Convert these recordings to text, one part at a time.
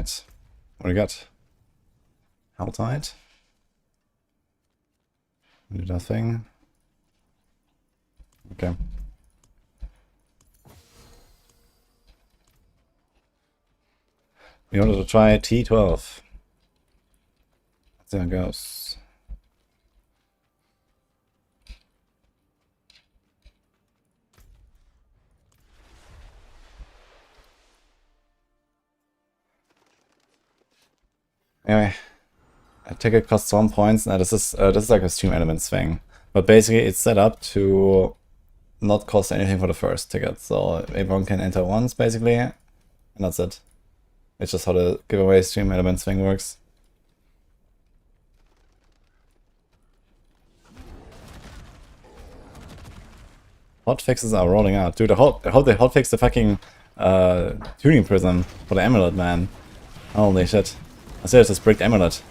Alright. What do we got? Helltide? Do nothing. Okay. We wanted to try T12. There it goes. Anyway, I take it costs 1 point. Now this is like a stream elements thing, but basically it's set up to not cost anything for the first ticket, so everyone can enter once basically, and that's it. It's just how the giveaway stream elements thing works. Hotfixes are rolling out, dude. I hope they hotfix the fucking tuning prism for the amulet, man. Holy shit! I said it's this bricked amulet.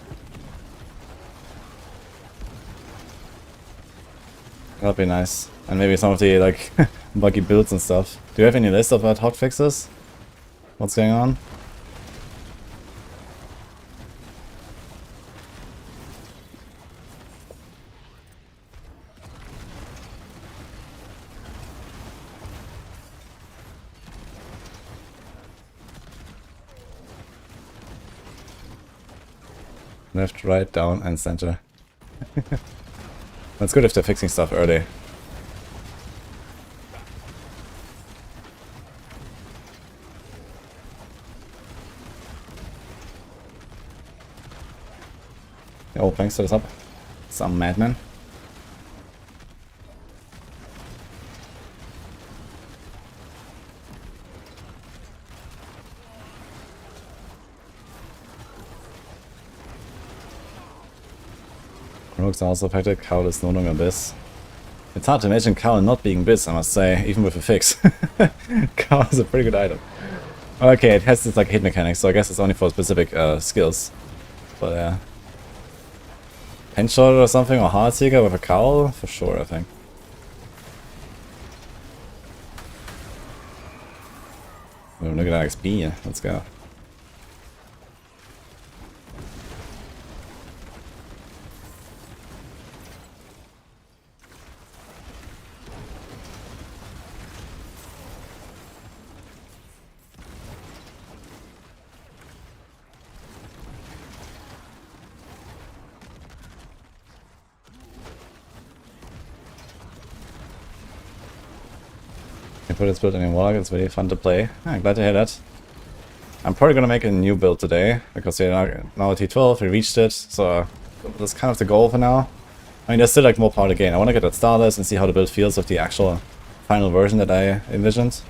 That'd be nice. And maybe some of the, like, buggy builds and stuff. Do you have any list of hotfixes? What's going on? Left, right, down, and center. That's good if they're fixing stuff early. Oh, thanks to this up. Some madman. Warlocks are also affected. Cowl is no longer Biz. It's hard to imagine Cowl not being Biz, I must say, even with a fix. Cowl is a pretty good item. Okay, it has this like hit mechanics, so I guess it's only for specific skills. But yeah. Pinshot or something, or Heartseeker with a Cowl? For sure, I think. Oh, look at that XP. Let's go. Put this build in a Warlock, it's really fun to play. I'm glad to hear that. I'm probably gonna make a new build today, because we're now at T12, we reached it, so that's kind of the goal for now. I mean, there's still like more part of the game. I want to get that started and see how the build feels with the actual final version that I envisioned.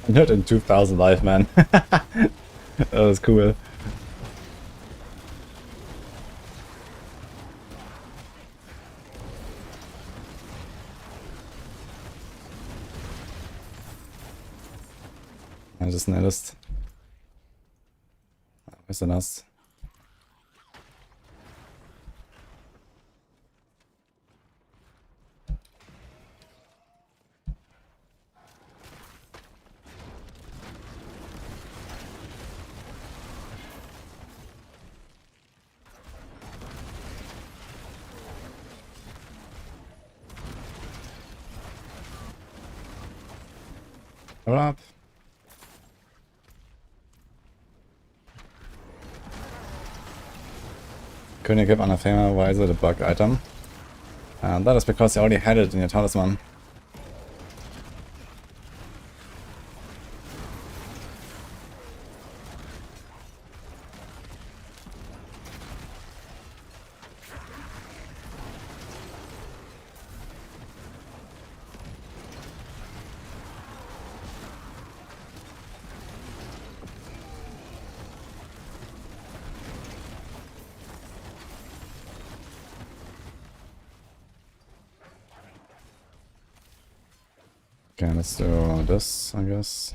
Not in 2000 life, man. That was cool. I just noticed. Where's the nest? Hold up. Couldn't give Anathema, why is it a bug item? That is because you already had it in your talisman. Okay, let's do this, I guess.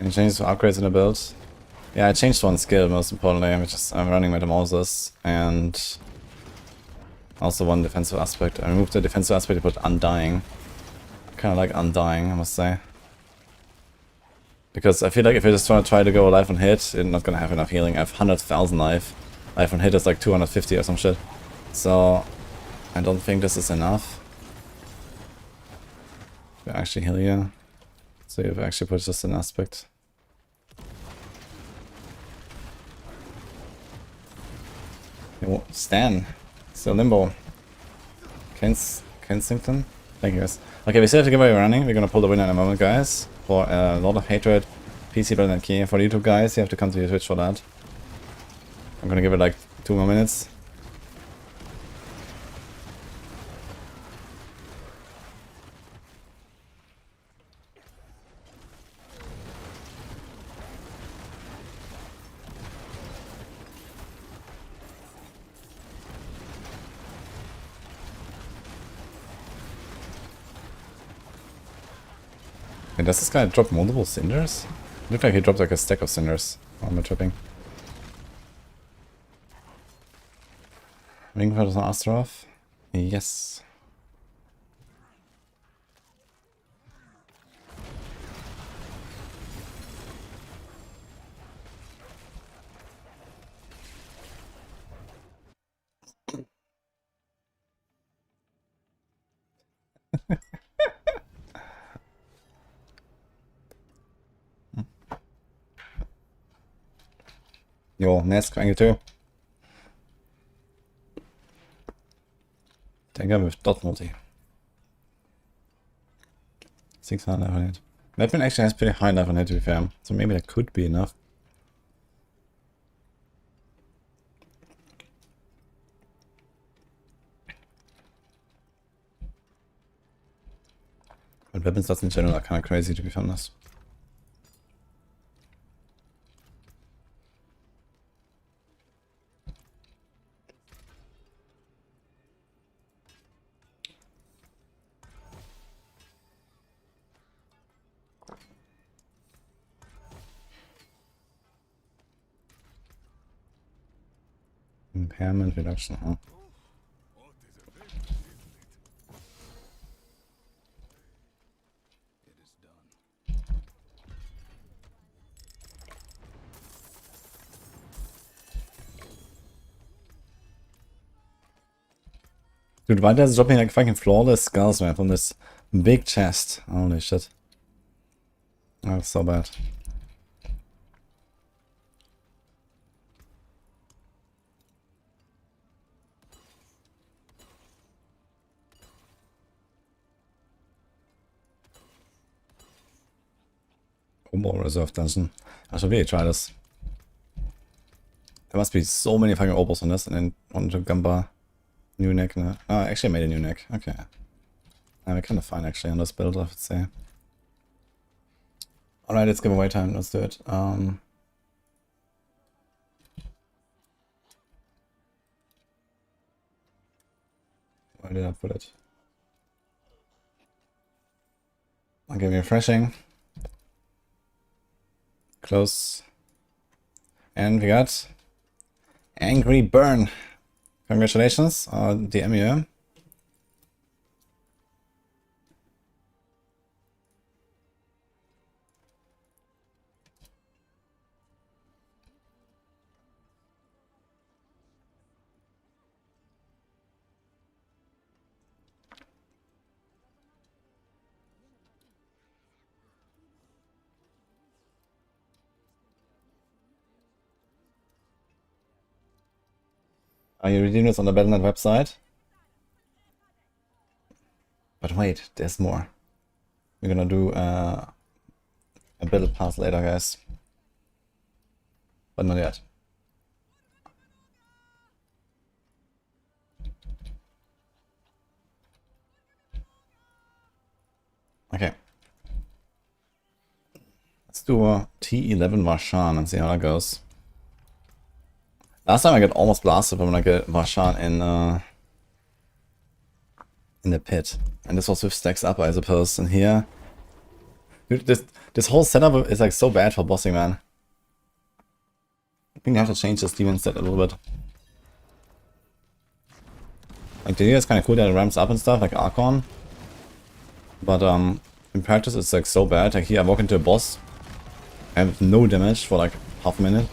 Any changes to upgrades in the build? Yeah, I changed one skill, most importantly, which is I'm running Metamorphosis, and also one defensive aspect. I removed the defensive aspect to put Undying. Kind of like Undying, I must say. Because I feel like if I just try to go life on hit, you're not gonna have enough healing. I have 100,000 life. Life on hit is like 250 or some shit. So, I don't think this is enough. To actually heal you. So you've actually put just an aspect. Yo, Stan. Still limbo. Kensington? Thank you guys. Okay, we still have to give away running. We're gonna pull the winner in a moment, guys. For a lot of hatred. PC better than key. For you two guys, you have to come to your Twitch for that. I'm gonna give it like 2 more minutes. Okay, does this guy drop multiple cinders? Looked like he dropped like a stack of cinders. Oh, am I tripping? Ring for the Astaroth? Yes. Jo, Nesk eigentlich too. Dagger with dot multi. 600 level hit. Batman actually has pretty high level hit to be fair, so maybe that could be enough. But weapon stats in general are kind of crazy to be honest. Impairment reduction, huh? Dude, why does dropping like fucking flawless skulls, man, from this big chest? Holy shit. That's so bad. More reserve dungeon. I should really try this. There must be so many fucking opals on this, and then on to Gamba. New neck, no. Oh, I actually made a new neck. Okay. I'm kind of fine actually on this build, I would say. Alright, it's giveaway time. Let's do it. Where did I put it? Okay, refreshing. Close. And we got Angry Burn. Congratulations, DM you. You redeem this on the Battle.net website. But wait, there's more. We're gonna do a battle pass later, guys. But not yet. Okay. Let's do a T11 Varshan and see how that goes. Last time I got almost blasted from like a Varshan in in the pit. And this was with stacks up, I suppose. And here, dude, this whole setup is like so bad for bossing, man. I think I have to change this demon set a little bit. Like the idea is kind of cool that it ramps up and stuff, like Archon. But in practice it's like so bad. Like here I walk into a boss, I have no damage for like half a minute.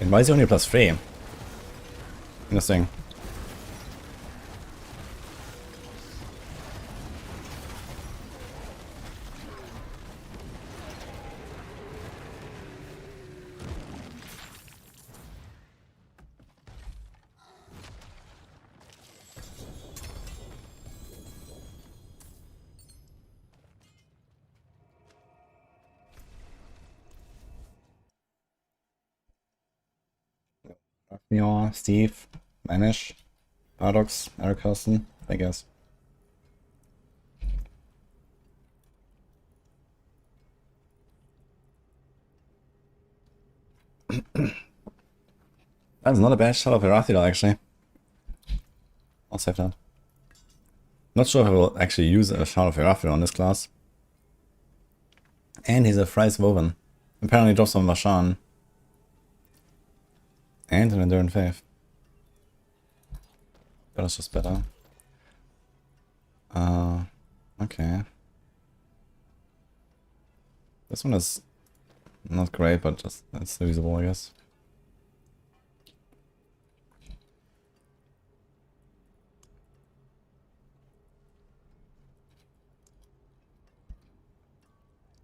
And why is he only +3? Interesting. Neor, Steve, Manish, Paradox, Eric Carson, I guess. That's not a bad shot of Erathidal, actually. I'll save that. Not sure if I will actually use a shot of Erathidal on this class. And he's a Thrice Woven. Apparently drops on Vashan. And an Enduring Faith. That is just better. Okay. This one is not great, but just it's usable, I guess.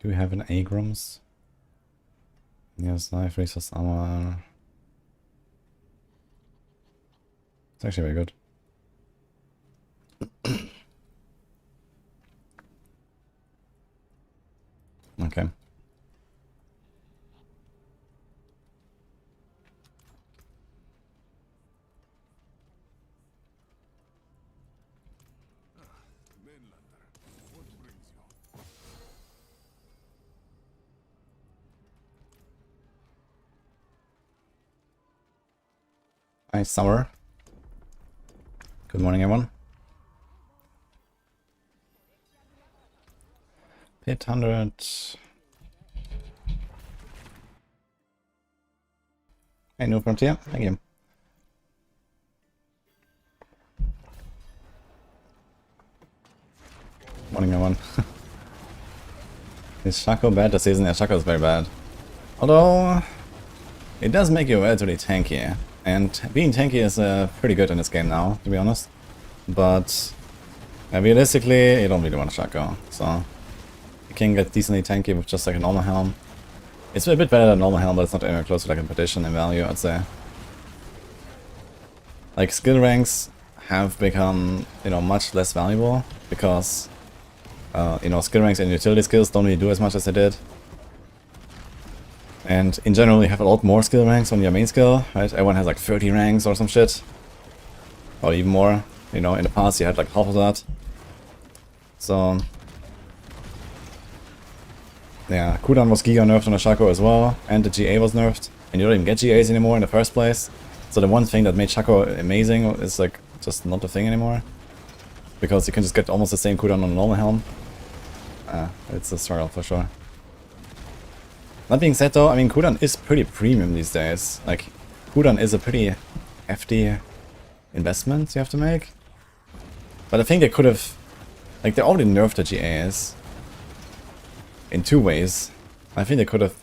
Do we have an Agrams? Yes, knife, resource armor. It's actually very good. Okay. Hi, Summer. Good morning, everyone. Pit 100. Hey, New Frontier. Thank you. Morning, everyone. Is Shaco bad this season? Yeah, Shaco is very bad. Although, it does make you relatively tanky. And being tanky is pretty good in this game now, to be honest. But realistically, you don't really want a Shaco. So, you can get decently tanky with just like a normal helm. It's a bit better than normal helm, but it's not anywhere close to like a competition in value, I'd say. Like, skill ranks have become, you know, much less valuable because, you know, skill ranks and utility skills don't really do as much as they did. And in general, you have a lot more skill ranks on your main skill, right? Everyone has like 30 ranks or some shit. Or even more. You know, in the past you had like half of that. So... yeah, cooldown was giga nerfed on the Shaco as well, and the GA was nerfed. And you don't even get GAs anymore in the first place. So the one thing that made Shaco amazing is like just not a thing anymore. Because you can just get almost the same cooldown on a normal helm. It's a struggle for sure. That being said though, I mean, cooldown is pretty premium these days. Like, cooldown is a pretty hefty investment you have to make. But I think they could have... like, they already nerfed the GAs. In two ways. I think they could have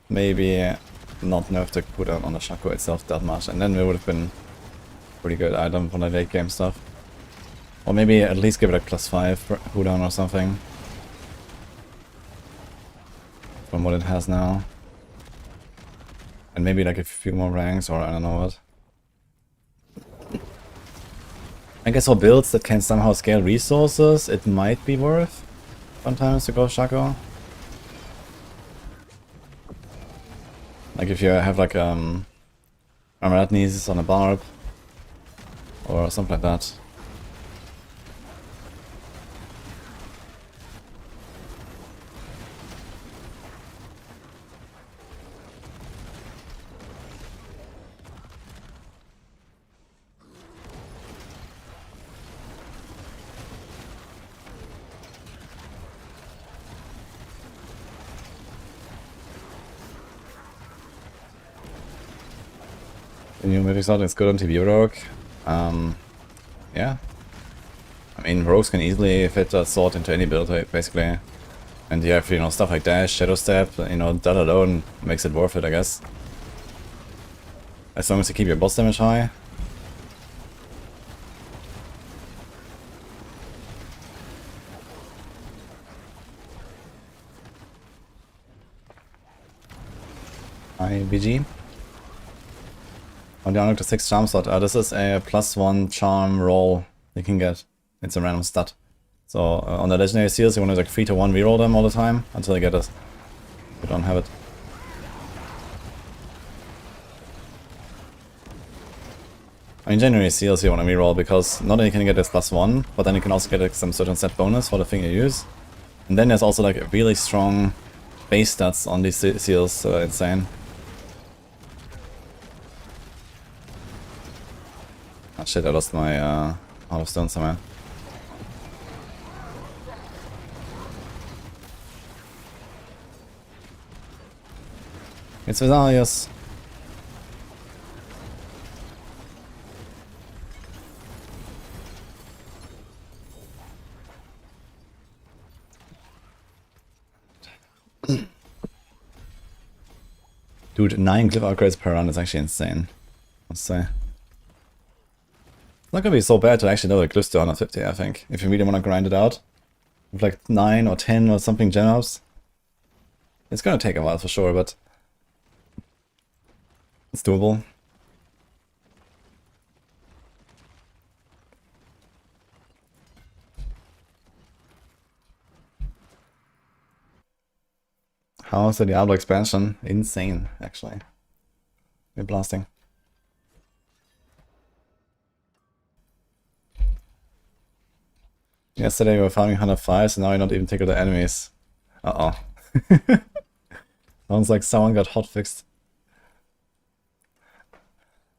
maybe not nerfed the cooldown on the Shaco itself that much. And then it would have been pretty good item for the late game stuff. Or maybe at least give it a +5 cooldown or something. From what it has now. And maybe like a few more ranks or I don't know what. I guess for builds that can somehow scale resources, it might be worth sometimes to go Shaco. Like if you have like Armored Knees on a barb or something like that. The new mythic sword is good on TV Rogue. Yeah. I mean, rogues can easily fit a sword into any build, basically. And you have, you know, stuff like dash, shadow step, you know, that alone makes it worth it, I guess. As long as you keep your boss damage high. BG. On the unlock the 6 charm slot. This is a +1 charm roll you can get. It's a random stat. So on the legendary seals you want to like 3 to 1 reroll them all the time until you get it. You don't have it. I mean, generally seals you want to reroll because not only can you get this +1, but then you can also get like, some certain set bonus for the thing you use. And then there's also like a really strong base stats on these seals, insane. Oh shit, I lost my Heart of Stone somewhere. It's Vesalius. Dude, 9 glyph upgrades per run is actually insane. Let's say. It's not gonna be so bad to actually level the glyphs to 150, I think. If you really wanna grind it out. With like 9 or 10 or something gen ups. It's gonna take a while for sure, but it's doable. How's the Diablo expansion? Insane, actually. We're blasting. Yesterday we were farming 105, so now you're not even taking the enemies. Uh-oh. Sounds like someone got hotfixed.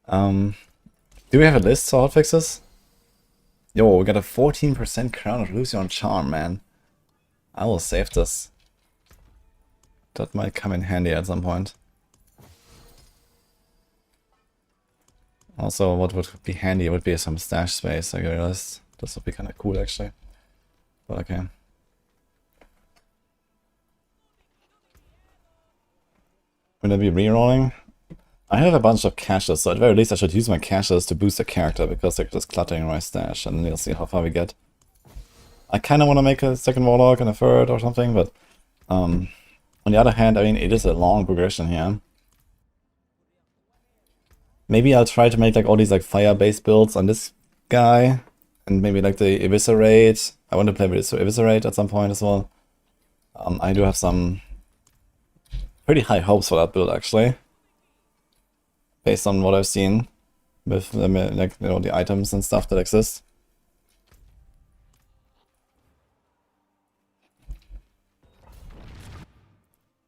Do we have a list for hotfixes? Yo, we got a 14% Crown of Lucian Charm, man. I will save this. That might come in handy at some point. Also, what would be handy would be some stash space, I realized. This would be kind of cool, actually. But okay. Will I be rerolling? I have a bunch of caches, so at the very least I should use my caches to boost the character, because they're just cluttering my stash, and you'll see how far we get. I kind of want to make a second Warlock and a third or something, but on the other hand, I mean, it is a long progression here. Maybe I'll try to make like all these like fire-based builds on this guy, and maybe like the Eviscerate. I want to play with Eviscerate at some point as well. I do have some pretty high hopes for that build actually, based on what I've seen with the, like, you know, the items and stuff that exist.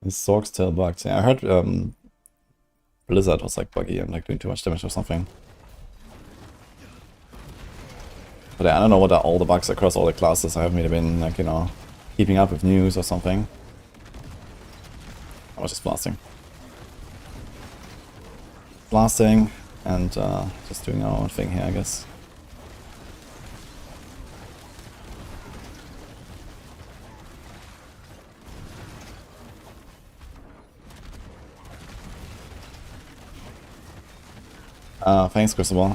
The Sork's tail bugged. Yeah, I heard Blizzard was like buggy and like doing too much damage or something. But yeah, I don't know what are all the bugs across all the classes. I haven't really been like, you know, keeping up with news or something. I was just blasting. Blasting and just doing our own thing here, I guess. Thanks, Crucible.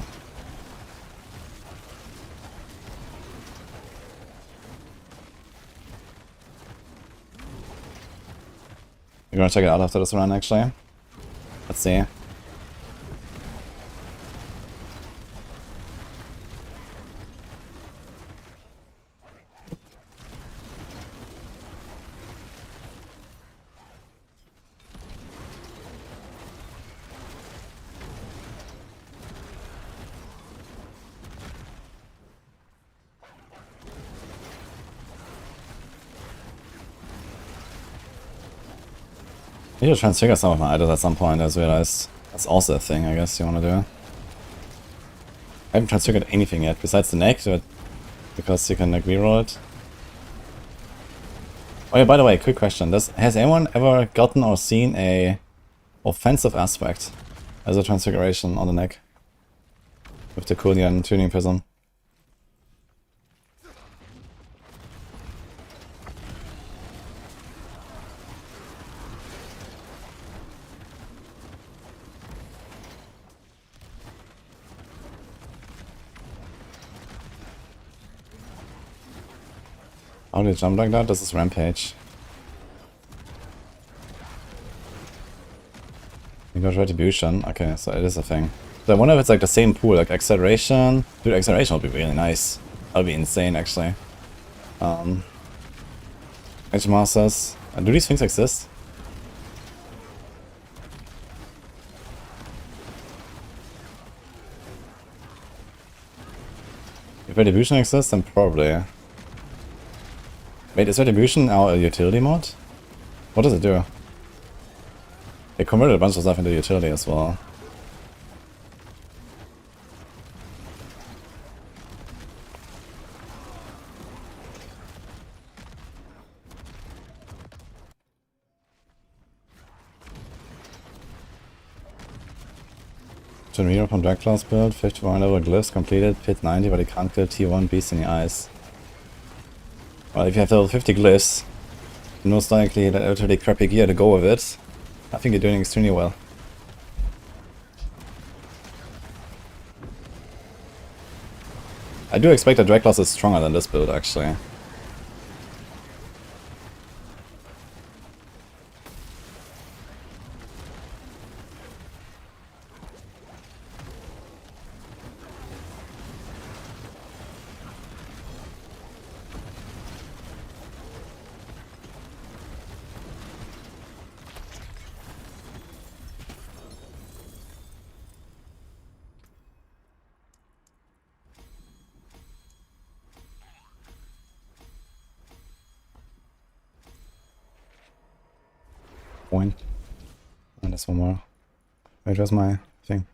We're gonna check it out after this run, actually. Let's see. I need to transfigure some of my items at some point. I just realized that's also a thing, I guess, you want to do. I haven't transfigured anything yet, besides the neck, because you can like reroll it. Oh yeah, by the way, quick question. Has anyone ever gotten or seen a offensive aspect as a transfiguration on the neck. With the Kulian tuning prism. How do you jump like that? This is Rampage. You got Retribution. Okay, so it is a thing. So I wonder if it's like the same pool, like Acceleration. Dude, Acceleration would be really nice. That would be insane, actually. Edge Masters. Do these things exist? If Retribution exists, then probably. Wait, is Retribution our utility mod? What does it do? They converted a bunch of stuff into utility as well. Generator from Drag Class build, 51 level glyphs completed, pit 90, but you can't kill T1 beast in the eyes. Well, if you have level 50 glyphs, most likely that utterly crappy gear to go with it. I think you're doing extremely well. I do expect that Drag Class is stronger than this build, actually. Point. And there's one more. Wait, where's my thing?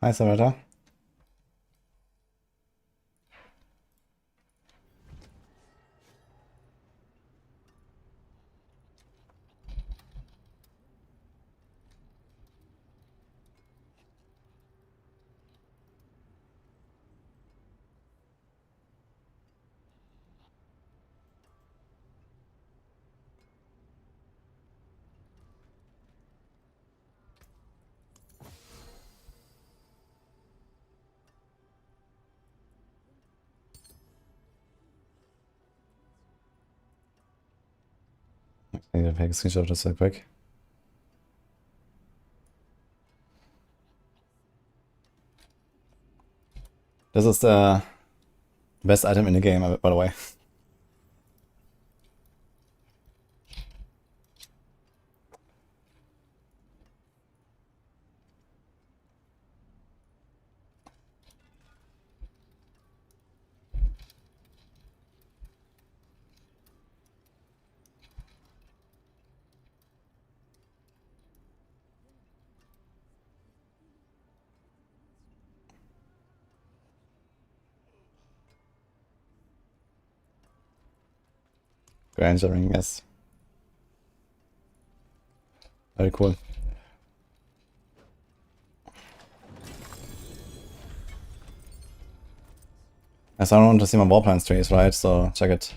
Hi, Savata. I need to take a screenshot just real quick. This is the best item in the game, by the way. Granger ring, yes. Very cool. As I don't want to see my warplans trees, right? So check it.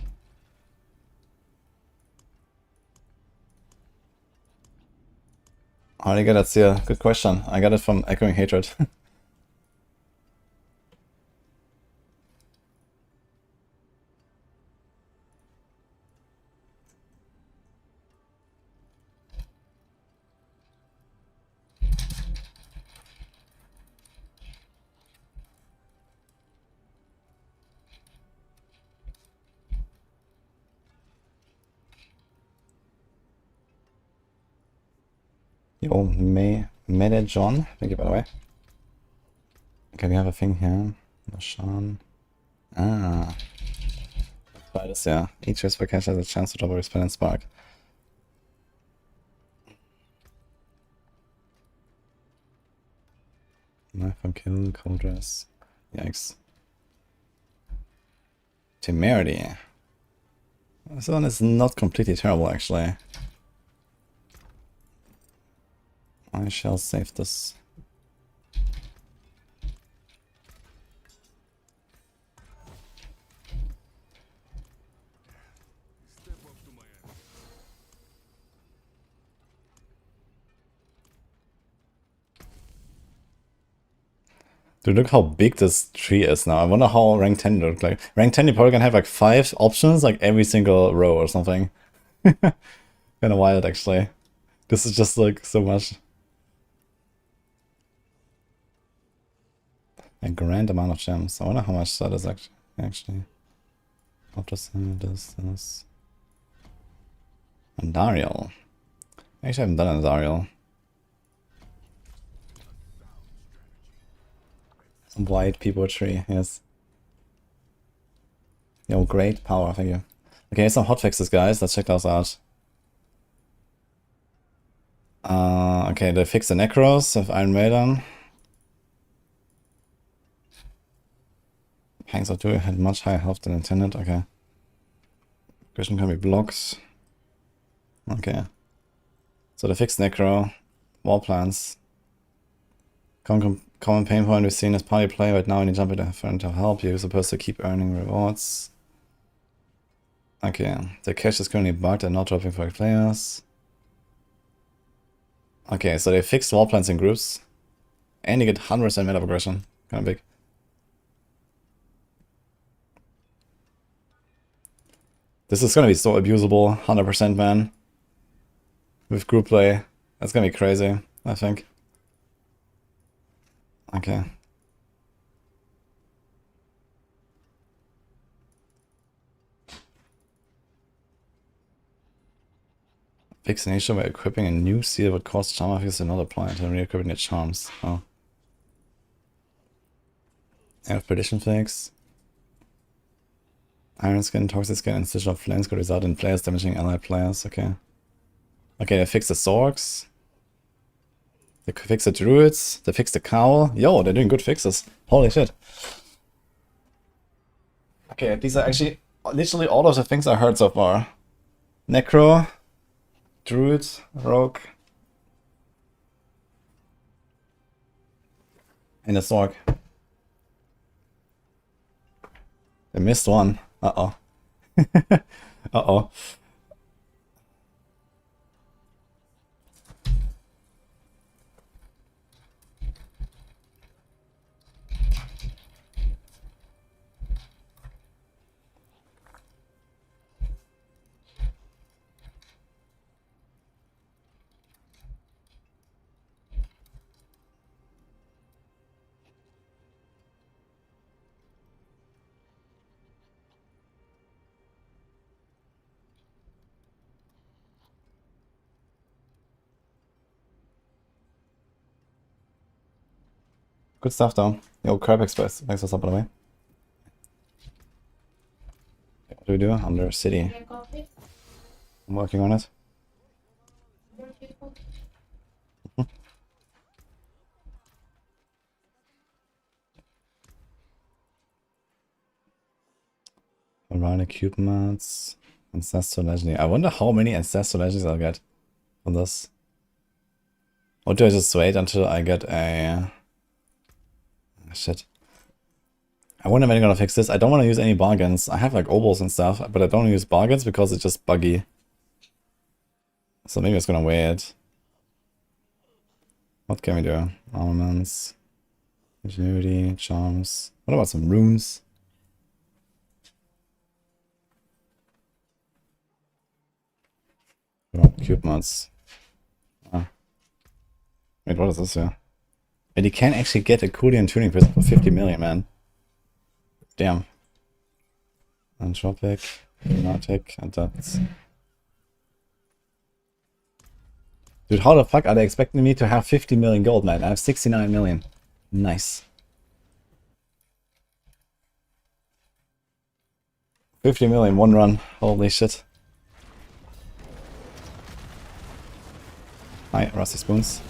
How do you get that seal? Good question. I got it from Echoing Hatred. Yo, Mede John. Thank you, by the way. Okay, we have a thing here. Sean. Ah. Beides, yeah. Each whisper cache has a chance to drop a respell and spark. Knife from kill, cold dress. Yikes. Temerity. This one is not completely terrible, actually. I shall save this. Dude, look how big this tree is now. I wonder how rank 10 look like. Rank 10 you probably can have like 5 options, like every single row or something. Kinda wild, actually. This is just like so much. A grand amount of gems. I wonder how much that is actually. What does this? Andariel. Actually, I haven't done Andariel. Some white people tree, yes. Yo, great power, thank you. Okay, some hotfixes, guys. Let's check those out. Okay, they fixed the Necros of Iron Maiden. Pangs of 2 had much higher health than intended. Okay. Question can be blocked. Okay. So they fixed Necro. Wall plants. Common pain point we've seen as party play right now when you jump into a friend to help. You're supposed to keep earning rewards. Okay. The cache is currently bugged and not dropping for players. Okay, so they fixed wall plants in groups. And you get 100% meta progression. Kinda big. This is gonna be so abusable, 100%, man. With group play. That's gonna be crazy, I think. Okay. Fix an issue by equipping a new seal would cause charm effects to not apply until re-equipping the charms. Oh. Air prediction fix. Iron skin, toxic skin, and stitch of flames could result in players damaging allied players. Okay. Okay, they fixed the Zorks. They fixed the Druids. They fixed the Cowl. Yo, they're doing good fixes. Holy shit. Okay, these are actually literally all of the things I heard so far. Necro, Druid, Rogue, and a Zork. They missed one. Uh-oh. Uh-oh. Good stuff, though. Yo, Crab Express. Thanks for stopping by. What do we do? Under City. I'm working on it. Around cube mats. Ancestor Legendary. I wonder how many Ancestor Legendaries I'll get on this. Or do I just wait until I get a... Shit. I wonder when I'm gonna fix this. I don't want to use any bargains. I have like obos and stuff, but I don't use bargains because it's just buggy. So maybe it's gonna wait. What can we do? Armaments. Ingenuity, charms. What about some runes? Cube mods. Ah. Wait, what is this here? And you can actually get a Coolian tuning prison for 50 million, man. Damn. Anthropic, Lunatic, Adapt. Dude, how the fuck are they expecting me to have 50 million gold, man? I have 69 million. Nice. 50 million, one run. Holy shit. Hi, Rusty Spoons.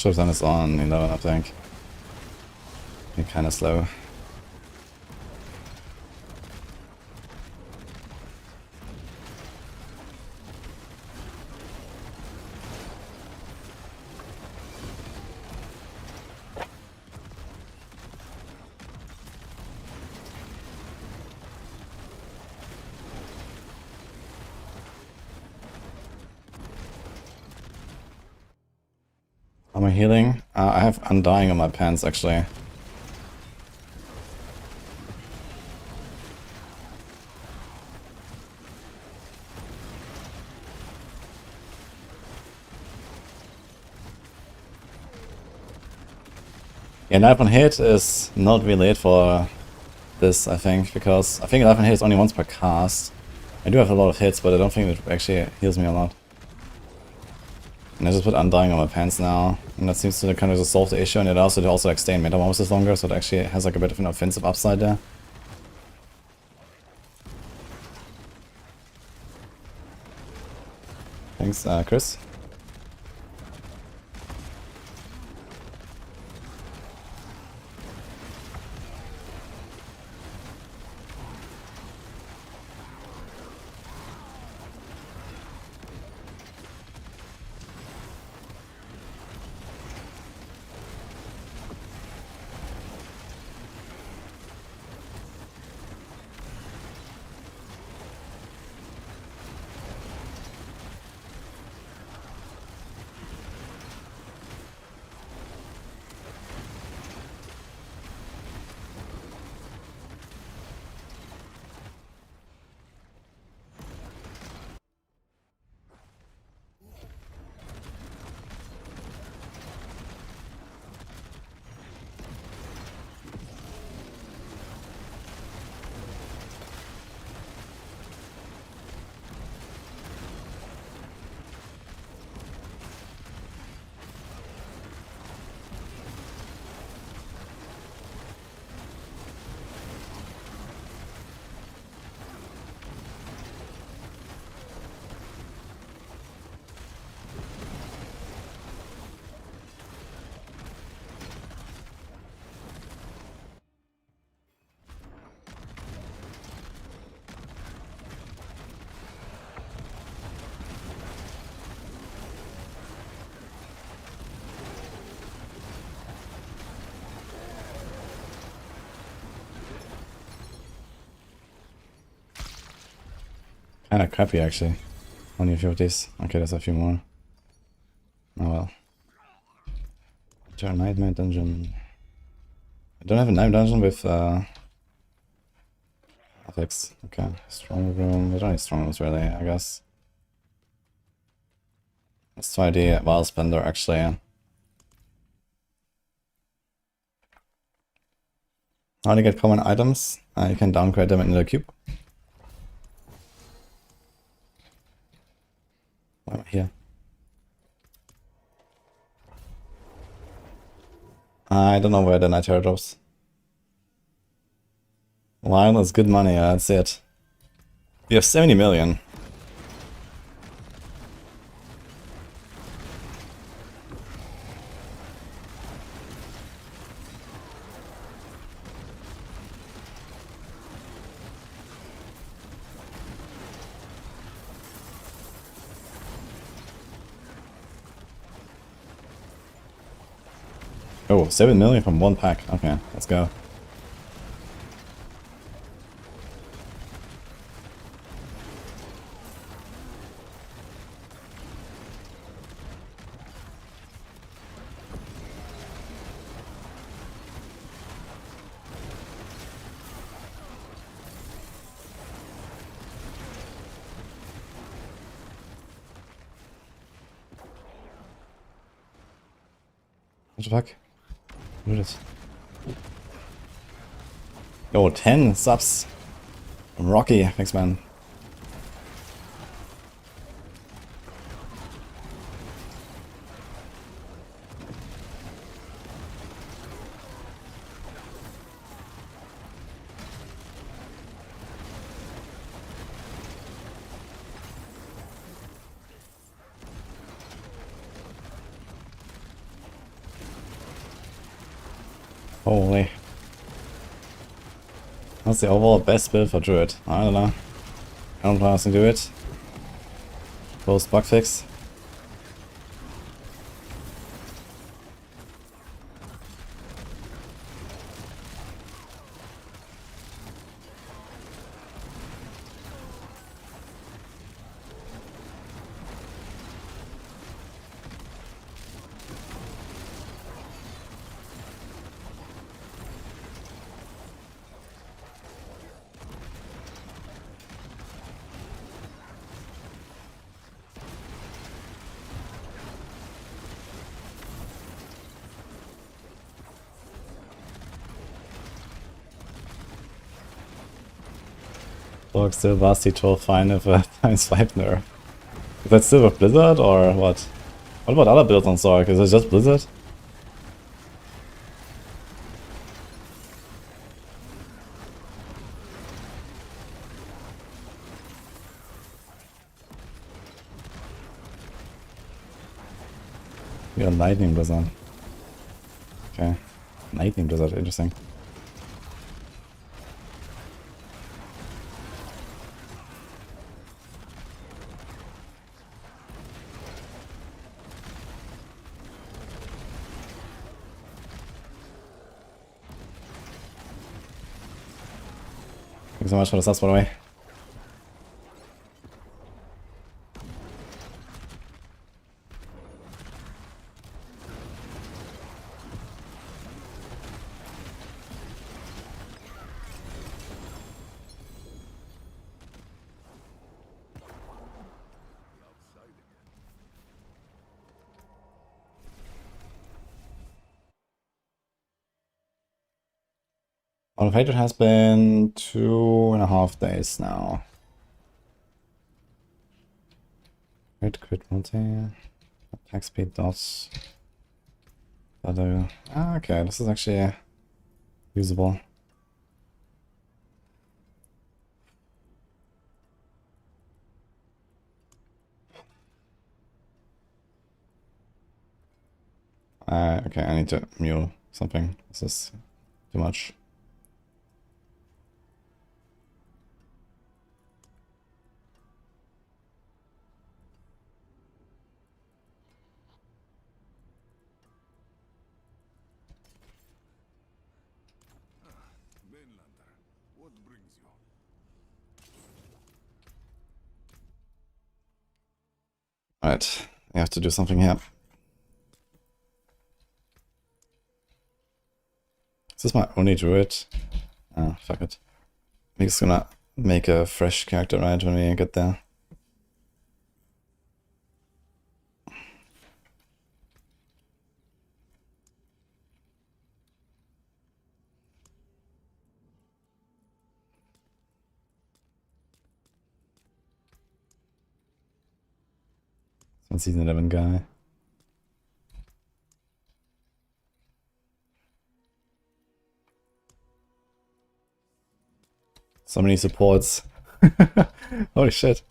should have done this on 11, I think. Be kind of slow. Am I healing? I have Undying on my pants, actually. Yeah, knife on hit is not really it for this, I think, because I think knife on hit is only once per cast. I do have a lot of hits, but I don't think it actually heals me a lot. And I just put Undying on my pants now, and that seems to kind of solve the issue, and it also like stay in metamorphosis longer, so it actually has like a bit of an offensive upside there. Thanks, Chris. Kinda crappy, actually. Only a few of these. Okay, there's a few more. Oh well. Is there a nightmare dungeon? I don't have a nightmare dungeon with ethics. Okay. Strong room. We don't need strong rooms really, I guess. Let's try the Wild Splendor actually. How to get common items? You can downgrade them into the cube. Why am I here? I don't know where the Night Terror drops. Wild is good money, that's it. We have 70 million. Oh, 7 million from one pack. Okay, let's go. What the fuck? What is it? Yo, 10 subs. From Rocky. Thanks, man. Holy. What's the overall best build for Druid? I don't know. I don't know how to do it. Post bug fix. Warlock still vastly T12 fine if a times 5 nerf. Is that still with Blizzard or what? What about other builds on Zork? Is it just Blizzard? We got Lightning Blizzard. Okay. Lightning Blizzard, interesting. Thanks so much for the subs, by the way. On fate it has been 2.5 days now. Crit multi. Attack speed dots. Okay, this is actually usable. Okay, I need to mule something. This is too much. Alright, I have to do something here. Is this my only druid? Ah, fuck it. I'm just gonna make a fresh character right when we get there. Some Season 11 guy. So many supports. Holy shit.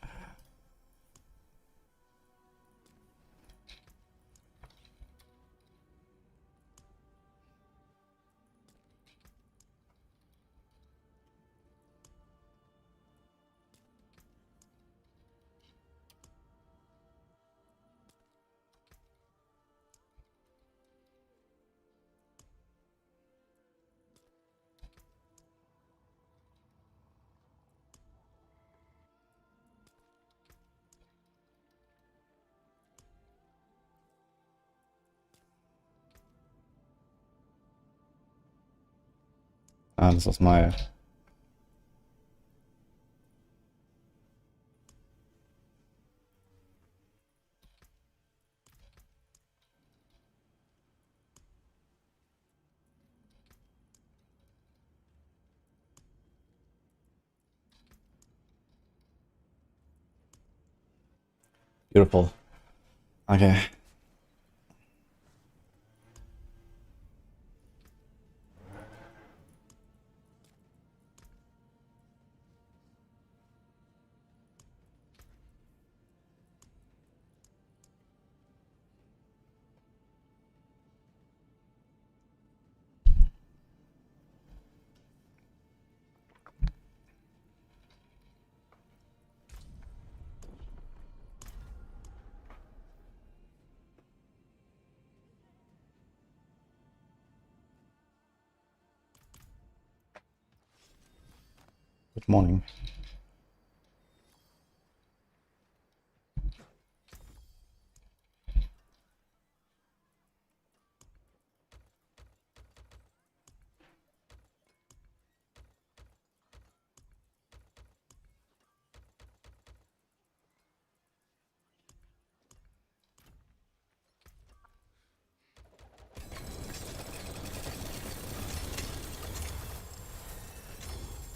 Ah, this was my... Beautiful. Okay. Good morning.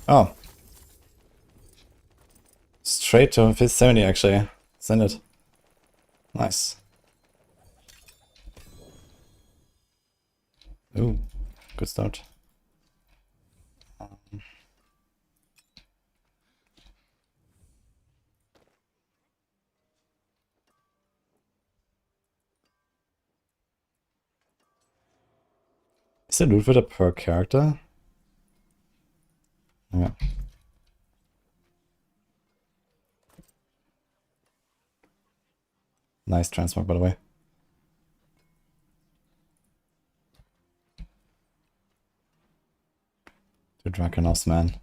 Oh. Straight to 70 actually. Send it. Nice. Ooh, good start. Is the loot with a per character? Yeah. Nice transmog, by the way. The Draconos, man.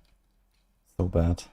So bad.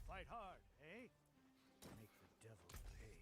Fight hard, eh? Make the devil pay.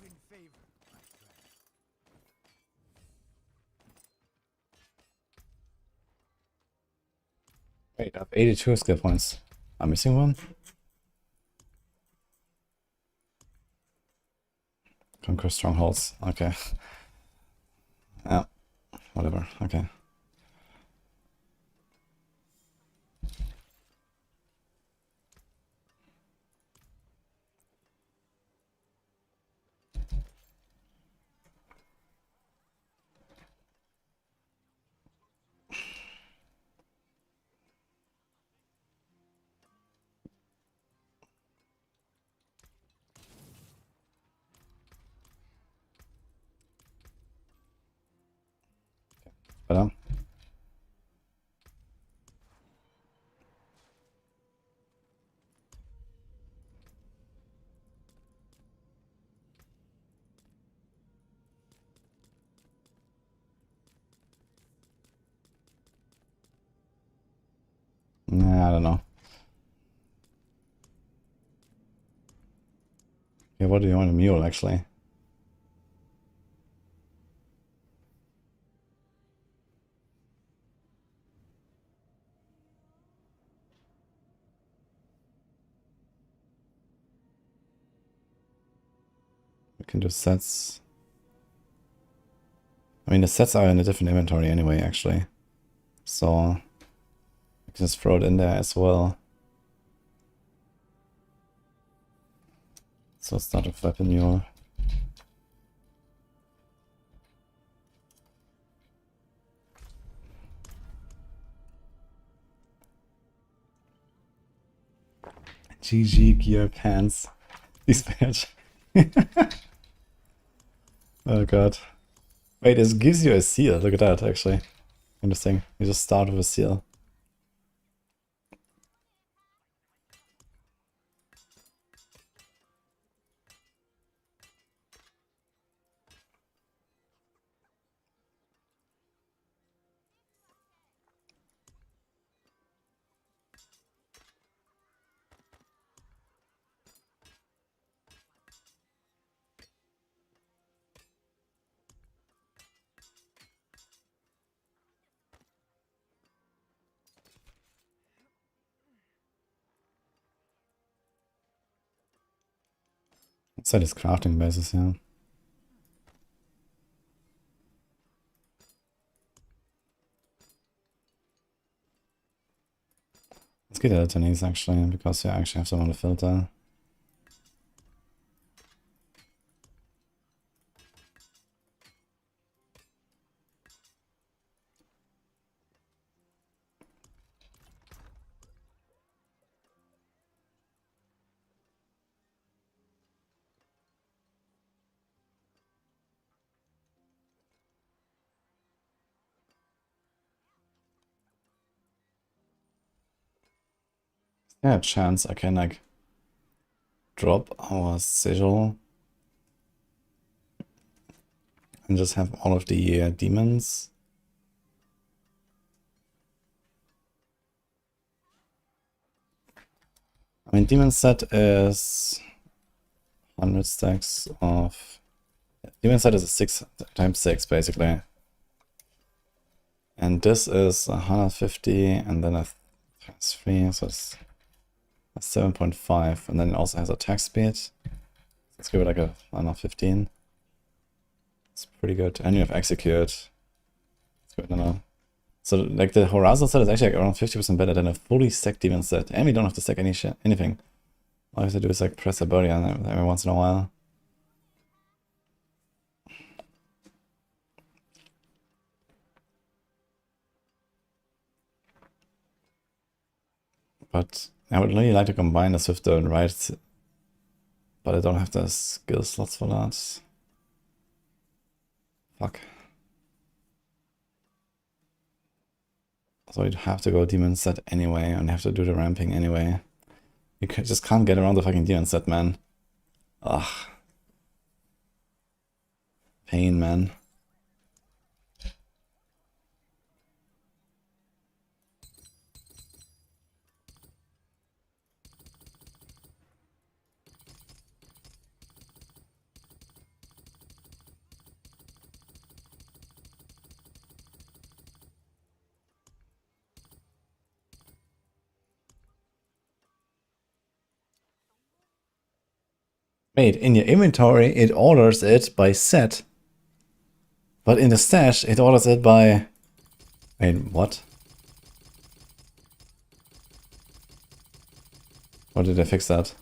Win favor, my friend. Wait, I have 82 skill points. I'm missing one? Conquer strongholds. Okay. Yeah. Whatever. Okay. Better. Nah, I don't know. Yeah, what do you want a mule actually? We can do sets. I mean, the sets are in a different inventory anyway, actually. So, I can just throw it in there as well. So it's not a weapon mule. GG gear pants. These patch. Oh god. Wait, this gives you a seal. Look at that, actually. Interesting. You just start with a seal. What's that? His crafting bases, yeah. Let's get the Chinese actually, because you actually have someone to filter. Yeah, a chance I can like drop our sigil and just have all of the demons. I mean, demon set is 100 stacks of... Demon set is a 6 times 6 basically. And this is 150 and then a times 3, so it's 7.5, and then it also has attack speed. Let's give it like a, I don't know, 15. It's pretty good. And you have execute. It's good, I don't know. So like the horizon set is actually like around 50% better than a fully stacked demon set. And we don't have to stack anything. All you have to do is like press a body on it every once in a while. But I would really like to combine this with the right, but I don't have the skill slots for that. Fuck. So you'd have to go demon set anyway, and have to do the ramping anyway. You just can't get around the fucking demon set, man. Ugh. Pain, man. Wait, in your inventory, it orders it by set. But in the stash, it orders it by... Wait, what? Or did I fix that?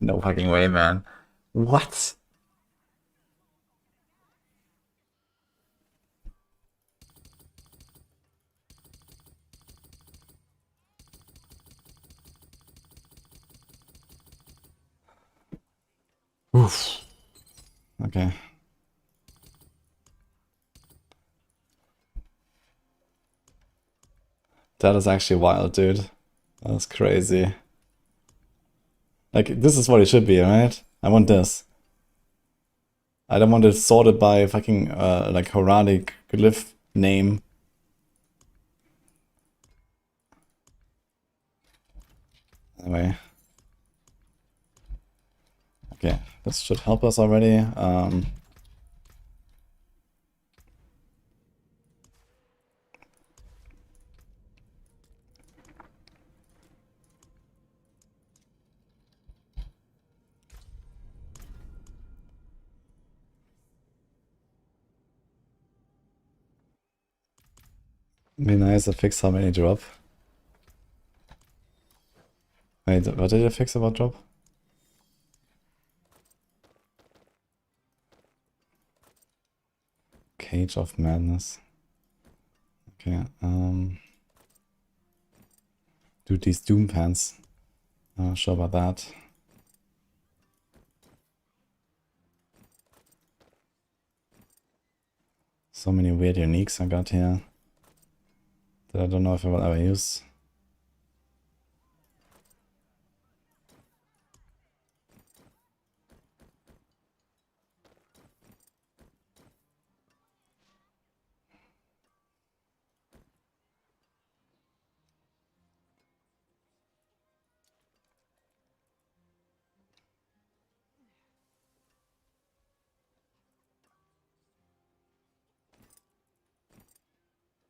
No fucking way, man. What? Oof. Okay. That is actually wild, dude. That's crazy. Like, this is what it should be, right? I want this. I don't want it sorted by fucking, like, heraldic glyph name. Anyway. Okay, this should help us already. Be nice to fix how many drop. Wait, what did I fix about drop? Cage of Madness. Okay, Dude, these Doom pants. I'm not sure about that. So many weird uniques I got here that I don't know if I will ever use.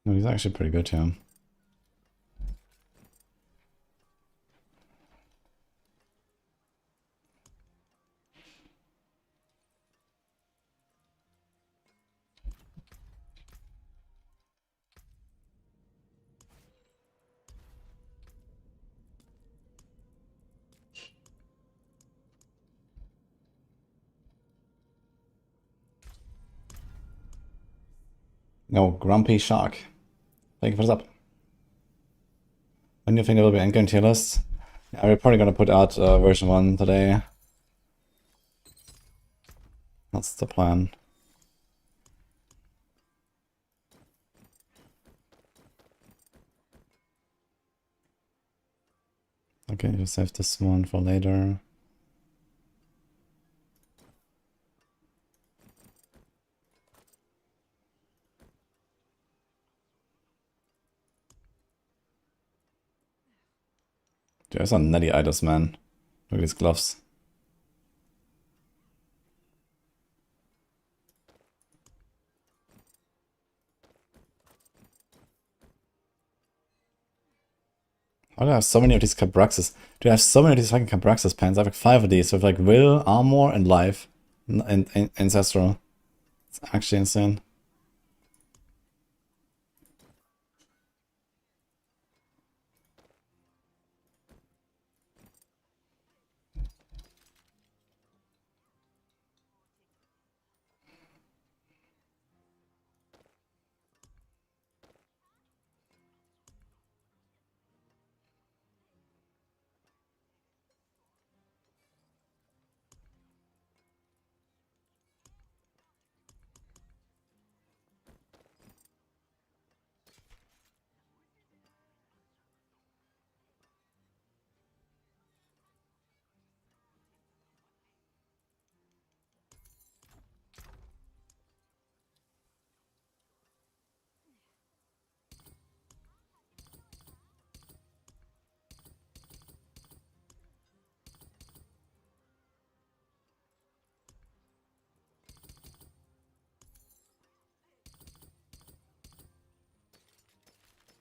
No, he's actually pretty good here. No, Grumpy Shark. Thank you for the sub. When do you think there will be endgame tier list? Yeah, we're probably gonna put out version 1 today. That's the plan. Okay, just save this one for later. Dude, those are nutty items, man. Look at these gloves. Why do I have so many of these Cabraxes? Dude, I have so many of these fucking Cabraxes pants. I have like 5 of these with like Will, Armor, and Life. And Ancestral. It's actually insane.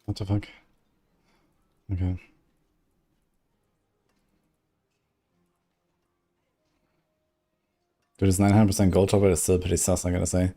What the fuck? Okay. Dude, this 900% gold topper is still pretty sus, I gotta say.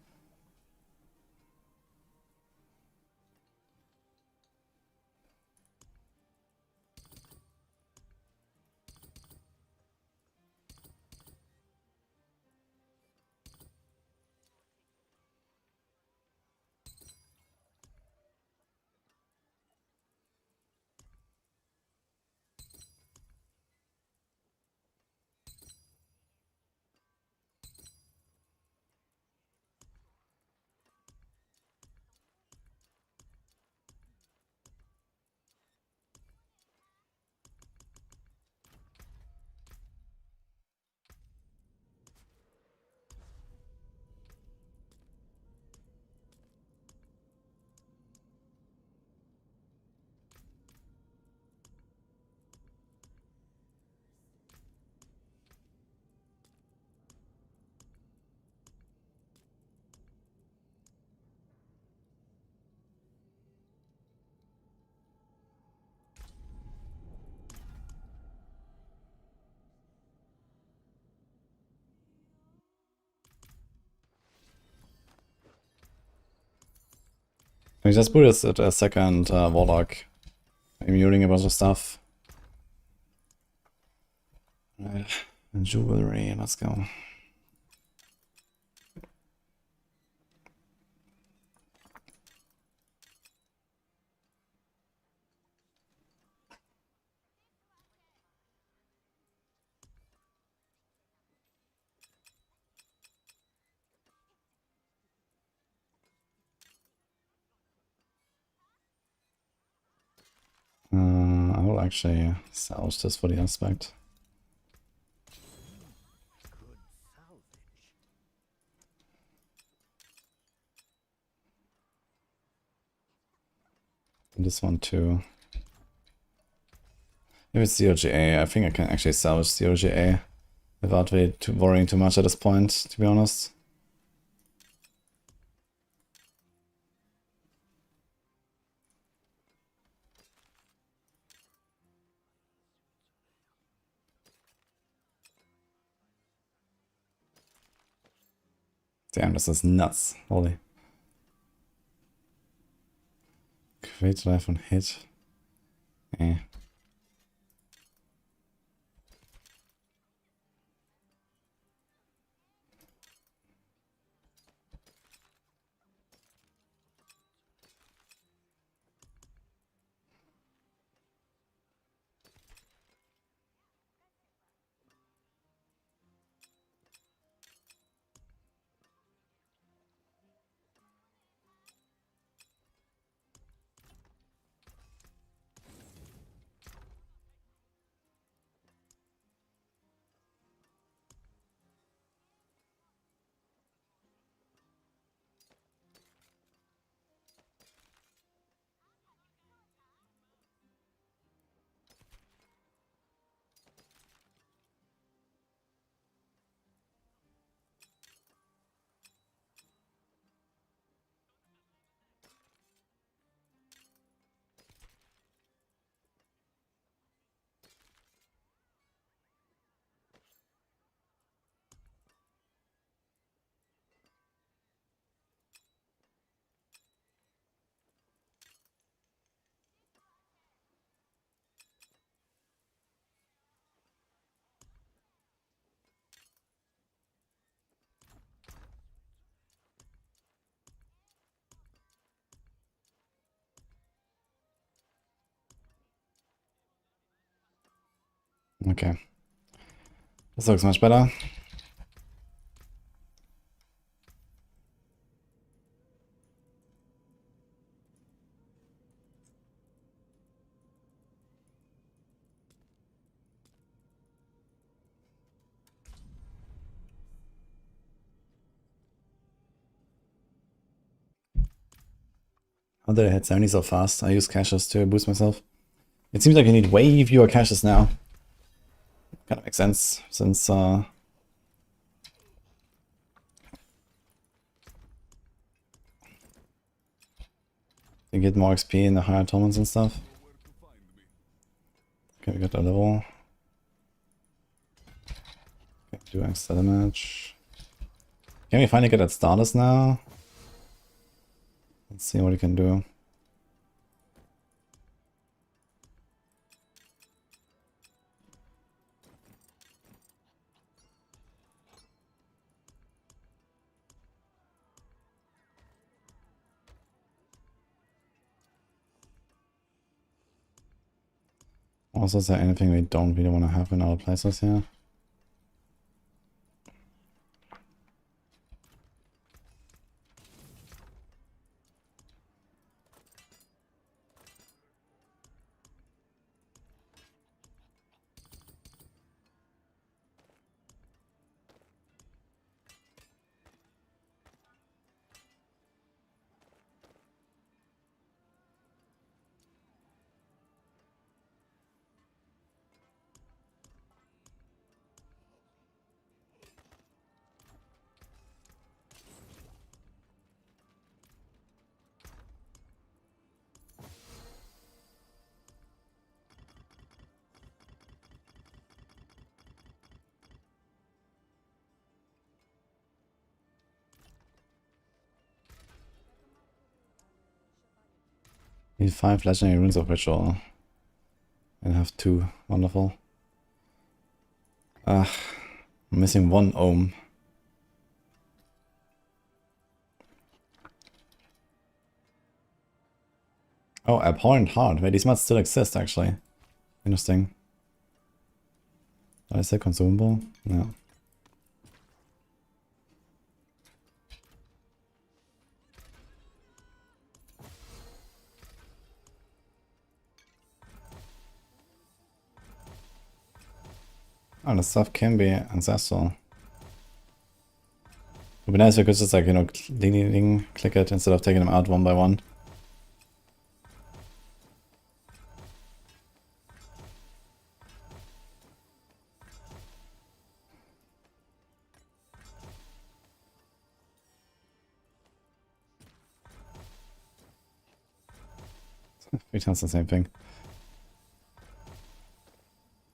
We just booted a second Warlock. Immuting a bunch of stuff. Right. Jewelry, let's go. will actually salvage this for the aspect. Good salvage. And this one too. If it's COGA, I think I can actually salvage COGA without really worrying too much at this point, to be honest. Damn, this is nuts. Holy. Crit life on hit. Eh. Okay. This looks much better. How did I hit 70 so fast? I use caches to boost myself. It seems like you need way fewer caches now. Kind of makes sense, since you get more XP in the higher tournaments and stuff. Okay, we got a level. Okay, do extra damage. Can we finally get that status now? Let's see what we can do. Also, is there anything we don't really want to have in our places here? Need 5 legendary runes of ritual. And have 2. Wonderful. I'm missing 1 ohm. Oh, abhorrent heart. Wait, these must still exist actually. Interesting. Did I say consumable? No. Oh, the stuff can be ancestral. It would be nice if you could just like, you know, click it instead of taking them out one by one. Three times the same thing.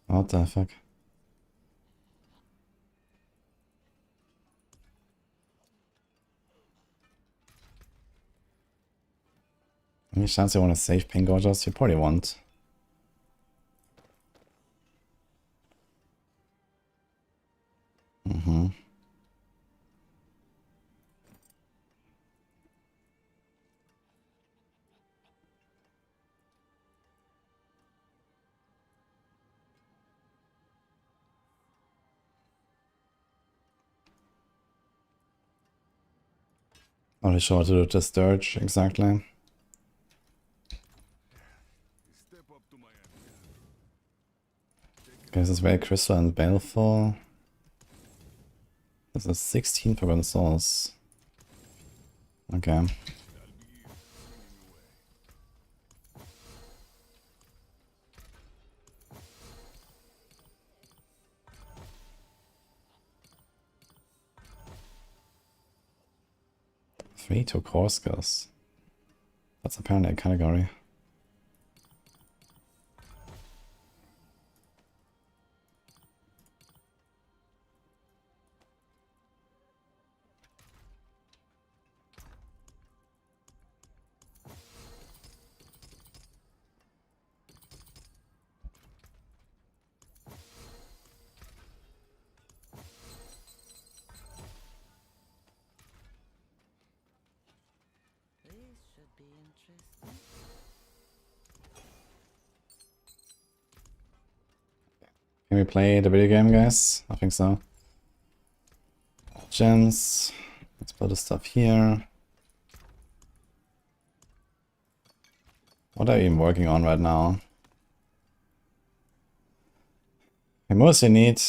What the fuck? Any chance you want to save pink gorgeous? You probably won't. Mm-hmm. Not really sure what to do with this dirge exactly. Okay, this is very crystal and baleful. This is 16 forgotten souls. Okay. Three to core skills. That's apparently a category. This should be interesting. Can we play the video game, guys? I think so. Gems. Let's put the stuff here. What are you even working on right now? We mostly need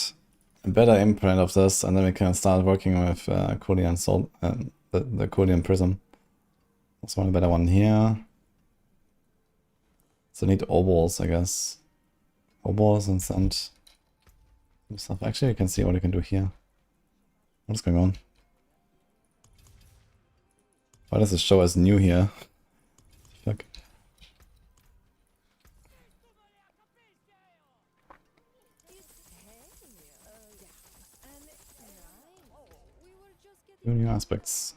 a better imprint of this, and then we can start working with Kulian Soul, the Kulian Prism. There's one better one here. So need obols, I guess. Obols and send some stuff. Actually, you can see what you can do here. What's going on? Why does it show as new here? Fuck. New aspects.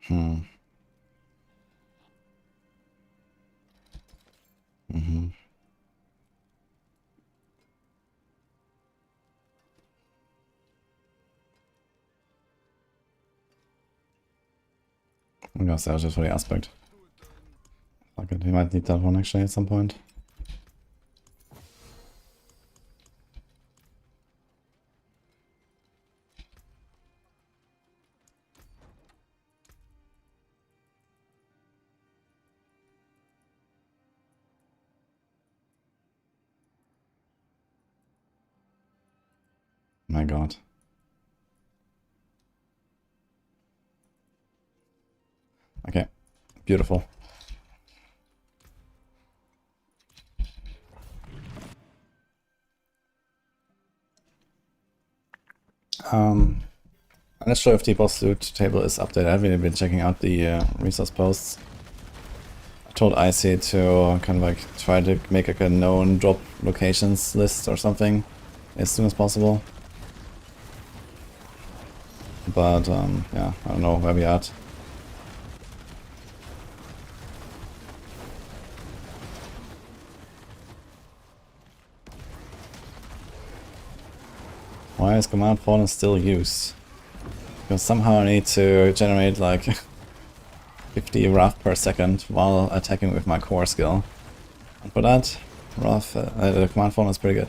Mm-hmm. I'm gonna sell just for the aspect. Fuck it, we might need that one actually at some point. My god. Okay, beautiful. I'm not sure if the boss loot table is updated. I haven't been checking out the resource posts. I told Icy to kind of like try to make like a known drop locations list or something as soon as possible. But yeah, I don't know where we are at. Why is command fallen still used? Because somehow I need to generate like 50 rough per second while attacking with my core skill. And for that, rough, the command fallen is pretty good.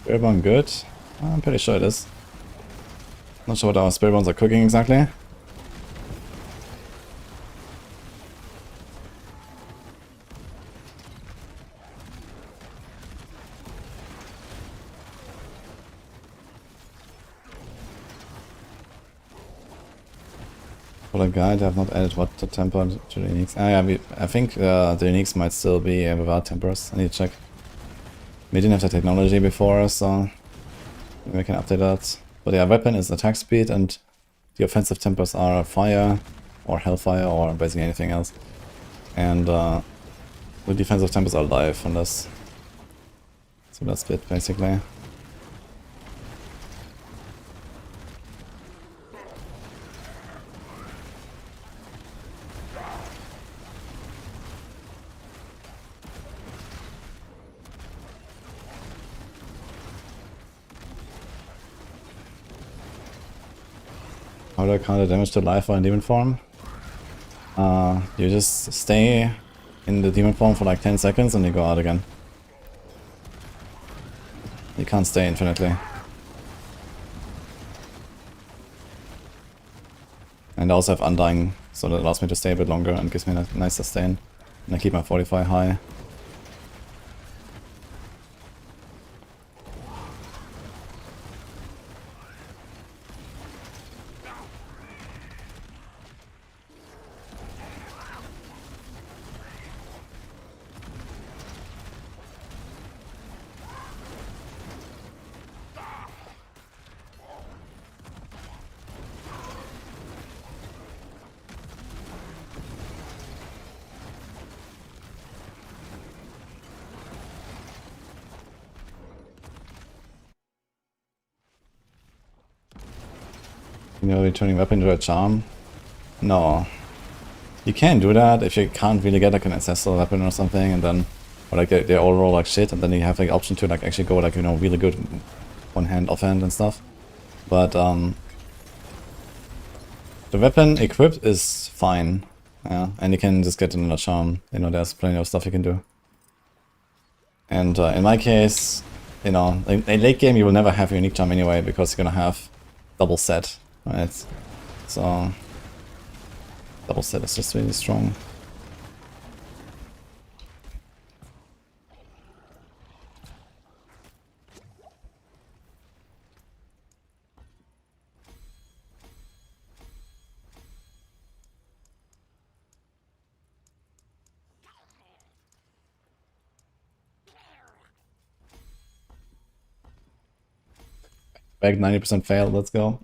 Spirit Bone good? I'm pretty sure it is. Not sure what our Spirit Bones are cooking exactly. For the guide, I have not added what the temper to the uniques. Ah, yeah, I think the uniques might still be without tempers. I need to check. We didn't have the technology before, so we can update that. But yeah, weapon is attack speed, and the offensive tempers are fire, or hellfire, or basically anything else. And the defensive tempers are life on this. So that's it, basically. How do I counter damage to life or in demon form? You just stay in the demon form for like 10 seconds and you go out again. You can't stay infinitely. And I also have Undying, so that allows me to stay a bit longer and gives me a nice sustain. And I keep my 45 high. You know, returning weapon to a charm? No. You can do that if you can't really get like an ancestral weapon or something, and then, or like they all roll like shit, and then you have like option to like actually go like, you know, really good one hand, offhand and stuff. But the weapon equipped is fine, yeah, and you can just get another charm. You know, there's plenty of stuff you can do. And in my case, you know, in late game you will never have a unique charm anyway, because you're gonna have double set. Right, so double set is just really strong. Back 90% failed, let's go.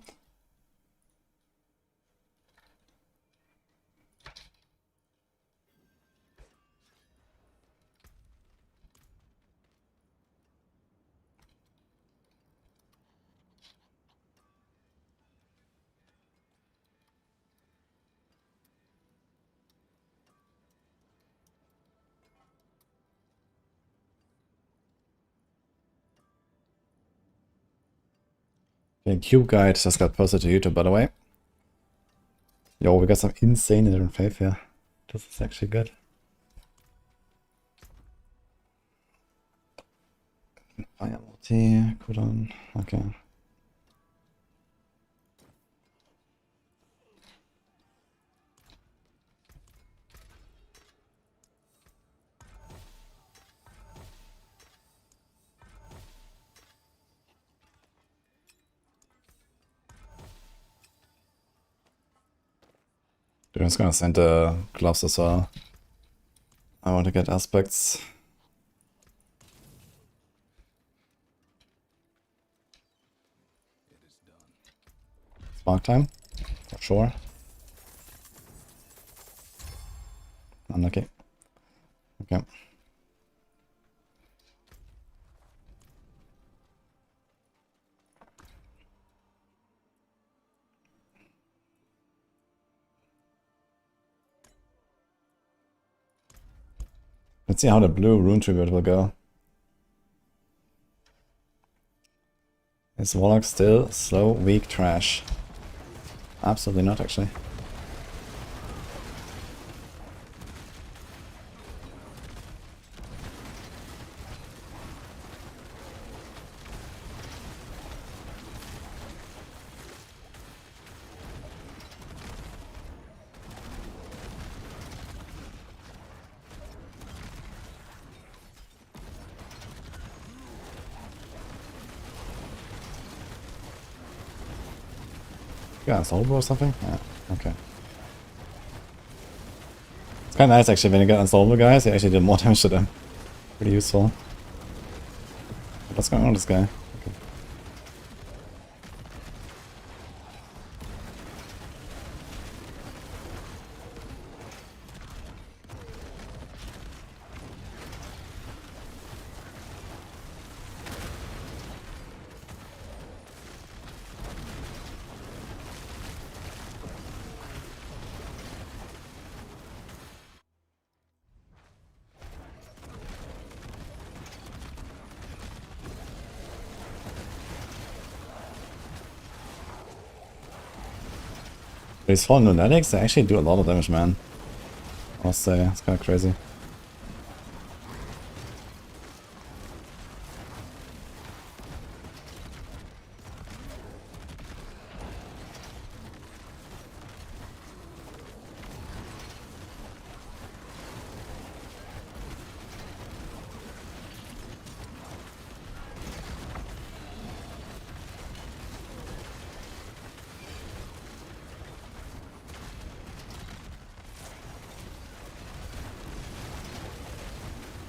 The Cube Guide just got posted to YouTube, by the way. Yo, we got some insane different faith here. This is actually good. Fire multi, cooldown, okay. Dude, I'm just gonna send the gloves as well. I want to get aspects. Spark time, for sure. Unlucky. Okay. Let's see how the blue rune tribute will go. Is Warlock still slow, weak, trash? Absolutely not, actually. Yeah, Soul Bow or something? Yeah, okay. It's kinda nice actually when you get unsolvable guys, you actually did more damage to them. Pretty useful. What's going on with this guy? Okay. These 4 lunatics, they actually do a lot of damage, man. I must say, it's kinda crazy.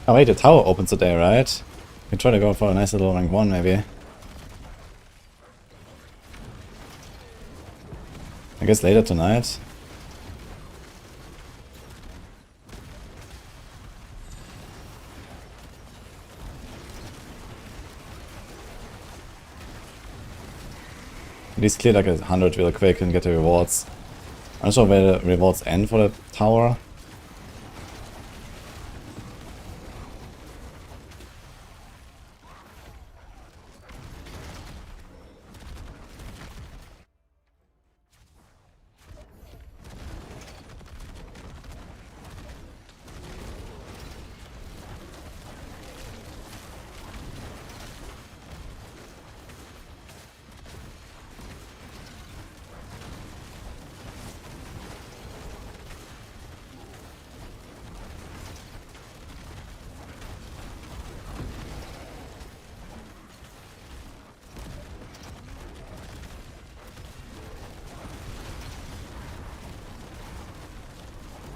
Oh wait, the tower opens today, right? We can try to go for a nice little rank 1 maybe. I guess later tonight. At least clear like 100 real quick and get the rewards. I'm not sure where the rewards end for the tower.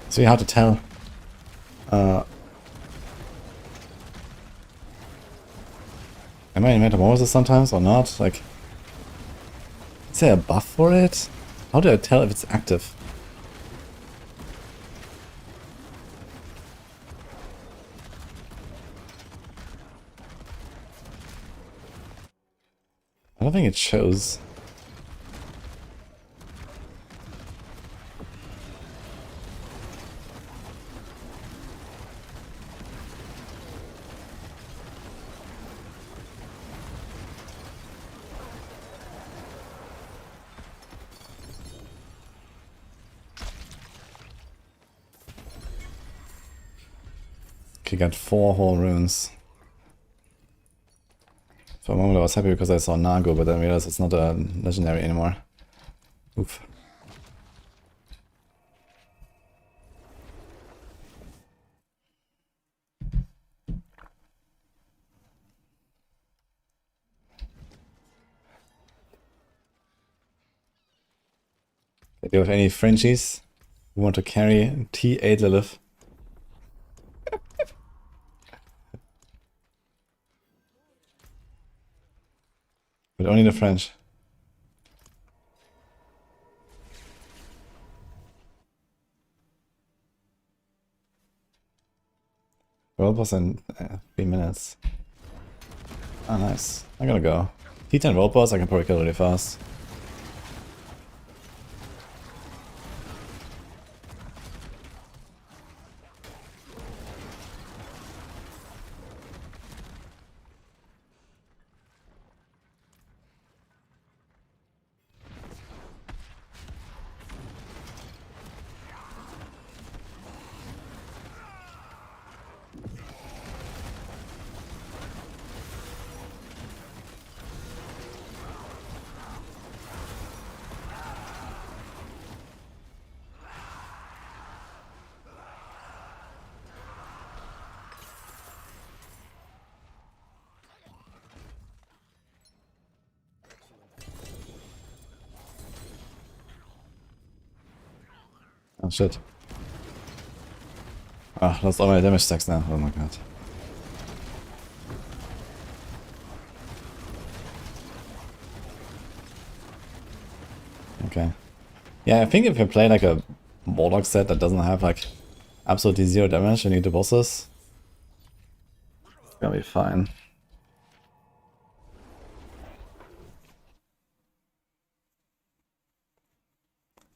It's really hard to tell. Am I in Metamorphosis sometimes or not? Like, is there a buff for it? How do I tell if it's active? I don't think it shows. Okay, got 4 whole runes. For a moment I was happy because I saw Nago, but then I realized it's not a legendary anymore. Oof. Do you have any Frenchies who want to carry T8 Lilith? But only the French. World boss in 3 minutes. Ah, nice. I'm gonna go. T10 world boss I can probably kill really fast. Oh shit. Ah, lost all my damage stacks now. Oh my god. Okay. Yeah, I think if you play like a Warlock set that doesn't have like absolutely zero damage and you do bosses, it's gonna be fine.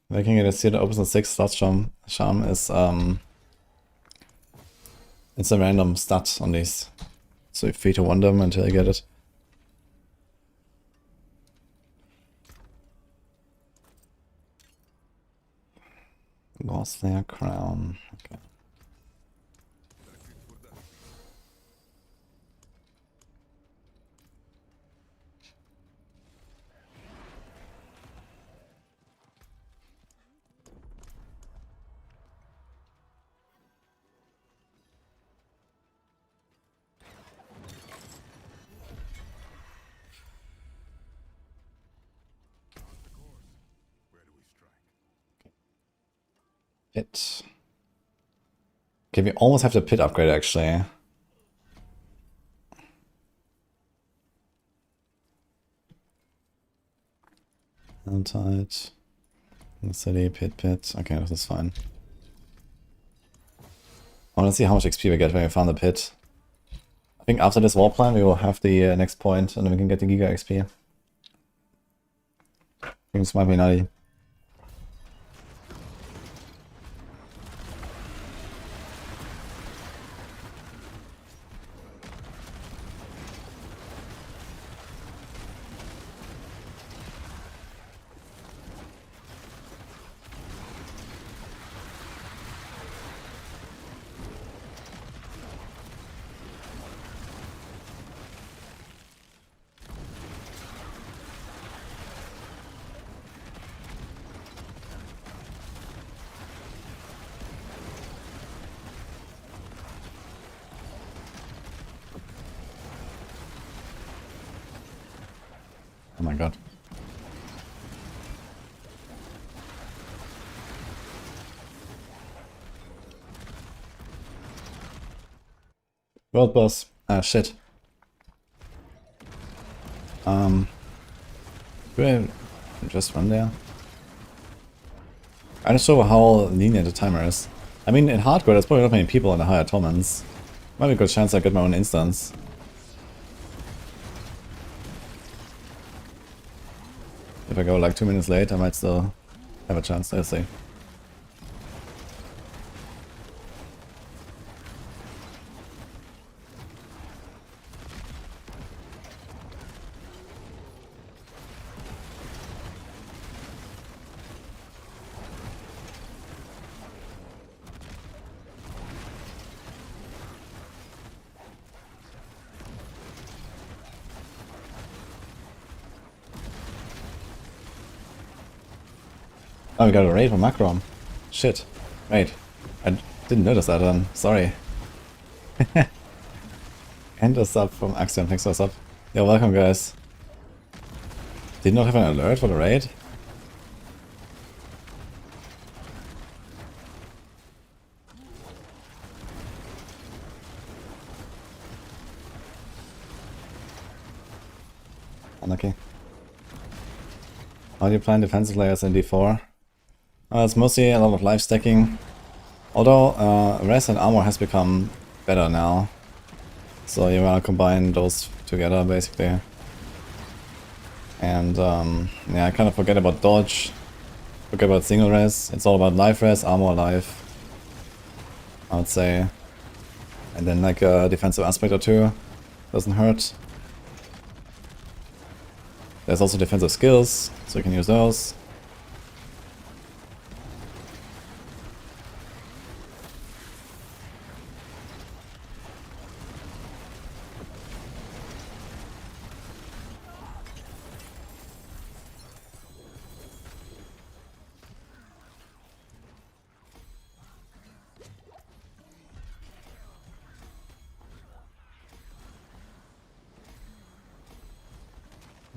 Making it a seer that opens a 6 slot charm is it's a random stat on these. So you're free to won them until you get it. Lost their crown. Okay. Pit. Okay, we almost have the pit upgrade actually. Tight. City, pit. Okay, this is fine. I want to see how much XP we get when we found the pit. I think after this war plan we will have the next point and then we can get the Giga XP. I think this might be nutty. Oh my god. World boss. Ah, shit. Do I just run there? I'm not sure how linear the timer is. I mean, in hardcore there's probably not many people in the higher torments. Might be a good chance I get my own instance. If I go like 2 minutes late, I might still have a chance. Let's see. Oh, we got a raid from Macron. Shit. Wait. I didn't notice that then. Sorry. And a sub from Axiom. Thanks for the sub. Yeah, welcome guys. Did not have an alert for the raid? Unlucky. How do you plan defensive layers in D4? It's mostly a lot of life stacking. Although res and armor has become better now. So you wanna combine those together basically. And yeah, I kind of forget about dodge. Forget about single res. It's all about life res, armor, life. I would say. And then like a defensive aspect or two. Doesn't hurt. There's also defensive skills, so you can use those.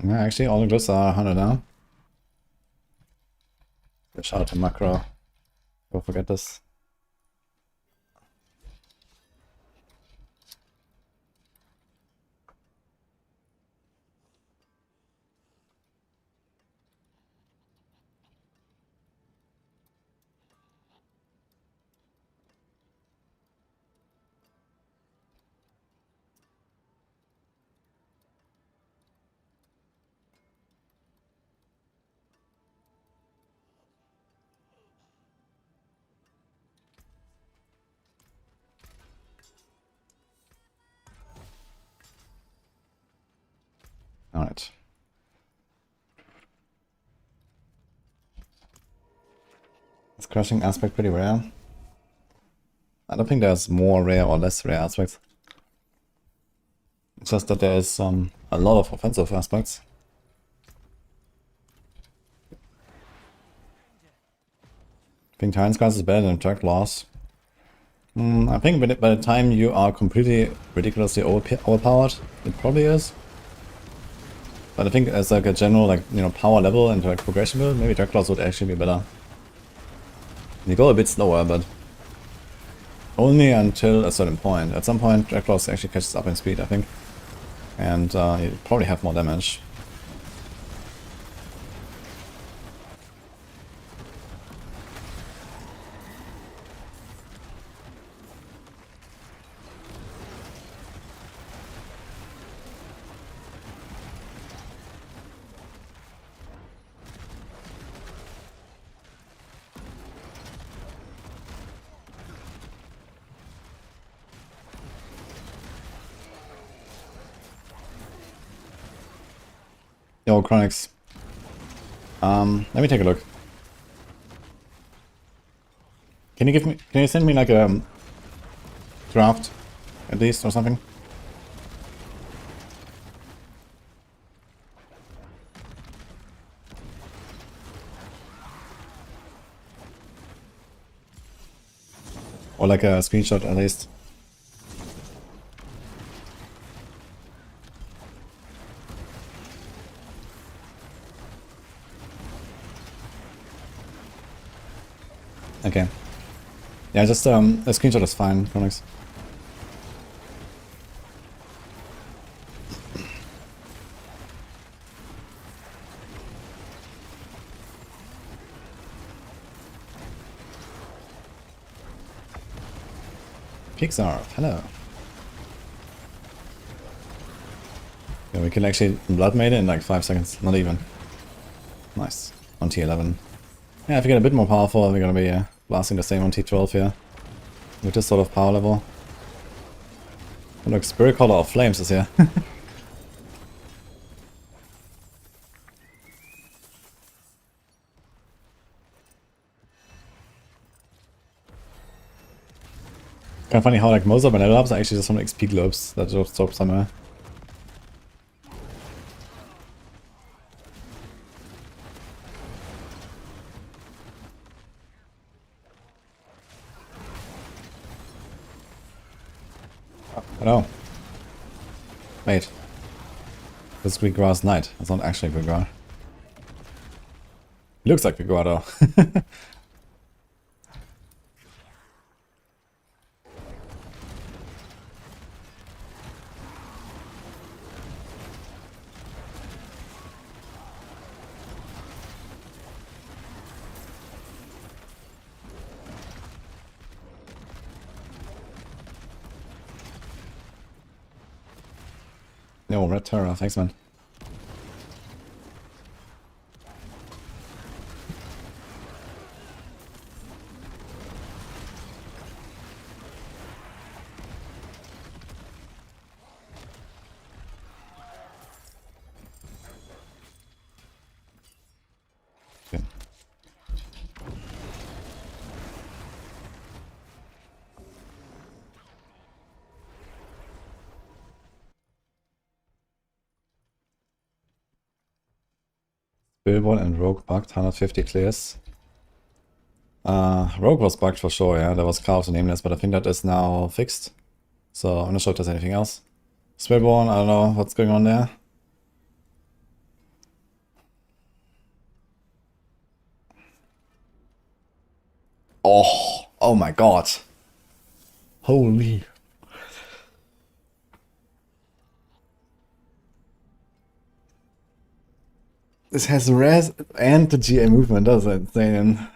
Yeah, actually all the goods are 100 now. Good shout out to Macro. Go forget this. Alright. Is crushing aspect pretty rare? I don't think there's more rare or less rare aspects. It's just that there is a lot of offensive aspects. I think Tyrant's Class is better than Attack Loss. I think by the time you are completely ridiculously overpowered, it probably is. But I think as like a general power level and like progression build, maybe Attack Loss would actually be better. You go a bit slower, but only until a certain point. At some point, Attack Loss actually catches up in speed, I think. And you probably have more damage. Yo, Chronics. Let me take a look. Can you send me like a draft at least or something? Or like a screenshot at least. Okay. Yeah, just a screenshot is fine, Chronix. Pixar, hello. Yeah, we can actually blood mate it in like 5 seconds, not even. Nice. On T11. Yeah, if we get a bit more powerful, we're gonna be blasting the same on T12 here. With this sort of power level. Oh, look, Spirit Caller of Flames is here. Kind of funny how like most of my level ups are actually just from XP globes that just drop somewhere. Oh. Wait. This is Green Grass Knight. It's not actually Green Grass. It looks like Green Grass though. No, Red Terror, thanks man. Okay. Billboard and Rogue bugged, 150 clears. Rogue was bugged for sure, yeah, there was Chaos and Nameless, but I think that is now fixed. So I'm not sure if there's anything else. Spellborn, I don't know what's going on there. Oh my god. Holy. This has res and the GA movement, that's insane.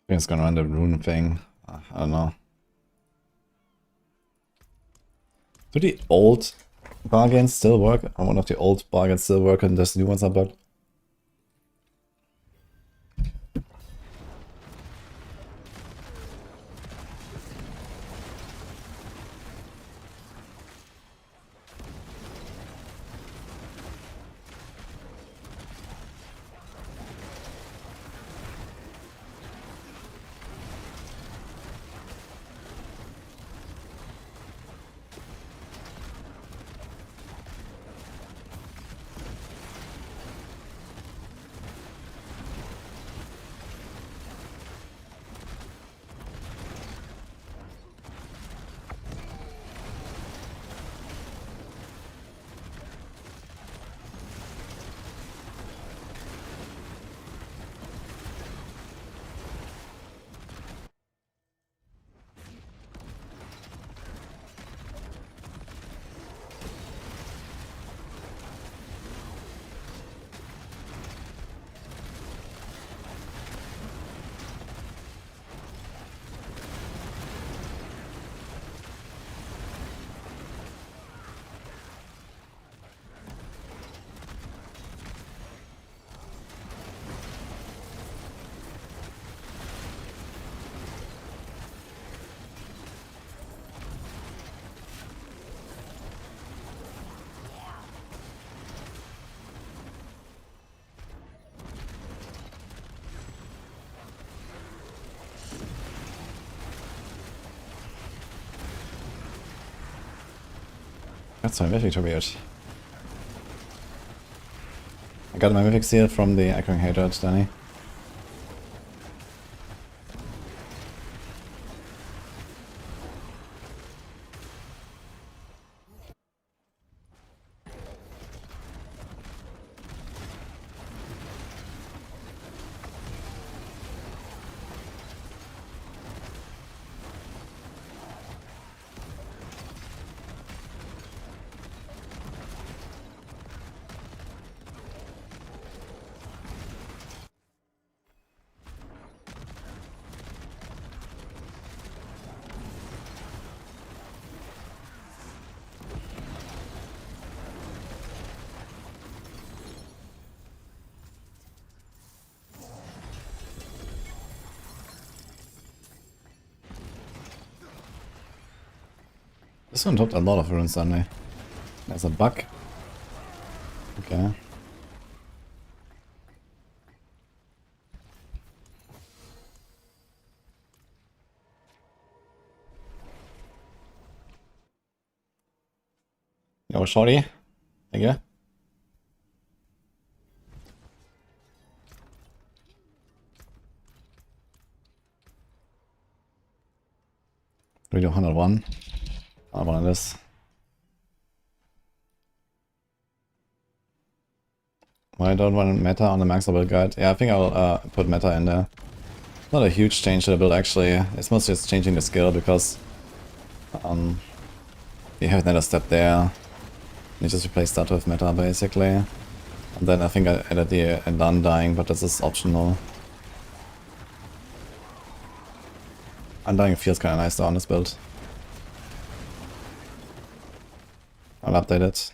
I think it's gonna run the rune thing. I don't know. Do the old bargains still work? Or one of the old bargains still work and just new ones are bugged? That's my mythic to weird. I got my mythic seal from the Echoing Hatred, Danny. This one dropped a lot of runes suddenly. There's a bug. Okay. Yo, shorty. Thank you. Radio 101. I want this. Why don't want meta on the maximum build guide? Yeah, I think I'll put meta in there. Not a huge change to the build actually. It's mostly just changing the skill because you have another step there. You just replace that with meta basically. And then I think I added the undying, but this is optional. Undying feels kinda nice though on this build. I'll update it.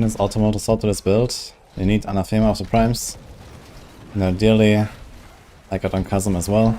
Fitness Ultimate to swap to this build. You need Anathema of the Primes. And ideally, I got on Chasm as well.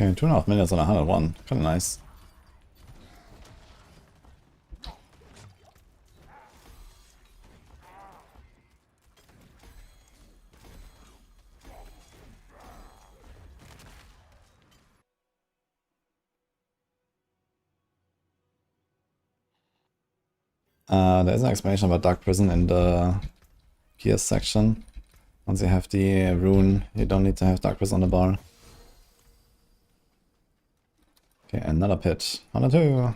Okay, 2.5 minutes on 101. Kinda nice. There is an explanation about Dark Prison in the gears section. Once you have the rune, you don't need to have Dark Prison on the bar. Okay, another pit. 102.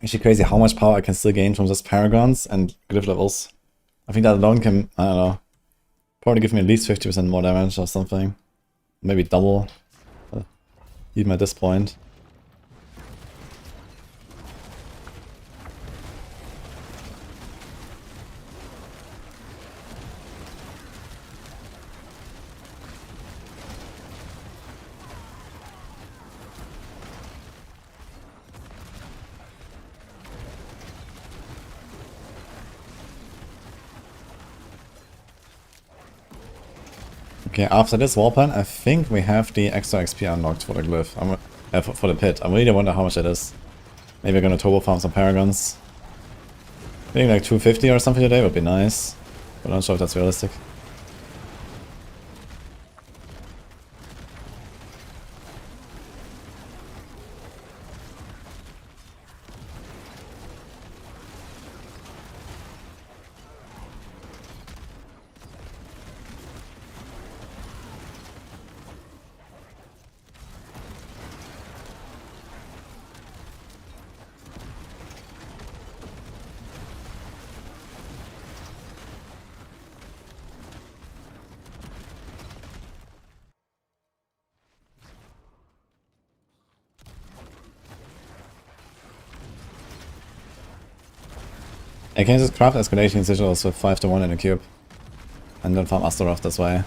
Actually crazy how much power I can still gain from just Paragons and Glyph levels. I think that alone can, I don't know, probably give me at least 50% more damage or something. Maybe double, even at this point. Okay, after this warpan, I think we have the extra XP unlocked for the glyph. For the pit. I really wonder how much it is. Maybe we're gonna turbo farm some Paragons. Maybe like 250 or something today would be nice. But I'm not sure if that's realistic. I can just craft escalation sigils with 5 to 1 in a cube. And then farm Astaroth this way.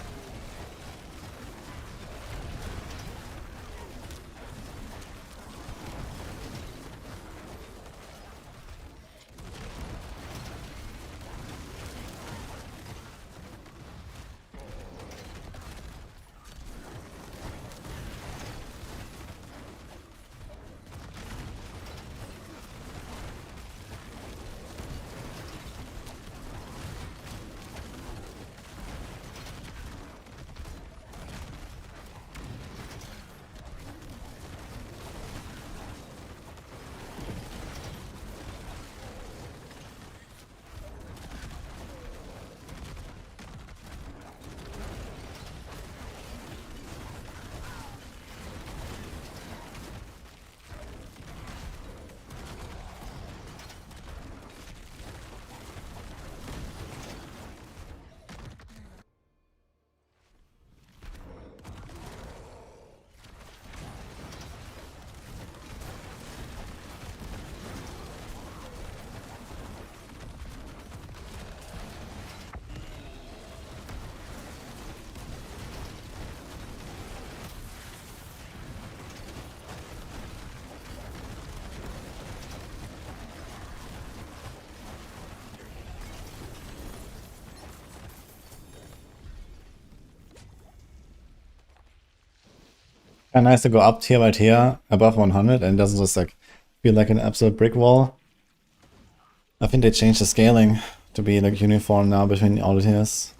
Kinda nice to go up tier by tier above 100 and it doesn't just like feel like an absolute brick wall. I think they changed the scaling to be like uniform now between all the tiers.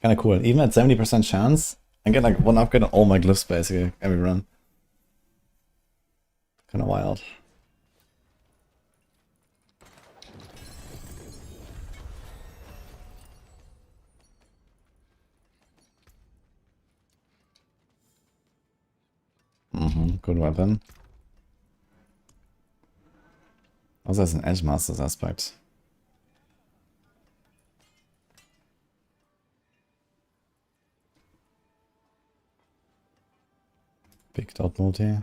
Kinda cool. Even at 70% chance, I get like one upgrade on all my glyphs basically every run. Kinda wild. Good weapon. Also has an Edge Masters aspect. Big dot multi.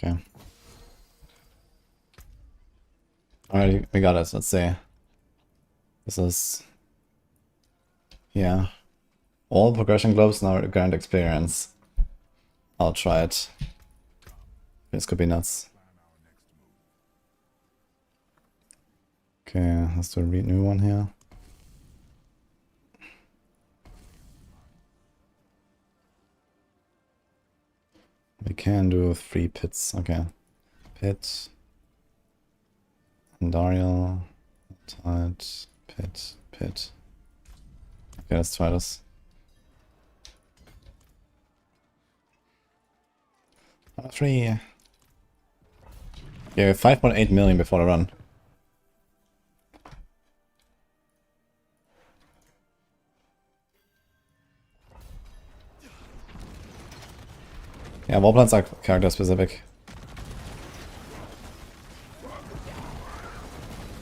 Okay. Alright, we got it. Let's see. This is... yeah. All progression globes now grant experience. I'll try it. This could be nuts. Okay, let's do a new one here. We can do 3 pits. Okay. Pit. Andariel. Tide. Pit. Pit. Okay, let's try this. Three. Yeah, 5.8 million before the run. Yeah, warplans are character specific.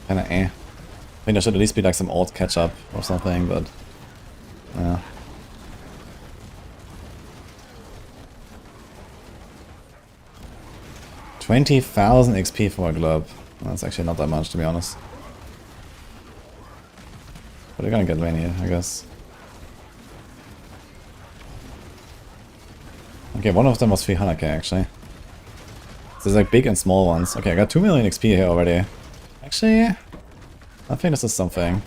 Kinda eh. I think there should at least be like some alt catch up or something, but yeah. $20,000 XP for a globe. That's actually not that much, to be honest. But they're gonna get rainy, I guess. Okay, one of them was 300k actually. So there's like big and small ones. Okay, I got 2 million XP here already. Actually, I think this is something.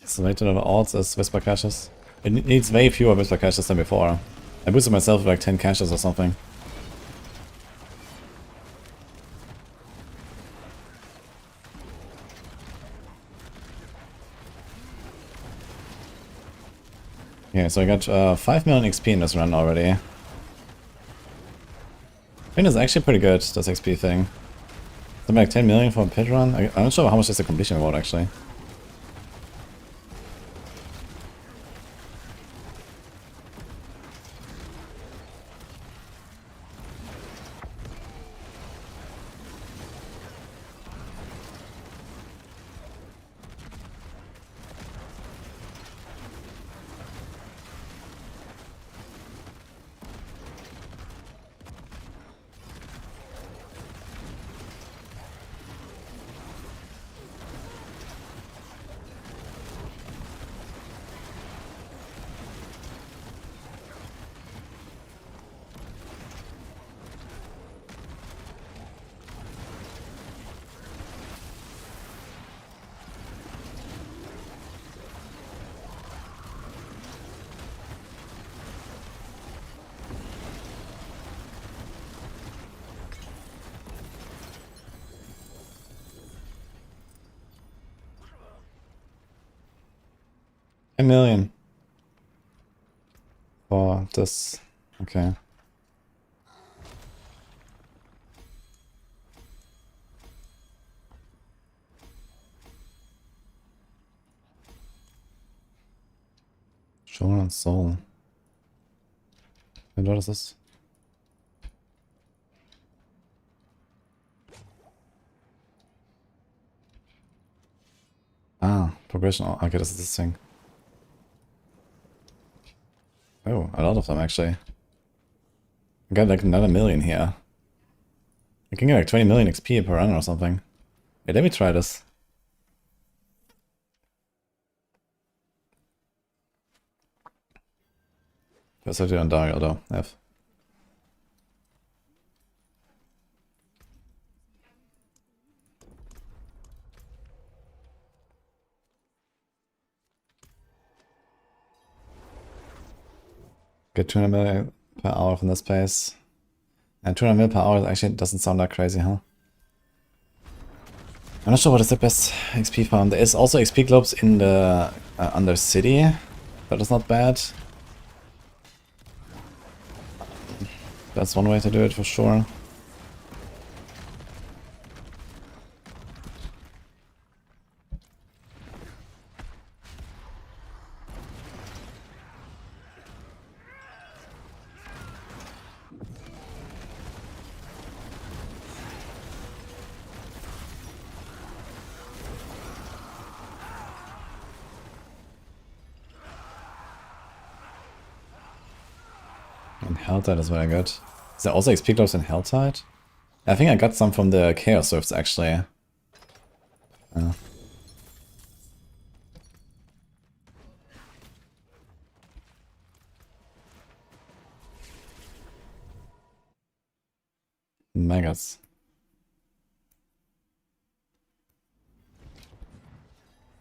Selected on alts as Whisper caches. It needs way fewer Whisper caches than before. I boosted myself with like 10 caches or something. Yeah, so I got 5 million XP in this run already. I think that's actually pretty good, this XP thing. Something like 10 million for a pit run? I'm not sure how much is the completion reward actually. A million. For this. Okay. Shonen Soul. Und was ist das? Ah, progression. Oh, okay, das ist das Ding. Oh, a lot of them actually. I got like another million here. I can get like 20 million XP per run or something. Hey, let me try this. Was hat ihr an Dario da? F. Get 200 mil per hour from this place. And 200 mil per hour actually doesn't sound that crazy, huh? I'm not sure what is the best XP farm. There is also XP globes in the Undercity. That is not bad. That's one way to do it for sure. And Helltide is what I got. Is there also XP globes in Helltide? I think I got some from the Chaos Rifts actually. Maggots.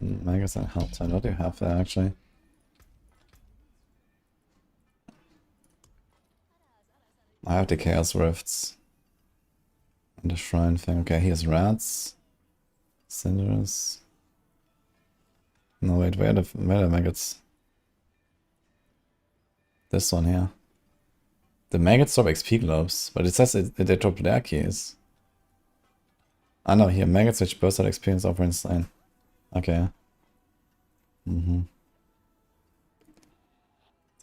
Maggots and Helltide. What do you have there actually? I have the Chaos Rifts. And the Shrine thing. Okay, here's Rats. Cinders. No, wait, where are the Maggots? This one here. The Maggots drop XP globes, but it says they drop their keys. Ah no, here, Maggots which burst out experience over insane. Okay.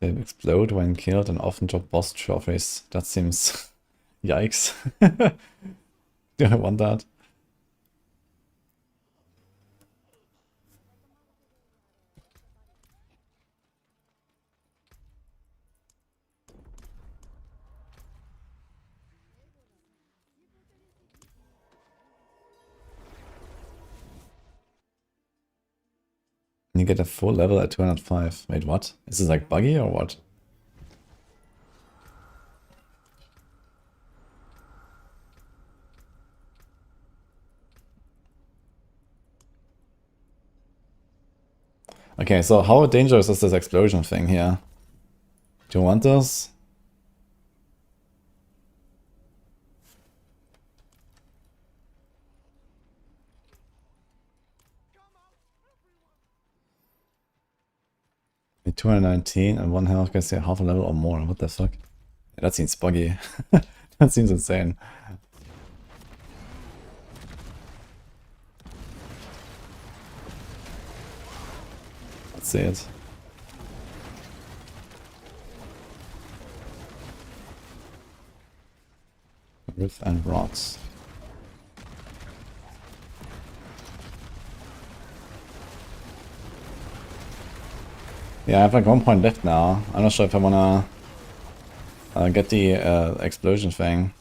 They explode when killed and often drop boss trophies. That seems... Yikes. Do I want that? You get a full level at 205. Wait, what? Is this like buggy or what? Okay, so how dangerous is this explosion thing here? Do you want this? With 219 and one health gets you half a level or more. What the fuck? Yeah, that seems buggy. That seems insane. Let's see it. Rift and rocks. Yeah, I have like 1 point left now. I'm not sure if I wanna get the explosion thing.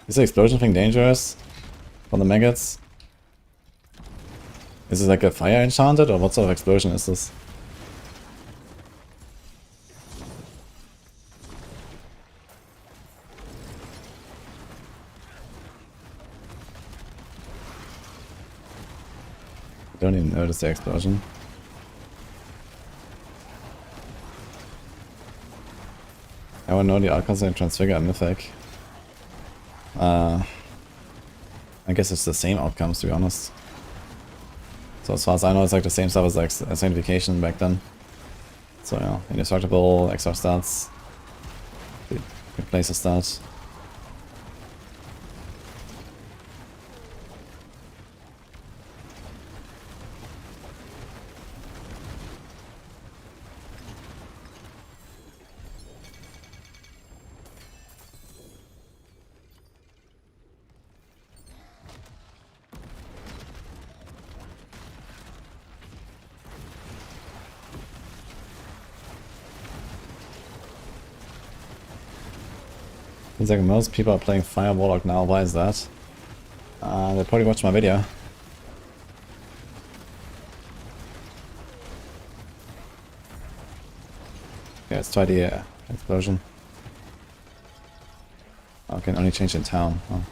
Is the explosion thing dangerous for the maggots? Is it like a fire enchanted or what sort of explosion is this? I don't even notice the explosion. I would know the outcomes and transfigure a mythic. I guess it's the same outcomes to be honest. So as far as I know, it's like the same stuff as like sanctification back then. So yeah, indestructible, extra stats. Replaces that. Seems like most people are playing Fire Warlock now. Why is that? They probably watched my video. Okay, let's try the explosion. Oh, I can only change in town. Oh.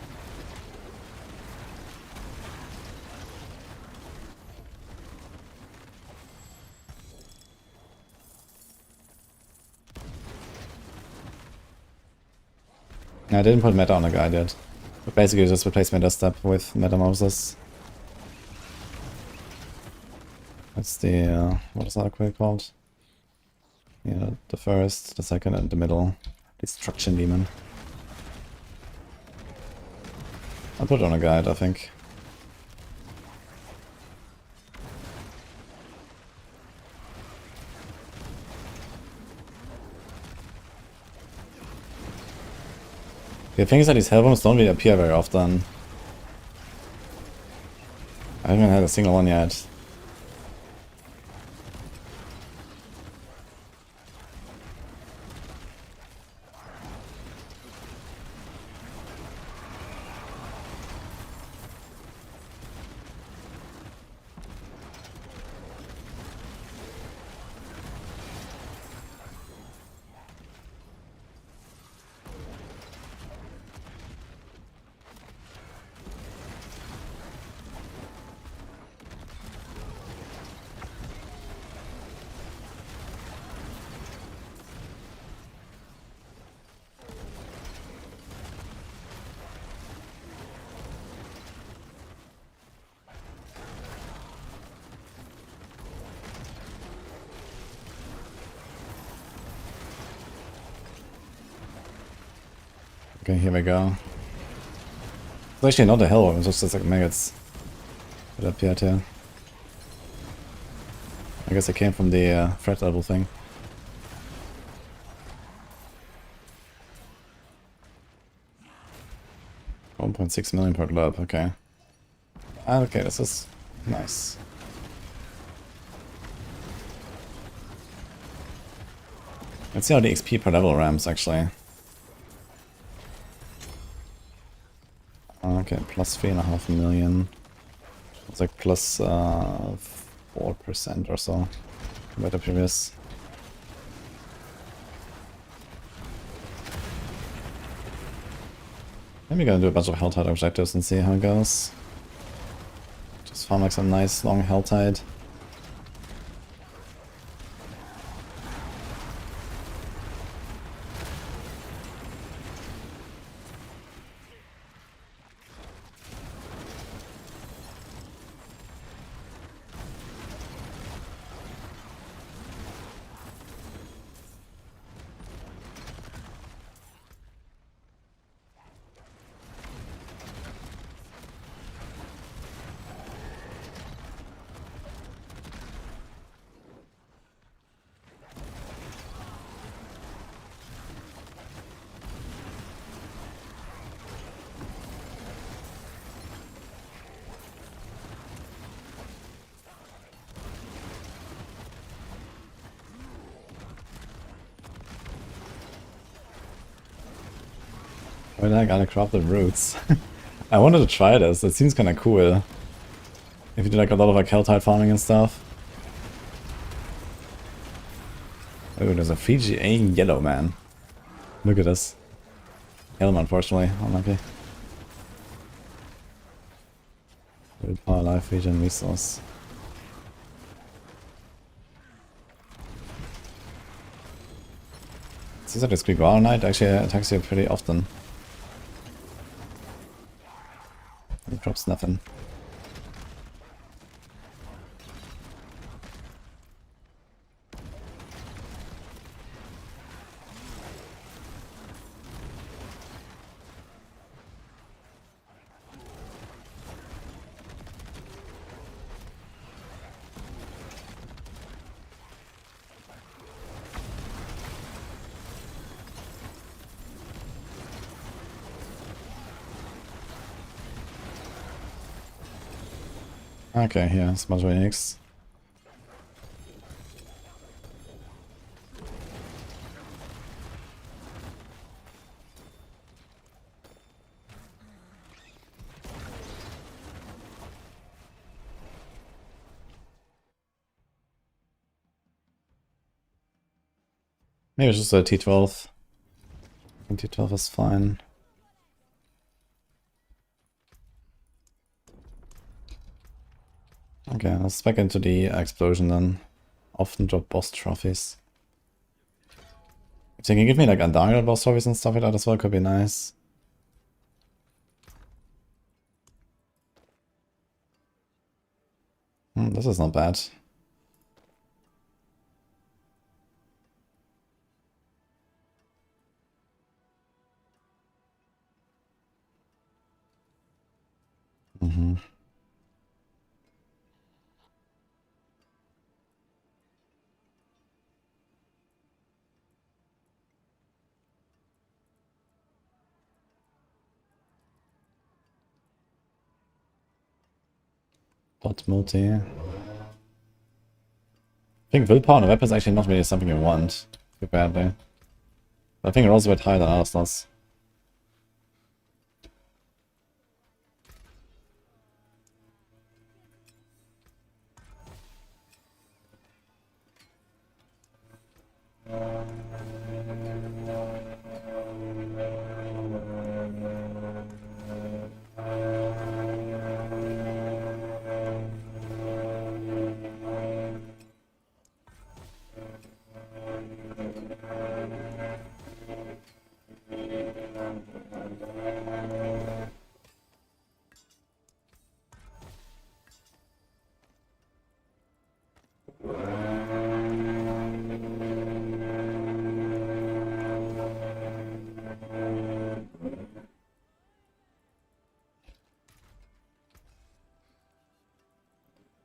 I didn't put meta on the guide yet. But basically just replace meta step with metamorphosis. That's the, what is that quick called? Yeah, the first, the second, and the middle. Destruction Demon. I'll put it on a guide, I think. The thing is that these hellbombs don't really appear very often. I haven't had a single one yet. Okay, here we go. It's actually not a hellbomb, it's just like maggots that appeared here. I guess it came from the threat level thing. $1.6 million per globe, okay. Ah, okay, this is nice. Let's see how the XP per level ramps actually. Okay, plus 3.5 million. It's like plus 4% or so compared to previous. Maybe gonna do a bunch of Helltide objectives and see how it goes. Just farm like some nice long Helltide. Where did I gotta crop the roots? I wanted to try this, it seems kinda cool. If you do like a lot of like Helltide farming and stuff. Oh, there's a Fiji yellow man. Look at this. Yellow, unfortunately, unlucky. Willpower, life, region, resource. It seems like this Greek Wild Knight actually attacks you pretty often. He drops nothing. Okay, here, Smudge Phoenix. Maybe it's just a T12. I think T12 is fine. Okay, let's back into the explosion then. Often drop boss trophies. If they can give me like Undying boss trophies and stuff like that as well, could be nice. This is not bad. Bot multi. I think willpower on a weapon is actually not really something you want too badly. But I think it rolls a bit higher than ours does.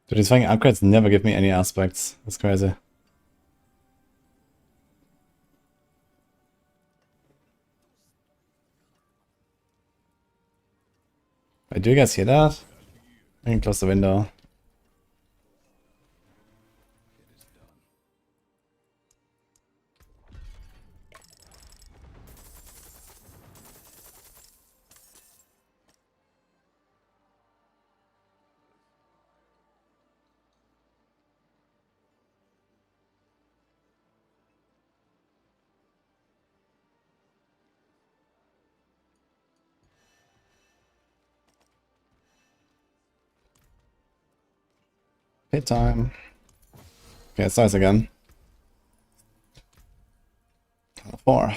Dude, these fucking upgrades never give me any aspects. That's crazy. Wait, do you guys hear that? I can close the window. Pay time. Okay, it's nice again. 4.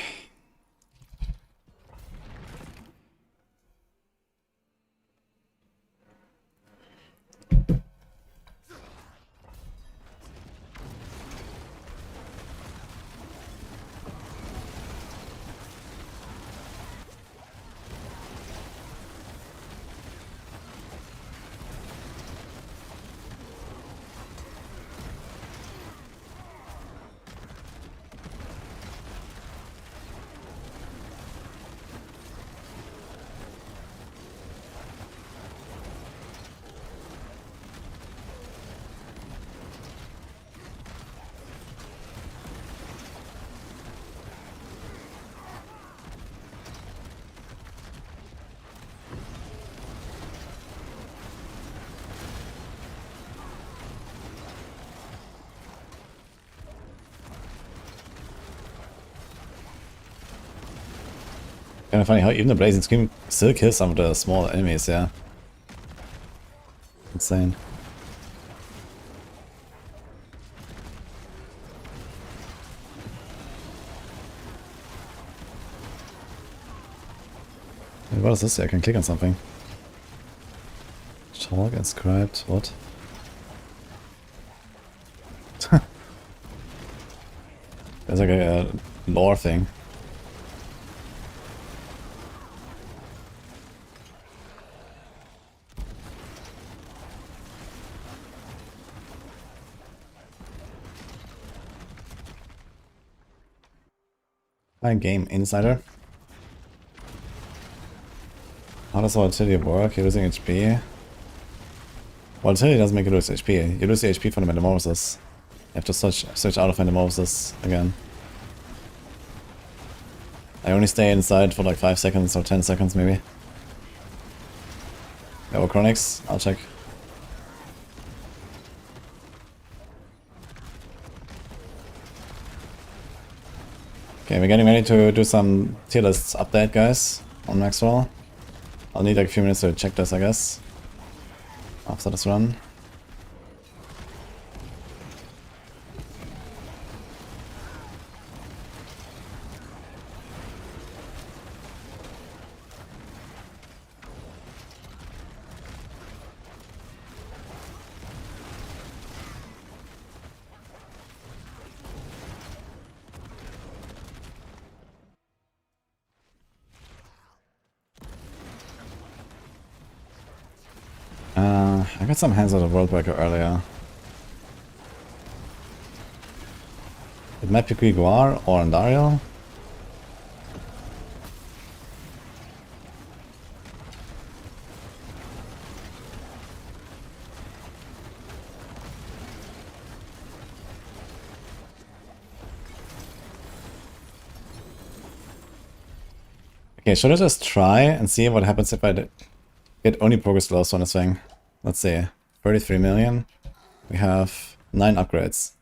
Kind of funny how even the Blazing Scream still kills some of the small enemies, yeah. Insane. Wait, what is this? I can click on something. Talk, inscribed, what? There's like a lore thing. Game Insider. How does volatility work? You're losing HP. Volatility doesn't make you lose HP. You lose the HP from the metamorphosis. You have to switch out of metamorphosis again. I only stay inside for like 5 seconds or 10 seconds maybe. Yeah, or chronics, I'll check. Okay, we're getting ready to do some tier lists update, guys, on Maxwell. I'll need like a few minutes to check this, I guess, after this run. I got some hands on the World Breaker earlier. It might be Grimoire or Andariel. Okay, should I just try and see what happens if I get only progress loss on this thing? Let's see, 33 million. We have 9 upgrades.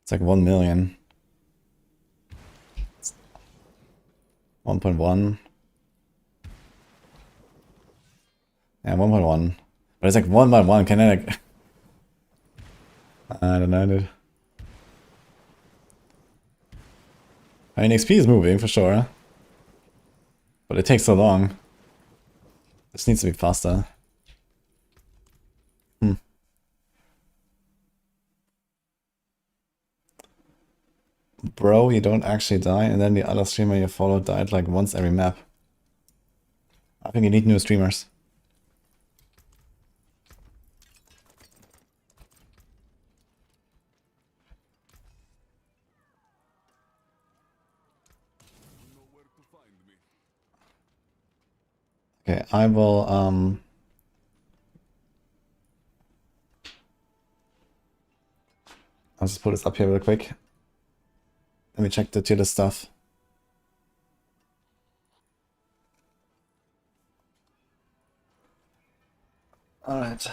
It's like 1 million. 1.1. Yeah, 1.1. But it's like 1 by 1. Can I like... I don't know, dude. I mean, XP is moving for sure. But it takes so long. This needs to be faster. Bro, you don't actually die, and then the other streamer you follow died like once every map. I think you need new streamers. Okay, I will I'll just put this up here real quick. Let me check the tier list stuff. Alright.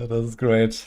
That is great.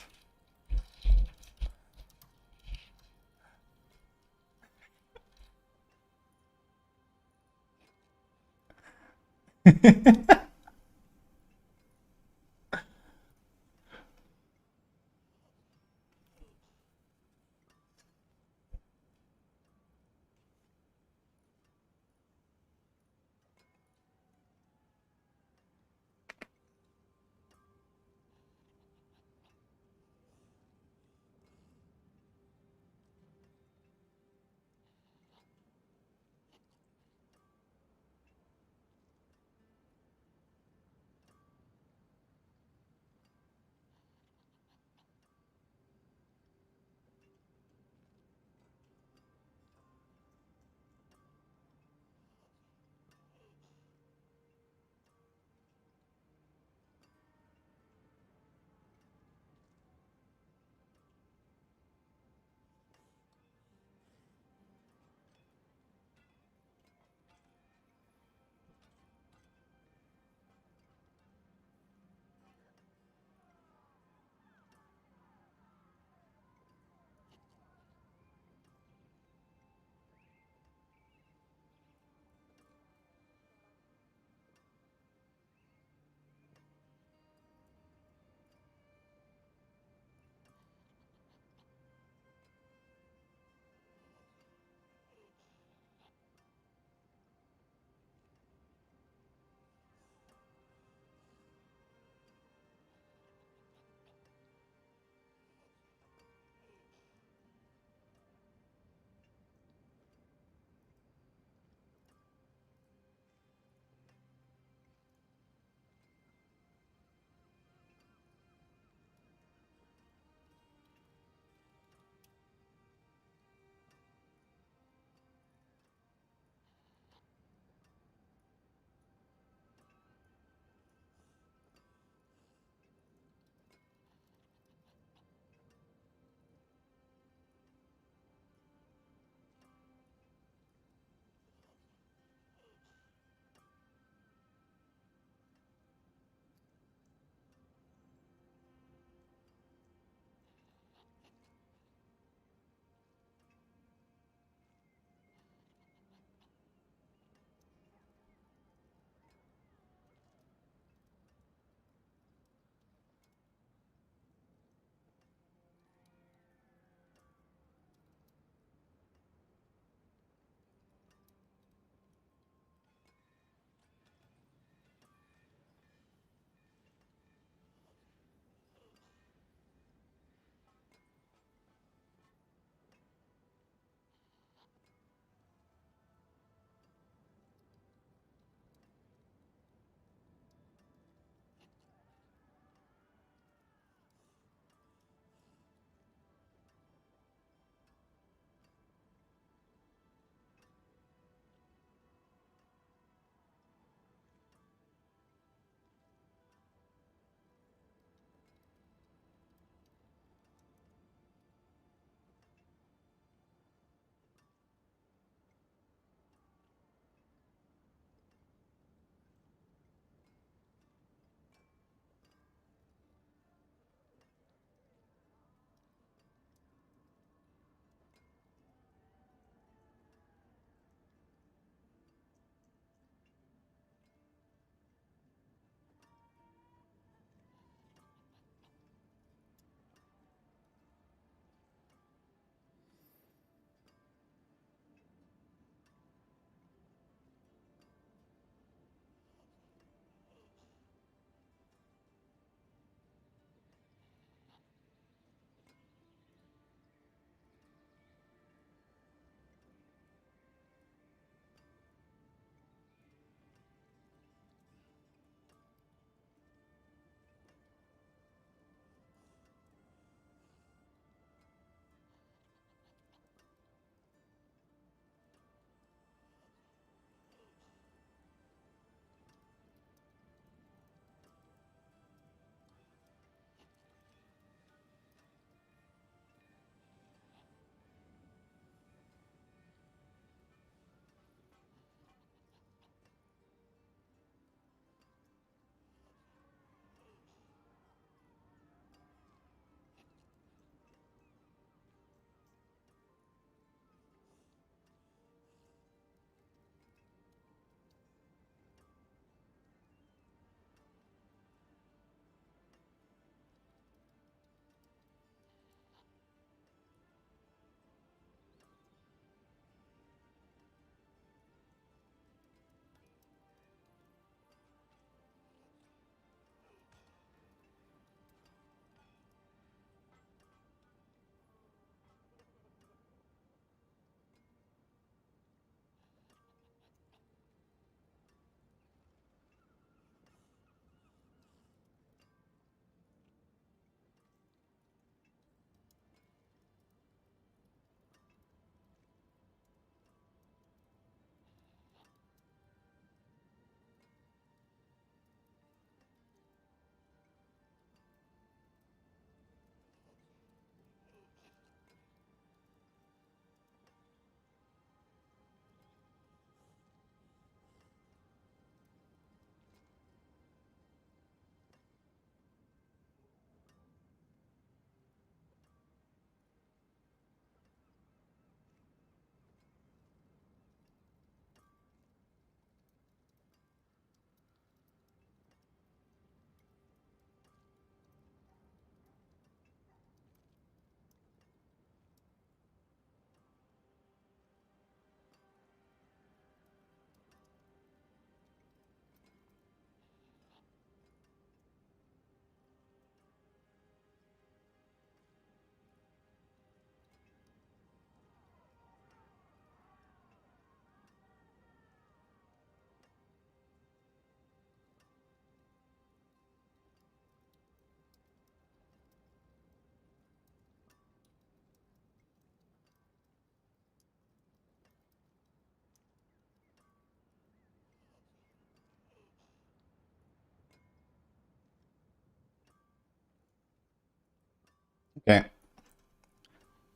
Okay.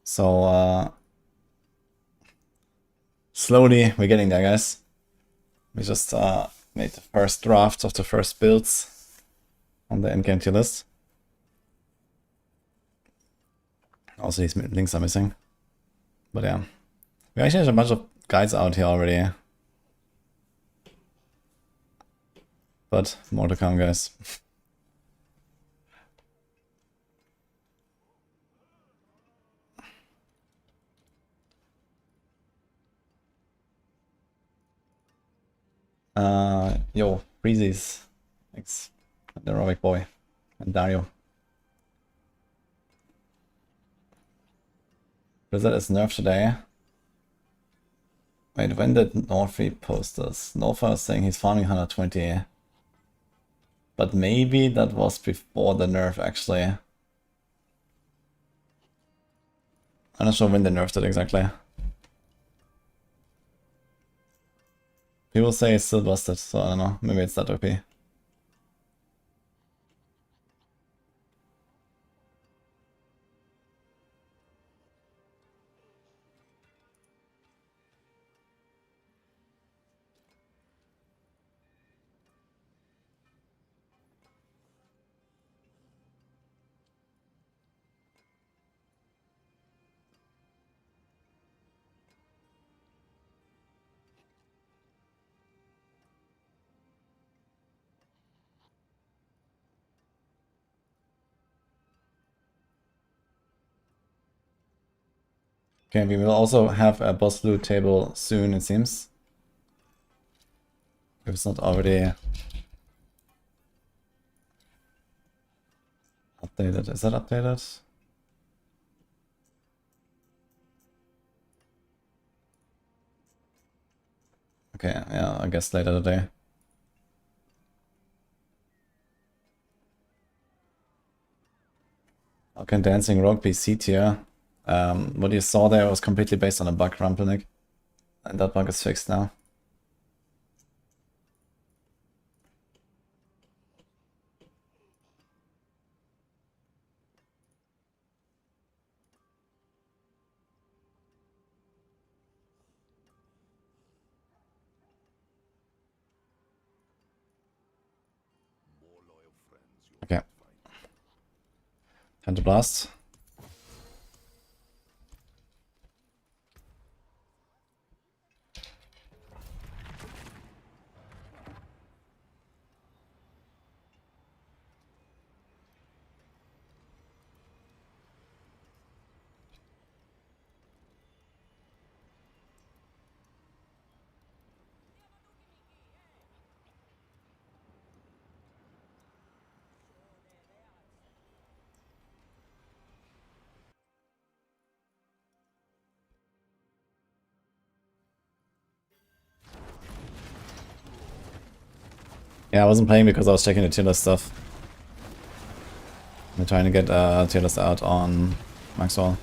So, slowly we're getting there, guys. We just made the first draft of the first builds on the endgame tier list. Also, these links are missing. But yeah. We actually have a bunch of guides out here already. But more to come, guys. Yo, Breezy's. Thanks. The Robic boy. And Dario. Blizzard is nerfed today. Wait, when did Northy post this? Northy is saying he's farming 120. But maybe that was before the nerf, actually. I'm not sure when they nerfed it exactly. People say it's still busted, so I don't know. Maybe it's that OP. Okay, we will also have a boss loot table soon, it seems. If it's not already updated. Is that updated? Okay, yeah, I guess later today. How can Dancing Rogue be C tier? What you saw there was completely based on a bug, Rumpelnick. And that bug is fixed now. Okay. Time to blast. Yeah, I wasn't playing because I was checking the tier list stuff. I'm trying to get tier list out on Maxwell.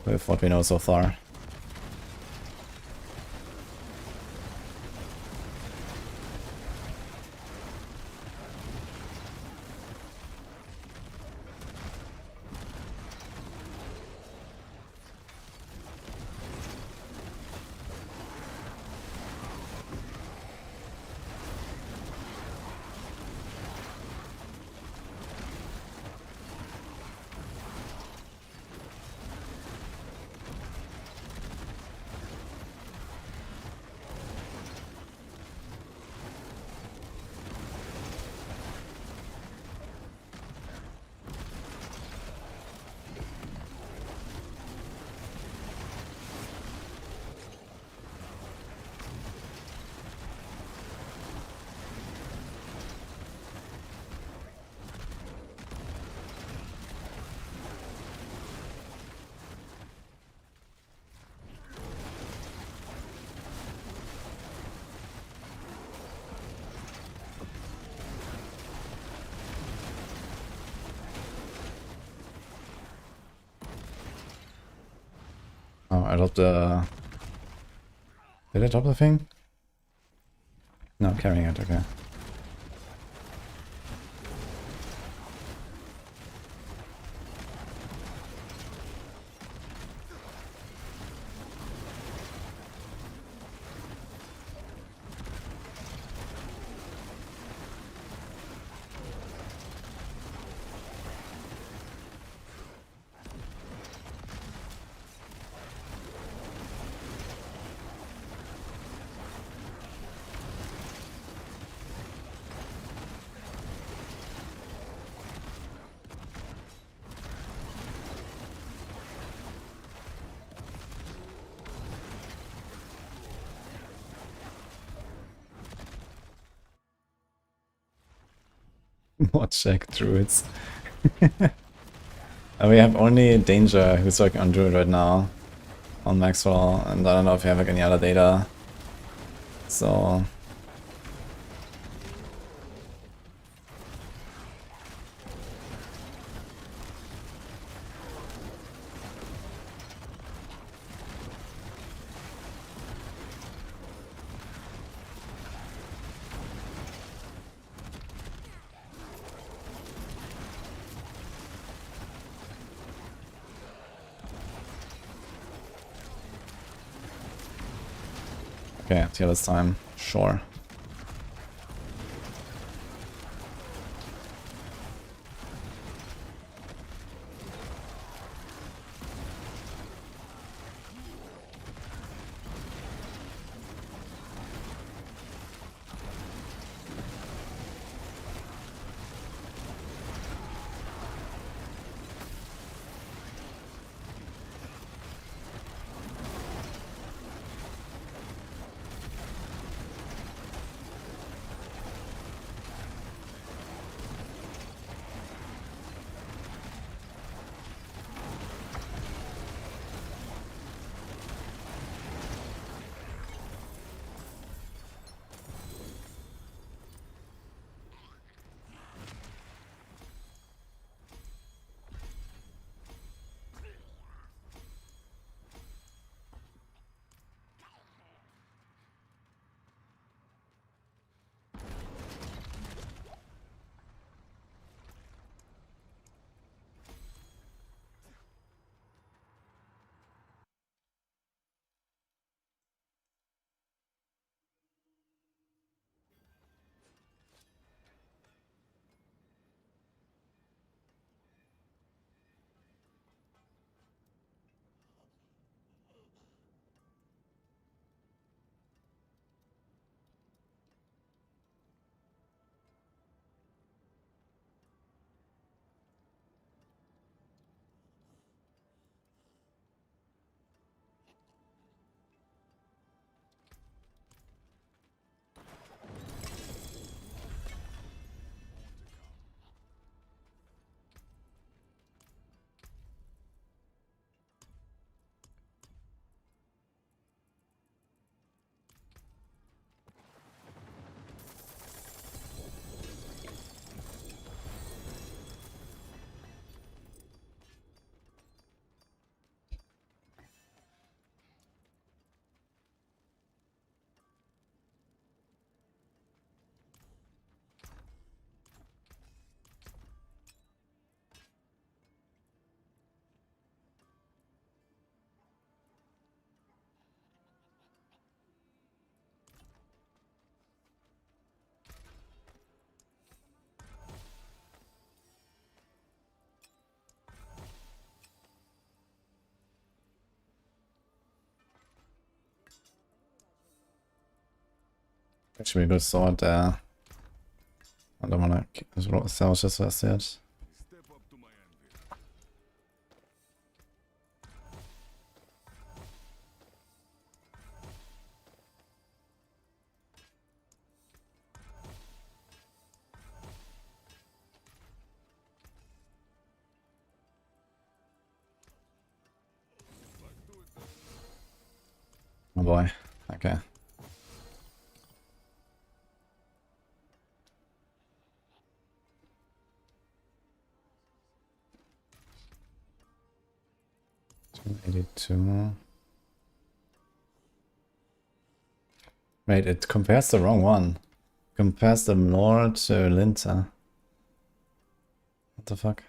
With what we know so far. Oh, I dropped the... Did I drop the thing? No, carrying it, okay. More check druids. We have only Danger who's working on druid right now. On Maxwell, and I don't know if you have like any other data. So okay, till this time, sure. Actually, a good sword there. I don't wanna establish this first yet. Step up to my anvil. Oh boy. Okay. $282. Wait, it compares the wrong one. Compares the lore to Linta. What the fuck?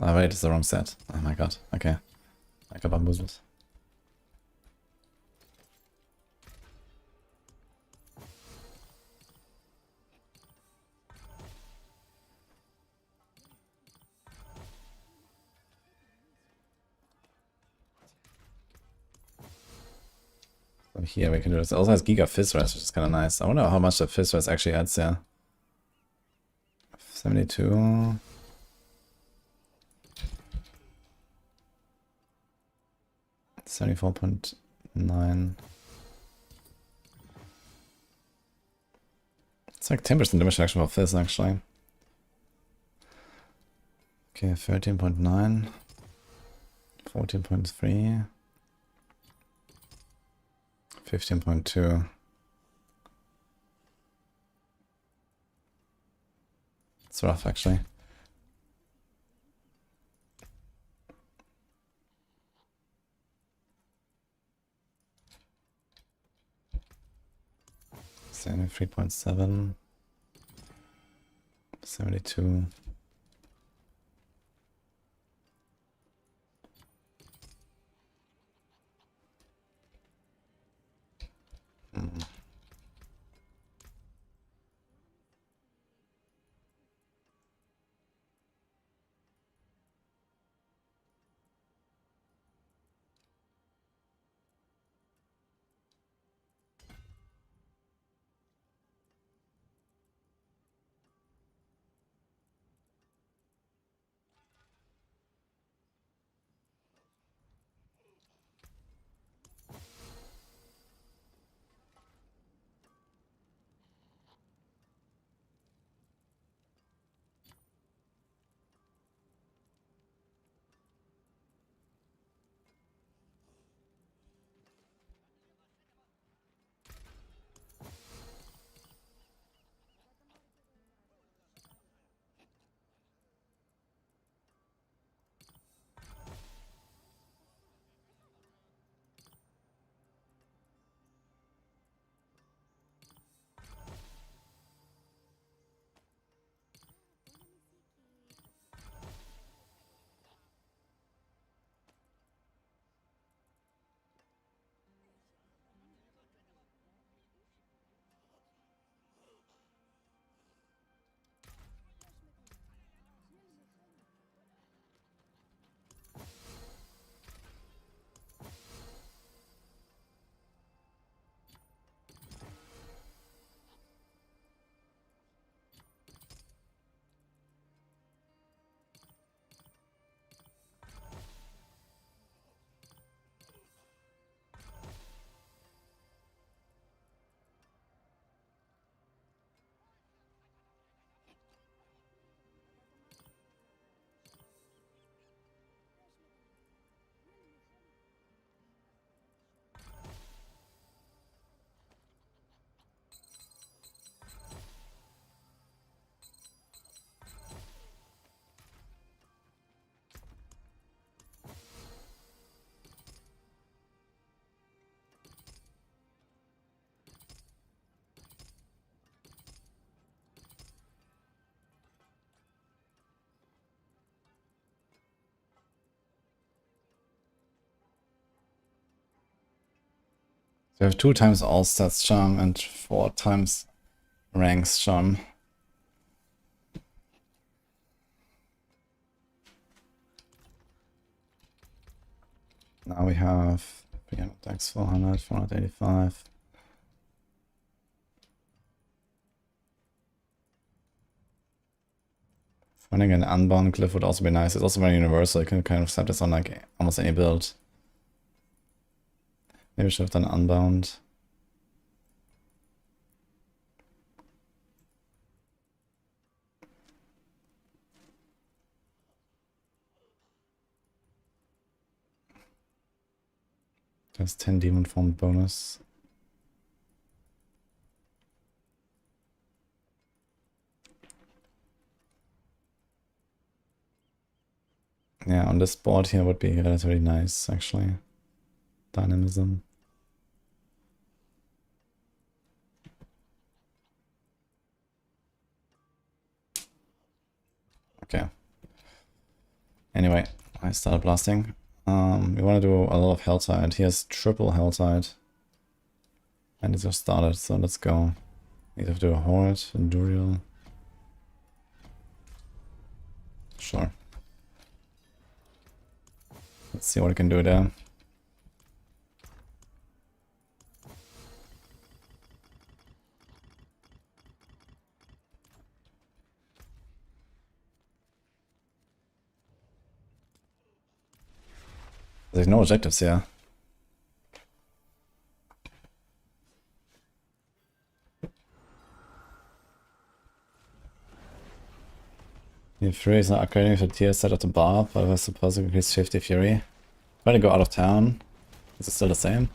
Oh wait, it's the wrong set. Oh my god. Okay. I got bamboozled. So here we can do this. It also has Giga Fizz Res, which is kind of nice. I wonder how much the Fizz Res actually adds there. 72. $74.2 9. It's like 10% damage action for Fizz, actually. Okay, 13.9. 14.3. 15.2. It's rough, actually. Standing 3.7. 72. So we have 2 times all stats charm and 4 times ranks charm. Now we have 300 dex, 400, 485. Running an unbound glyph would also be nice. It's also very universal. You can kind of set this on like almost any build. Maybe we should have done unbound. There's 10 demon form bonus. Yeah, on this board here would be relatively nice, actually. Dynamism. Okay. Anyway, I started blasting. We want to do a lot of Helltide. He has triple Helltide. And it just started, so let's go. Need to do a Horde, Endurial. Sure. Let's see what we can do there. There's no objectives here. The Fury is not upgrading with the tier set at the bar, but was supposed to increase 50 Fury. Try to go out of town. Is it still the same?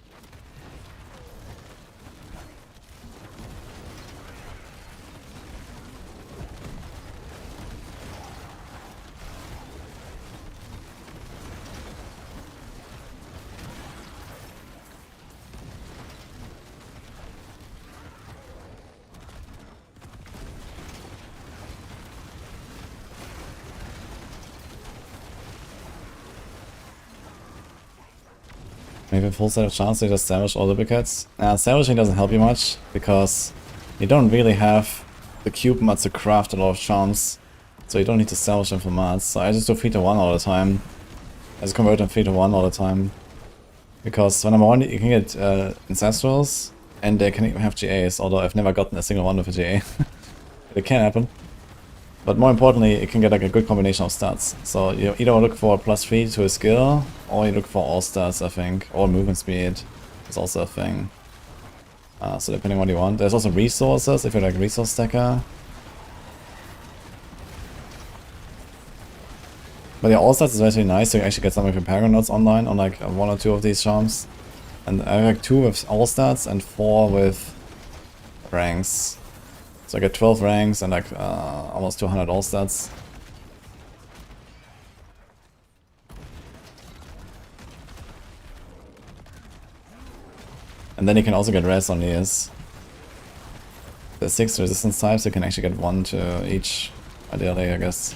Maybe a full set of charms to just salvage all duplicates. Salvaging doesn't help you much, because you don't really have the cube mods to craft a lot of charms. So you don't need to salvage them for mods. So I just do 3 to 1 all the time. I just convert them 3 to 1 all the time. Because when I'm on, you can get Ancestrals, and they can even have GAs, although I've never gotten a single one with a GA. It can happen. But more importantly, it can get like a good combination of stats. So you either look for +3 to a skill, or you look for all stats, I think. Or movement speed is also a thing. So depending on what you want. There's also resources, if you're like a resource stacker. But yeah, all stats is actually nice, so you actually get some of your Paragon nodes online on like 1 or 2 of these charms. And I have like 2 with all stats and 4 with ranks. So I get 12 ranks and like almost 200 all stats. And then you can also get res on these. There's 6 resistance types, you can actually get 1 to each, ideally, I guess.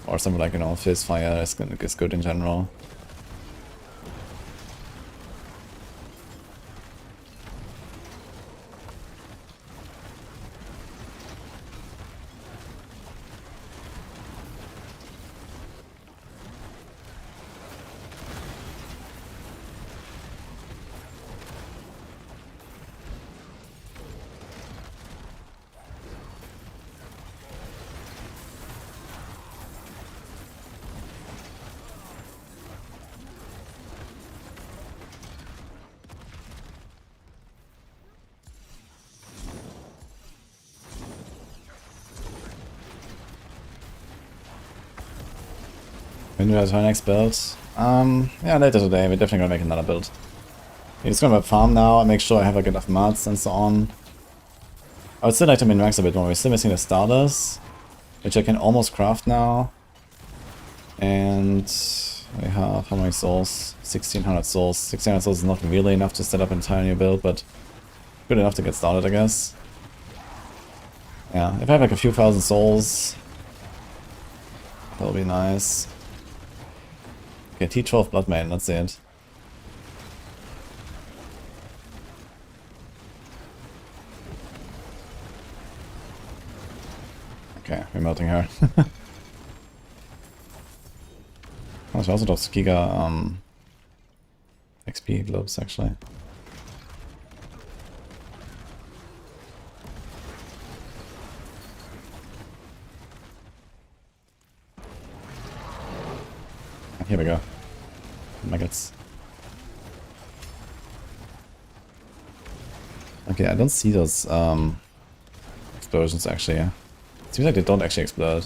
Or something like, you know, Fizz Fire is good in general. When do I try next build? Yeah, later today, we're definitely gonna make another build. I'm just gonna farm now and make sure I have like enough mods and so on. I would still like to min-max a bit more. We're still missing the starters, which I can almost craft now. And we have how many souls? 1600 souls. 1600 souls is not really enough to set up an entire new build, but good enough to get started, I guess. Yeah, if I have like a few thousand souls, that'll be nice. Okay, T12 Blood Maiden, that's it. Okay, we're melting her. Oh, she also drops Giga XP globes, actually. Here we go. Maggots. Okay, I don't see those explosions actually. It seems like they don't actually explode.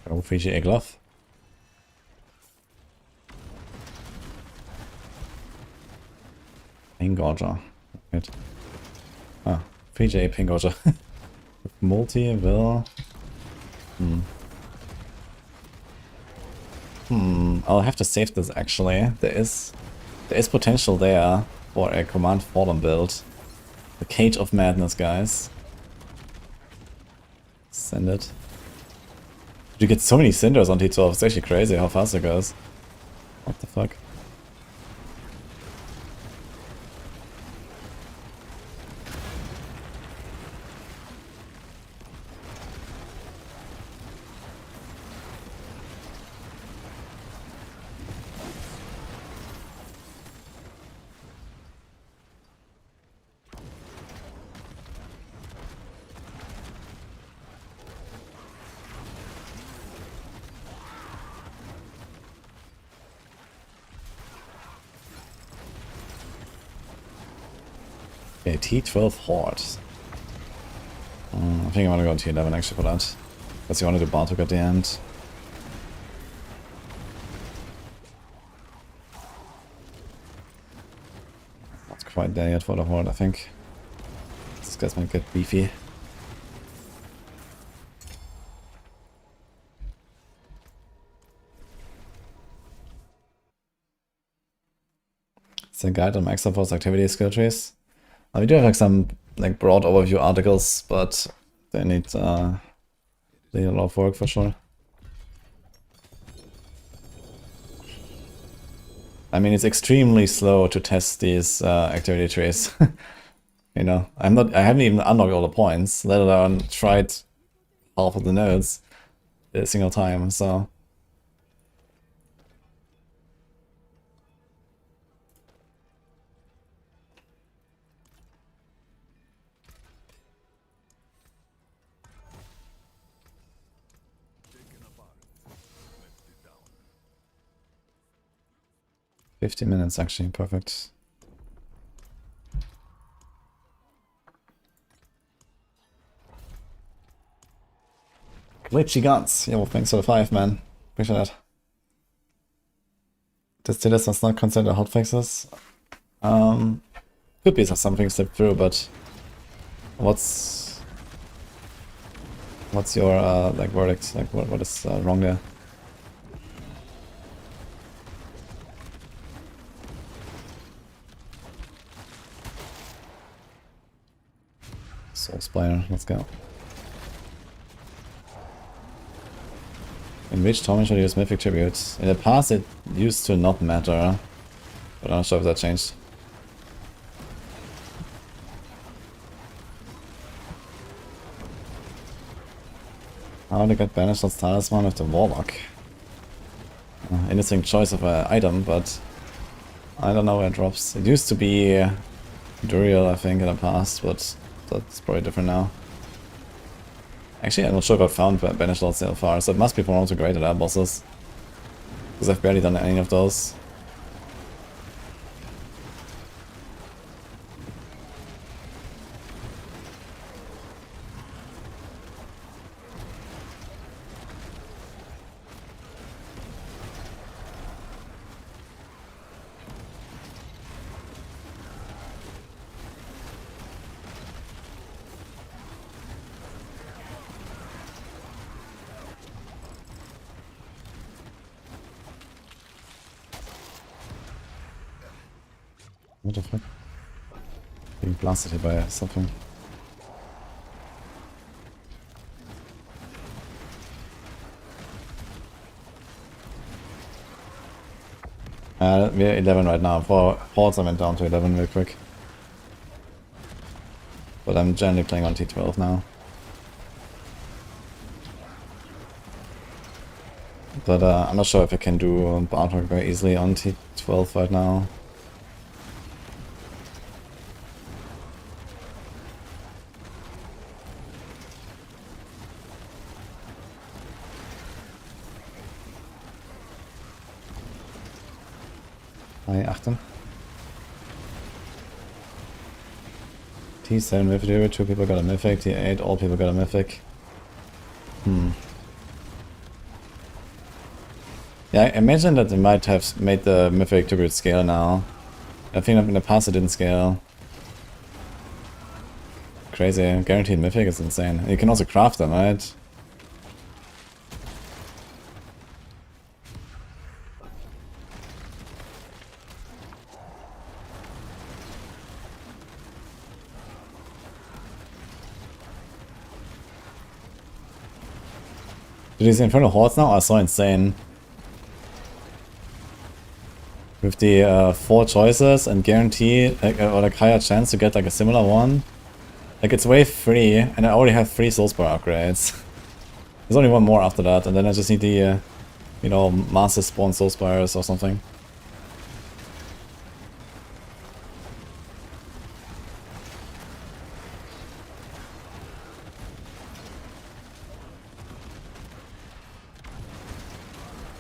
Oh, 3GA glove. Pingorger. Good. Ah, 3GA Pingorger. Multi will. I'll have to save this actually. There is potential there for a Command Fallen build. The Cage of Madness, guys. Send it. You get so many cinders on T12, it's actually crazy how fast it goes. What the fuck? Okay, T12 Horde. I think I'm gonna go T11 actually for that. Because you want to do Bartok at the end. Not quite there yet for the Horde, I think. These guys might get beefy. It's a guide on Exile Force activity skill trees. We do have like some like broad overview articles, but they need a lot of work for sure. I mean, it's extremely slow to test these activity trees. You know, I haven't even unlocked all the points, let alone tried half of the nodes a single time, so. Thinking about it. Left it down. 50 minutes actually, perfect. Glitchy guns. Yeah, well, thanks for the 5, man. Appreciate that. This T12 does not consider hotfixes. Could be something slipped through, but what's your like verdict? Like what is wrong there? Soul Splitter, let's go. In which tournament should you use Mythic Tributes? In the past it used to not matter, but I'm not sure if that changed. How to get banished on Talisman with the Warlock? Interesting choice of an item, but I don't know where it drops. It used to be Duriel, I think, in the past, but that's probably different now. Actually, I'm not sure if I've found Banished Lords so far, so it must be promoted to greater lab bosses. Because I've barely done any of those. What the fuck? Being blasted here by something. We're 11 right now. For hordes I went down to 11 real quick. But I'm generally playing on T12 now. But I'm not sure if I can do Bartok very easily on T12 right now. Hi, achten. T7 Mythic, 2 people got a Mythic, T8, all people got a Mythic. Yeah, I imagine that they might have made the Mythic to good scale now. I think in the past it didn't scale. Crazy, guaranteed Mythic is insane. You can also craft them, right? Did you see Infernal Hordes now? Are so insane. With the 4 choices and guarantee, like, or like higher chance to get like a similar one. Like it's wave 3 and I already have 3 Soulspire upgrades. There's only one more after that and then I just need the, you know, Master Spawn Soulspires or something.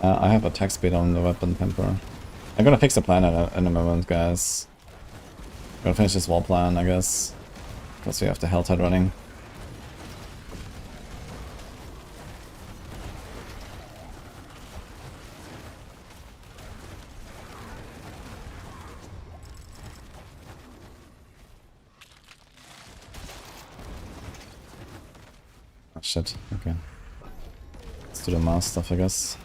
I have attack speed on the weapon temper. I'm gonna fix the plan in a moment, guys. Gonna finish this wall plan, I guess. Because we have the Helltide running. Oh shit, okay. Let's do the mouse stuff, I guess.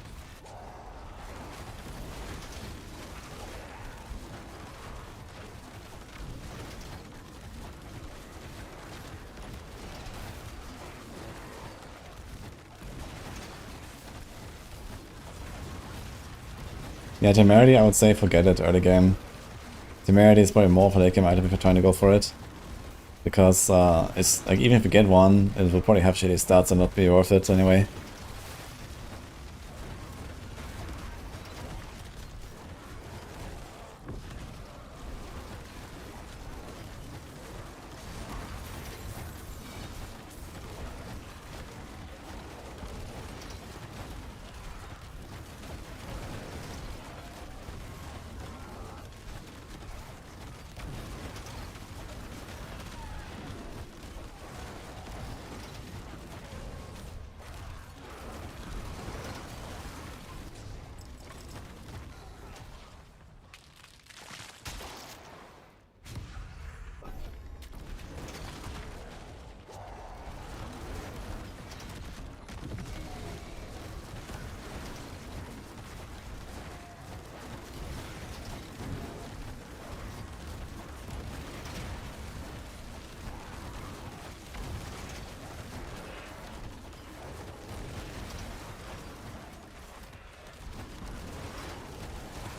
Yeah, Temerity, I would say forget it early game. Temerity is probably more for late game item if you're trying to go for it. Because it's like, even if you get one, it will probably have shitty stats and not be worth it anyway.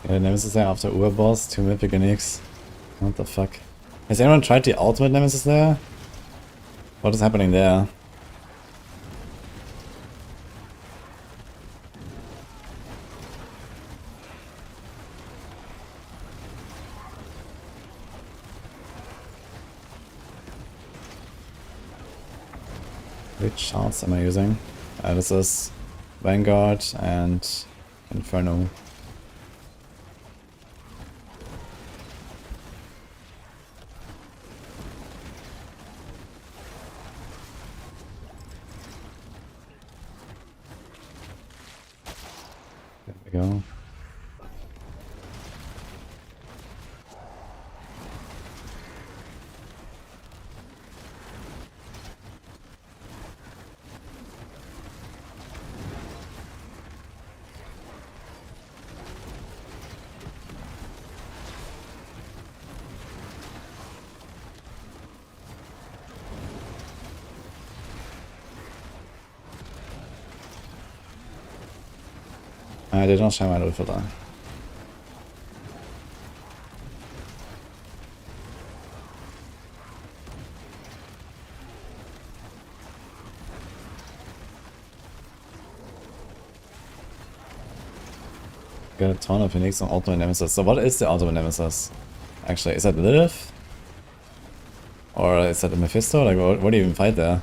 Yeah, Nemesis there after Urboss, 2 Mythic and X. What the fuck? Has anyone tried the ultimate Nemesis there? What is happening there? Which charts am I using? This is Vanguard and Inferno. There we go. Det er ikke meg for det. Got a ton of Phoenix on Ultimate Nemesis. So what is the Ultimate Nemesis? Actually, is that Lilith? Or is that a Mephisto? Like, what do you even fight there?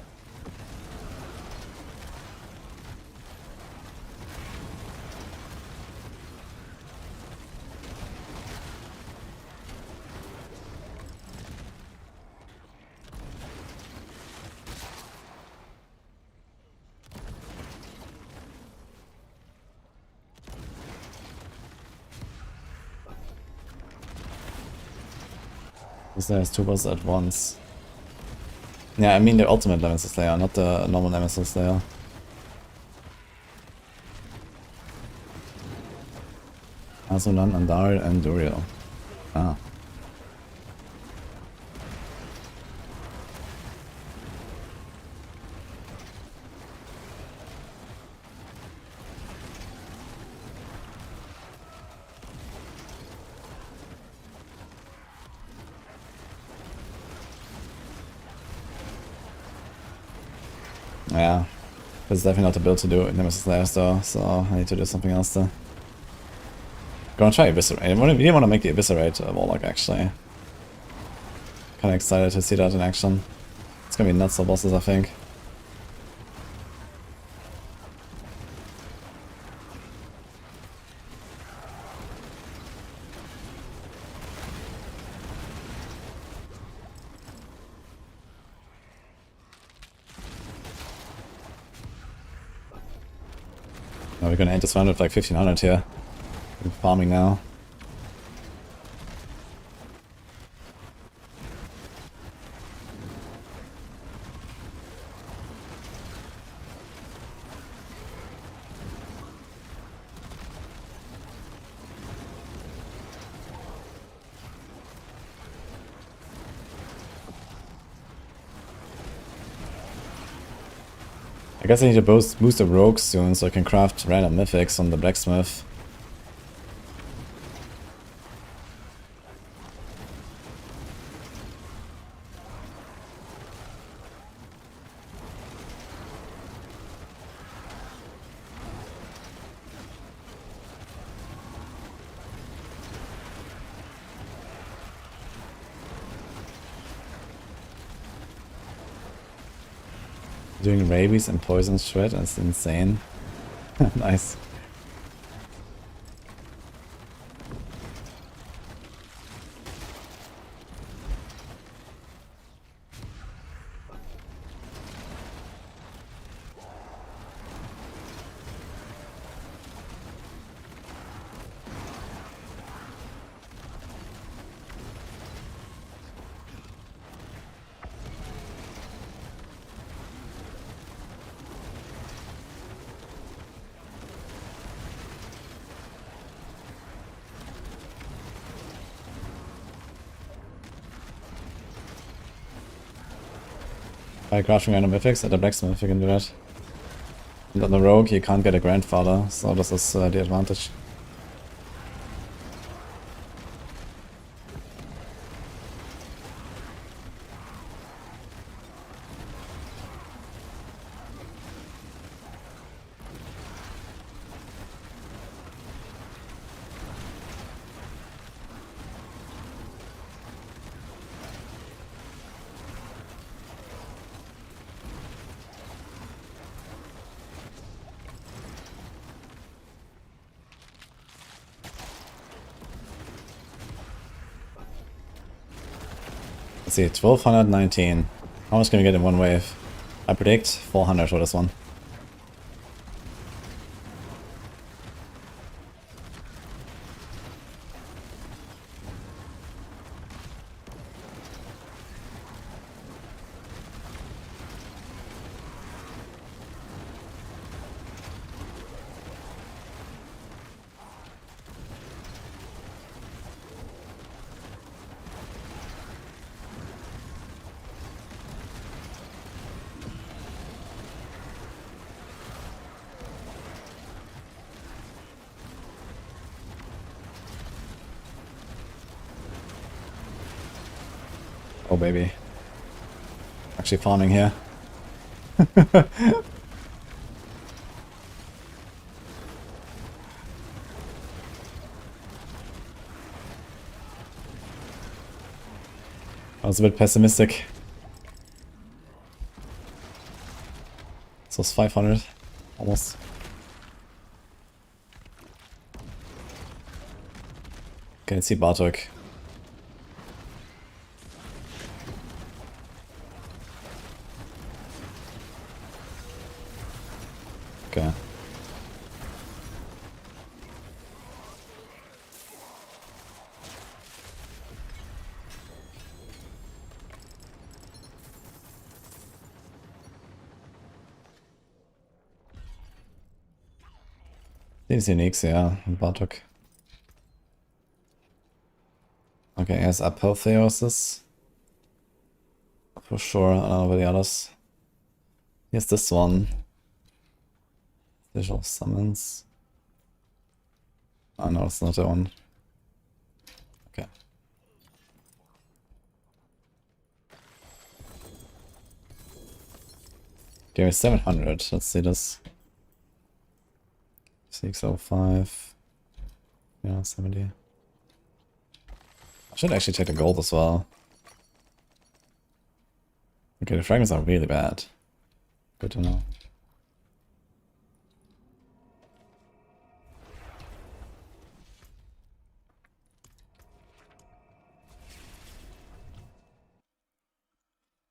This has 2 bosses at once. Yeah, I mean the ultimate Nemesis Slayer, not the normal Nemesis Slayer. Azulan, Andar, and Duriel. Ah. Yeah, this is definitely not the build to do Nemesis Slayers though, so I need to do something else there. Gonna try Eviscerate. I really want to make the Eviscerate Warlock actually. Kinda excited to see that in action. It's gonna be nuts of bosses, I think. We're gonna end this round with like 1500 here. I'm farming now. I guess I need to boost the rogues soon so I can craft random mythics on the blacksmith. Doing rabies and poison shred, that's insane. Nice. By crafting random mythics at the blacksmith, you can do that. And on the rogue, you can't get a grandfather, so this is the advantage. Let's see, 1219. How much can we get in one wave? I predict 400 for this one. Oh baby. Actually farming here. I was a bit pessimistic. This was 500. Almost. Okay, let's see Bartok. Okay. These uniques, yeah, Bartok. Okay, he has Apotheosis. For sure, I don't know about the others. Here's this one. Visual Summons. Oh no, it's not that one. Okay. There is 700. Let's see this. 605. Yeah, 70. I should actually take the gold as well. Okay, the fragments are really bad. Good to know.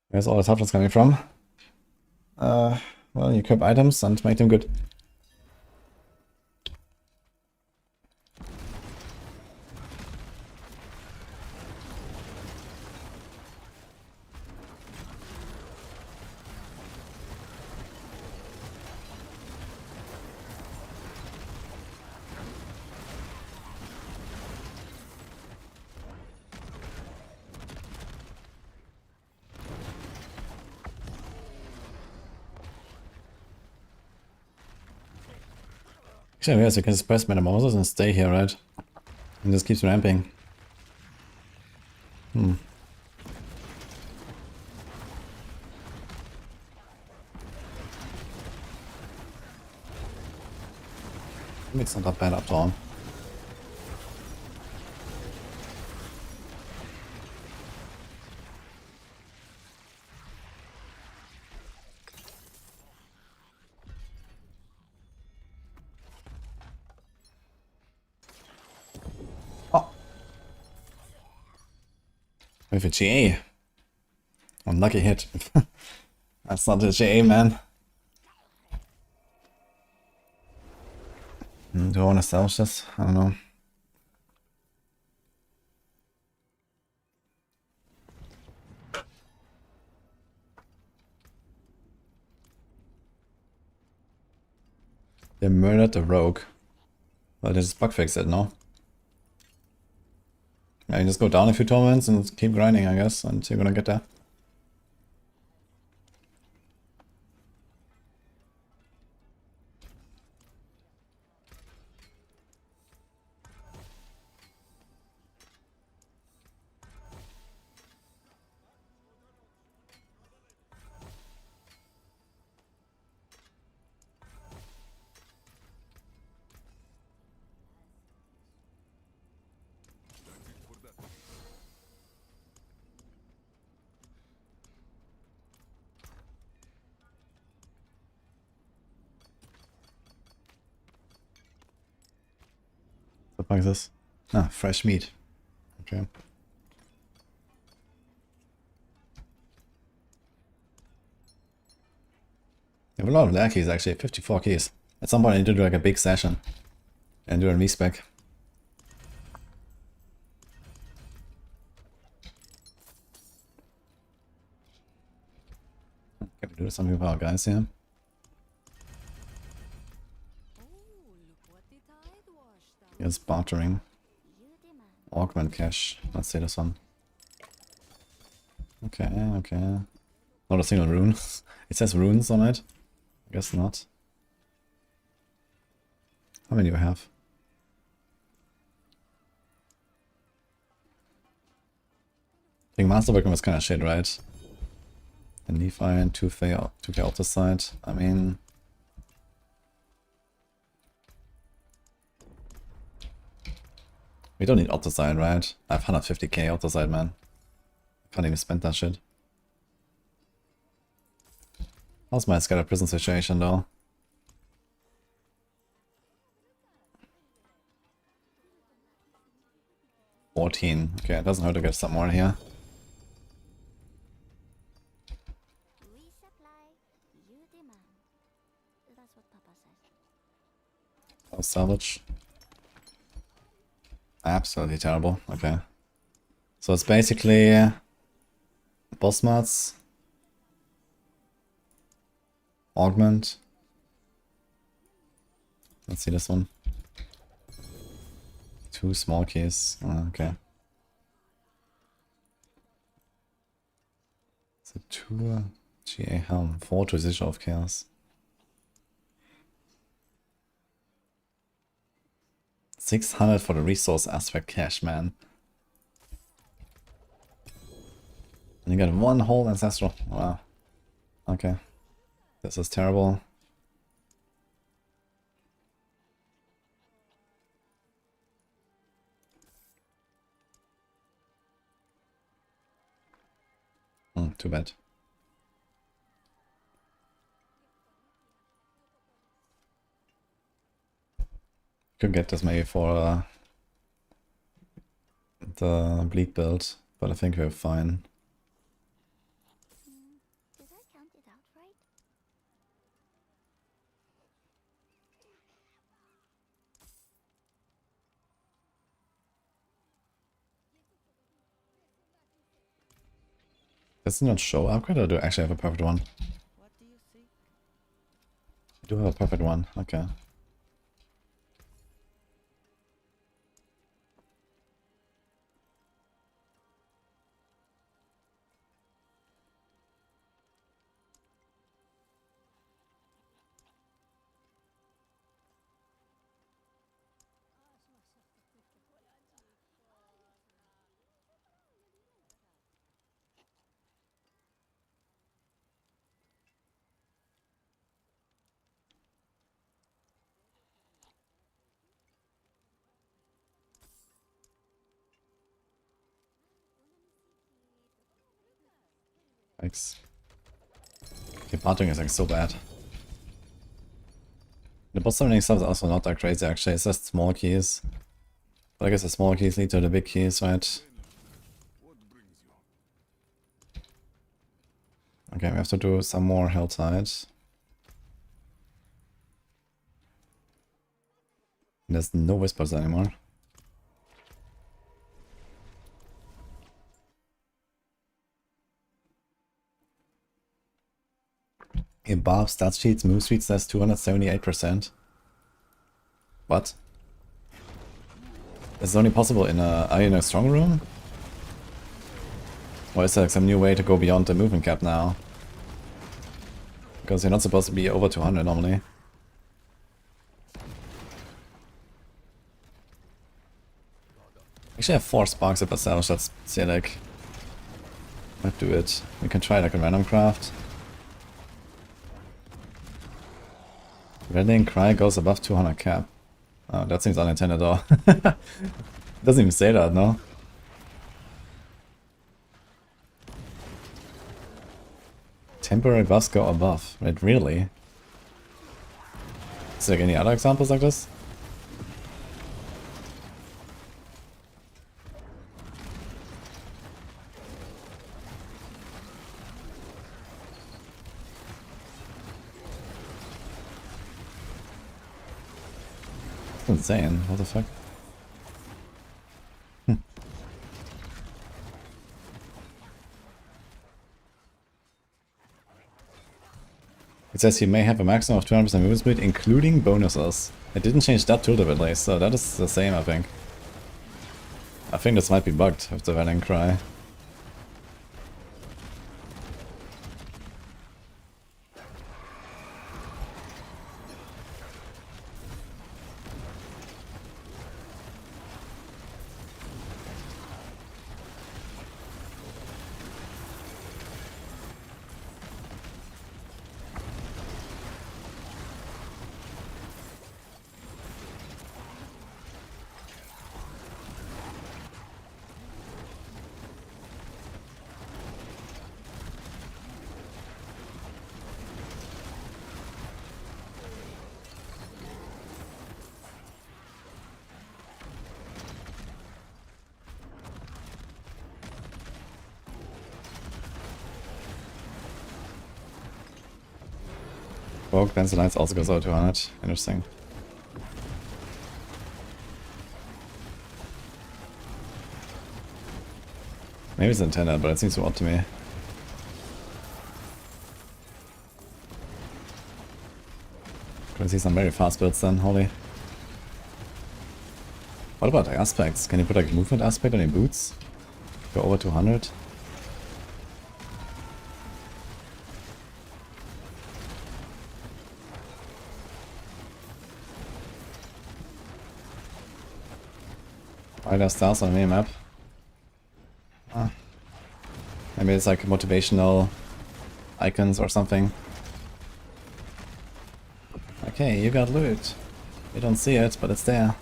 Where's all the toughness coming from? Well, you equip items and make them good. Actually, yes, you can suppress Metamorphosis and stay here, right? And just keeps ramping. Hmm. Maybe it's not that bad after all. Oh! With a GA. Unlucky hit. That's not a GA, man. Do I want to salvage this? I don't know. They murdered the rogue. Well, they just bug fix it, no? Yeah, you just go down a few tournaments and keep grinding, I guess, and you're gonna get there. What the fuck is this? Ah, fresh meat. Okay. You have a lot of lackeys actually, 54 keys. At some point I need to do like a big session and do a respec. Can we do something with our guys here? Oh, look what the tide washed out. Yes, bartering. You demand. Augment cash. Let's see this one. Okay, okay. Not a single rune. It says runes on it. I guess not. How many do I have? I think Masterworking was kind of shit, right? And Nephi and 2K off the side. I mean... We don't need off the side, right? I have 150k off the side, man. Can't even spend that shit. How's my Scatter Prison situation, though? $14. Okay, it doesn't hurt to get some more here. Resupply. You demand. That's what Papa says. Oh, salvage. Absolutely terrible. Okay. So it's basically boss mats, augment. Let's see this one. 2 small keys. Okay. So 2 GA helm, 4 Transition of Chaos. 600 for the resource aspect cash, man. And you got 1 whole ancestral. Wow. Okay. This is terrible. Too bad. Could get this maybe for the bleed build, but I think we're fine. Did I count it out right? Does it not show upgrade, or do I actually have a perfect one? What do you think? I do have a perfect one, okay. Thanks. Okay, parting is like so bad. The boss summoning stuff is also not that crazy actually, it's just small keys. But I guess the small keys lead to the big keys, right? Okay, we have to do some more Helltide. There's no whispers anymore. Above stat sheets, move speed says 278%. What? This is only possible in a... Are you in a strong room? Or is there like some new way to go beyond the movement cap now? Because you're not supposed to be over 200 normally. Actually I have 4 sparks up ourselves, let's say like... Might do it. We can try like a random craft. Rallying Cry goes above 200 cap. Oh, that seems unintended though. Doesn't even say that, no? Temporary buffs go above. Wait, really? Is there like any other examples like this? That's insane. What the fuck? It says you may have a maximum of 200% movement speed, including bonuses. It didn't change that tool at least, so that is the same, I think. I think this might be bugged with the Rallying Cry. Rogue Pencil Lines also goes over 200. Interesting. Maybe it's intended, but it seems too odd to me. Can see some very fast builds then, holy. What about the aspects? Can you put like movement aspect on your boots? Go over 200? Why are there stars on the map? Ah. Maybe it's like motivational icons or something. Okay, you got loot. You don't see it, but it's there.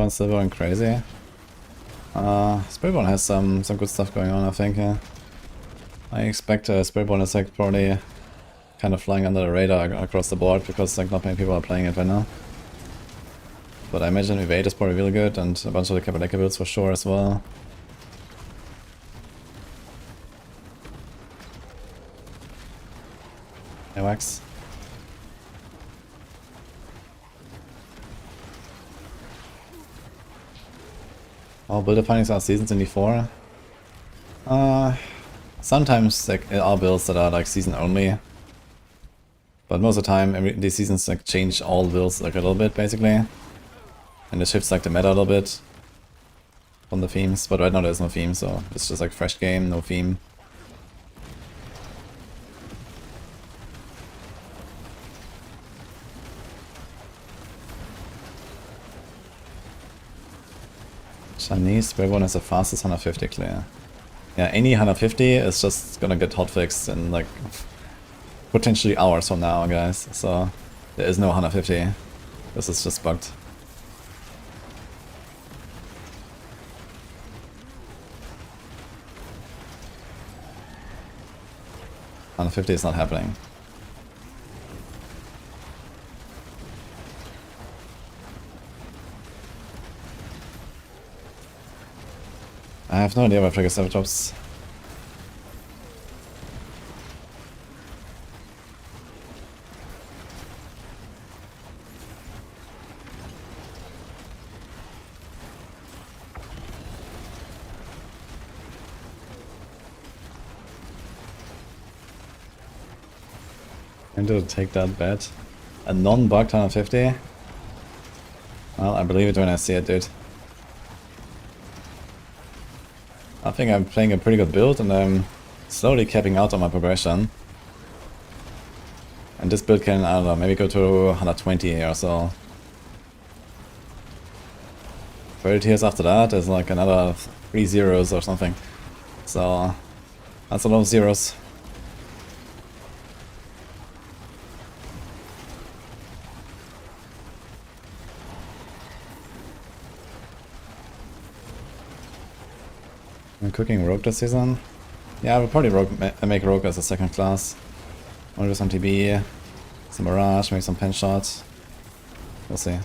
Still going crazy. Spiritborn has some good stuff going on, I think. I expect Spiritborn is like probably kind of flying under the radar across the board because like not many people are playing it right now. But I imagine Evade is probably really good and a bunch of the Kabaleka builds for sure as well. AWACS. All builder findings are seasons in D4. Sometimes like there are builds that are like season only. But most of the time these seasons like change all builds like a little bit basically. And it shifts like the meta a little bit from the themes. But right now there's no theme, so it's just like fresh game, no theme. Chinese spray one is the fastest 150 clear. Yeah, any 150 is just gonna get hotfixed in like potentially hours from now, guys. So there is no 150. This is just bugged. $150 is not happening. I have no idea where Trigger 7 drops. I'm going to take that bet. A non-bugged 150? Well, I believe it when I see it, dude. I think I'm playing a pretty good build and I'm slowly capping out on my progression. And this build can, I don't know, maybe go to 120 or so. 30 tiers after that is like another 3 zeros or something. So that's a lot of zeros. I'm cooking Rogue this season. Yeah, I will probably make Rogue as a second class. I'll do some TB, some Mirage, maybe some pen shots. We'll see.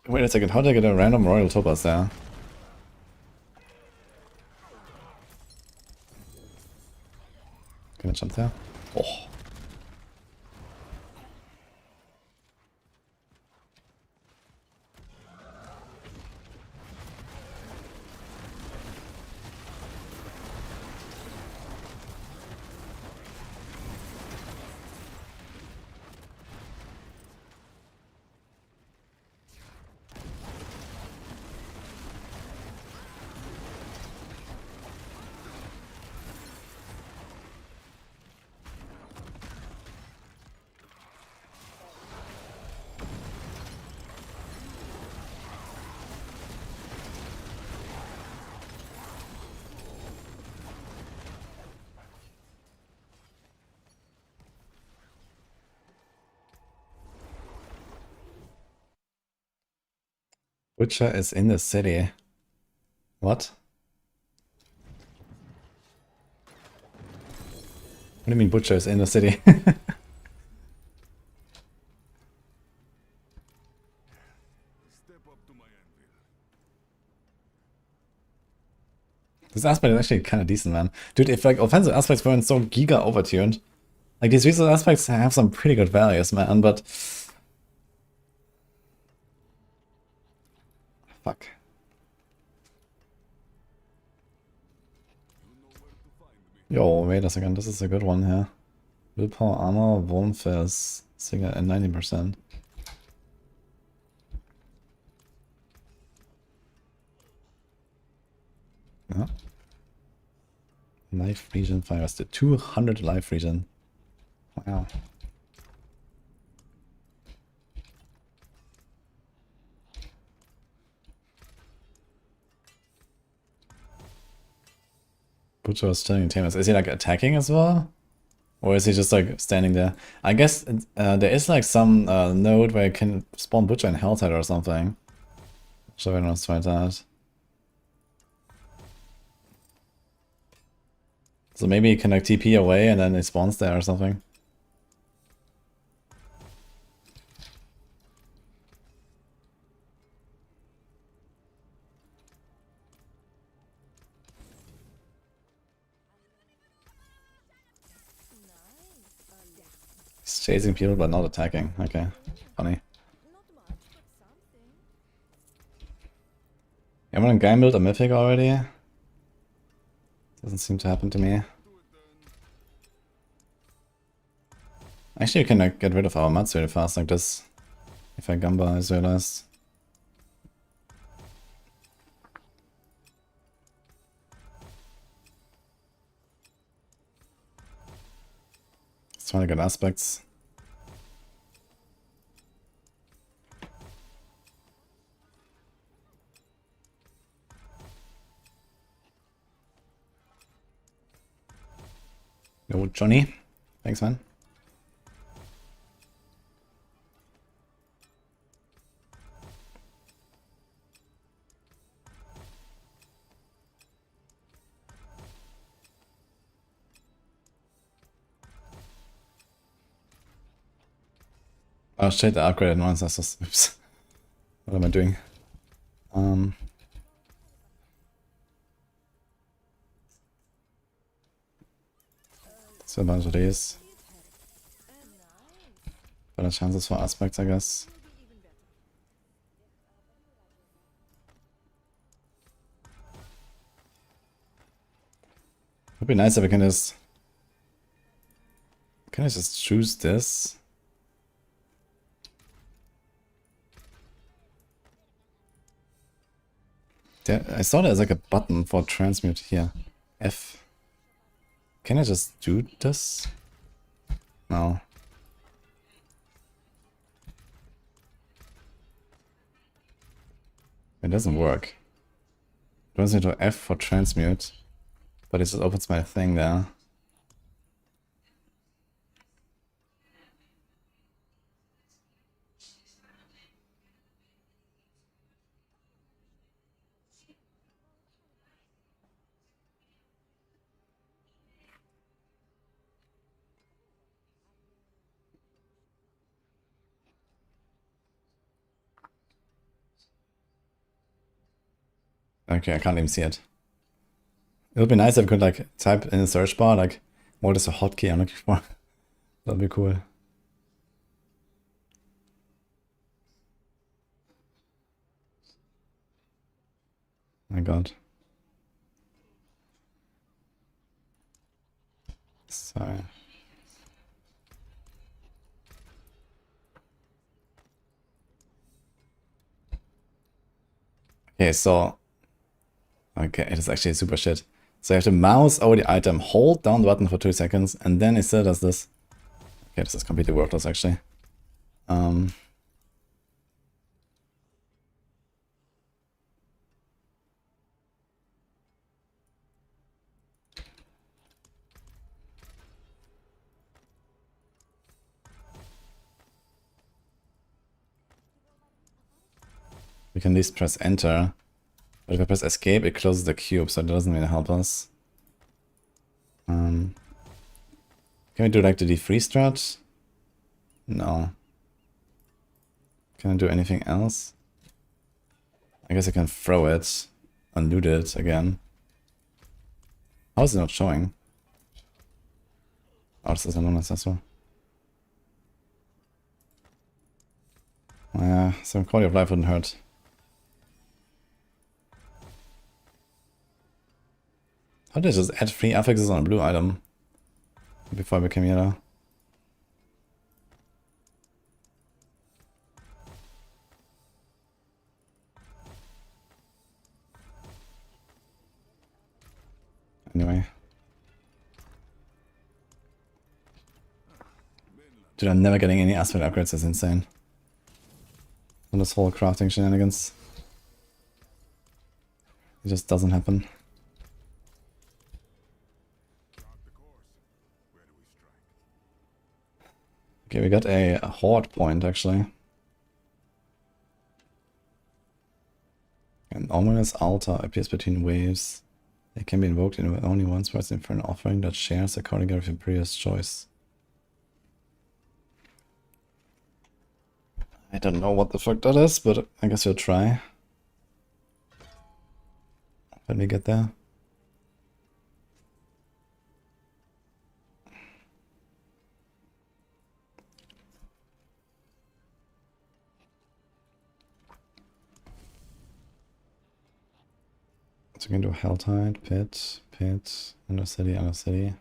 Wait a second, how did I get a random Royal Topaz there? Can I jump there? Oh. Butcher is in the city. What? What do you mean Butcher is in the city? This aspect is actually kind of decent, man. Dude, if like offensive aspects weren't so giga overtuned, like these resource aspects have some pretty good values, man, but... Fuck. Yo, wait a second, this is a good one here. Willpower, armor, Wurmfest, Singer at 90%. Yeah. Life region fire, the 200 life region. Wow. Butcher was killing Tamas. Is he like attacking as well? Or is he just like standing there? I guess there is like some node where you can spawn Butcher in Helltide or something. So I don't try that. So maybe you can like TP away and then it spawns there or something. He's chasing people but not attacking. Okay, funny. Not much, but something. Everyone guy built a mythic already? Doesn't seem to happen to me. Actually, you can like, get rid of our mats really fast like this. If I Gamba, I realized. Just trying to get aspects. Yo, Johnny. Thanks, man. Oh shit, I upgraded no ancestors. Oops. What am I doing? So a bunch of these. Better chances for aspects, I guess. Would be nice if I can just... Can I just choose this? There, I saw there's like a button for transmute here. F. Can I just do this? No. It doesn't work. It goes into F for transmute, but it just opens my thing there. Okay, I can't even see it. It would be nice if I could like type in the search bar like what is the hotkey I'm looking for. That'd be cool. My god. Sorry. Okay, so... Okay, it is actually super shit. So you have to mouse over the item, hold down the button for 2 seconds, and then it still does this. Okay, this is completely worthless actually. We can at least press enter. But if I press escape, it closes the cube, so it doesn't really help us. Can we do like the defreeze strat? No. Can I do anything else? I guess I can throw it, unloot it again. How is it not showing? Oh, this is a non-accessor. Yeah, some quality of life wouldn't hurt. How did I just add 3 affixes on a blue item before I became yellow? Anyway. Dude, I'm never getting any aspect upgrades, that's insane. And this whole crafting shenanigans. It just doesn't happen. Okay, we got a horde point actually. An ominous altar appears between waves. It can be invoked in only once for an offering that shares according to your previous choice. I don't know what the fuck that is, but I guess we'll try. When we get there. So we can do Helltide, Pit, Pit, Undercity, Undercity.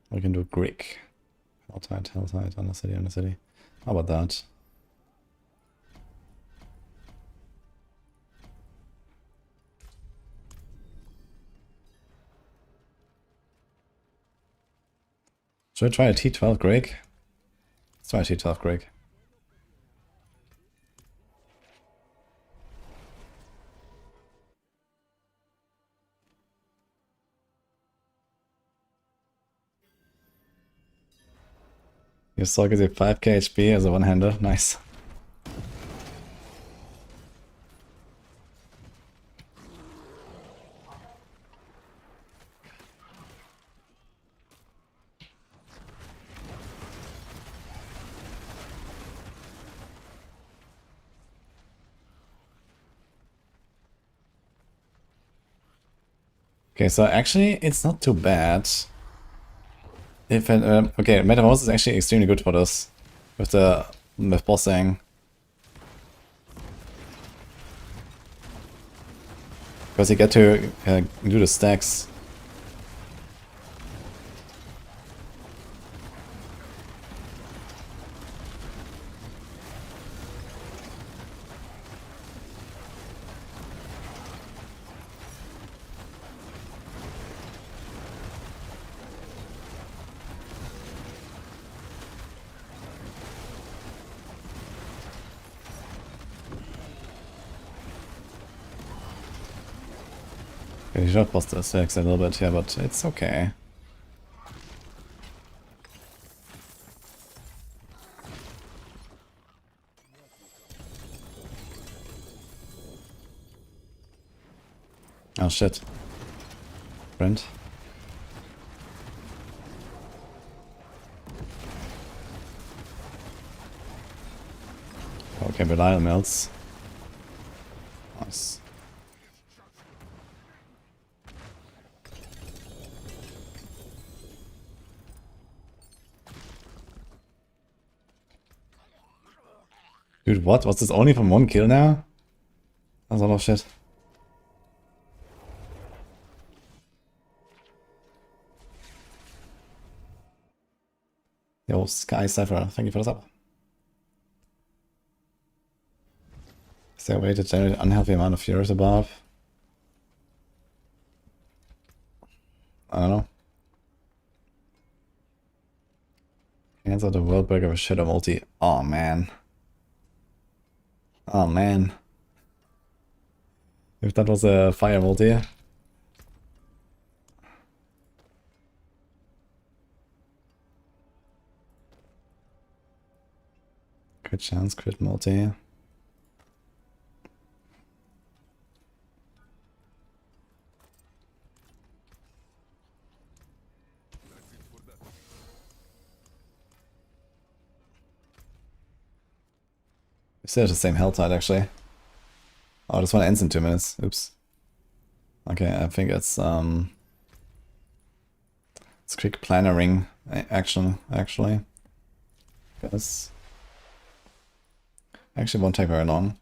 We can do Greek. Helltide, Helltide, Undercity, Undercity. How about that? Should I try a T12 Greg? Let's try a T12 Greg. Your Sock is a 5k HP as a one-hander. Nice. Okay, so actually it's not too bad. If it, okay, Metamorphosis is actually extremely good for this with bossing. Because you get to do the stacks. You should have bossed the stacks a little bit here, but it's okay. Oh shit. Brent. Okay, Belial melts. Nice. Dude, what? Was this only from one kill now? That's a lot of shit. Yo, Sky Cypher, thank you for the sub. Is there a way to generate an unhealthy amount of furies above? I don't know. Cancel the world breaker with Shadow multi. Oh man. Oh man. If that was a fire multi. Crit chance, crit multi. We still have the same health tide actually. Oh, this one ends in 2 minutes. Oops. Okay, I think it's quick plannering action actually. Because actually won't take very long.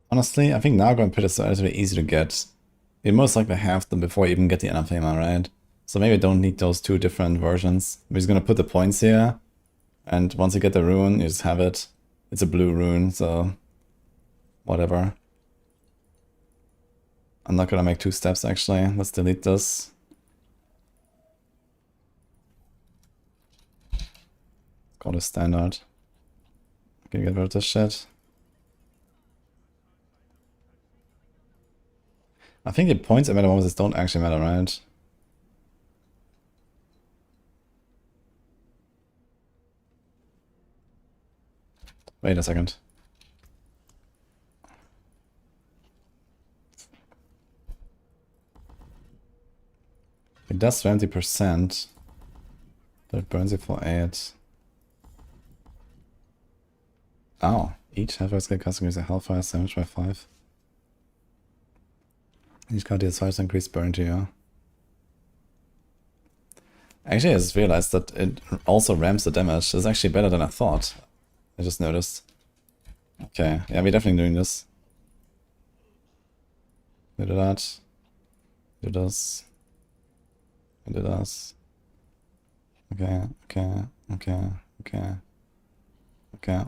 Honestly, I think Naga and Pit is relatively easy to get. You most likely have them before you even get the Anathema, right? So maybe I don't need those two different versions. We're just gonna put the points here, and once you get the rune, you just have it. It's a blue rune, so whatever. I'm not gonna make 2 steps actually. Let's delete this. Go to standard. Can you get rid of this shit? I think the points at Metamorphosis don't actually matter, right? Wait a second. It does 20%, but it burns it for 8. Oh, each Hellfire skill customize a Hellfire damage by 5. Each card deals 5 increased burn to you. Actually, I just realized that it also ramps the damage. It's actually better than I thought. I just noticed. Okay, yeah, we're definitely doing this. We do that. Do this. We do this. Okay, okay, okay, okay, okay.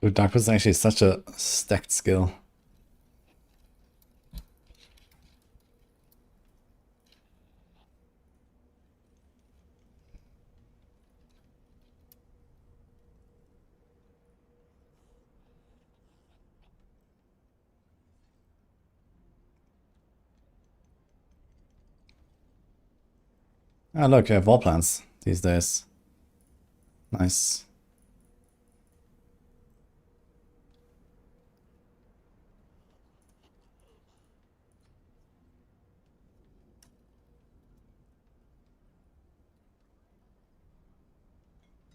Dude, Dark is actually such a stacked skill. Ah, look, you have wall plants these days. Nice.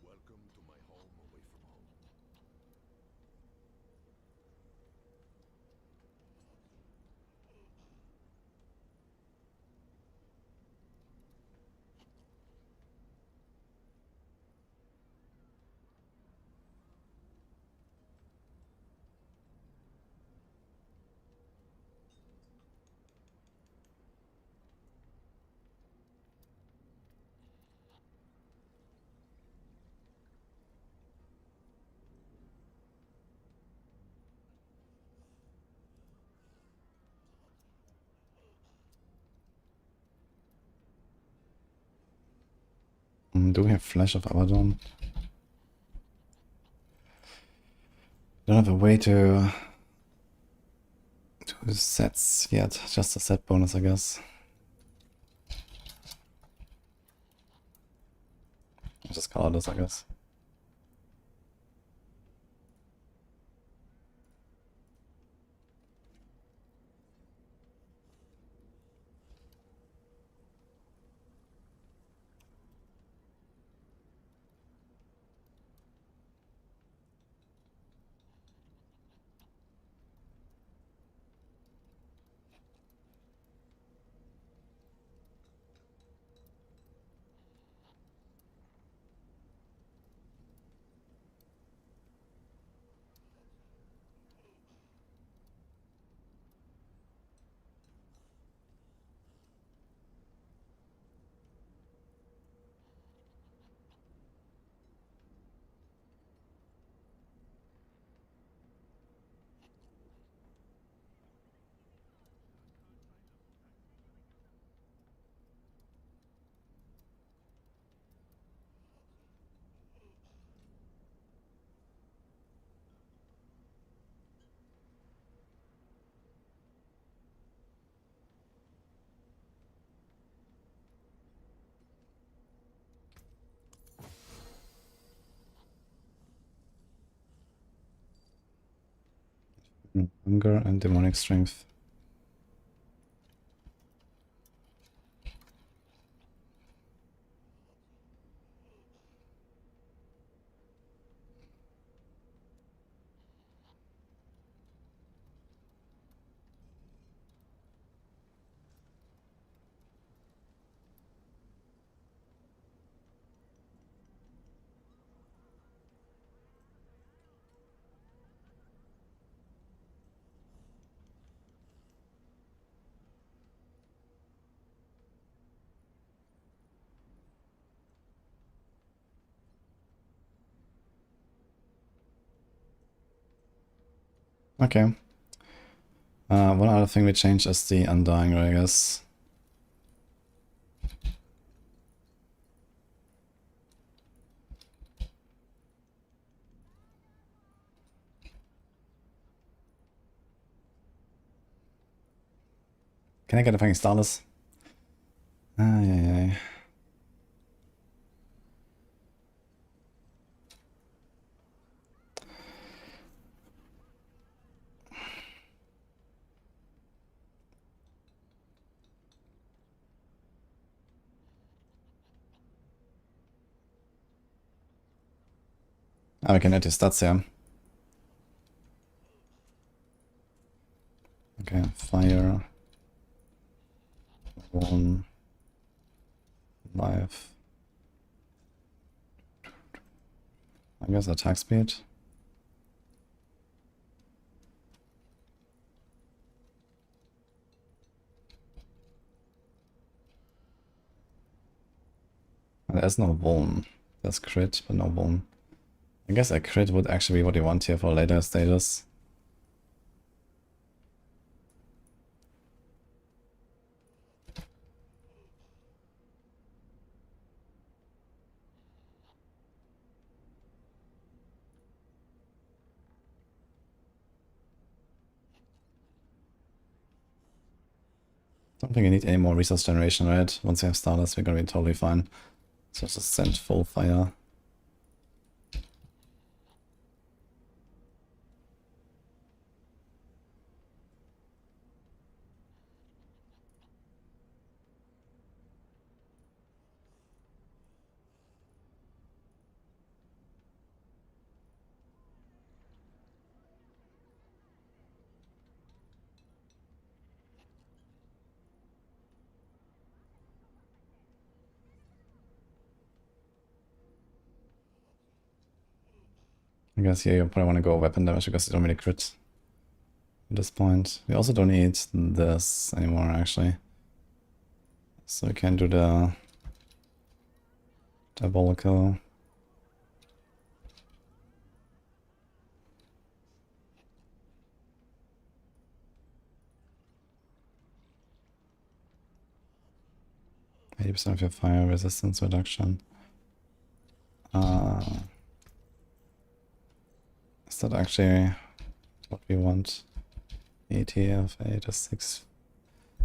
Welcome to my home away from home. Do we have Flash of Abaddon? Don't have a way to do sets yet. Just a set bonus, I guess. I'll just color this, I guess. Hunger and demonic strength. Okay. One other thing we changed is the Undying, I guess. Can I get a fucking Starless? Ah, yeah. Ah, we can add his stats here. Okay, fire. 1. Life. I guess attack speed. There's no Vuln. There's crit, but no Vuln. I guess a crit would actually be what you want here for later stages. Don't think I need any more resource generation, right? Once we have starters, we're gonna be totally fine. So just send full fire. I guess here you probably want to go weapon damage because you don't really crit at this point. We also don't need this anymore, actually. So we can do the diabolical. %of your fire resistance reduction. Is that actually what we want? 80 of 8 or 6.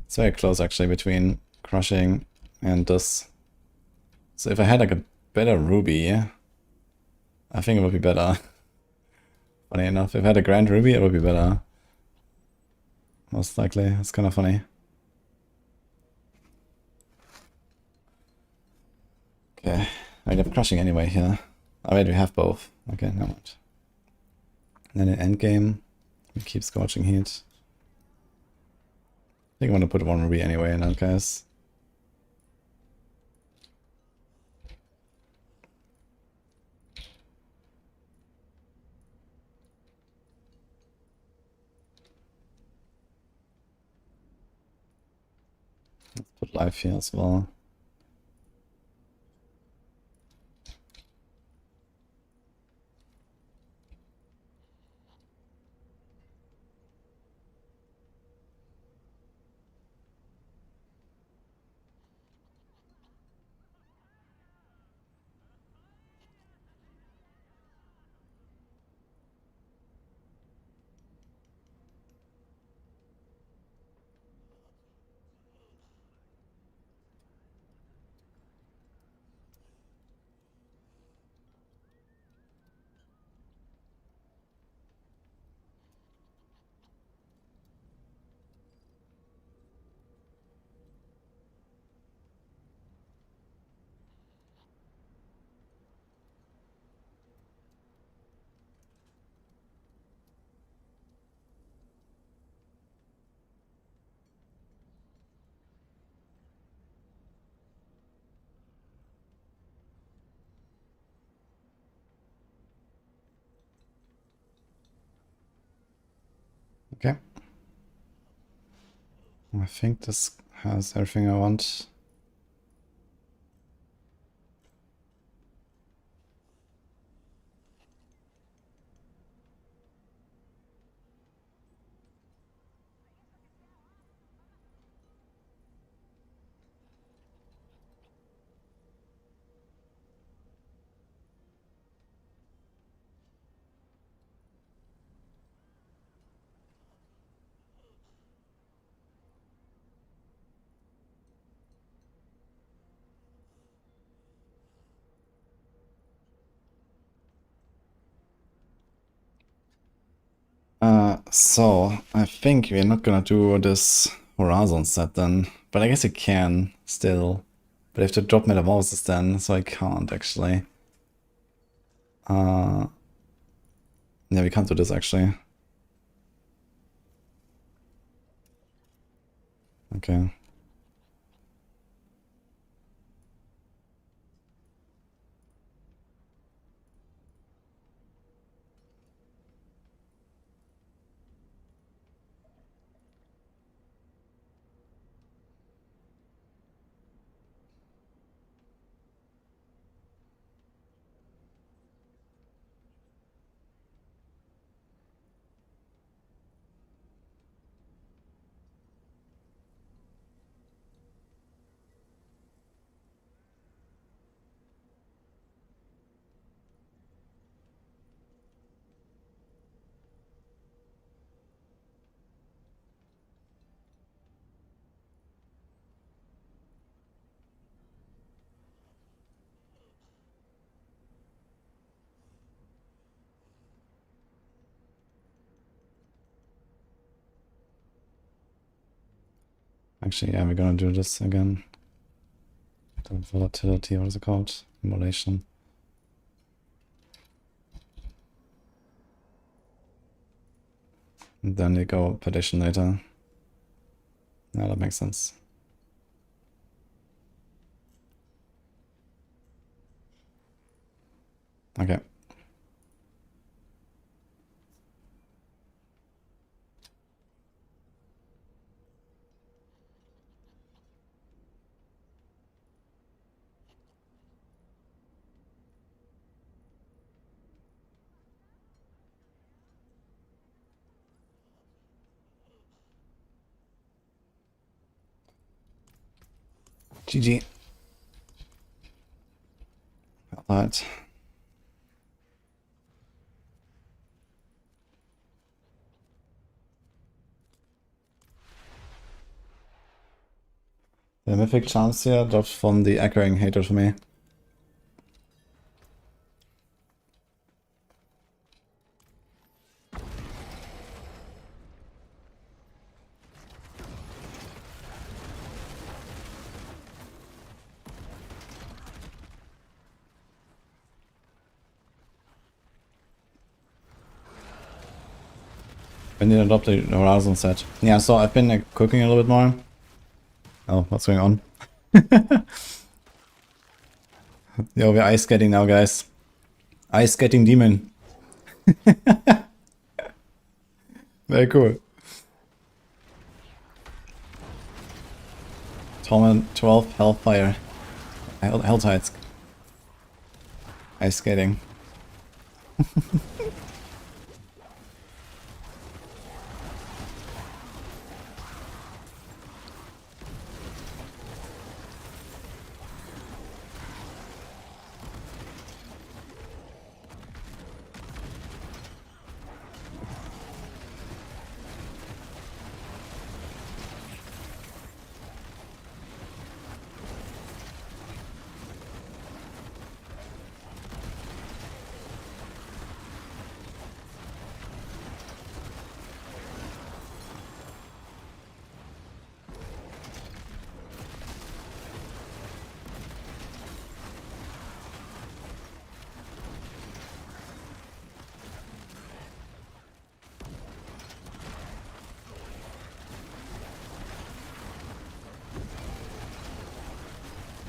It's very close actually between crushing and this. So if I had like a better ruby, I think it would be better. Funny enough, if I had a grand ruby, it would be better. Most likely. It's kind of funny. Okay, I have crushing anyway here. I already have both. Okay, never mind. And then in endgame, we keep scorching heat. I think I want to put one ruby anyway in that case. Let's put life here as well. Okay. I think this has everything I want. So I think we're not gonna do this Horizon set then, but I guess I can still. But I have to drop Metamorphosis then, so I can't actually. Yeah, we can't do this actually. Okay. Actually, yeah, we're gonna do this again. The volatility, what is it called? Emulation. And then you go partition later. Yeah, that makes sense. Okay. GG. Alright. The mythic chance here dropped from the echoing hater for me. I need to adopt the Horizon set. Yeah, so I've been like, cooking a little bit more. Oh, what's going on? Yo, we're ice skating now, guys. Ice skating demon. Very cool. Torment 12 Hellfire. Helltides. Ice skating.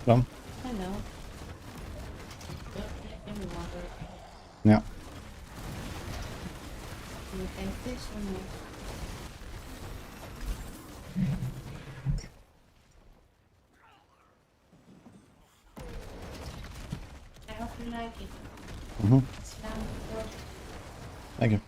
Dom? Hello. Give me water. Yeah. Do you take this or no? I hope you like it. Mm-hmm. It's down good. Thank you.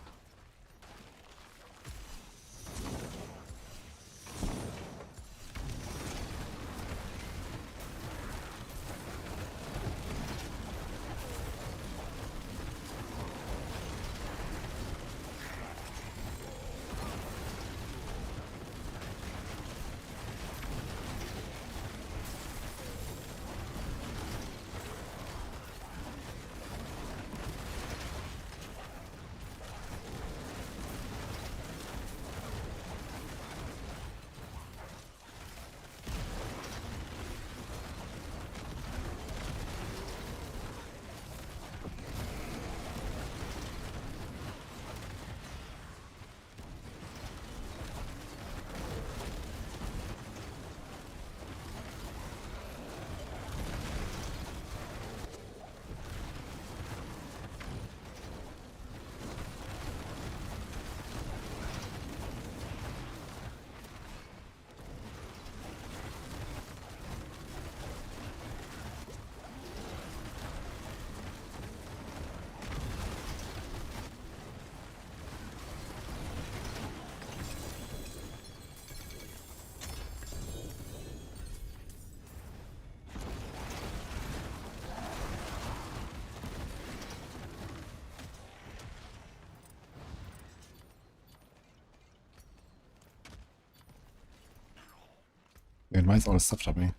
Wait, why is all this stuff dropping?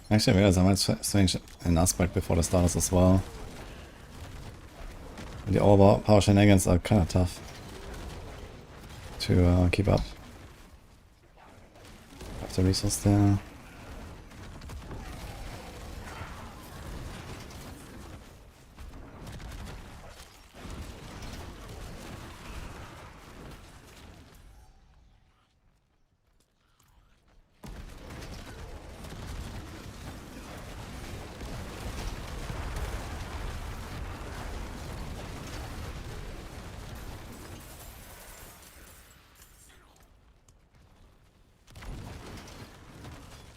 Actually, I realized I might change an aspect before the starters as well. The overpower shenanigans are kind of tough to keep up. Have the resource there.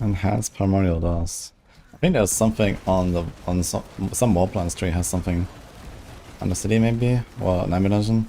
Enhanced primordial does. I think there's something on some warplans tree has something on the city maybe, or Nightmare Dungeon.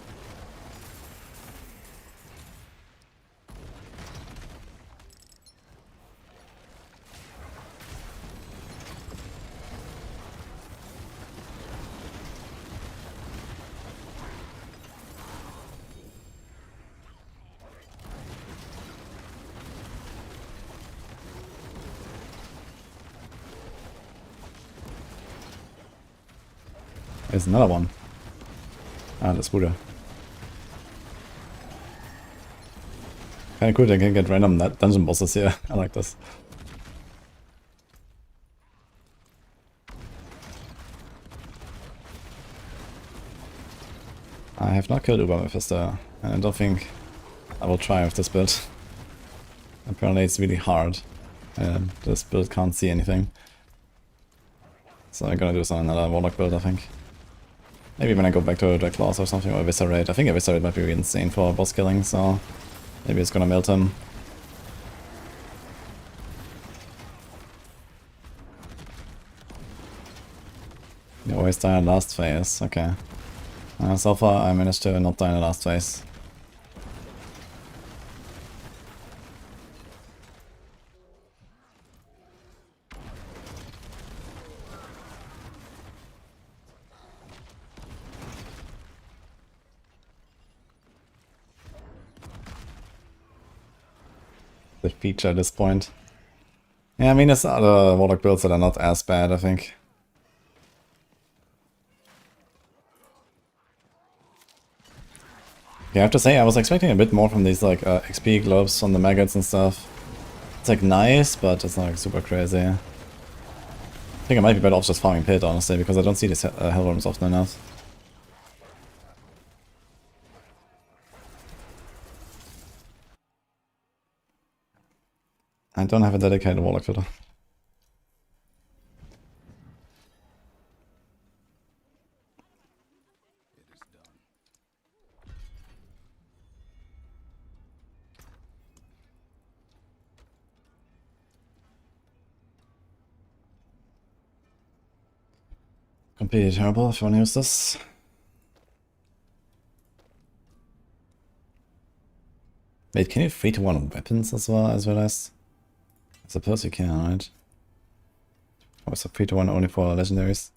There's another one. Ah, that's Buddha. Kinda cool, they can get random dungeon bosses here. I like this. I have not killed Uber Mephisto, and I don't think I will try with this build. Apparently it's really hard. This build can't see anything. So I'm gonna do some another Warlock build, I think. Maybe when I go back to Drag Claws or something, or Eviscerate. I think Eviscerate might be really insane for boss killing, so maybe it's gonna melt him. You always die in the last phase, okay. So far I managed to not die in the last phase. The feature at this point. Yeah, I mean, there's other Warlock builds that are not as bad, I think. Yeah, I have to say, I was expecting a bit more from these, like, XP globes on the maggots and stuff. It's, like, nice, but it's not, like, super crazy. I think I might be better off just farming Pit, honestly, because I don't see these Hellworms often enough. I don't have a dedicated Warlock filter. Completely terrible if you want to use this. Wait, can you 3-to-1 weapons as well, as realized? I suppose you can, right? Or is it 3-to-1 only for legendaries?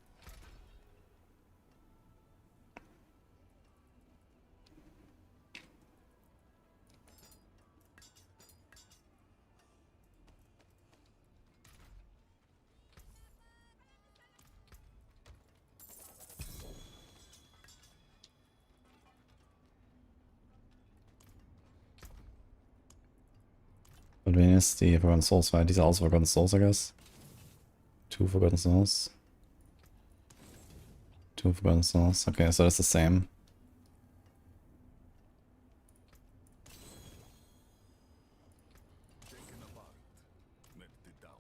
But when is the Forgotten Souls, right? These are also Forgotten Souls, I guess. 2 Forgotten Souls. 2 Forgotten Souls. Okay, so that's the same. Taken apart, melted down.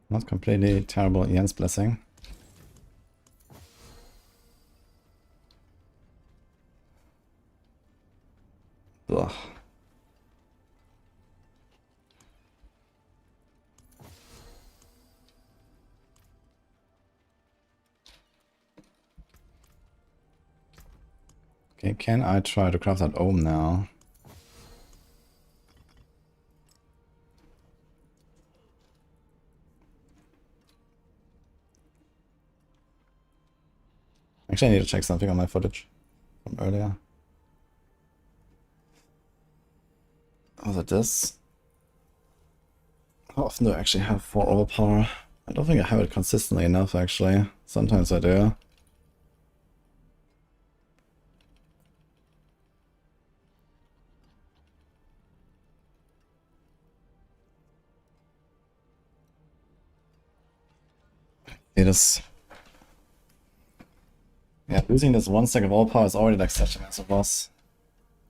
Not completely terrible Ian's Blessing. Ugh. Okay, can I try to craft that ohm now? Actually, I need to check something on my footage from earlier. Was it this? How often do I actually have 4 overpower? I don't think I have it consistently enough, actually. Sometimes I do. See this? Yeah, losing this 1 stack of overpower is already like such a massive loss.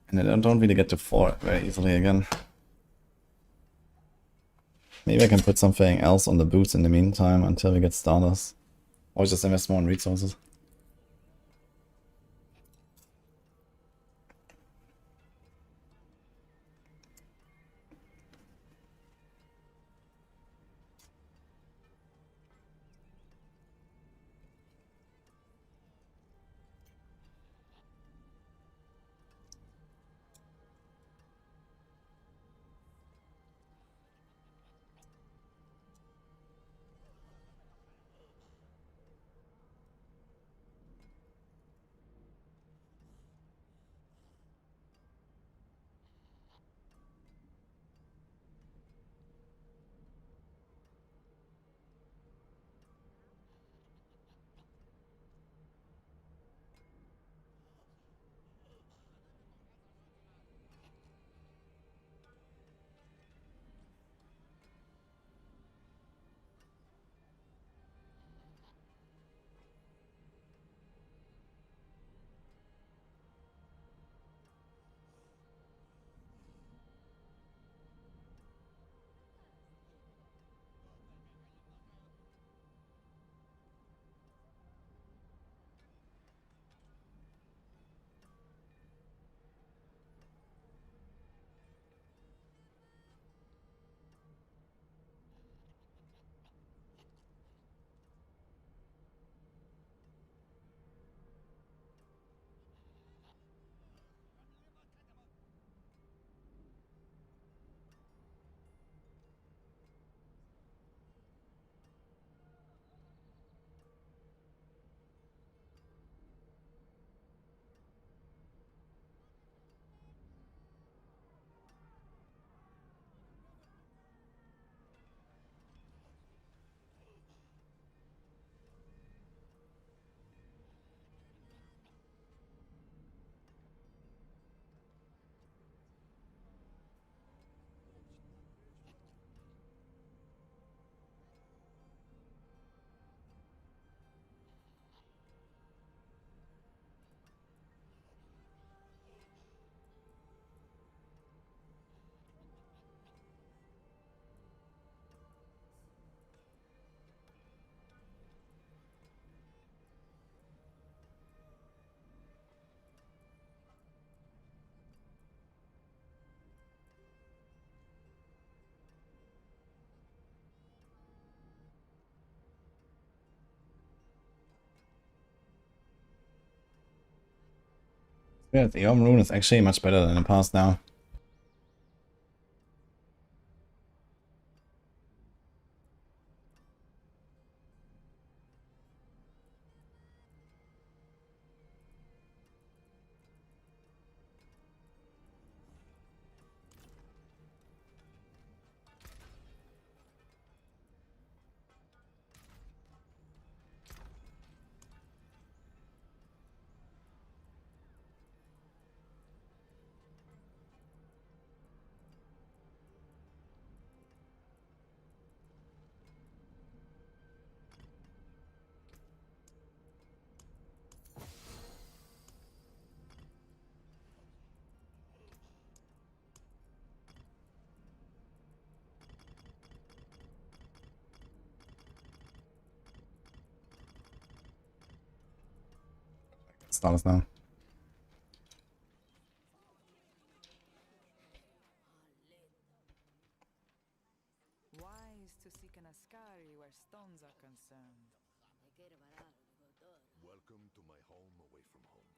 And I don't really get to 4 very easily again. Maybe I can put something else on the boots in the meantime until we get starters. Or just invest more in resources. Yeah, the Eom rune is actually much better than in the past now. Starters now. Wise to seek an Ascari where stones are concerned. Welcome to my home away from home.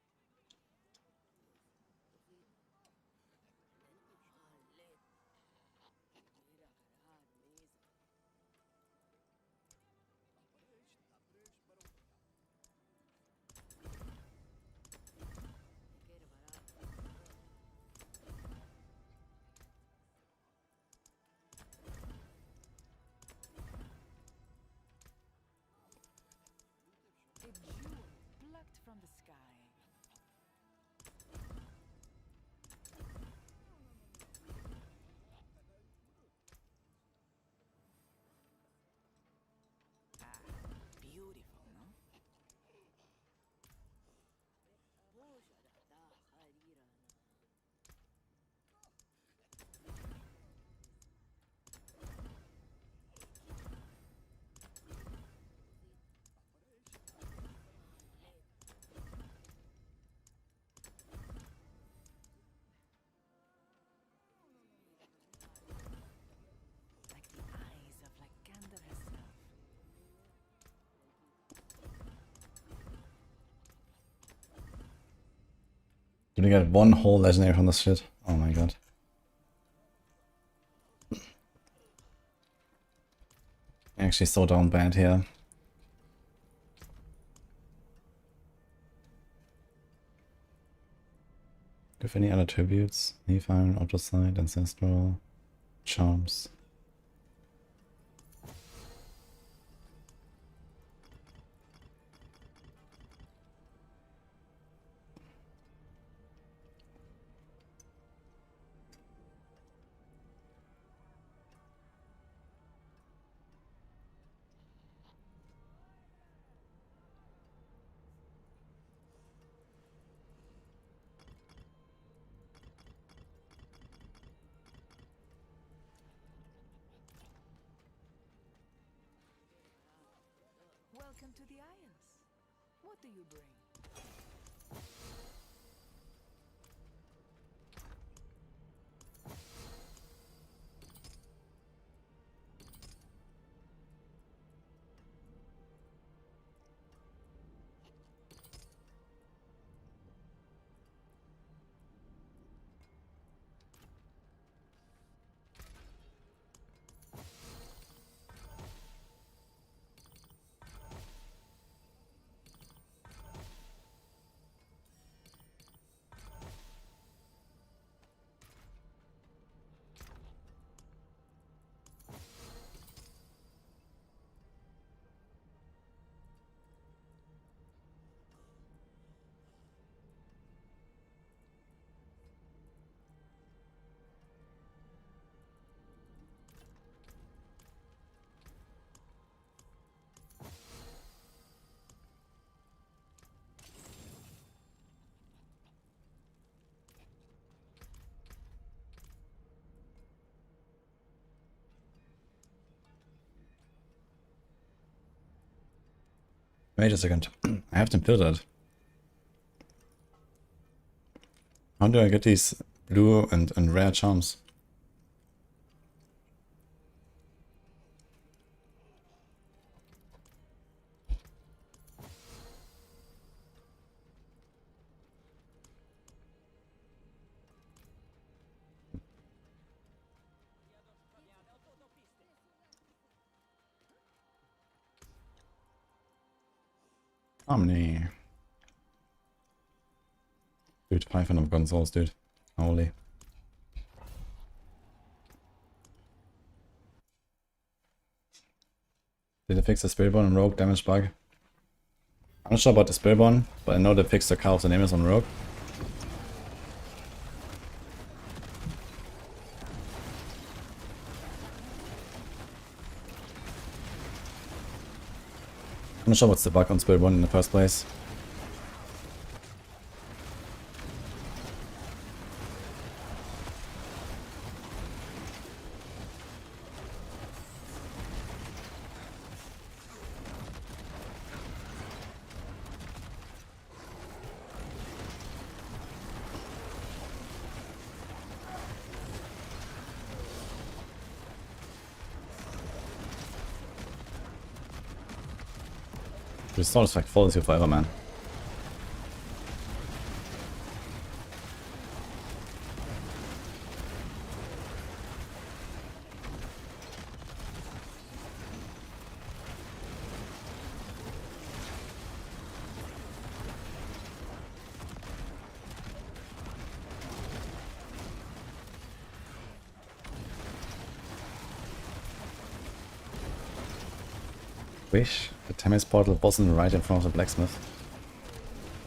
from the sky. Ah, beautiful, no? Like the eyes of Lycander herself. Did we get one whole legendary from this shit? Oh my god. Actually so down bad here. Do you have any other tributes? Nephi, Autosite, Ancestral, Charms. Welcome to the Isles. What do you bring? Wait a second. I have them filtered. How do I get these blue and rare charms? Harmony. Dude, 500 consoles, dude. Holy. Did they fix the Spiritborn and Rogue damage bug? I'm not sure about the Spiritborn, but I know they fixed the Call of the Nameless on Rogue. I'm not sure what's the bug on Spiritborn in the first place. This sword is like follows you forever, man. Wish the Thames portal wasn't right in front of the blacksmith.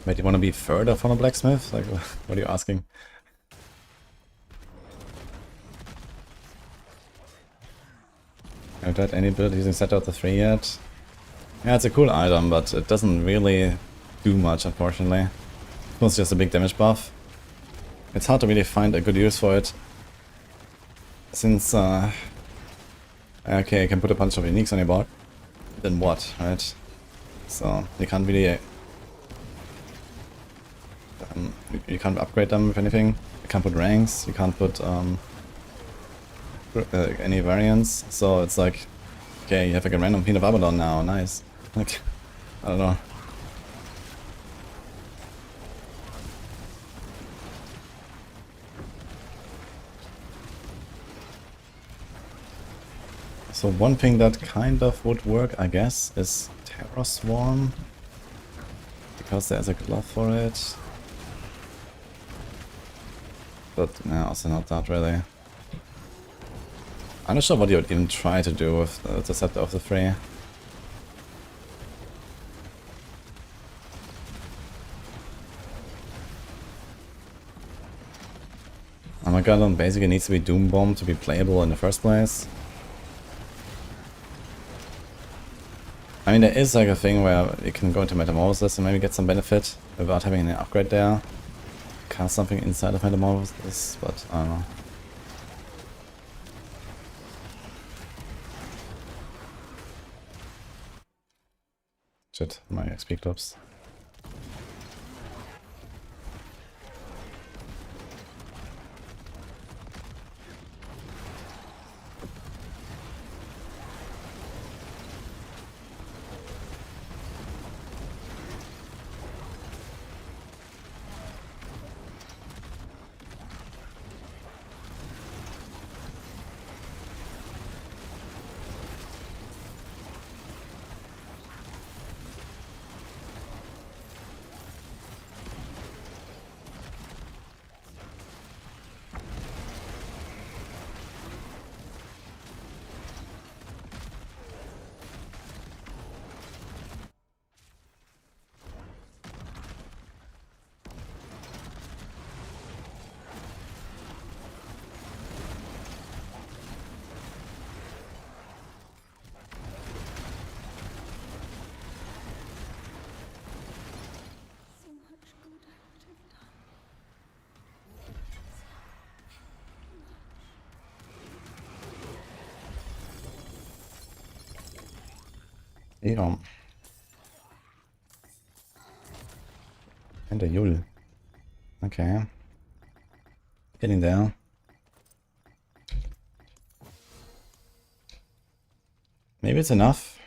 Wait, you want to be further from a blacksmith? Like, what are you asking? Have you tried any build using Set out the 3 yet? Yeah, it's a cool item, but it doesn't really do much, unfortunately. It's mostly just a big damage buff. It's hard to really find a good use for it. Since, okay, you can put a bunch of uniques on your board. Then what, right? So, you can't really... you can't upgrade them with anything. You can't put ranks, you can't put any variants. So it's like, okay, you have like a random Peanut of Abaddon now, nice. Like, I don't know. So one thing that kind of would work, I guess, is Terror Swarm. Because there's a glove for it. But no, also not that really. I'm not sure what you would even try to do with the Scepter of the Three. Armageddon basically needs to be Doom Bomb to be playable in the first place. I mean, there is like a thing where you can go into Metamorphosis and maybe get some benefit without having an upgrade there. Cast something inside of Metamorphosis, but I don't know. Shit, my XP clubs. So much good I would have done. Ja. And a Yule. Okay. Getting there. Maybe it's enough.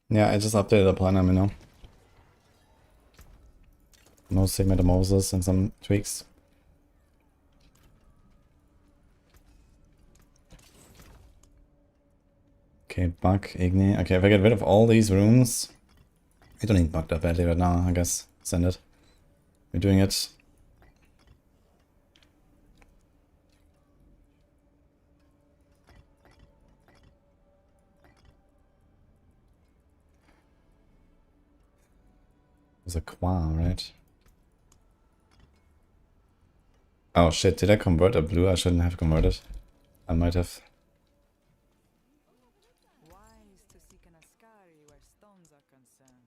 Yeah, I just updated the plan, you know. Mostly Metamorphosis and some tweaks. Okay, Bug, Igni. Okay, if I get rid of all these runes, I don't need Bug that badly right now, I guess. Send it. We're doing it. There's a Qua, right? Oh shit, did I convert a blue? I shouldn't have converted. I might have. Wise to seek an Ascari where stones are concerned.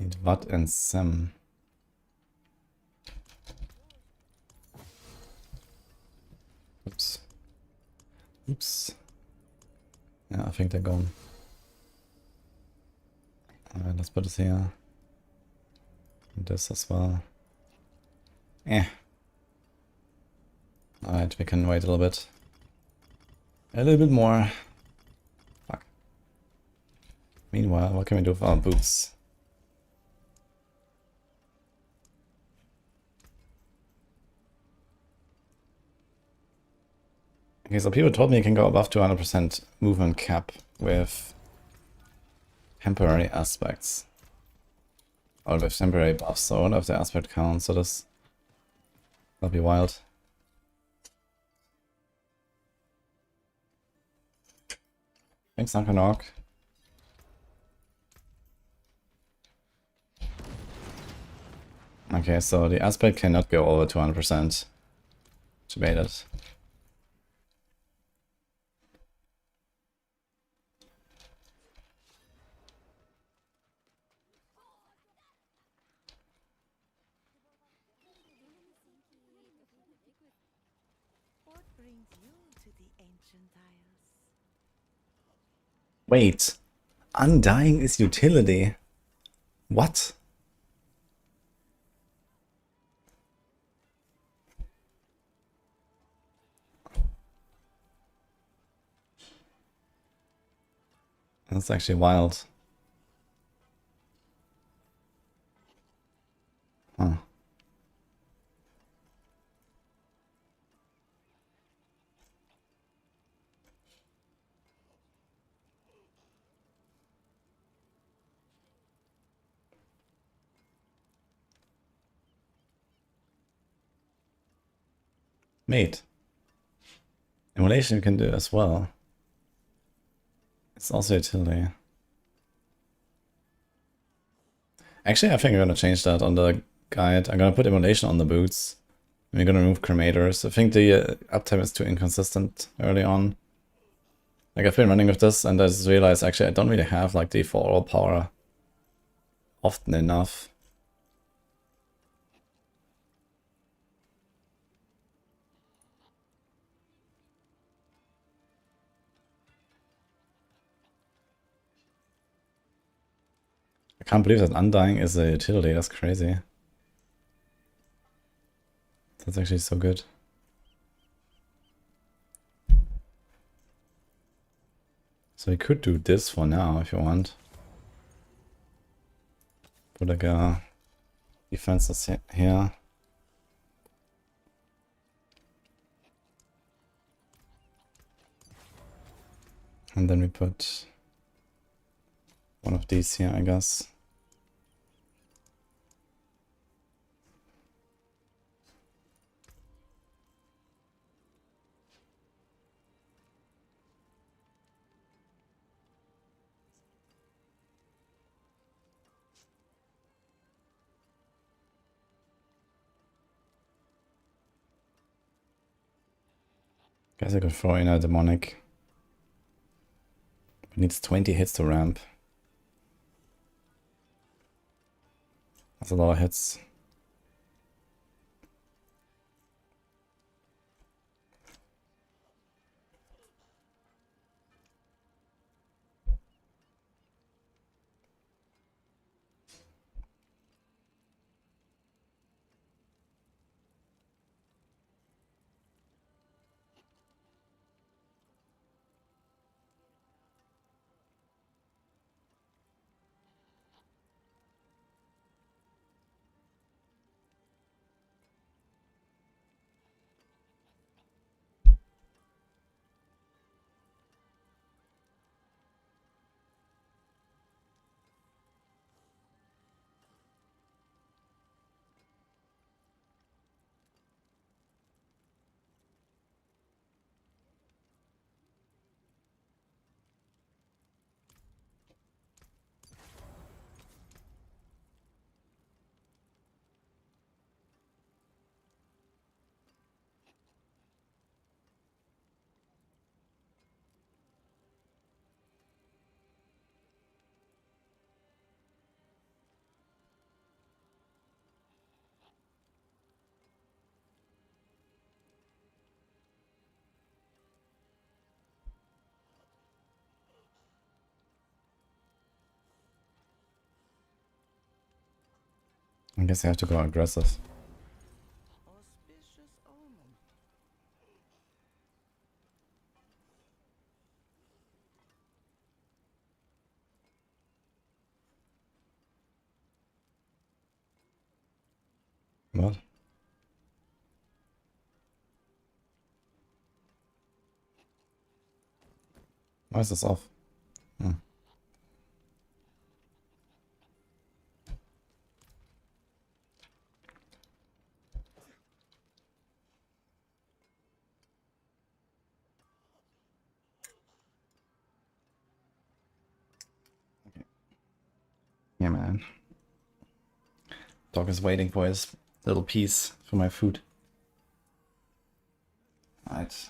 Need Vat and Sem. Oops. Oops. Yeah, I think they're gone. Alright, let's put this here. And this as well. Eh. Alright, we can wait a little bit. A little bit more. Fuck. Meanwhile, what can we do for our boots? Okay, so people told me you can go above 200% movement cap with temporary aspects. Or with temporary buffs, so I wonder if the aspect counts. So this That'll be wild. Thanks, Uncle. Okay, so the aspect cannot go over 200%. Debated. What brings you to the ancient isles? Wait, Undying is utility. What? That's actually wild. Huh. Mate. Emulation you can do as well. It's also utility. Actually, I think I'm gonna change that on the guide. I'm gonna put emulation on the boots. And we're gonna remove cremators. I think the uptime is too inconsistent early on. Like, I've been running with this and I just realized actually I don't really have like the for all power often enough. I can't believe that Undying is a utility, that's crazy. That's actually so good. So we could do this for now if you want. Put like a defenses here. And then we put one of these here, I guess. Guess I could throw in a demonic. It needs 20 hits to ramp. That's a lot of hits. I guess I have to go aggressive. Auspicious omen. What? Why is this off? Hmm. Dog is waiting for his little piece for my food. Alright.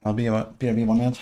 I'll be BRB 1 minute.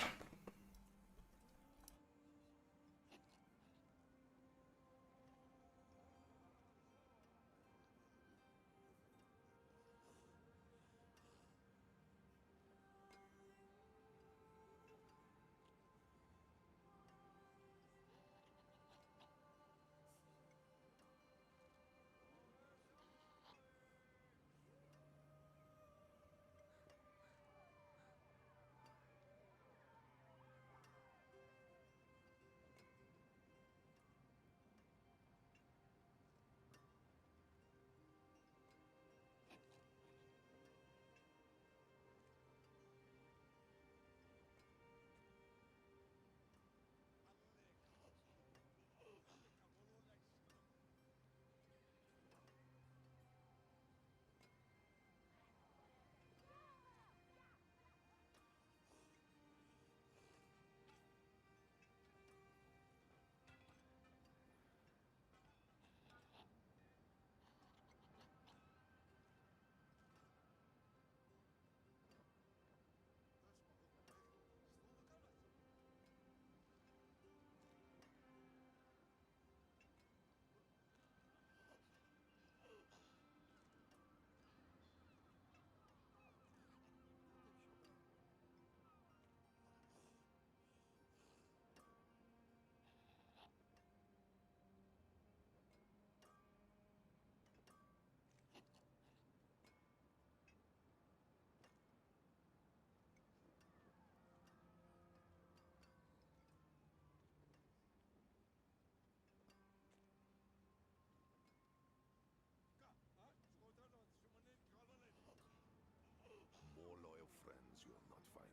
More loyal friends you'll not find.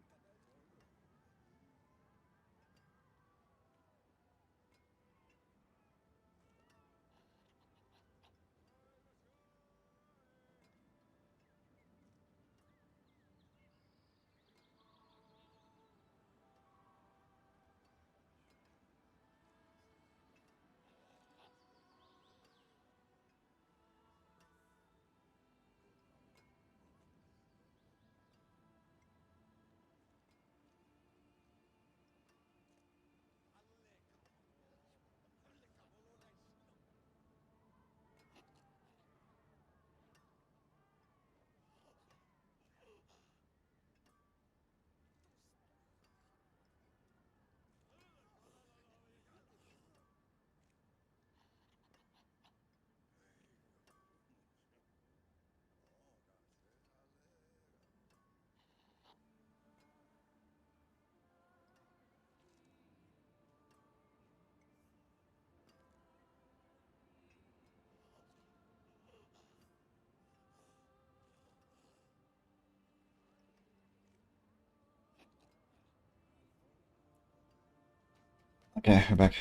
Okay, we're back.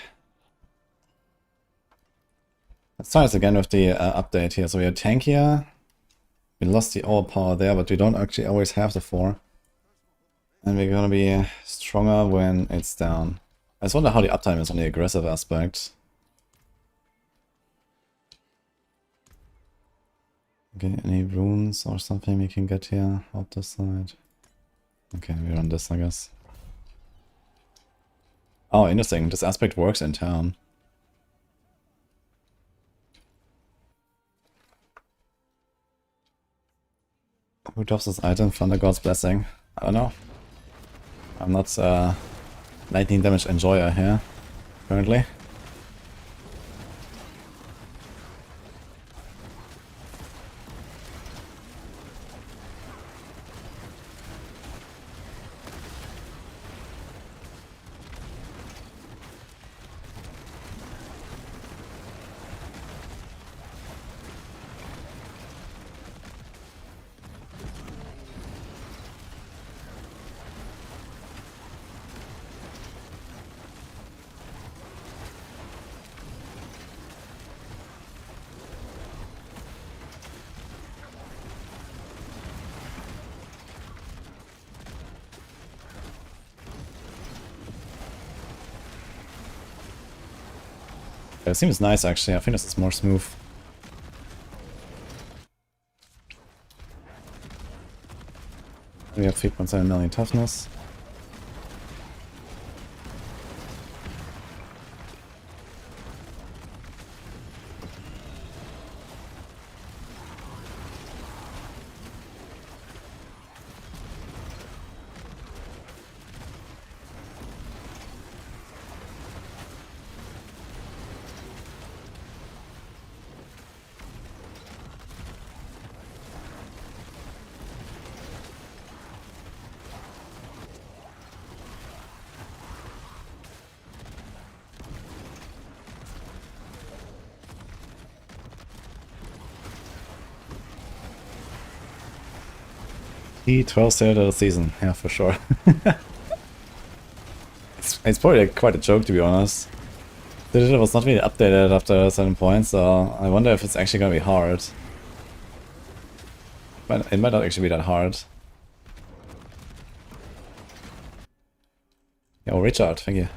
Let's try this again with the update here. So we are tankier. We lost the overpower there, but we don't actually always have the 4. And we're gonna be stronger when it's down. I just wonder how the uptime is on the aggressive aspect. Okay, any runes or something we can get here out this side? Okay, we run this, I guess. Oh, interesting. This aspect works in town. Who drops this item? Thunder God's Blessing. I don't know. I'm not lightning damage enjoyer here, currently. It seems nice actually. I think this is more smooth. We have 3.7 million toughness. T12 started of the season, yeah, for sure. it's probably like quite a joke, to be honest. Digital was not really updated after a certain point, so I wonder if it's actually gonna be hard. But it might not actually be that hard. Yo, Richard, thank you.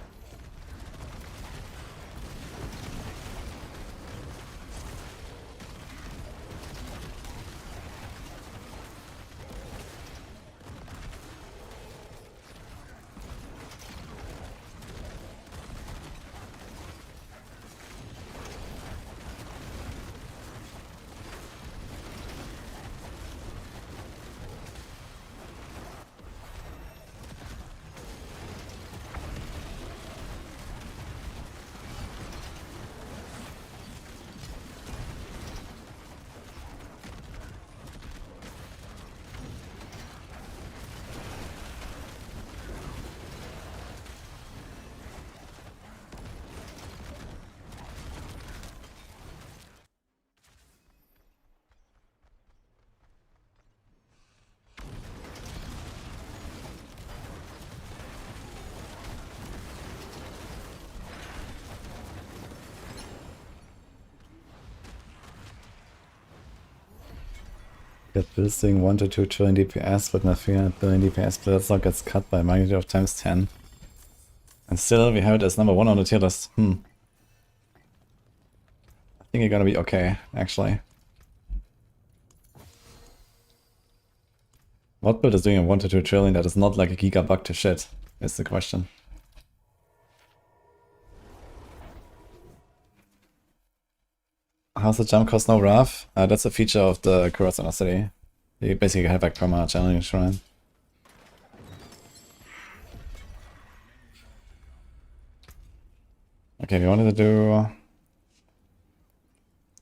Get building 1 to 2 trillion DPS, but not 300 billion DPS Blitzlock gets cut by a magnitude of times 10. And still, we have it as number 1 on the tier list. I think you're gonna be okay, actually. What build is doing a 1 to 2 trillion that is not like a gigabug to shit, is the question. How's the jump cost no rough? That's a feature of the Kurosawa City. You basically have like perma channeling shrine. Okay, we wanted to do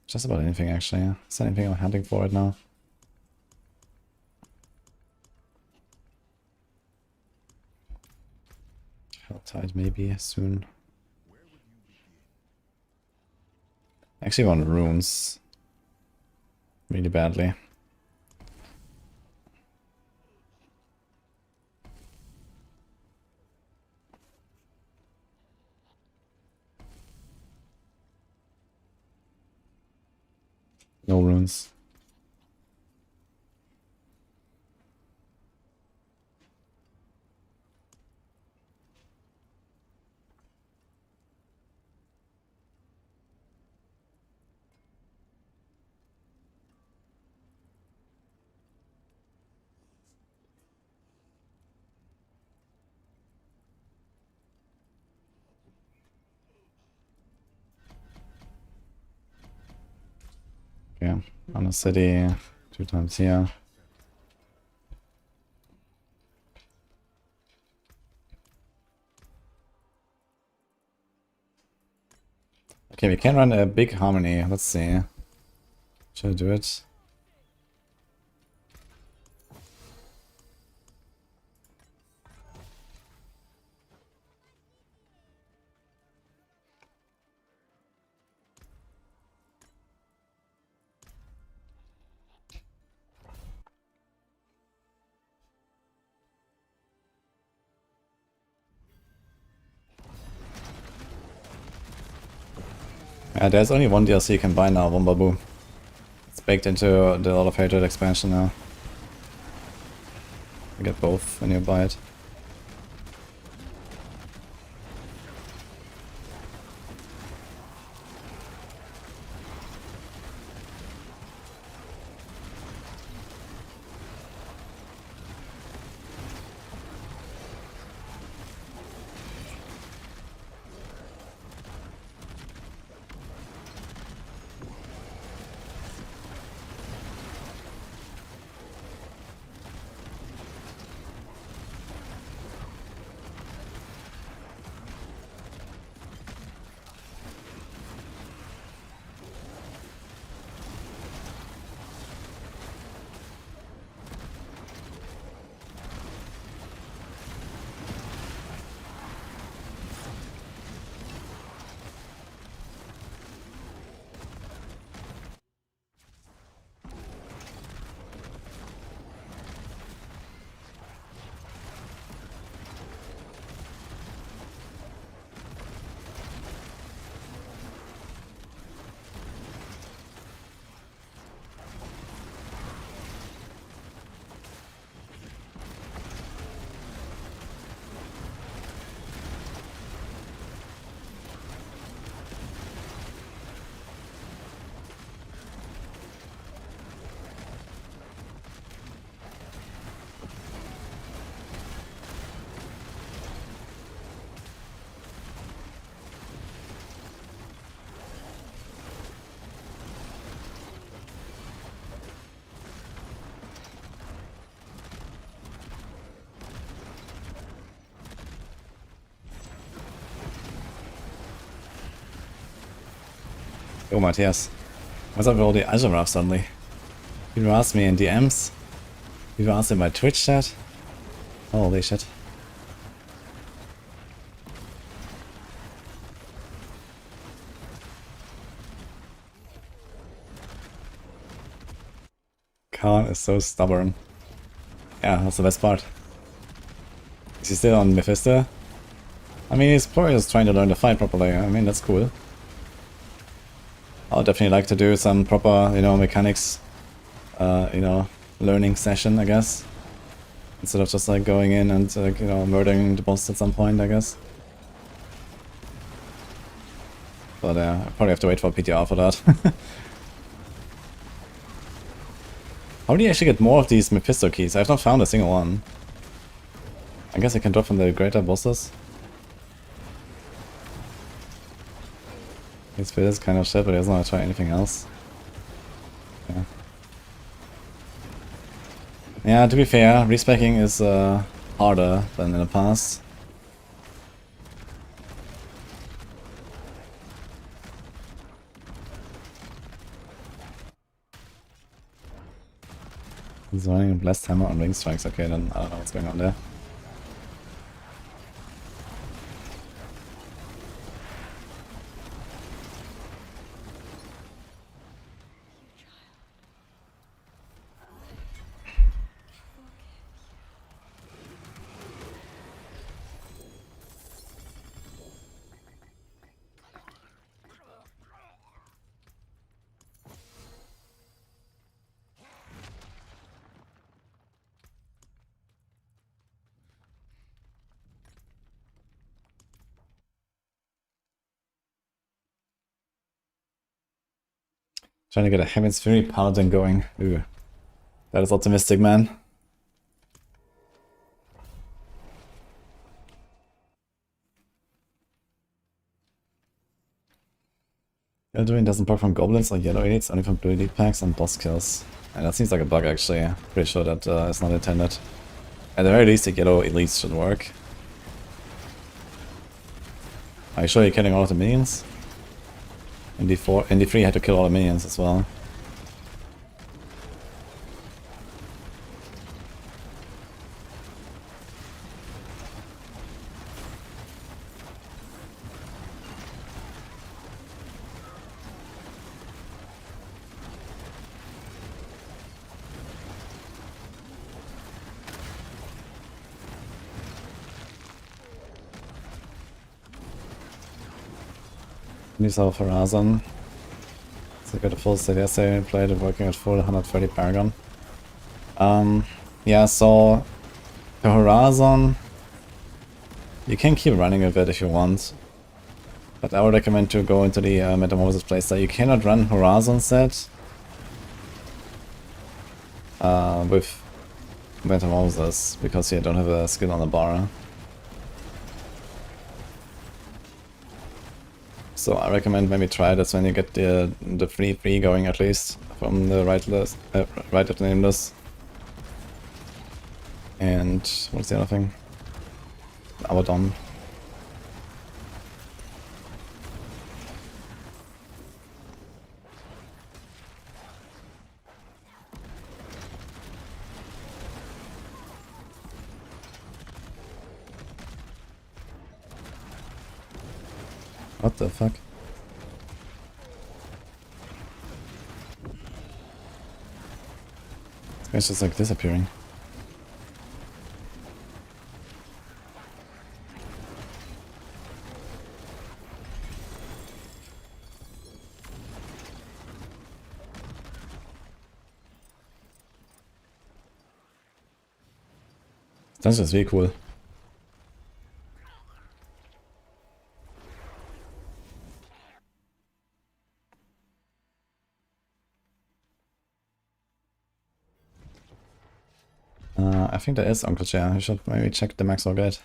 just about anything actually. Is there anything I'm hunting for right now? Helltide maybe soon. Actually want runes really badly. No runes. Okay, on a city, 2 times here. Okay, we can run a big harmony. Let's see. Should I do it? There's only one DLC you can buy now, Wombabu. It's baked into the Lot of Hatred expansion now. You get both when you buy it. Oh, Matthias. What's up with all the Azure suddenly? People ask me in DMs. People ask in my Twitch chat. Holy shit. Khan is so stubborn. Yeah, that's the best part. Is he still on Mephisto? I mean, he's probably just trying to learn to fight properly. I mean, that's cool. I'll definitely like to do some proper, you know, mechanics, you know, learning session, I guess. Instead of just like going in and, you know, murdering the boss at some point, I guess. But I probably have to wait for PTR for that. How do you actually get more of these Mephisto keys? I have not found a single one. I guess I can drop from the greater bosses. He's for this kind of shit, but he doesn't want to try anything else. Yeah. Yeah, to be fair, respecking is harder than in the past. He's running a blessed hammer on ring strikes. Okay, then I don't know what's going on there. Trying to get a Heaven's Fury Paladin going. Ooh. That is optimistic, man. Elduin doesn't proc from goblins or yellow elites, only from blue elite packs and boss kills. And that seems like a bug actually. Pretty sure that is not intended. At the very least, the yellow elites should work. Are you sure you're killing all of the minions? In D4, in D3 you had to kill all the minions as well. These are Horizon. So I got a full set essay played and working at full 130 Paragon. Yeah, so the Horizon, you can keep running with it if you want. But I would recommend to go into the Metamorphosis playstyle. You cannot run Horizon set with Metamorphosis because you don't have a skill on the bar. So I recommend maybe try this when you get the free going at least from the right list, right at the name list. And what's the other thing? Abaddon. What the fuck? This guy's just like disappearing. That's just really cool. I think there is Uncle Chair. You should maybe check the Maxwell guide.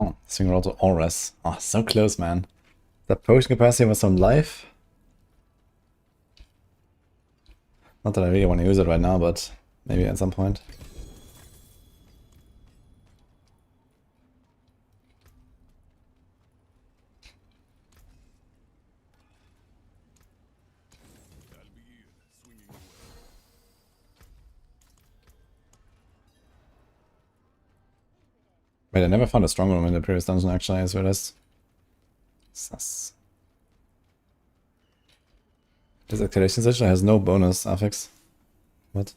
Oh, single auto Auras. Oh, so close, man. That potion capacity with some life? Not that I really want to use it right now, but maybe at some point. Wait, I never found a strong room in the previous dungeon, actually, I realized. Sus. This activation sigil has no bonus affix. What?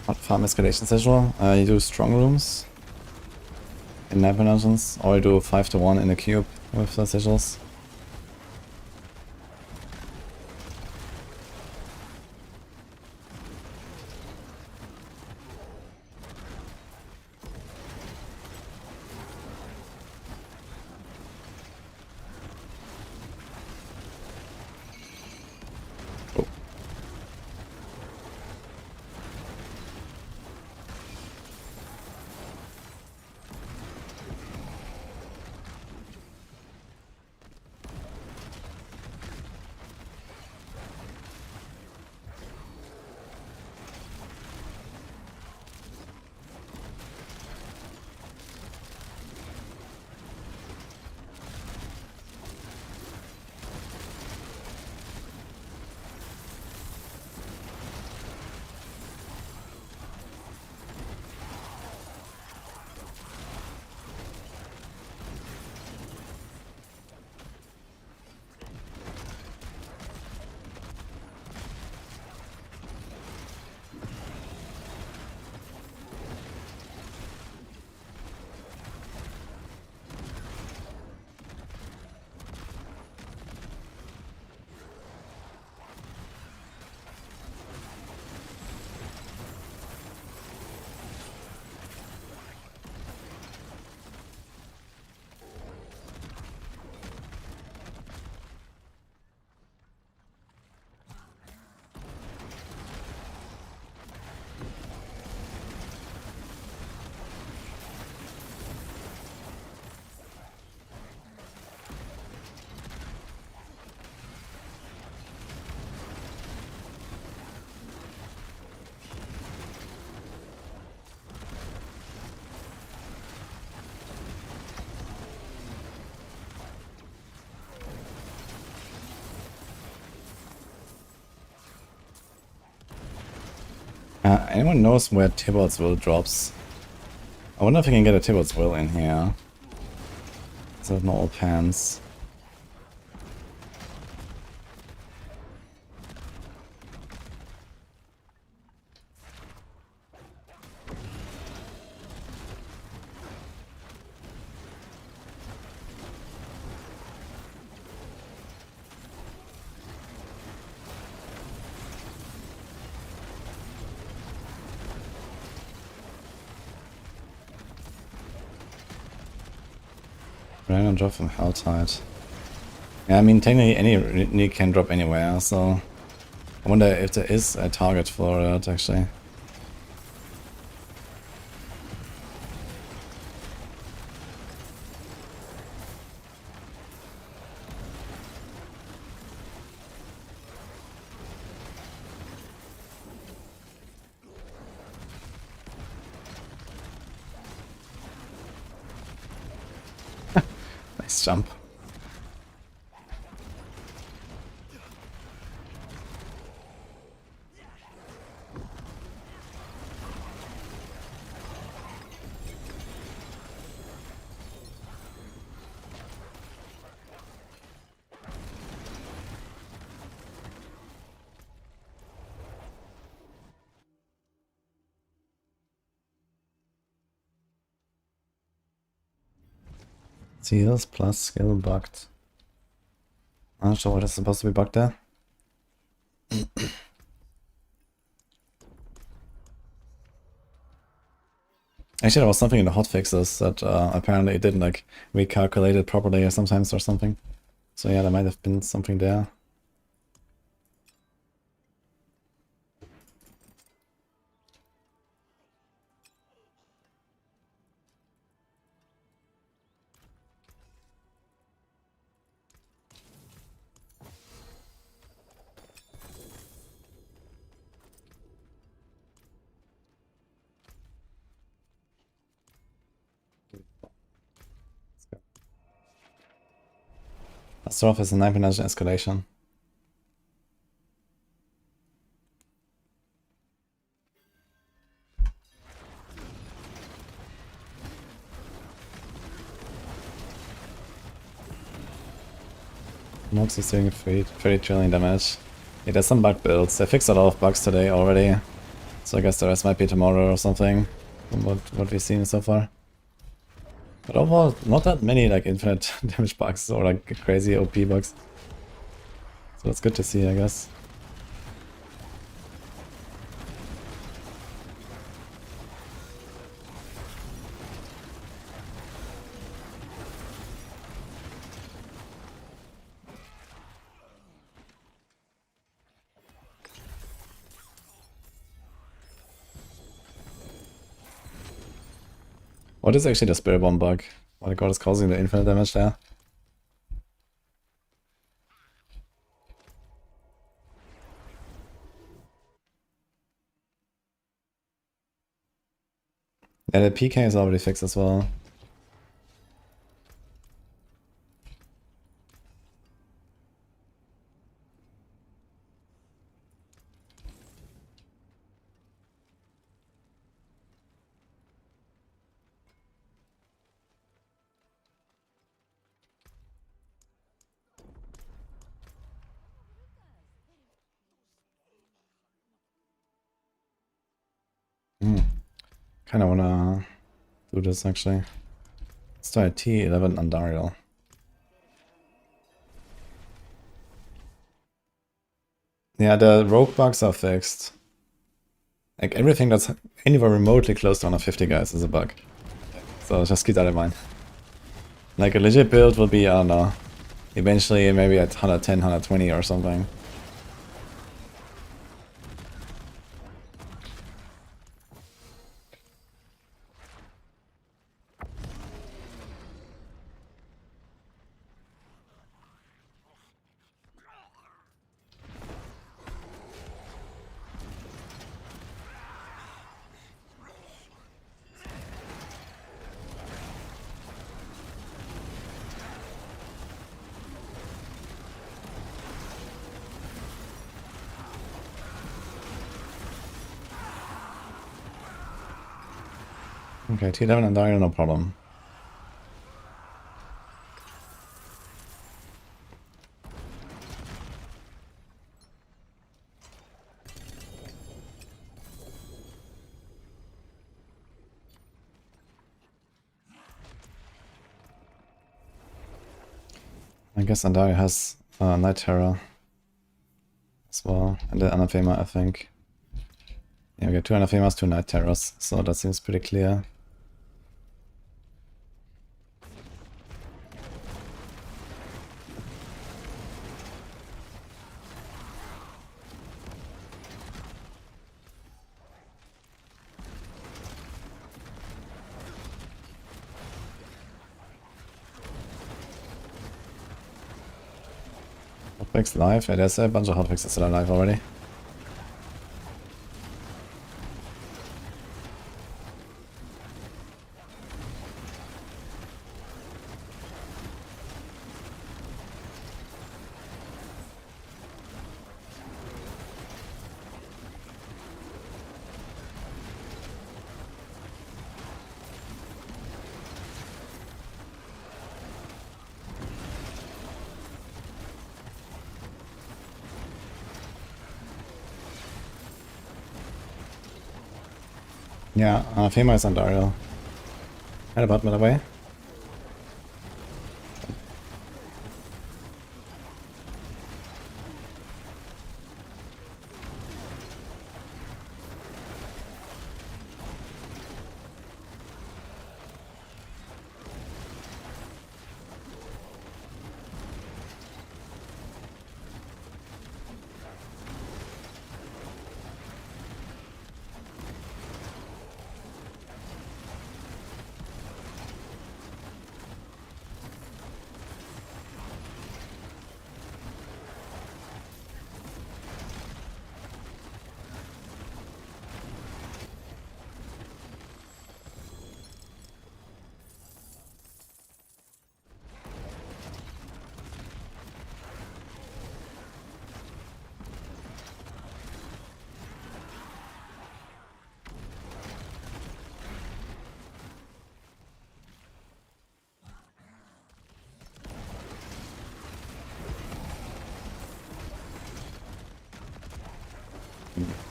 What farm escalation sigil? You do strong rooms in Nightmare dungeons, or you do 5-1 in a cube with the sigils. Anyone knows where Tibbot's will drops? I wonder if I can get a Tibbot's will in here. So with my old pants. Random drop from Helltide. Yeah, I mean, technically any Nick can drop anywhere, so I wonder if there is a target for it, actually. Nice jump. Seals plus skill bugged. I'm not sure what is supposed to be bugged there. Actually, there was something in the hotfixes that apparently it didn't like recalculate it properly or sometimes or something. So yeah, there might have been something there. Astroph is a 9% escalation. Mox is doing 30 trillion damage. Yeah, there's some bug builds. They fixed a lot of bugs today already. So I guess the rest might be tomorrow or something. From what we've seen so far. But overall, not that many like infinite damage bugs or like crazy OP bugs. So that's good to see, I guess. What is actually the Spirit Bomb bug? What god is causing the infinite damage there? Yeah, the PK is already fixed as well. Kinda wanna do this actually. Let's try T11 Andariel. Yeah, the rogue bugs are fixed. Like everything that's anywhere remotely close to 150 guys is a bug. So just keep that in mind. Like a legit build will be, I don't know, eventually maybe at 110, 120 or something. Okay, T11 and Dario, no problem. I guess Andario has Night Terror as well, and the Anathema, I think. Yeah, we got 2 Anathemas, 2 Night Terrors, so that seems pretty clear. Hotfix live? Yeah, there's a bunch of hotfixes that are live already. Yeah, Anathema is Andario. Right about, by the way.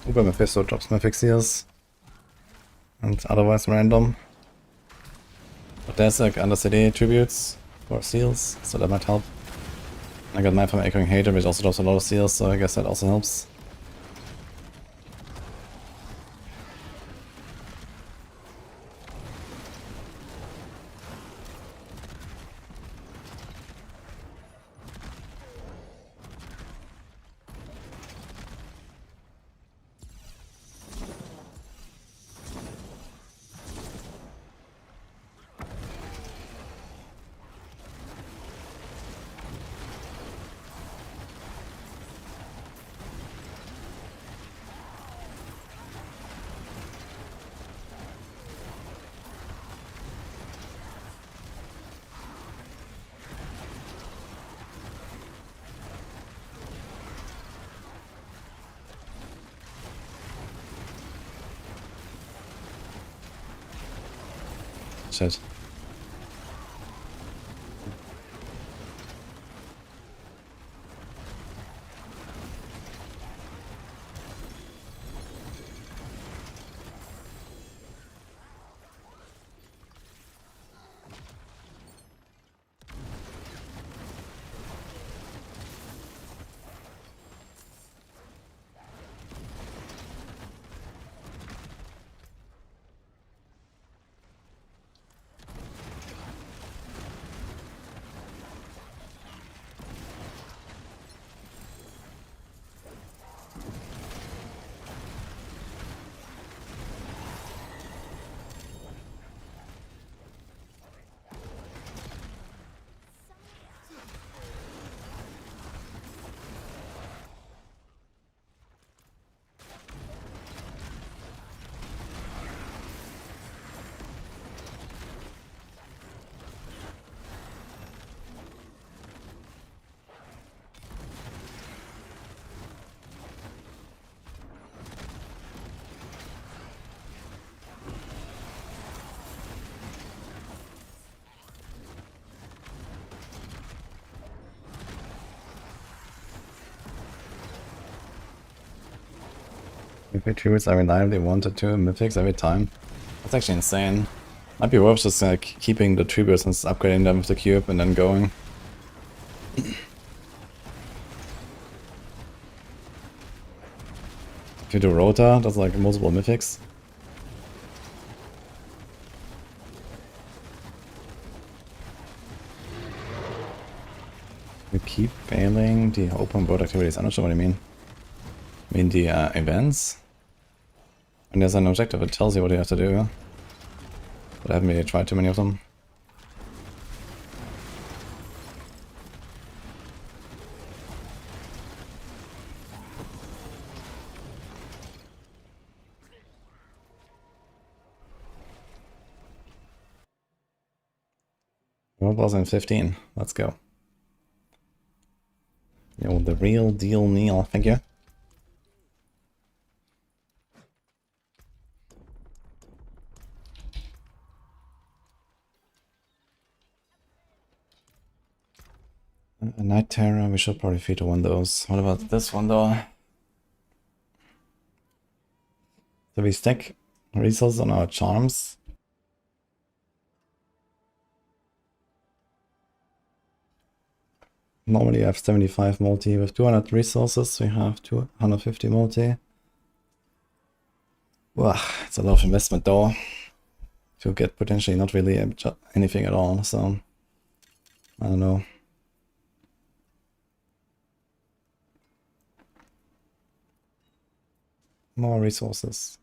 Uber Mephisto drops my Fixiers. And otherwise random. But there's like Undercity tributes for seals, so that might help. I got mine from Echoing Hater, which also drops a lot of seals, so I guess that also helps. Shit. If tributes I reliably wanted to, mythics every time. That's actually insane. Might be worth just like keeping the tributes and upgrading them with the cube and then going. If you do Rota, that's like multiple mythics. You keep failing the open world activities. I'm not sure what you mean. I mean the events? When there's an objective, it tells you what you have to do. But I haven't really tried too many of them. World was in 15. Let's go. Yo, the real deal Neil, thank you. A Night Terror, we should probably feature one of those. What about this one though? Do we stack resources on our charms? Normally I have 75 multi. With 200 resources, we have 250 multi. Wow, it's a lot of investment though. To get potentially not really anything at all, so I don't know. More resources.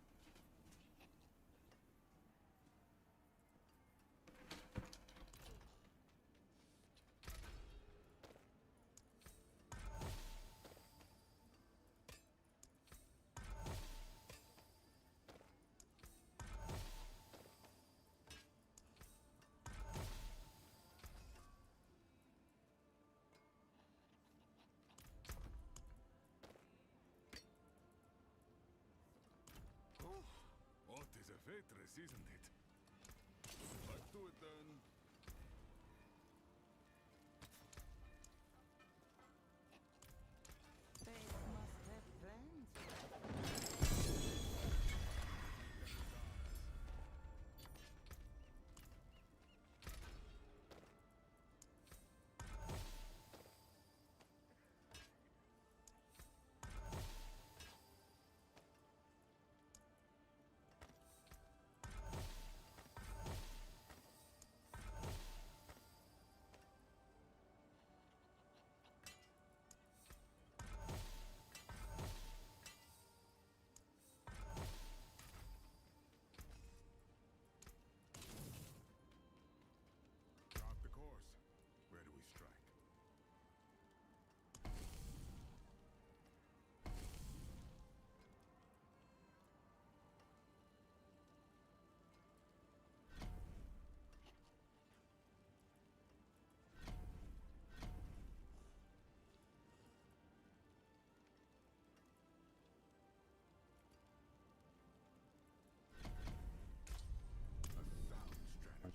What is a waitress, isn't it? Let's do it then. Fate must have plans.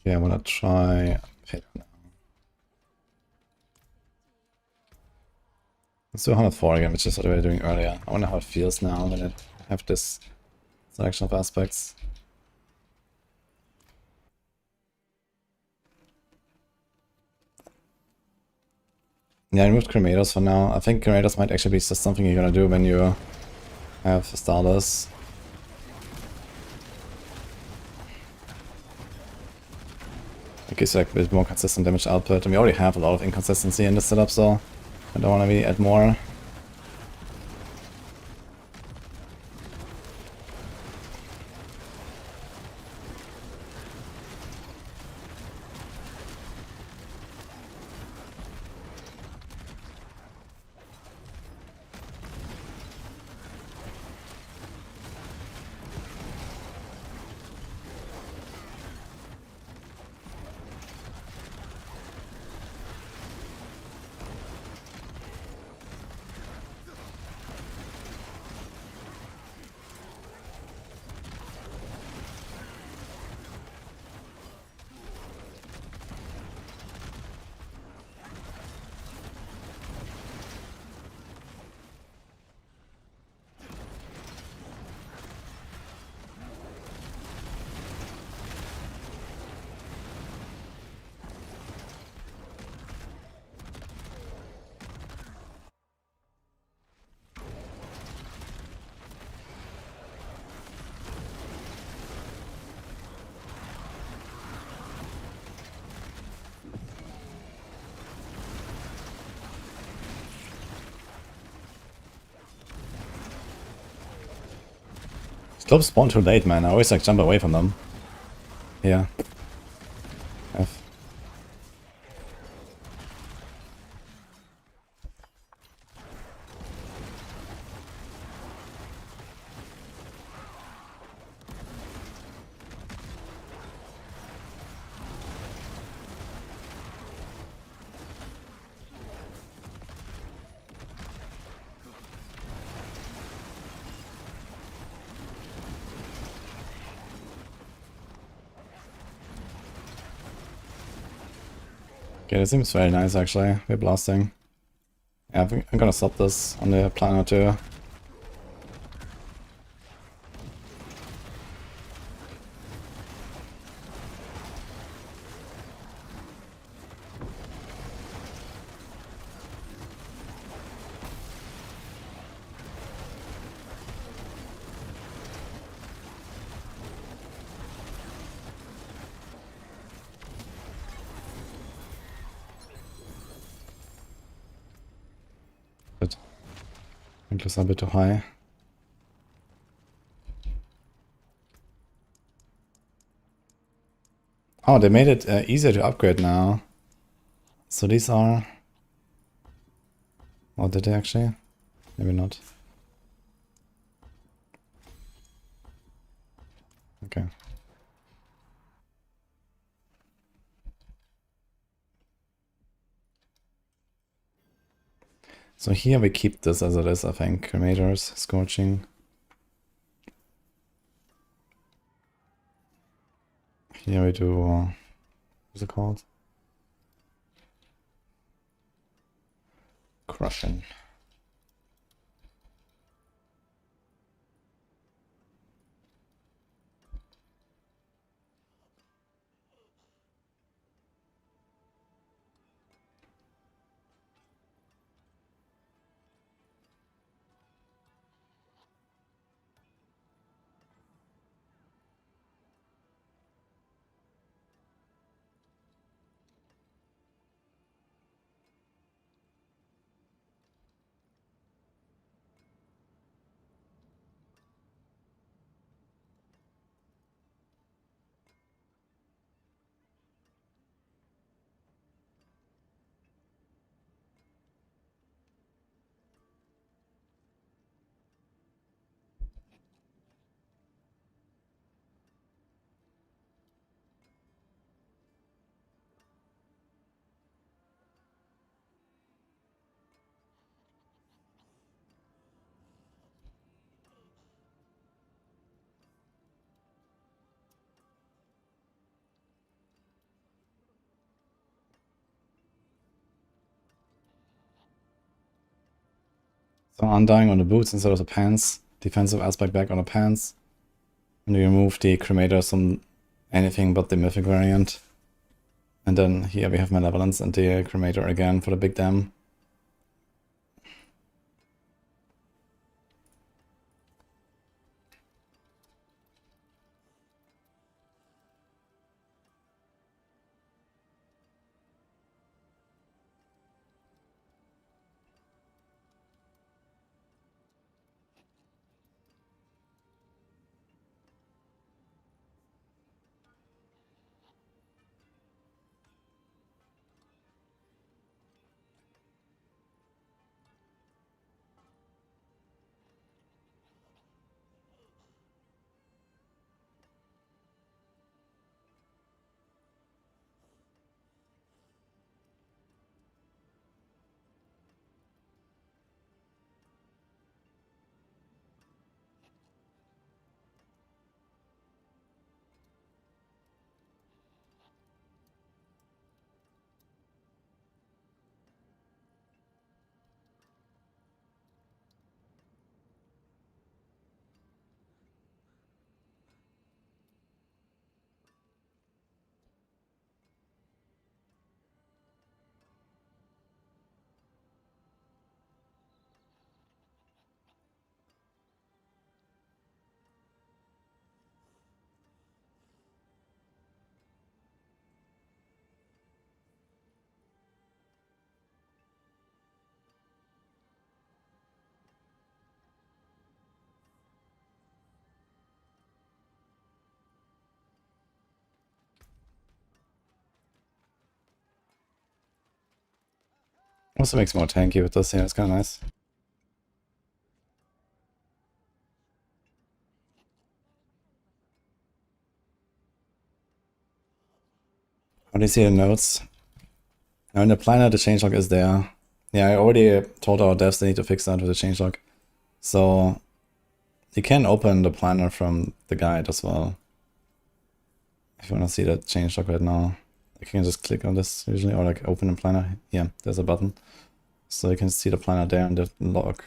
Okay, I wanna try. Okay, no. Let's do 104 again, which is what we were doing earlier. I wonder how it feels now when I have this selection of aspects. Yeah, I removed Cremators for now. I think Cremators might actually be just something you're gonna do when you have starters. It gives like a bit more consistent damage output, and we already have a lot of inconsistency in this setup, so I don't wanna really add more. Slopes spawn too late, man. I always like jump away from them. Yeah. F. Okay, this seems very nice actually. We're blasting. Yeah, I think I'm gonna stop this on the planner too. But I think it's a bit too high. Oh, they made it easier to upgrade now. So these are... Oh, did they actually? Maybe not. Okay. So here we keep this as it is, I think. Cremators, Scorching. Here we do... what's it called? Crushing. So undying on the boots instead of the pants. Defensive aspect back on the pants. And we remove the cremators from anything but the mythic variant. And then here we have Malevolence and the cremator again for the big dam. Also makes more tanky with this, yeah, it's kind of nice. How do you see the notes? Now in the planner, the changelog is there. Yeah, I already told our devs they need to fix that with the changelog. So you can open the planner from the guide as well. If you want to see that changelog right now, you can just click on this usually, or like open the planner. Yeah, there's a button. So you can see the planner there and the log.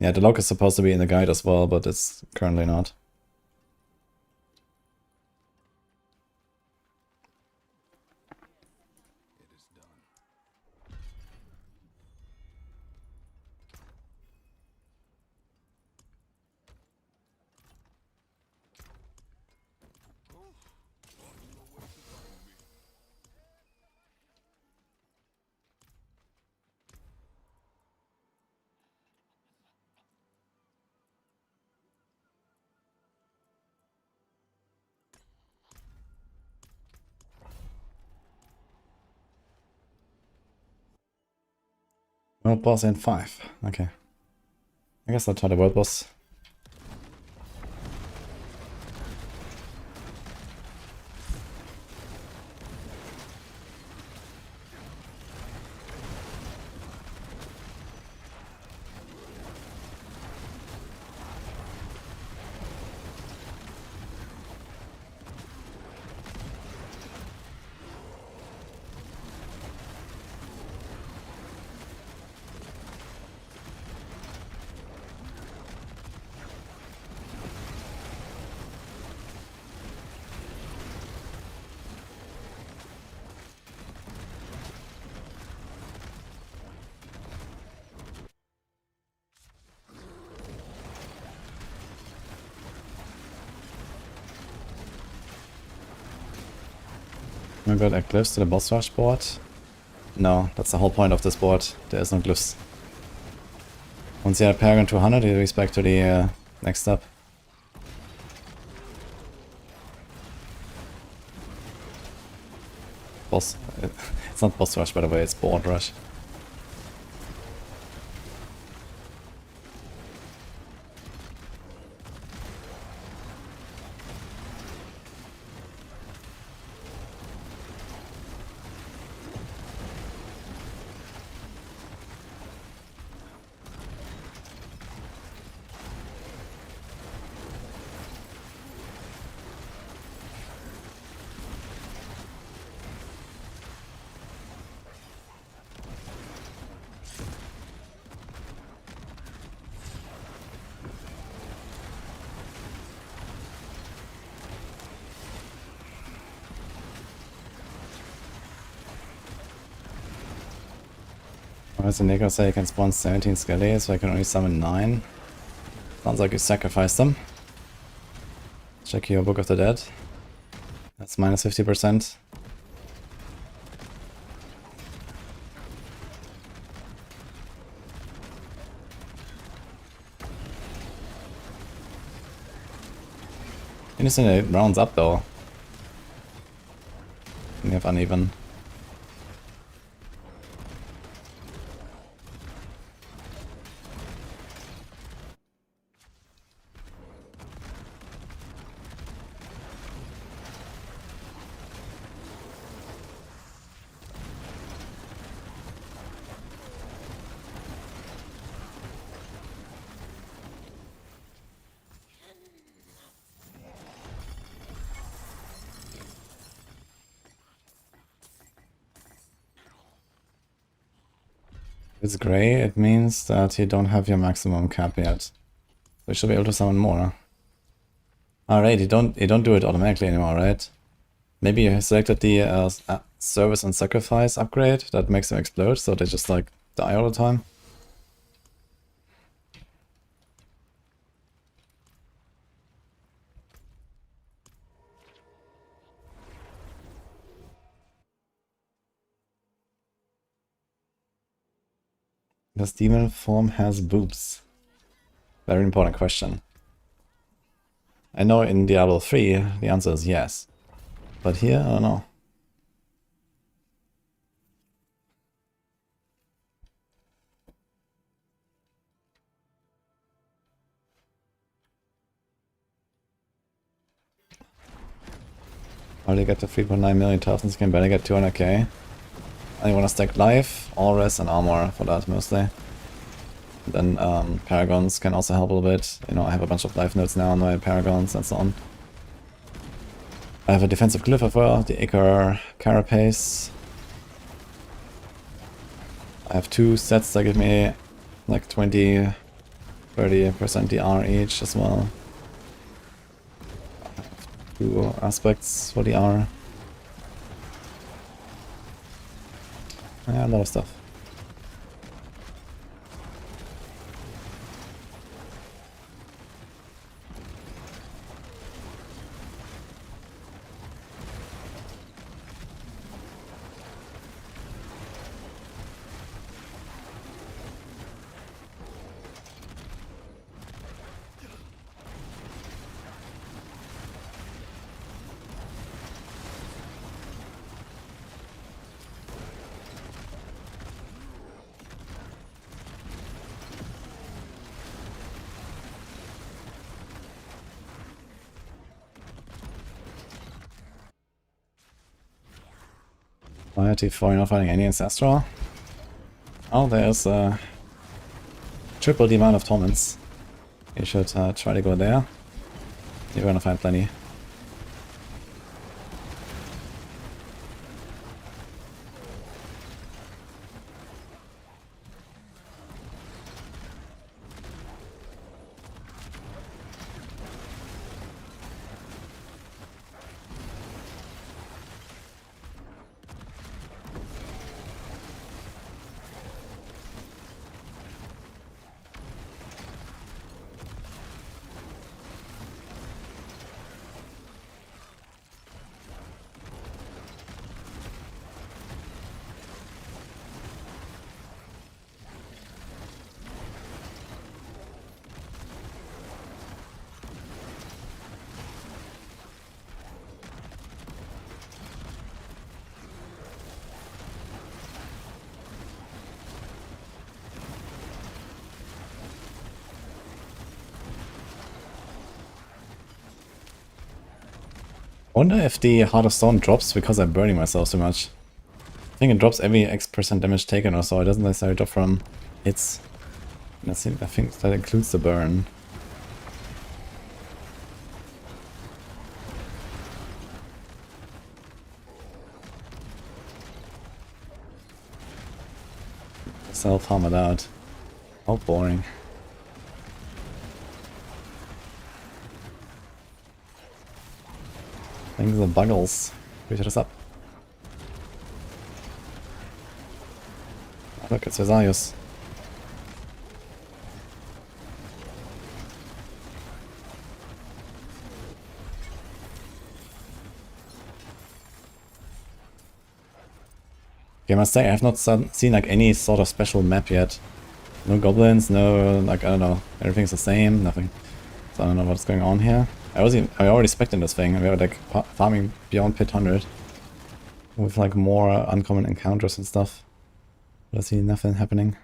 Yeah, the log is supposed to be in the guide as well, but it's currently not. It is done. World boss in 5. Okay. I guess I'll try the world boss. I got a glyphs to the boss rush board? No, that's the whole point of this board. There is no glyphs. Once you have Paragon 200, you respect to the next step. Boss. It's not boss rush, by the way, it's board rush. Why does the Negro say you can spawn 17 skellies, so I can only summon 9? Sounds like you sacrificed them. Check your Book of the Dead. That's minus 50%. Interesting, it rounds up though. And you have uneven. If it's grey, it means that you don't have your maximum cap yet. So you should be able to summon more. Alright, you don't do it automatically anymore, right? Maybe you selected the service and sacrifice upgrade that makes them explode, so they just like die all the time. Does demon form has boobs? Very important question. I know in Diablo 3 the answer is yes. But here, I don't know. Already get to 3.9 million tokens, can better get 200k. I want to stack life, all res and armor for that mostly. Then paragons can also help a little bit. You know, I have a bunch of life nodes now on my paragons and so on. I have a defensive glyph as well, the Icar Carapace. I have 2 sets that give me like 20-30% DR each as well. I have 2 aspects for DR. Yeah, a lot of stuff. Priority 4, you're not finding any Ancestral? Oh, there's triple the amount of torments. You should try to go there. You're gonna find plenty. I wonder if the Heart of Stone drops because I'm burning myself so much. I think it drops every X% damage taken or so. It doesn't necessarily drop from hits. And I think that includes the burn. Self-harmed out. How boring. Things are buggles. We should us up. Look, it's Vesalius. Okay, I must say, I have not seen like any sort of special map yet. No goblins, no, like, I don't know, everything's the same, nothing. So I don't know what's going on here. I already expected this thing. We were like farming beyond pit 100 with like more uncommon encounters and stuff. But I see nothing happening.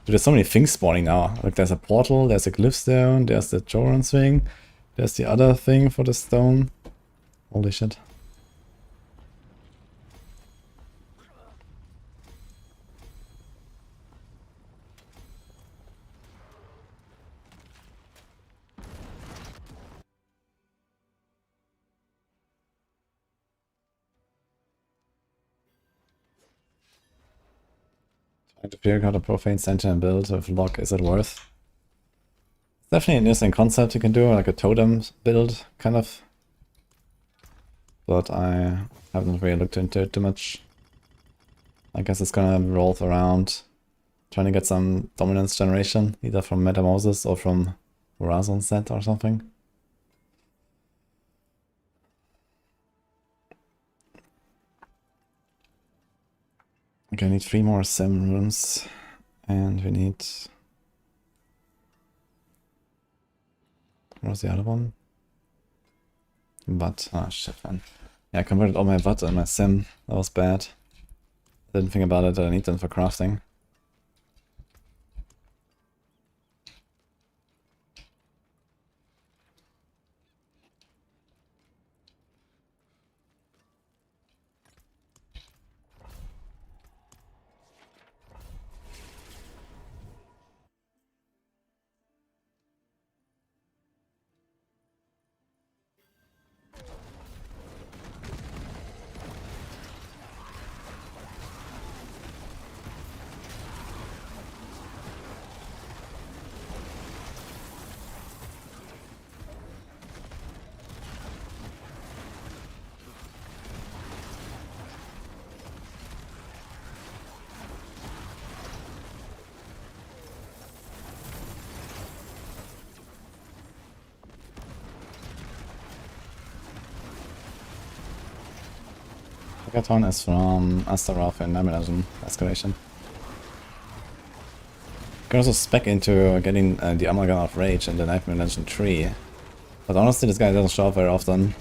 Dude, there's so many things spawning now. Like there's a portal, there's a glyph stone, there's the Joran's thing, there's the other thing for the stone. Holy shit. Trying to figure out a profane sentinel build with lock, is it worth? It's definitely an interesting concept you can do, like a totem build, kind of. But I haven't really looked into it too much. I guess it's gonna revolve around trying to get some dominance generation, either from Metamorphosis or from Horizon set or something. Okay, I need 3 more sim runes, and we need... Where's the other one? But, ah shit man. Yeah, I converted all my VUT and my sim, that was bad. Didn't think about it, I need them for crafting. Hackathon is from Astaroth and Namilajan Escalation. You can also spec into getting the Amalgam of Rage in the Nightmare Legend 3. But honestly, this guy doesn't show up very often.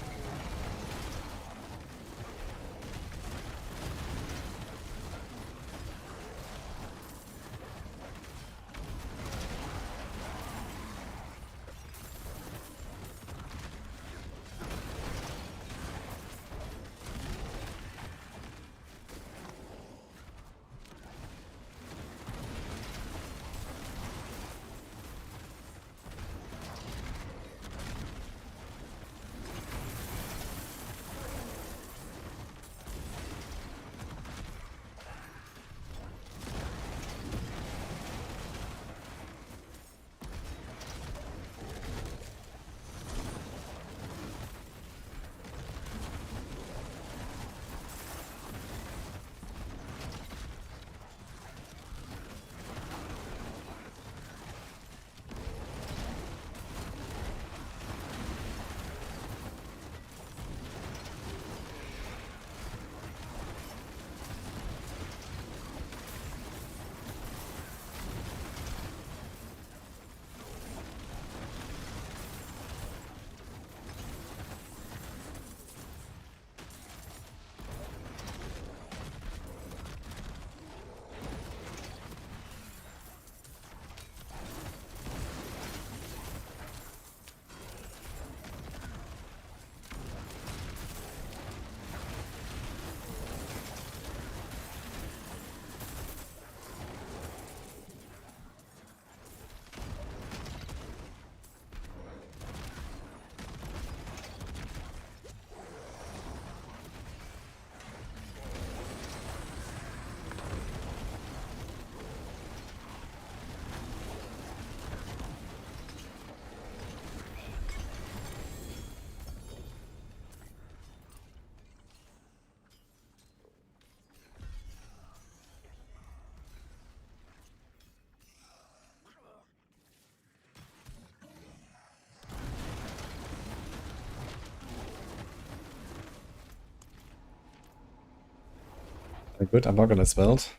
A good Apocalypse build.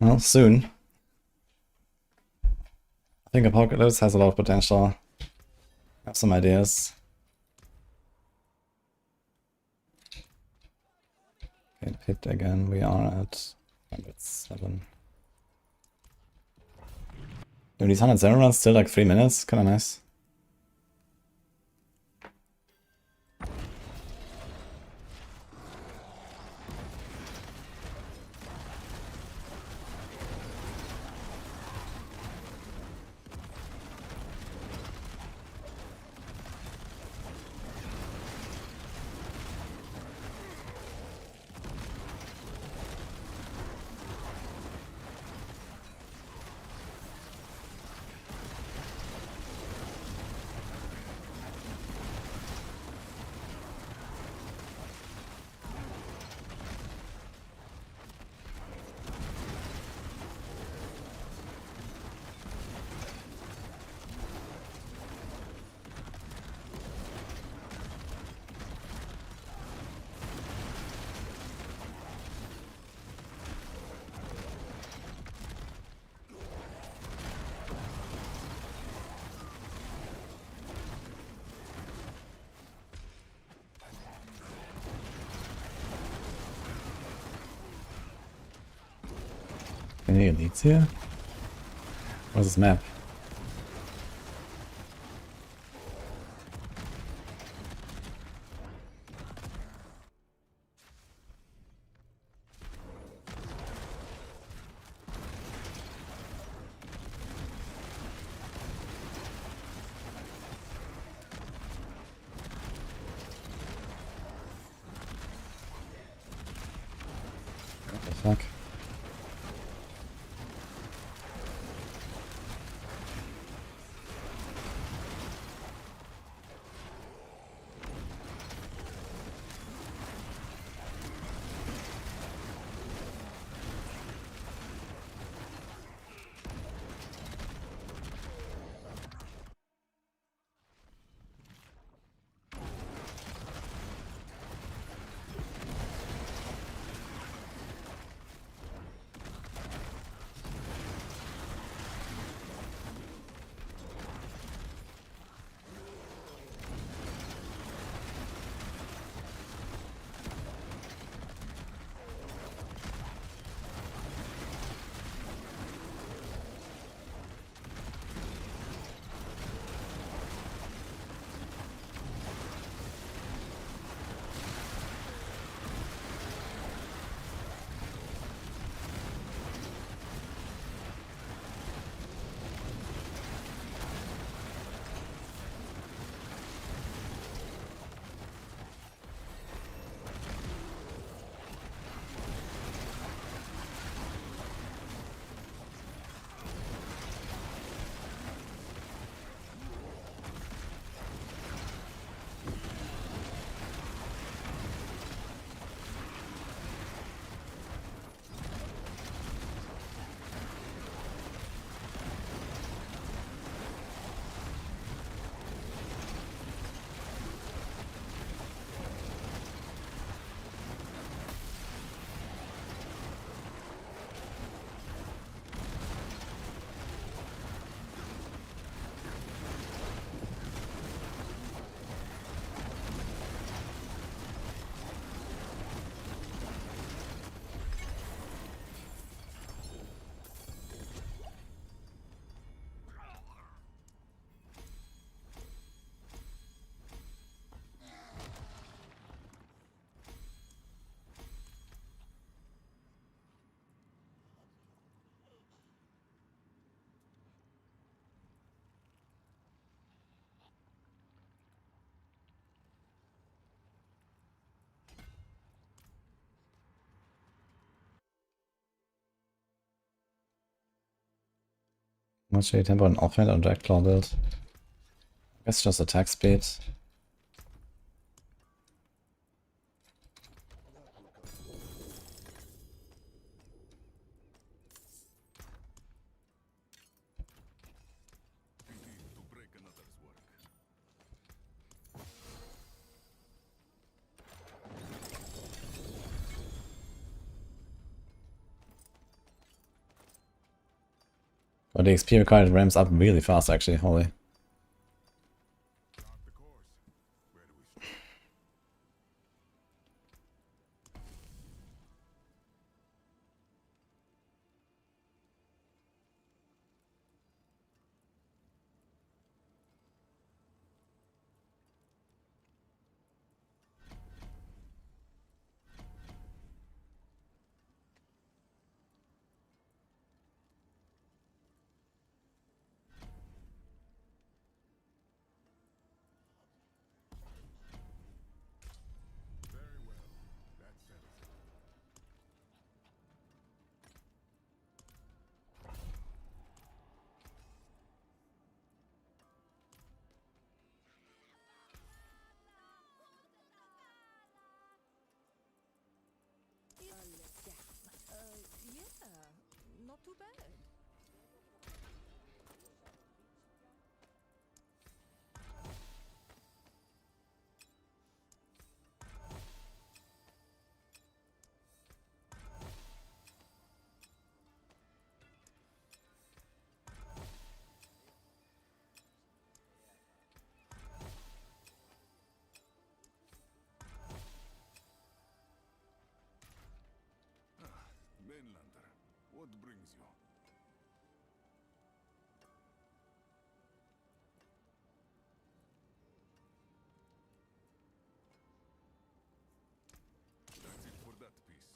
Well, soon. I think Apocalypse has a lot of potential. I have some ideas. Okay, pit again. We are at 107. Dude, these 107 runs still like 3 minutes. Kinda nice. Any elites here? What's this map? What the fuck? Much tempo and offhand on Jackclaw build. I guess just attack speed. To break another's work. But the XP required ramps up really fast actually, holy. Chart the course. Where do we start? Very well. That settles it. Yeah, not too bad. Mainlander, what brings you? That's it for that piece.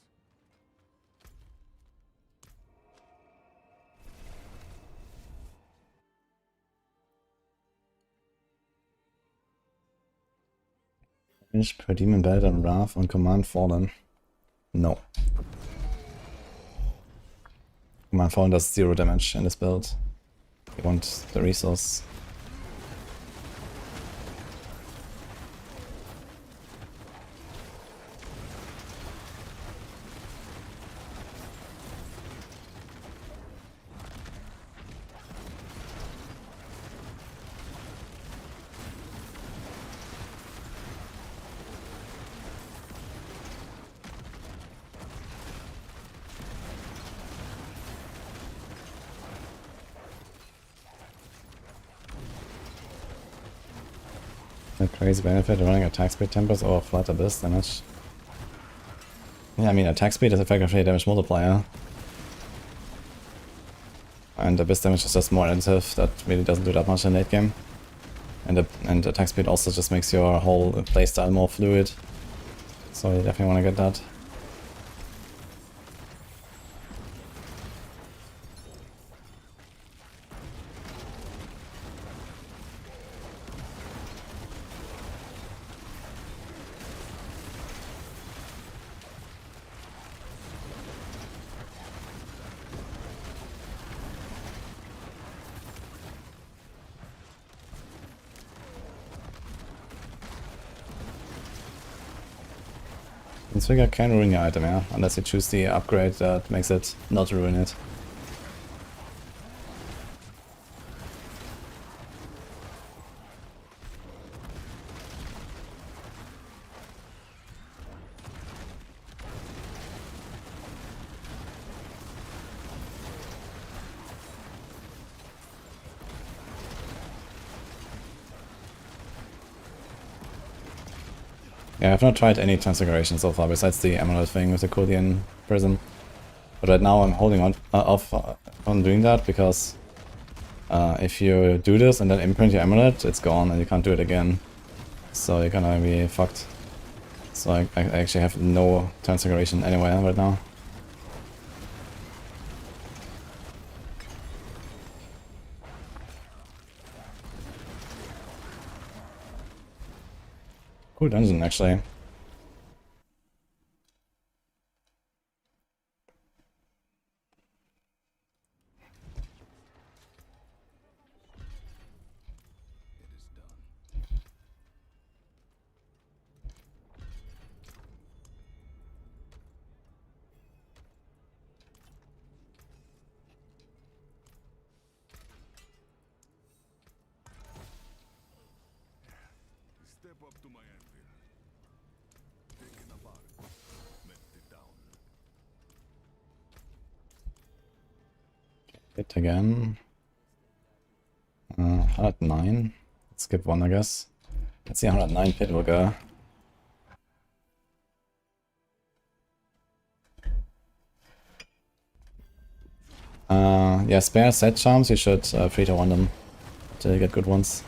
Damage per Demon Belt and Wrath on Command Fallen. No. Command Fallen does 0 damage in this build. You want the resource. A crazy benefit of running attack speed tempers or flat abyss damage. Yeah, I mean attack speed is effectively a damage multiplier. And abyss damage is just more additive, that really doesn't do that much in late game. And attack speed also just makes your whole playstyle more fluid. So you definitely want to get that. This figure can ruin your item, yeah, unless you choose the upgrade that makes it not ruin it. Yeah, I've not tried any transfiguration so far besides the amulet thing with the Kurdian prism. But right now I'm holding on off on doing that because if you do this and then imprint your amulet, it's gone and you can't do it again. So you're gonna be fucked. So I actually have no transfiguration anywhere right now. Cool dungeon, actually. It is done. Step up to my anvil. Taken apart. Melted down. Hit again. 109. Let's skip one, I guess. Let's see how 109 pit will go. Yeah, spare set charms, you should 3-1 them to get good ones.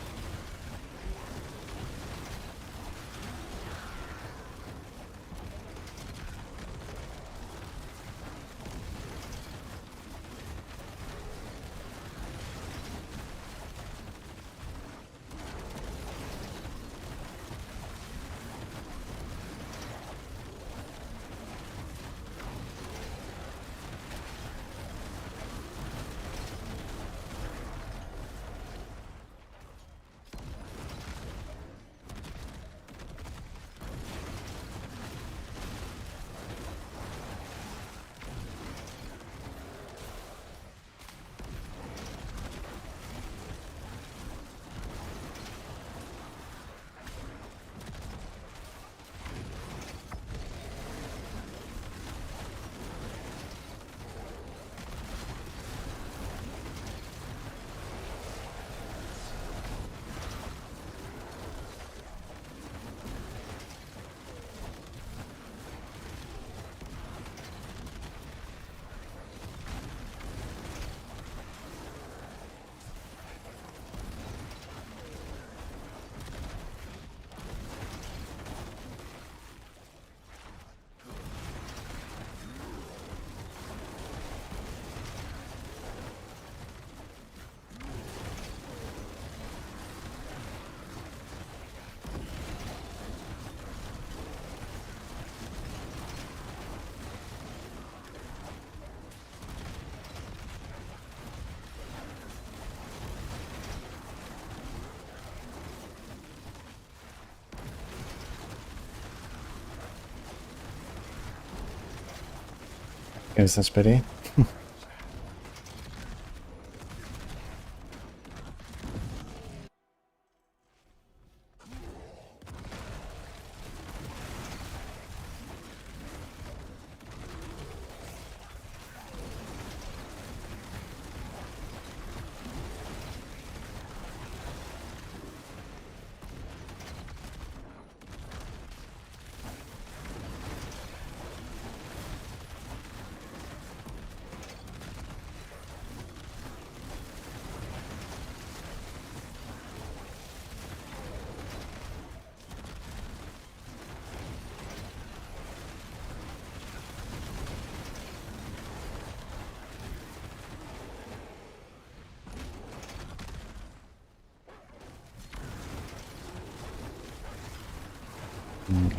Okay, such pity.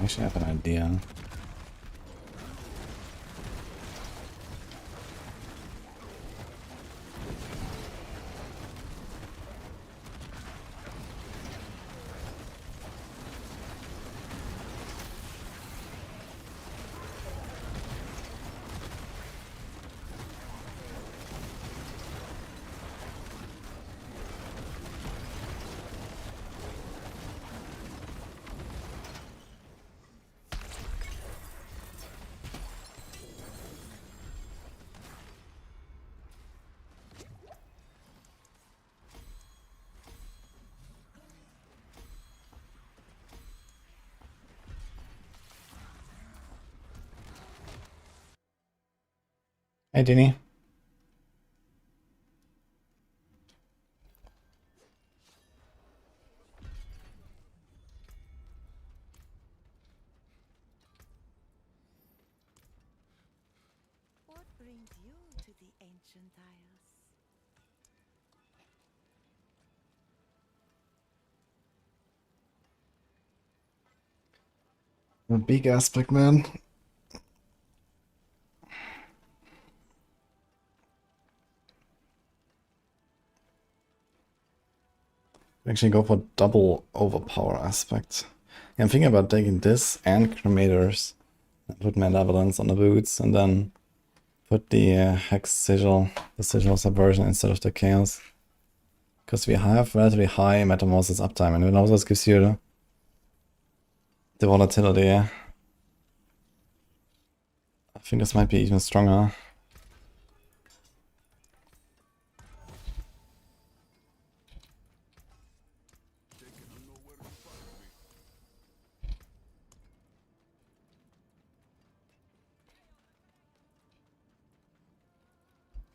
I should have an idea. Hey, Dini. What brings you to the ancient isles? A big aspect, man. Actually go for double overpower aspect. Yeah, I'm thinking about taking this and Cremators. Put Malevolence on the boots and then put the Hex Sigil, the Sigil Subversion instead of the Chaos. Because we have relatively high Metamorphosis uptime and it also gives you the volatility. I think this might be even stronger.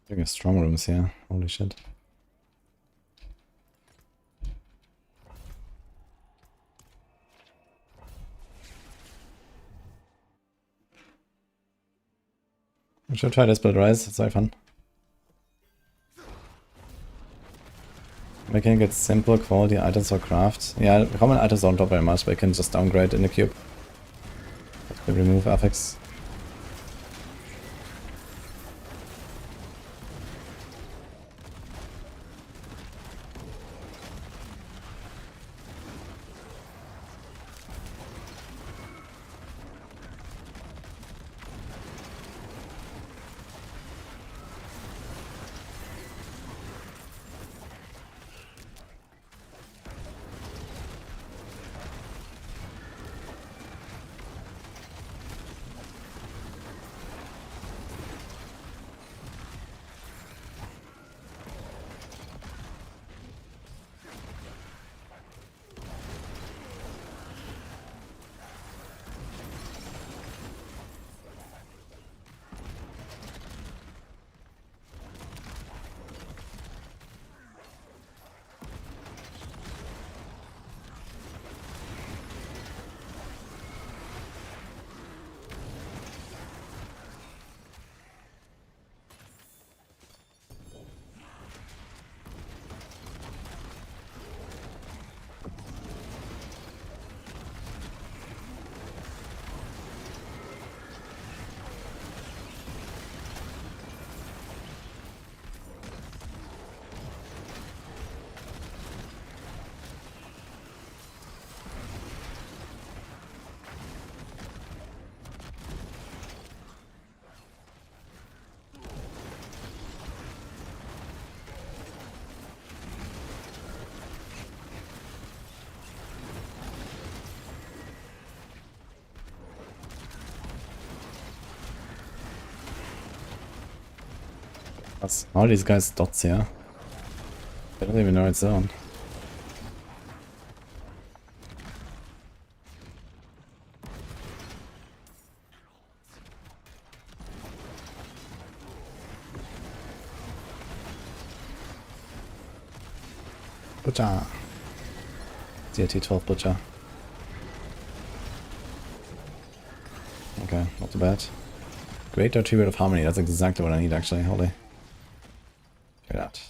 Doing a strong rooms here. Holy shit. We should try this build, Rise. It's very fun. Making it simple quality items for craft. Yeah, common items don't drop very much, but you can just downgrade in the cube. Have to remove affix. What's all these guys' dots here? I don't even know it's on. Butcher. The T12 Butcher. Okay, not too bad. Great Attribute of Harmony, that's exactly what I need actually, holy. Look at that.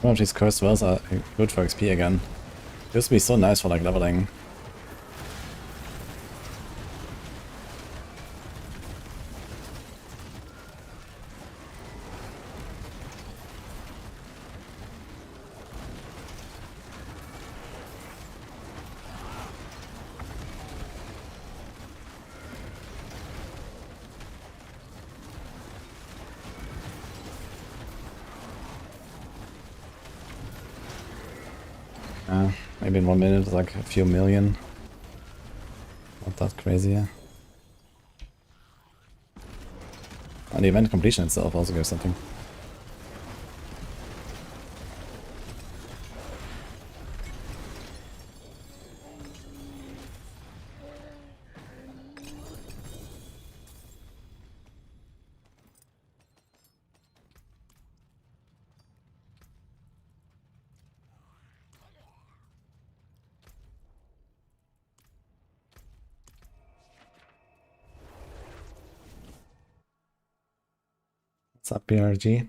Some of these cursed wells are good for XP again. Used to be so nice for like leveling. Maybe in 1 minute, like a few million. Not that crazy, yeah. And the event completion itself also gives something. What's up, BRG?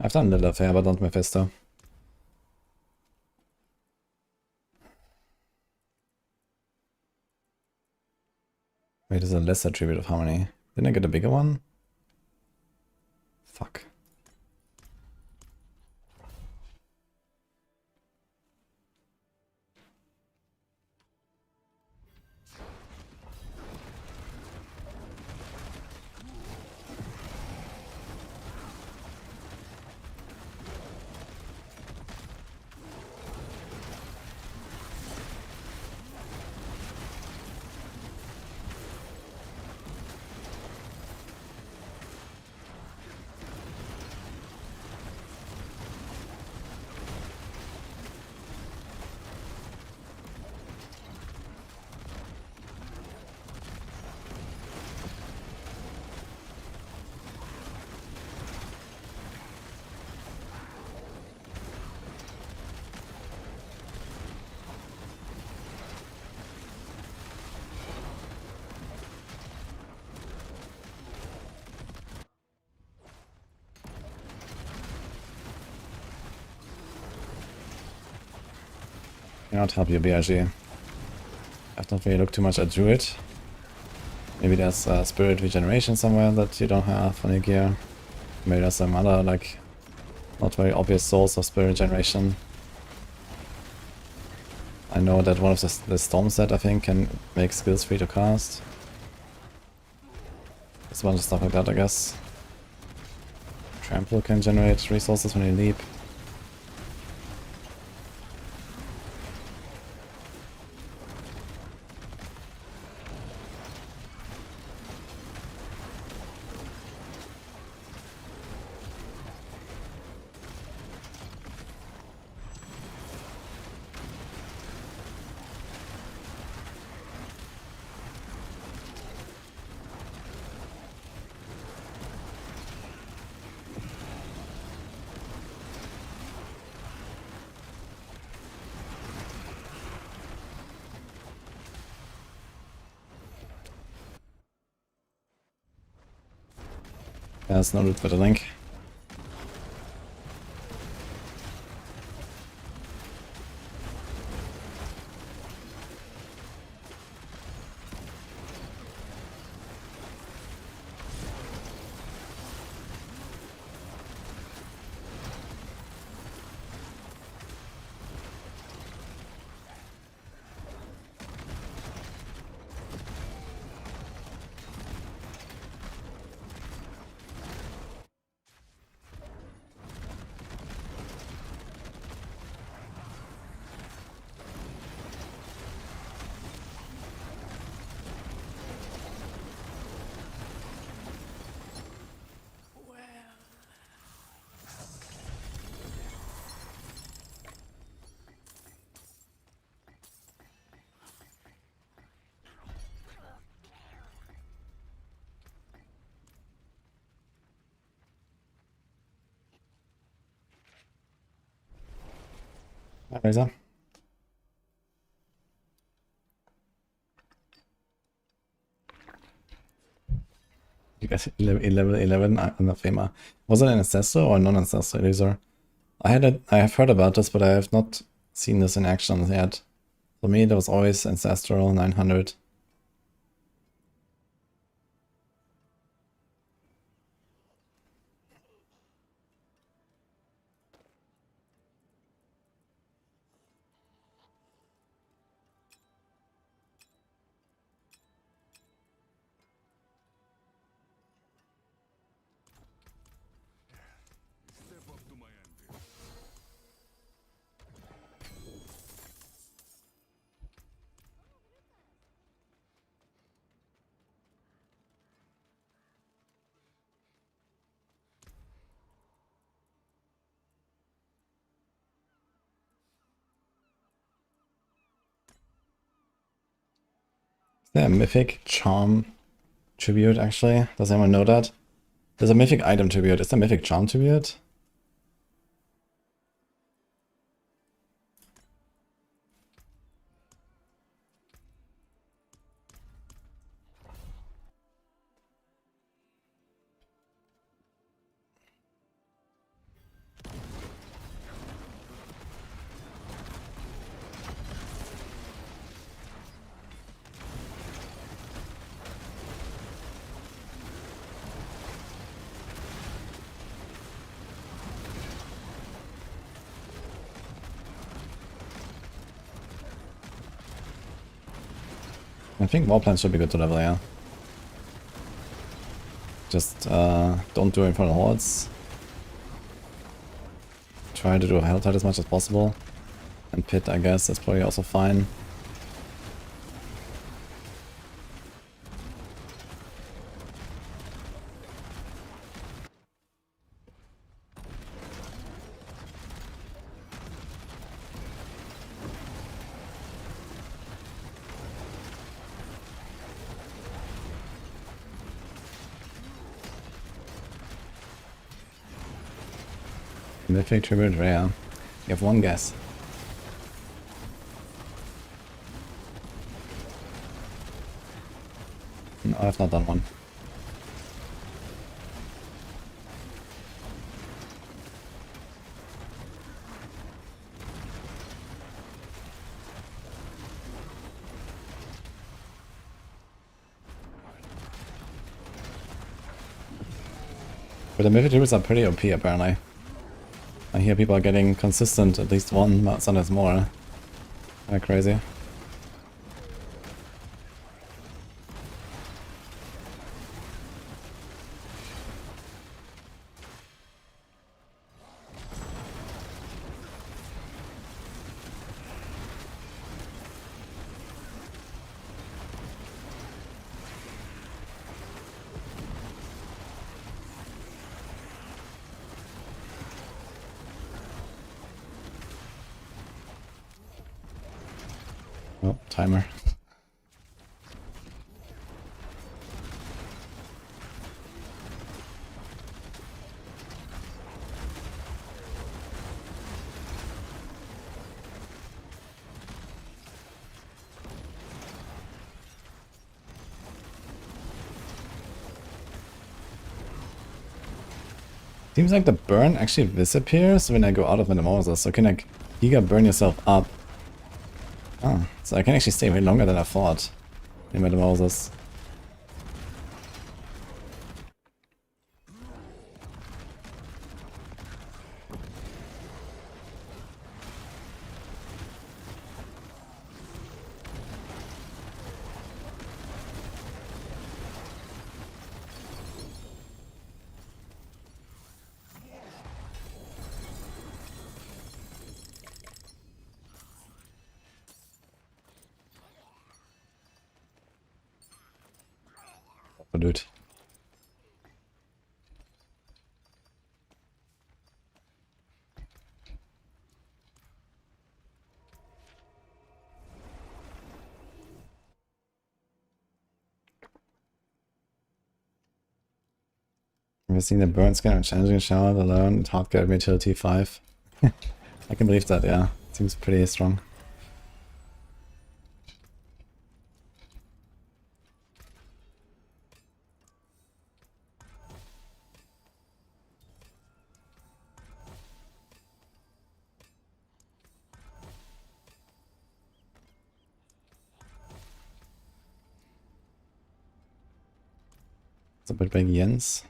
I've done Little Affair, but not Mephisto. Wait, is a lesser tribute of harmony. Didn't I get a bigger one? Fuck. Cannot help you, BRG. I've not really looked too much at Druid. Maybe there's Spirit Regeneration somewhere that you don't have on your gear. Maybe there's some other, like, not very obvious source of Spirit Regeneration. I know that one of the Storm set, I think, can make skills free to cast. There's a bunch of stuff like that, I guess. Trample can generate resources when you leap. There's no route for the link. Hi, Razor. You got level 11 Anathema. Was it an ancestor or a non-ancestor user? I have heard about this, but I have not seen this in action yet. For me, there was always ancestral 900. Step up to my ante. Is there a mythic charm tribute actually? Does anyone know that? There's a mythic item tribute. Is there a mythic charm tribute? I think Warplans should be good to level, yeah. Just don't do Infernal Hordes. Try to do Helltide as much as possible. And Pit, I guess, that's probably also fine. Mythic Tribute Rare. You have one guess. No, I've not done one. But the mythic tributes are pretty OP apparently. I hear people are getting consistent at least one, sometimes more. Kinda crazy. Oh, timer. Seems like the burn actually disappears when I go out of Metamorphosis, so can like Giga burn yourself up. Oh, so I can actually stay way longer than I thought in Metamorphosis. Oh, dude. Have you seen the burn scan and challenging shower alone? It hard get me till T5. I can believe that, yeah. Seems pretty strong. It's a bit big Jens.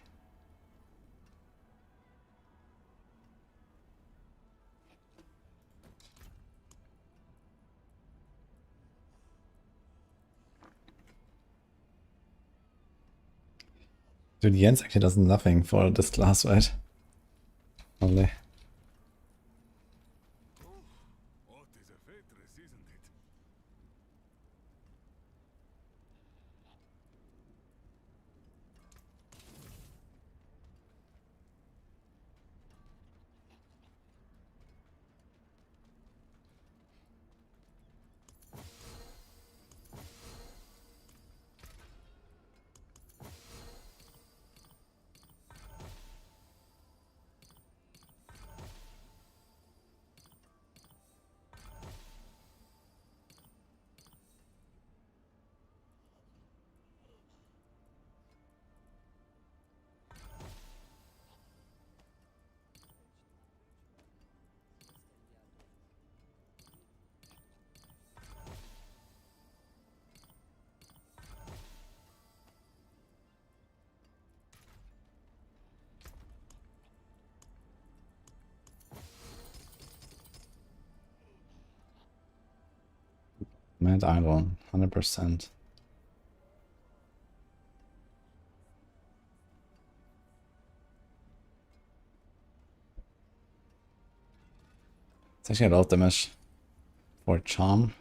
Dude, Jens actually does nothing for this class, right? Only. What is a Ventress, isn't it? Mad Idol, 100%. It's actually a lot of damage for charm.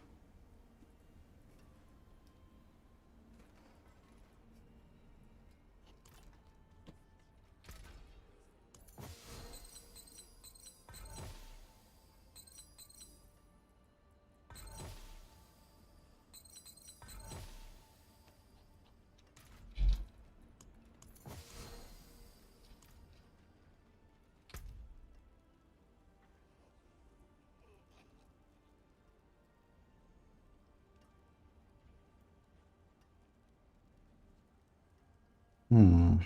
Hmm.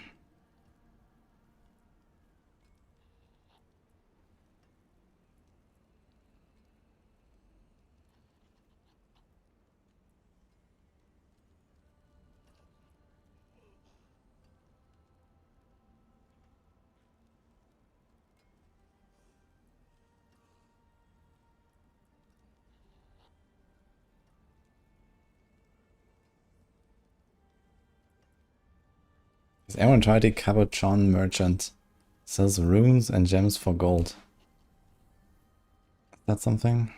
Is everyone tried the Cabochon merchant? Sells runes and gems for gold. Is that something?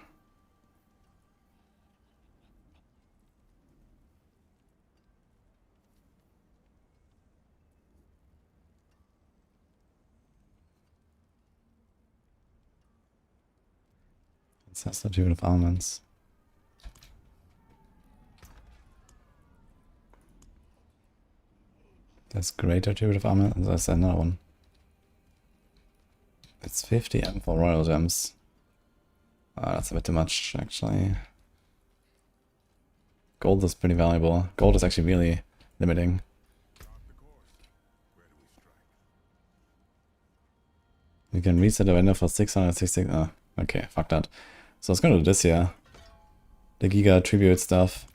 Substitute of almonds. There's greater tribute of armor, and there's another one. It's 50 M for royal gems. That's a bit too much, actually. Gold is pretty valuable. Gold is actually really limiting. You can reset the window for 666. Oh, okay, fuck that. So let's go to this here. The Giga tribute stuff.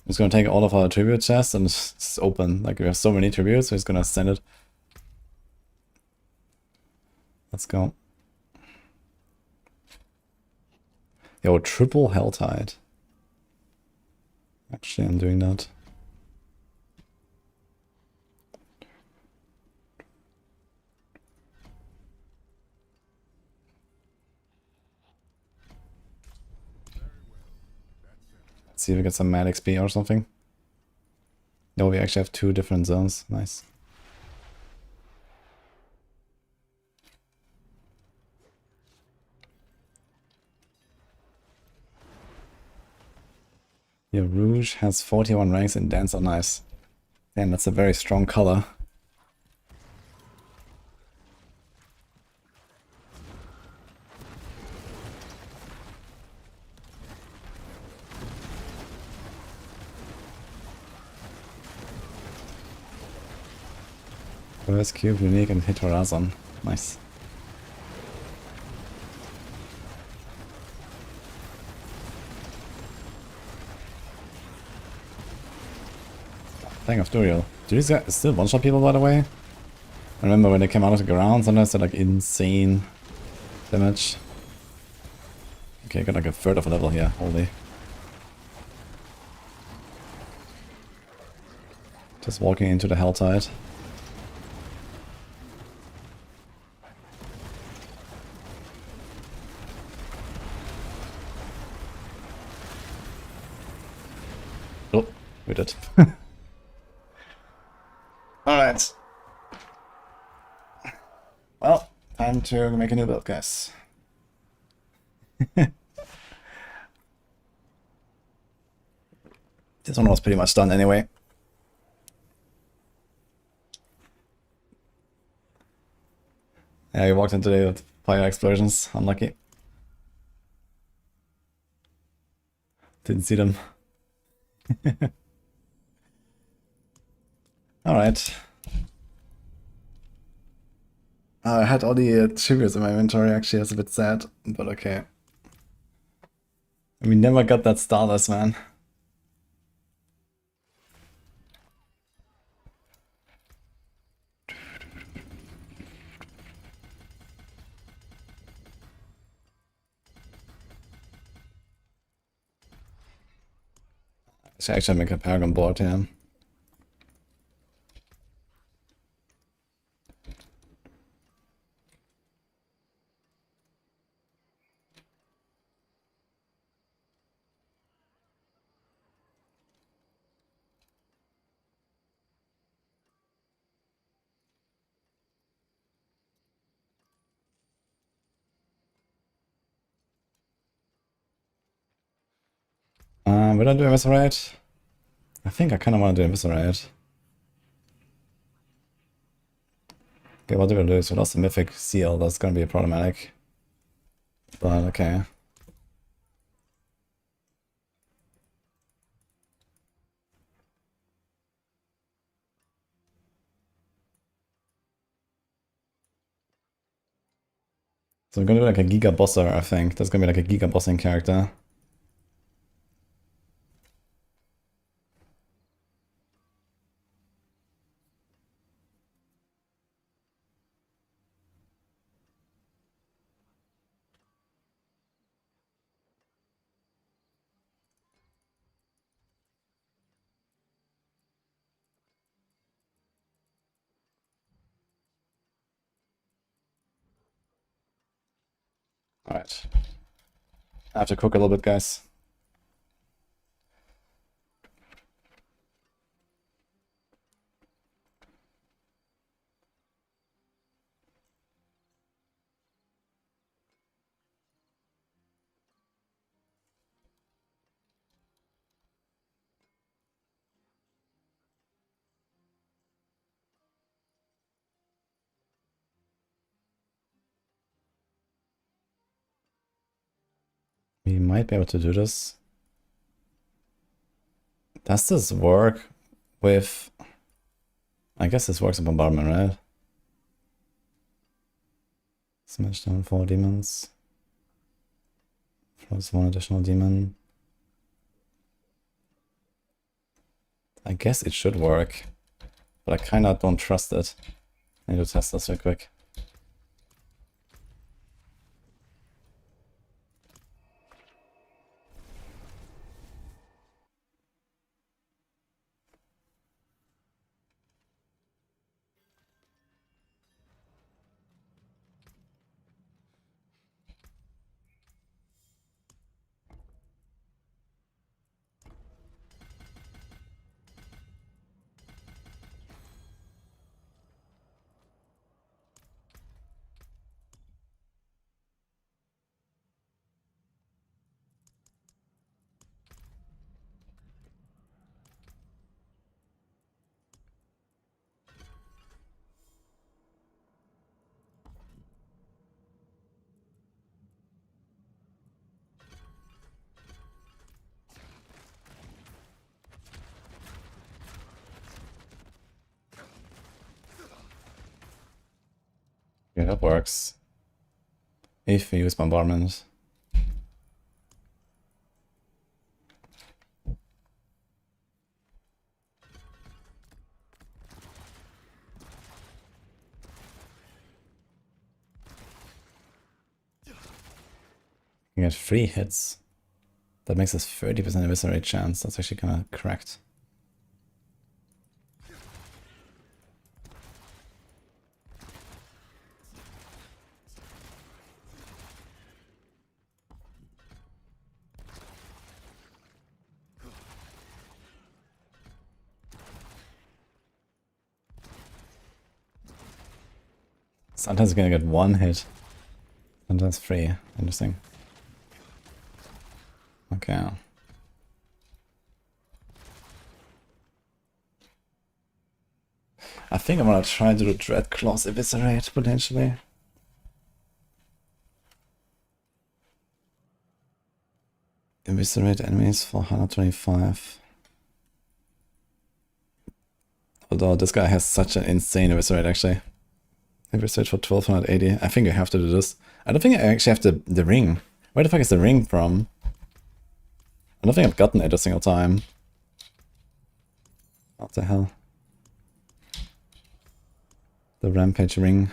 I'm just gonna take all of our tribute chests and just open. Like, we have so many tributes, we're just gonna send it. Let's go. Yo, triple Helltide. Actually, I'm doing that. Let's see if we get some mad XP or something. No, we actually have 2 different zones. Nice. Yeah, Rouge has 41 ranks in Dancer. Nice. Damn, that's a very strong color. First cube, unique, and hit Horazon. Nice. Thing of Duriel. Do these guys still one-shot people, by the way? I remember when they came out of the ground, sometimes they're like insane damage. Okay, got like a third of a level here, holy. Just walking into the Helltide. Oh, we did. Alright. Well, time to make a new build, guys. This one was pretty much done anyway. Yeah, we walked in today with fire explosions. Unlucky. Didn't see them. Alright. I had all the triggers in my inventory, actually. That's a bit sad, but okay. We never got that Starless, man. I should actually make a Paragon board here. Would I do Eviscerate? I think I kind of want to do Eviscerate. Okay, what do we lose? We lost the Mythic Seal. That's going to be problematic. But okay. So we're going to do like a Giga Bosser, I think. That's going to be like a Giga Bossing character. Alright. I have to cook a little bit, guys. We might be able to do this. Does this work with... I guess this works with Bombardment, right? Smash down 4 demons. Plus 1 additional demon. I guess it should work. But I kinda don't trust it. I need to test this real quick. Yeah, that works. If we use Bombardment. You get 3 hits. That makes us 30% eviscerate chance. That's actually kind of correct. Sometimes you're gonna get 1 hit. Sometimes 3. Interesting. Okay. I think I'm gonna try to do Dread Claws Eviscerate, potentially. Eviscerate enemies for 125. Although this guy has such an insane Eviscerate, actually. Eviscerate for 1280. I think I have to do this. I don't think I actually have the ring. Where the fuck is the ring from? I don't think I've gotten it a single time. What the hell? The Rampage ring.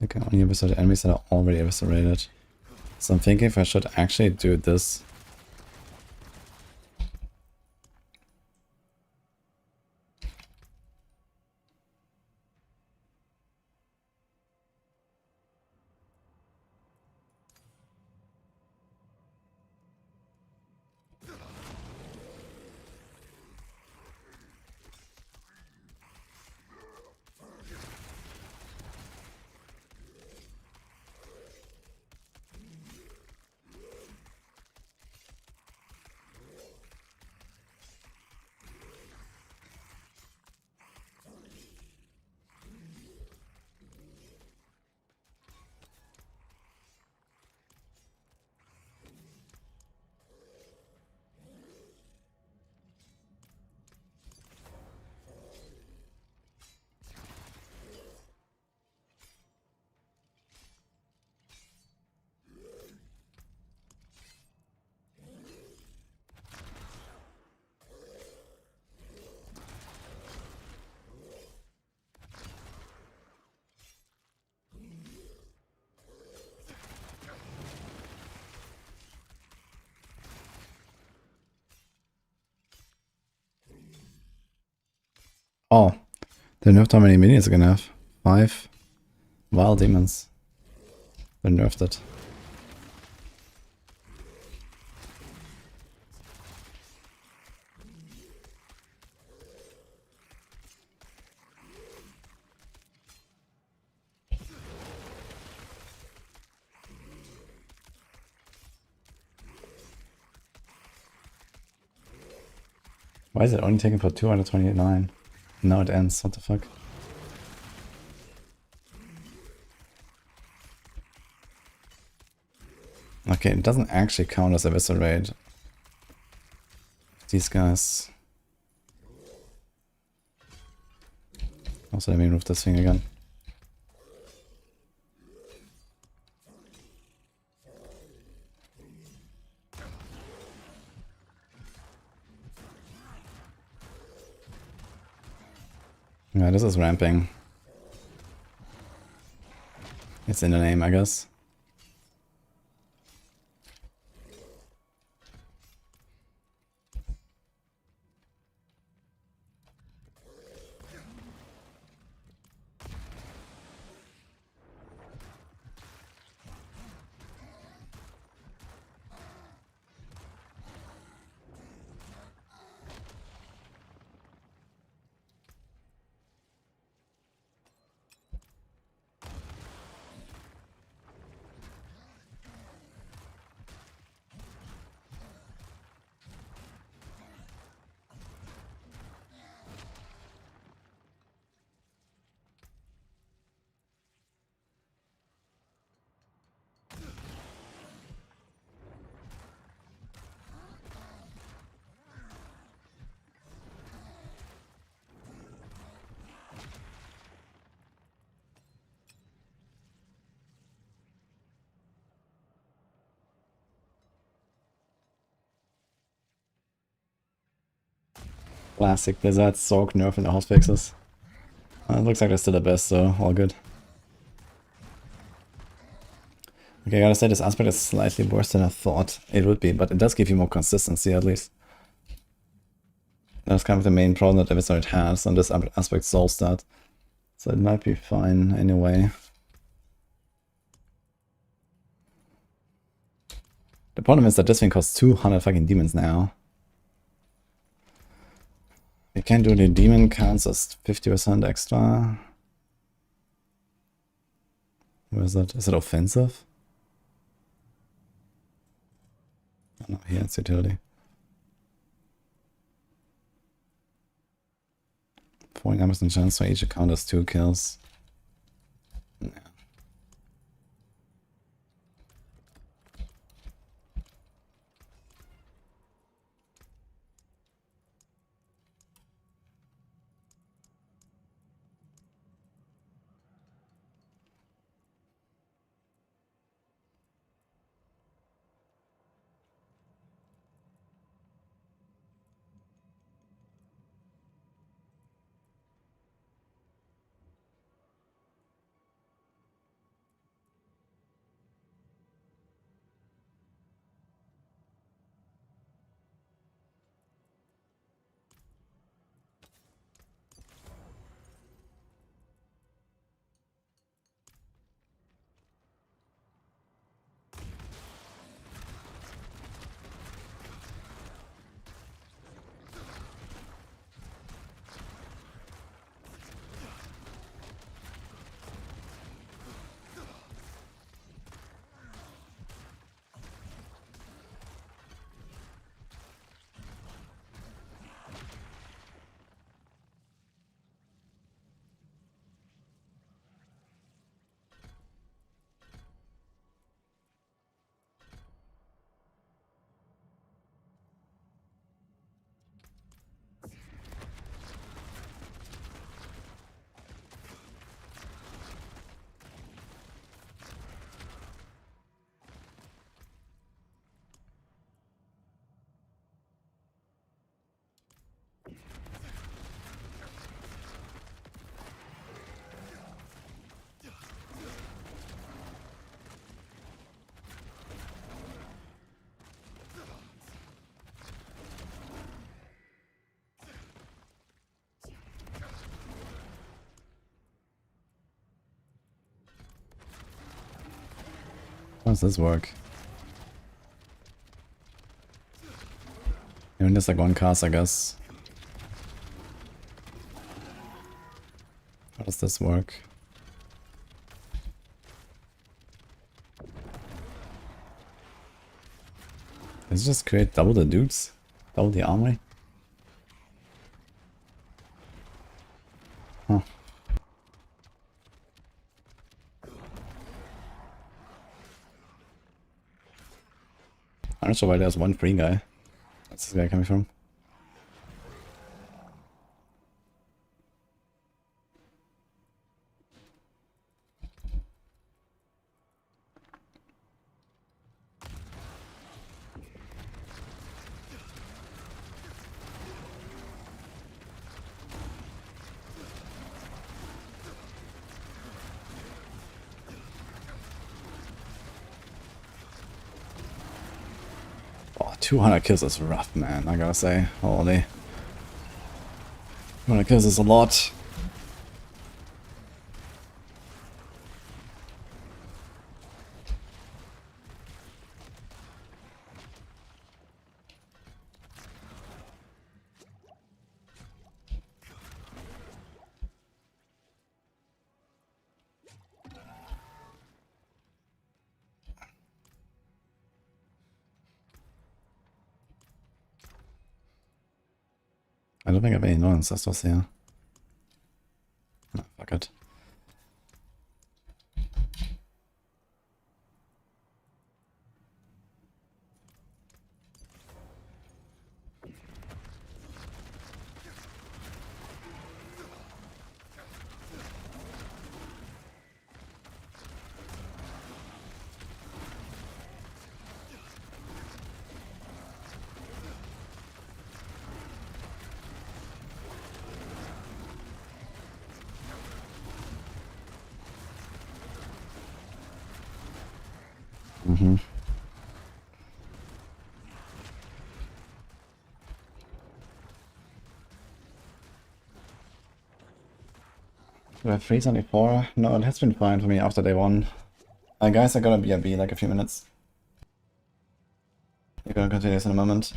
You can only eviscerate enemies that are already eviscerated. So I'm thinking if I should actually do this. Oh, they nerfed how many minions you can have. 5 wild demons. They nerfed it. Why is it only taking for 229? Now it ends, what the fuck? Okay, it doesn't actually count as eviscerate. These guys. Also, let me remove this thing again. Yeah, this is ramping. It's in the name, I guess. Classic Blizzard, Sork, nerf, and the house fixes. It looks like they're still the best, so all good. Okay, I gotta say this aspect is slightly worse than I thought it would be, but it does give you more consistency at least. That's kind of the main problem that Eviscerate has, and this aspect solves that. So it might be fine anyway. The problem is that this thing costs 200 fucking demons now. You can't do the demon counts as 50% extra. Where is that? Is it offensive? Oh no, here it's utility. 49% chance for each account has 2 kills. Yeah. How does this work? Even just like one cast, I guess. How does this work? Does it just create double the dudes? Double the armory? Huh. I'm not sure why there's one free guy. Where's this guy coming from? Oh, 200 kills is rough, man, I gotta say. Holy. 200 kills is a lot. I don't think I have any non-ancestors here. No, fuck it. Mm-hmm. Do I have 374? No, it has been fine for me after day 1. Guys, I gotta BRB like a few minutes. We're gonna continue this in a moment.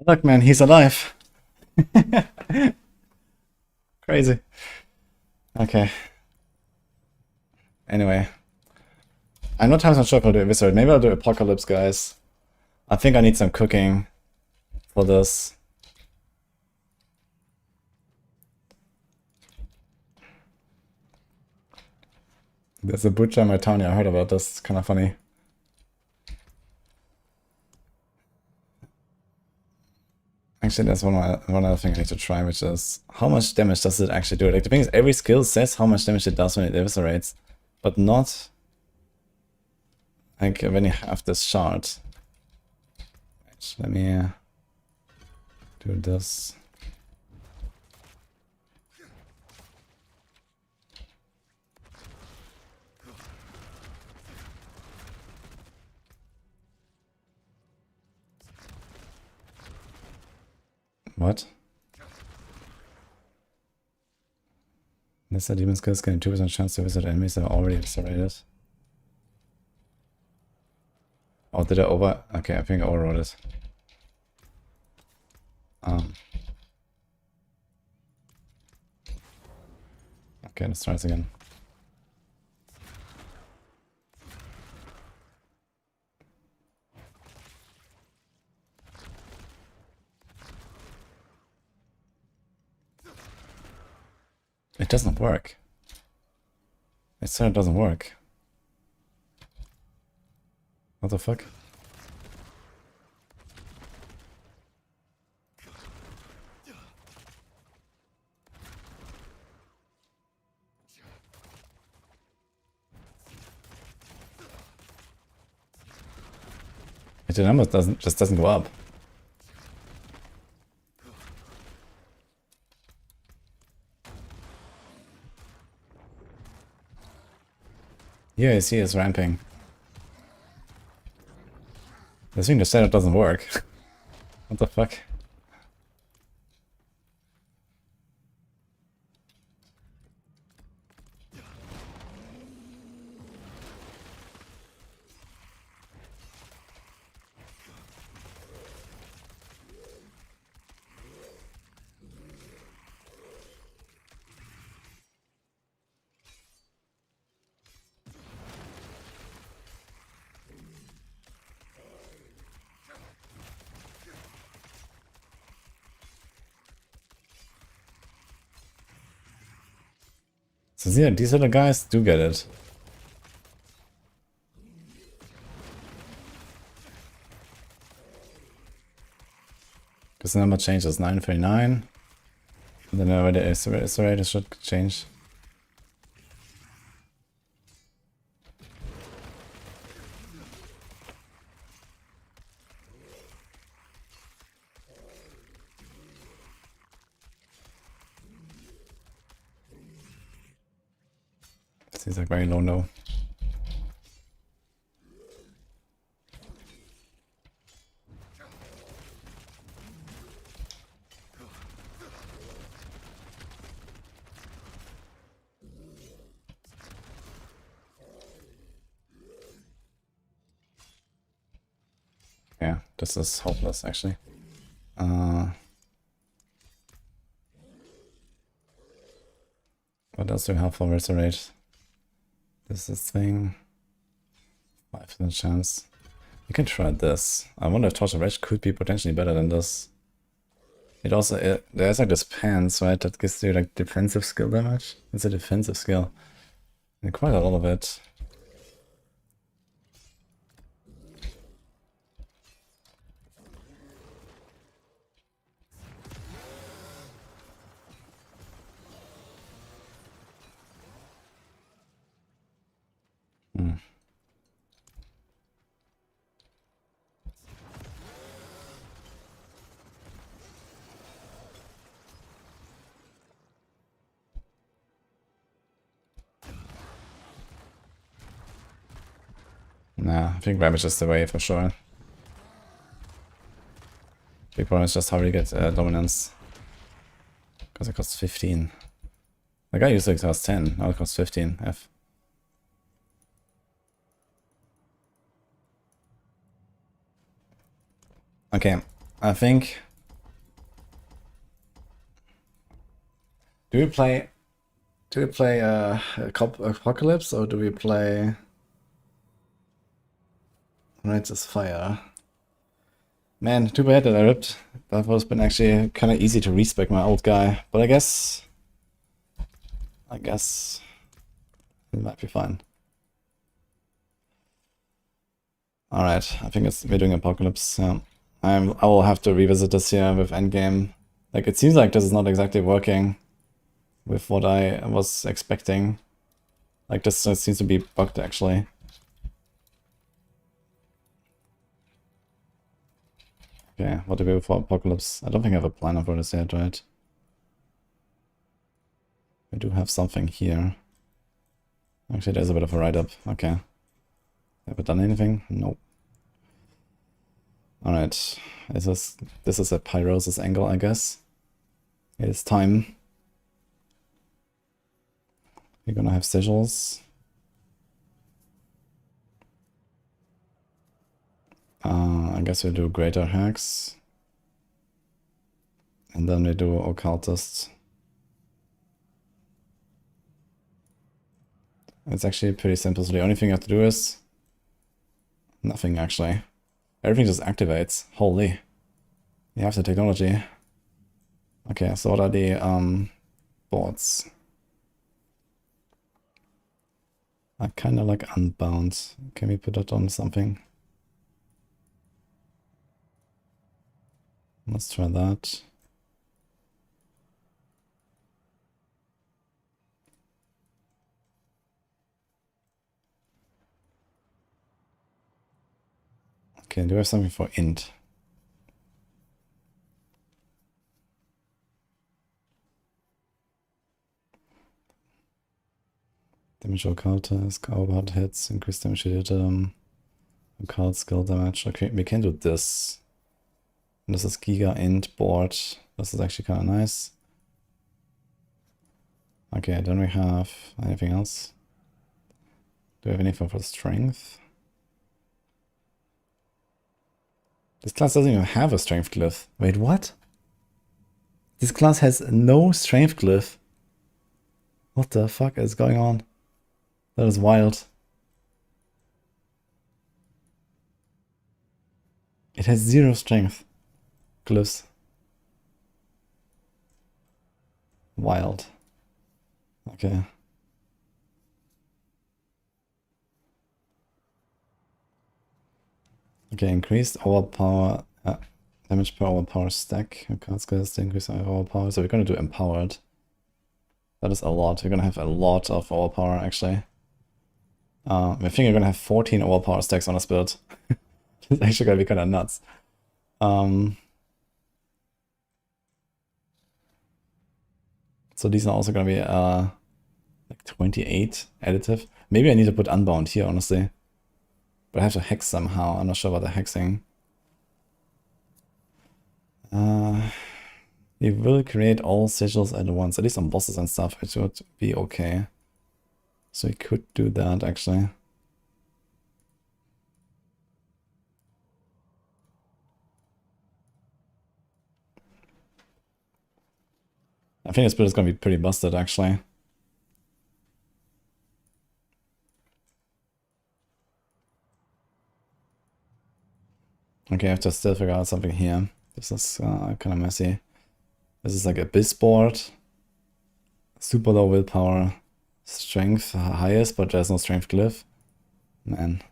Look, man, he's alive. Crazy. Okay. Anyway. I'm not entirely sure if I'll do Eviscerate. Maybe I'll do Apocalypse, guys. I think I need some cooking for this. There's a butcher in my town. Yeah, I heard about this. It's kind of funny. Actually, there's one other thing I need to try, which is how much damage does it actually do? Like, the thing is, every skill says how much damage it does when it eviscerates, but not like when you have this shard. Let me do this. What? This demon skills getting 2% chance to visit enemies that are already eviscerated. Oh, did I over? Okay, I think I overrode it. Okay, let's try this again. It doesn't work. It said it doesn't work. What the fuck? The number just doesn't go up. Here I see it's ramping. The thing just said it doesn't work. What the fuck? So yeah, these little guys do get it. Because the number changes 939. And then already it should change. Seems like very low no. Yeah, this is hopeless actually. What else do we have for resurrect? This is thing. 5% chance. We can try this. I wonder if Torch of Rage could be potentially better than this. It also there's like this pants, right? That gives you like defensive skill damage. It's a defensive skill. And quite a lot of it. Nah, I think Ravage is the way for sure. Big problem is just how you get dominance. Because it costs 15. The guy usually costs 10, now it costs 15. F. Okay, I think Do we play Apocalypse or do we play Knights is Fire? Man, too bad that I ripped. That would have been actually kind of easy to respec my old guy, but I guess it might be fine. Alright, I think we're doing Apocalypse. Yeah. I will have to revisit this here with Endgame. Like, it seems like this is not exactly working with what I was expecting. Like, this seems to be bugged, actually. Okay, what do we do for Apocalypse? I don't think I have a planner for this yet, right? We do have something here. Actually, there's a bit of a write-up. Okay. Have I done anything? Nope. Alright. This is a Pyrosis angle, I guess. It's time. We're gonna have sigils. I guess we'll do Greater Hex. And then we do Occultist. It's actually pretty simple, so the only thing you have to do is nothing, actually. Everything just activates. Holy. You have the technology. Okay, so what are the boards? I kinda like Unbound. Can we put that on something? Let's try that. Okay, do we have something for int? Damage occultist, overhead hits, increase damage hit, occult skill damage. Okay, we can do this. And this is Giga int board. This is actually kind of nice. Okay, then we have anything else? Do we have anything for strength? This class doesn't even have a strength glyph. Wait, what? This class has no strength glyph. What the fuck is going on? That is wild. It has 0 strength glyphs. Wild. Okay. Okay, increased overpower, damage per overpower stack. Okay, it's going to increase overpower. So we're going to do empowered. That is a lot. We're going to have a lot of overpower, actually. I think we're going to have 14 overpower stacks on this build. It's actually going to be kind of nuts. So these are also going to be like 28 additive. Maybe I need to put Unbound here, honestly. But I have to hex somehow. I'm not sure about the hexing. You will create all sigils at once, at least on bosses and stuff. It should be okay. So we could do that, actually. I think this build is going to be pretty busted, actually. Okay, I have to still figure out something here. This is kind of messy. This is like Abyss board. Super low willpower. Strength highest, but there's no strength glyph. Man.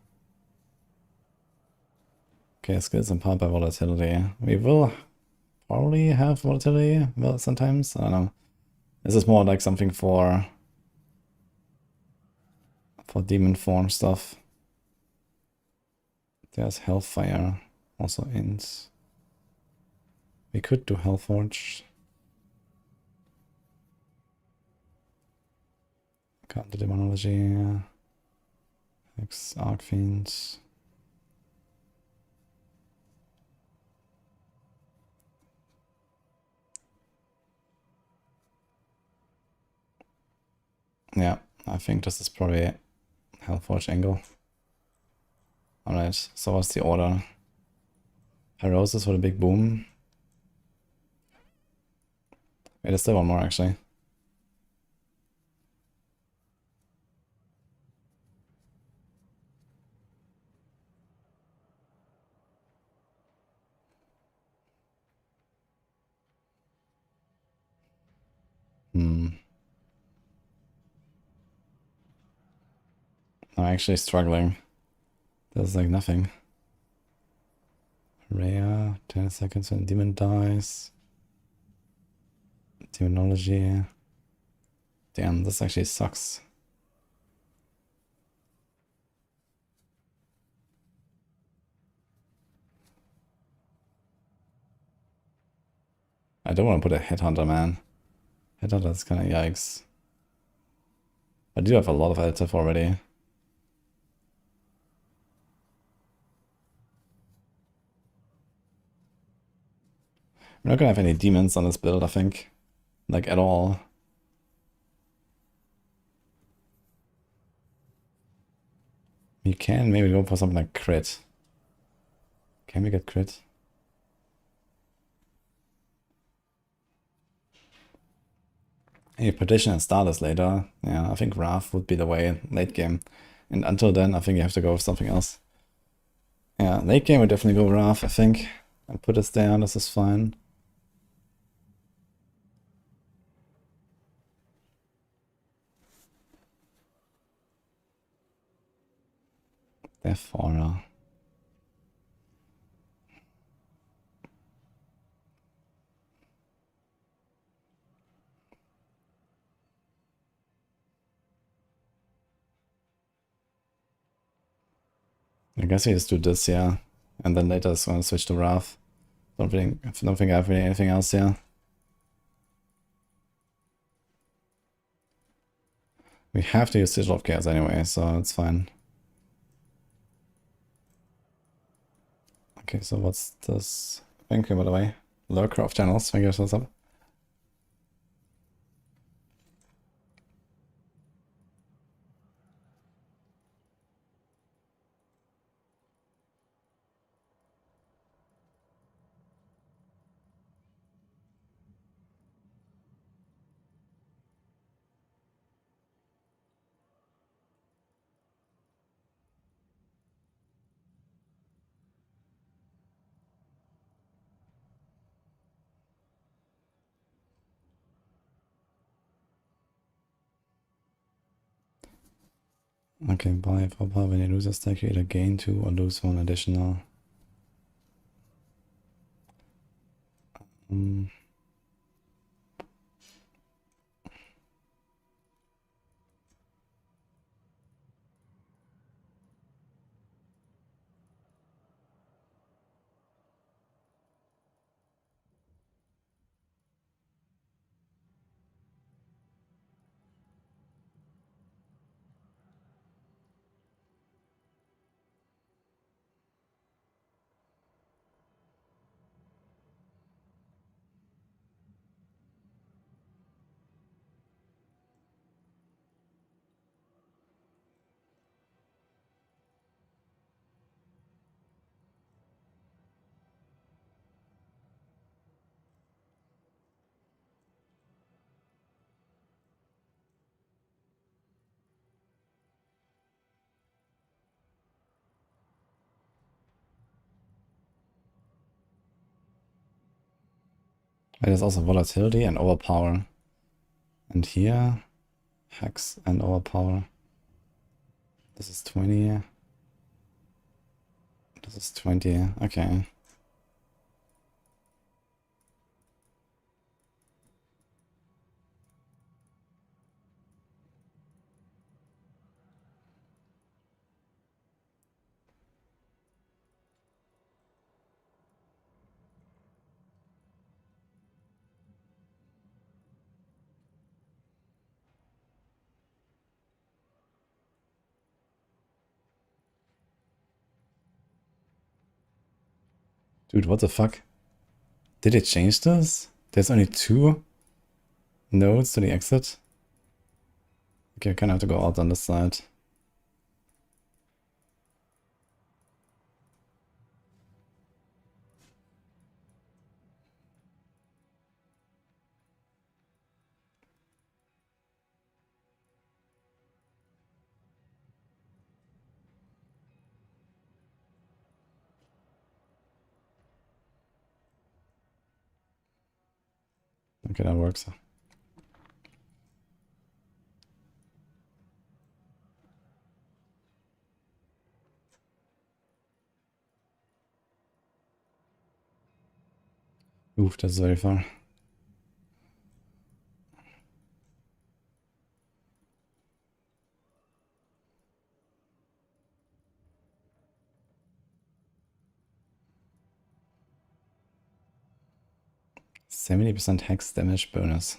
Okay, skills empowered by volatility. We will probably have volatility, well, sometimes. I don't know. This is more like something for demon form stuff. There's Hellfire. Also int. We could do Hellforge. Counter Demonology. Hex Arcfiend. Yeah, I think this is probably Hellforge angle. Alright, so what's the order? Pyrosis for the big boom. Wait, there's still one more, actually. I'm actually struggling. There's like nothing. Rare, 10 seconds when demon dies. Demonology. Damn, this actually sucks. I don't want to put a headhunter, man. Headhunter's kind of yikes. I do have a lot of LTF already. I'm not gonna have any demons on this build, I think. Like, at all. You can maybe go for something like crit. Can we get crit? Hey, petition and starters later. Yeah, I think Wrath would be the way late game. And until then, I think you have to go with something else. Yeah, late game would definitely go Wrath, I think. And put us there, this is fine. Death. I guess we just do this, yeah. And then later it's gonna switch to Wrath. Don't think I have anything else here. We have to use Sigil of Chaos anyway, so it's fine. Okay, so what's this? Thank you, by the way. Lurker of Channels, thank you, what's up? Okay, buy 4 power. When you lose a stack, you either gain 2 or lose 1 additional. There's also volatility and overpower. And here, hex and overpower. This is 20. This is 20. Okay. Dude, what the fuck? Did it change this? There's only 2 nodes to the exit? Okay, I kind of have to go out on this side. Okay, that works. Oof, that's very far. %70% hex damage bonus.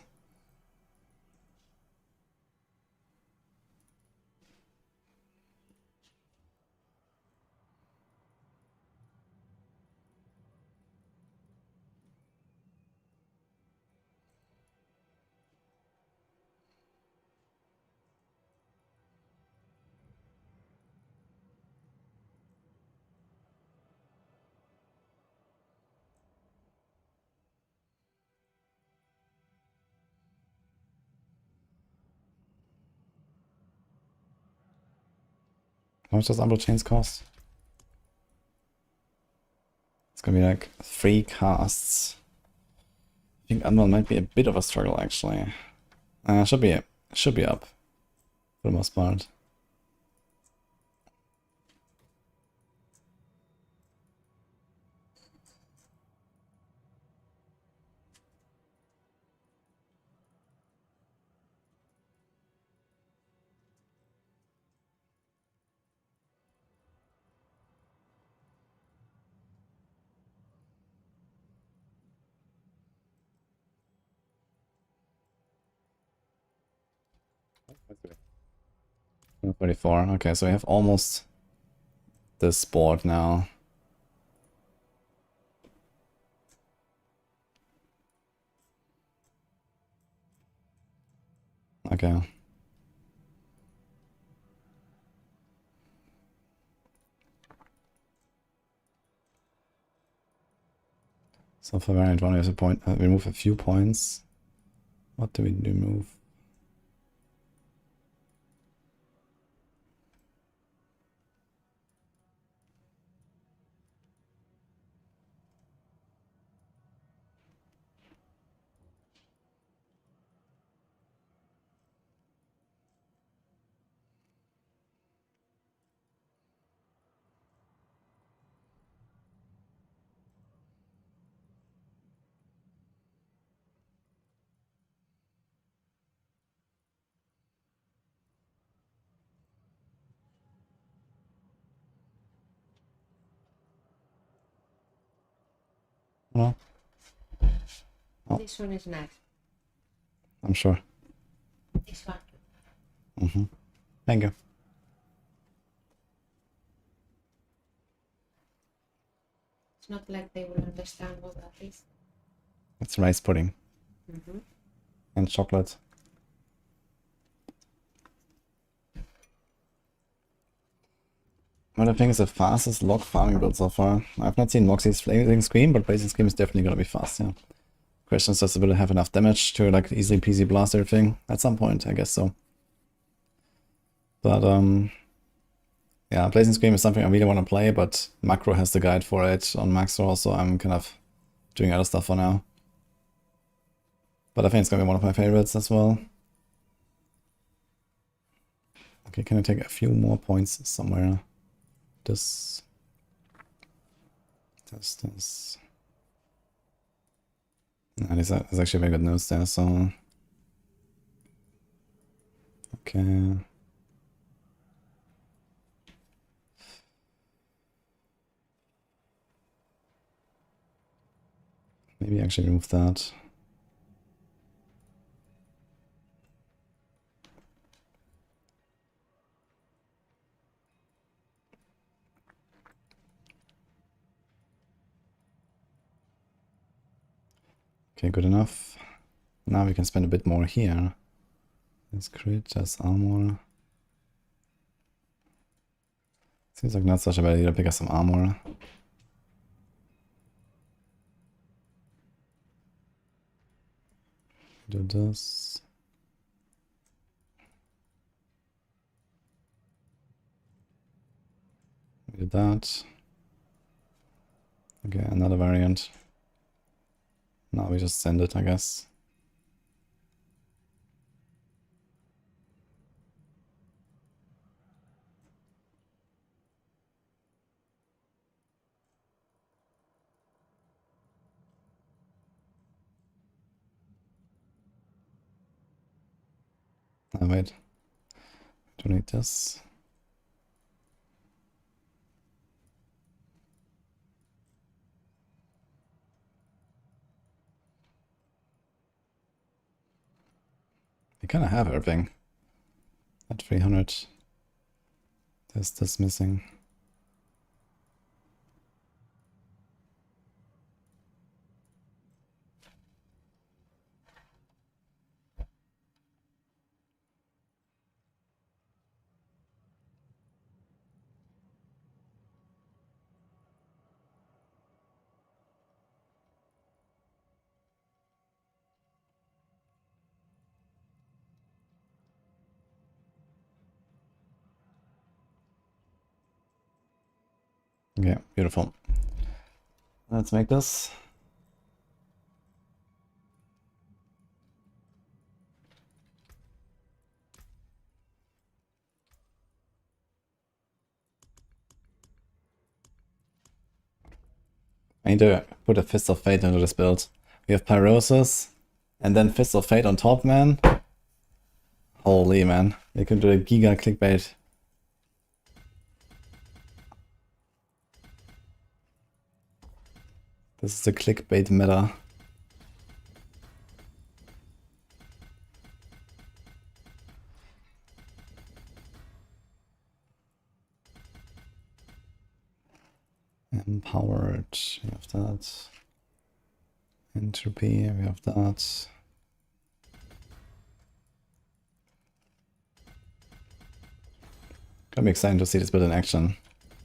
How much does Umbral Chains cost? It's gonna be like 3 casts. I think Umbral might be a bit of a struggle actually. Should be up for the most part. Okay. 34. Okay, so we have almost this board now. Okay. So for variant 1 we have a point, remove a few points. What do we remove? No, Oh. This one is nice. I'm sure. This one. Thank you. It's not like they will understand what that is. It's rice pudding Mm-hmm. and chocolate. What I think is the fastest log farming build so far. I've not seen Moxie's Blazing Scream, but Blazing Scream is definitely gonna be fast, yeah. Question is just will it have enough damage to like easily peasy blast everything? At some point, I guess so. But yeah, Blazing Scream is something I really want to play, but Macro has the guide for it on Maxor, so I'm kind of doing other stuff for now. But I think it's gonna be one of my favorites as well. Okay, can I take a few more points somewhere? This. Nah, there's actually very good notes there, so. Okay. Maybe actually remove that. Okay, good enough. Now we can spend a bit more here. Let's crit, that's armor. Seems like not such a bad idea to pick up some armor. Do this. Do that. Okay, another variant. Now we just send it, I guess. Oh, wait. Don't need this. You kind of have everything. At 300. There's this missing. Okay, beautiful. Let's make this. I need to put a Fist of Fate into this build. We have Pyrosis, and then Fist of Fate on top, man. Holy, man. We can do a giga clickbait. This is the clickbait meta. Empowered, we have that. Entropy, we have that. Gonna be exciting to see this build in action.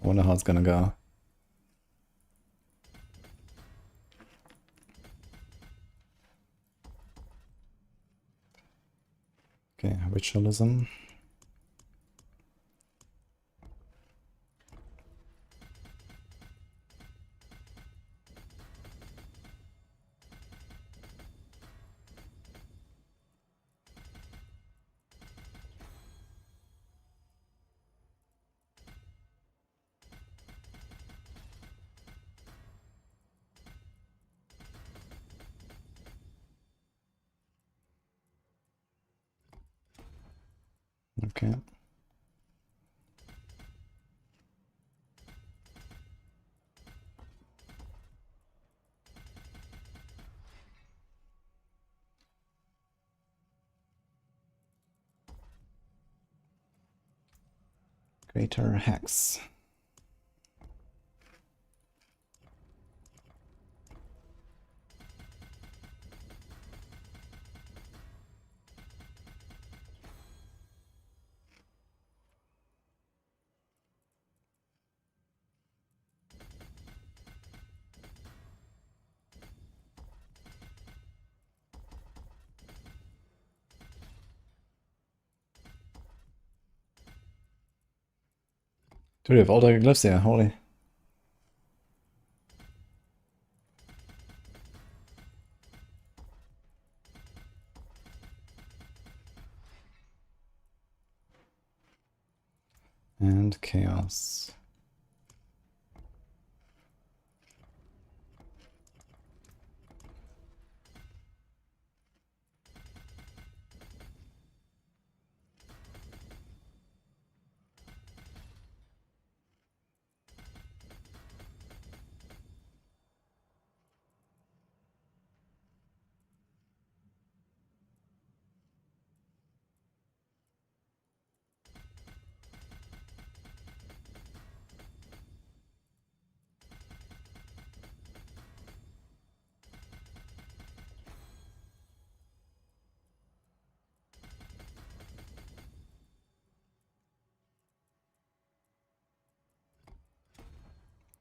I wonder how it's gonna go. Okay, ritualism. Okay. Greater Hex. Dude, we have all the glyphs here, holy. And chaos.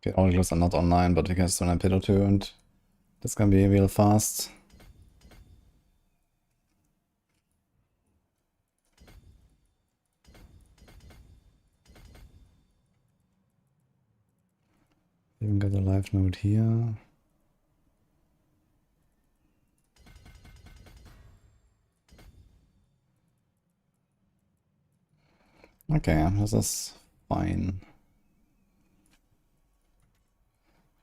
Okay, all glyphs are not online, but we can still have Pillow 2 and that's gonna be real fast. Even got a live node here. Okay, this is fine.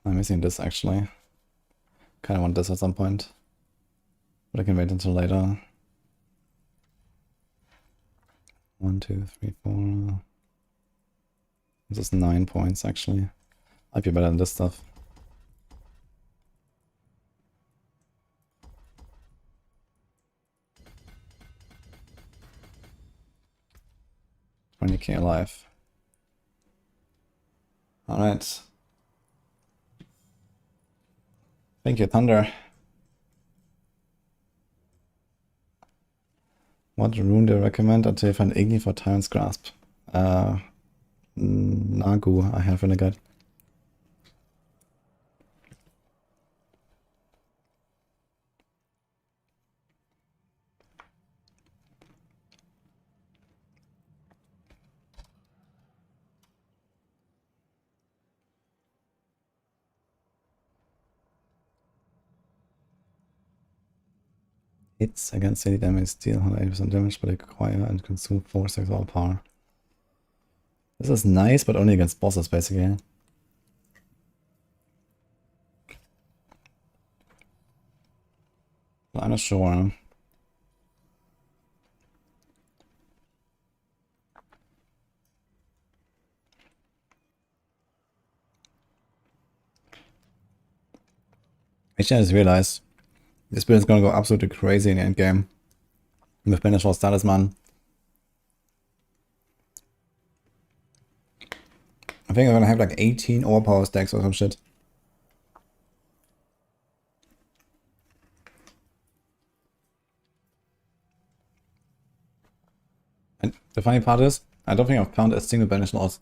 I'm missing this actually. Kinda want this at some point. But I can wait until later. 1, 2, 3, 4. This is 9 points actually. I'd be better than this stuff. $20k alive. Alright. Thank you, Thunder. What rune do you recommend until you find Igni for Tyrant's Grasp? Nagu, I have in a guide. Hits against steady damage deal 180% damage, but acquire and consume 4 stacks all power. This is nice, but only against bosses, basically. I'm not sure. Actually, I just realized this build is gonna go absolutely crazy in the end game. With Banishfor's Talisman. I think I'm gonna have like 18 overpower stacks or some shit. And the funny part is, I don't think I've found a single Banish loss.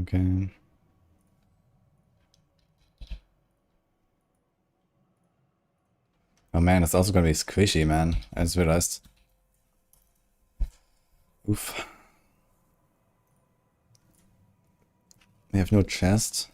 Okay. Oh man, it's also gonna be squishy, man. I just realized. Oof. We have no chest.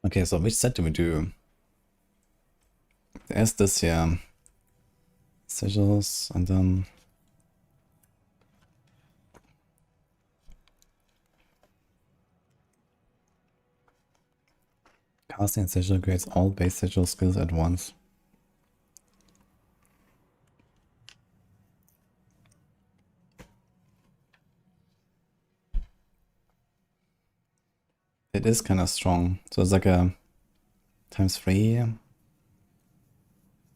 Okay, so which set do we do? There's this here. Sigils, and then... Casting and Sigil creates all base Sigil skills at once. It is kind of strong. So it's like a ×3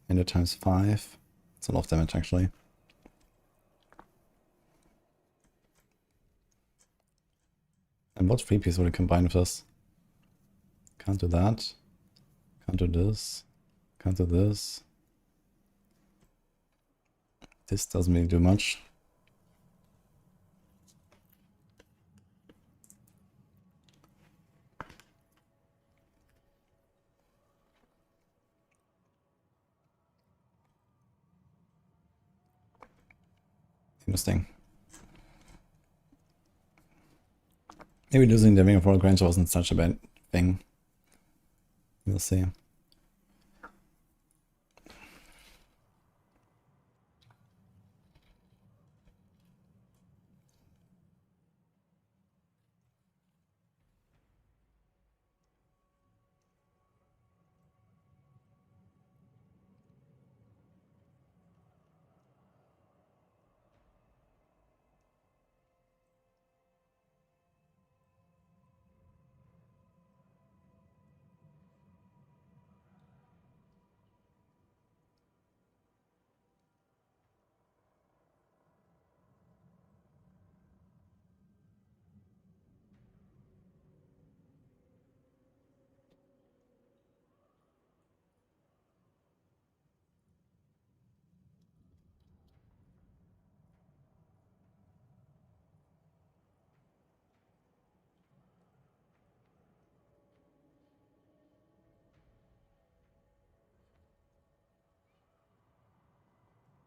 and a ×5. It's a lot of damage actually. And what 3-piece would it combine with this? Can't do that. Can't do this. Can't do this. This doesn't really do much. Interesting. Maybe losing the Ring of Warlock range wasn't such a bad thing. We'll see.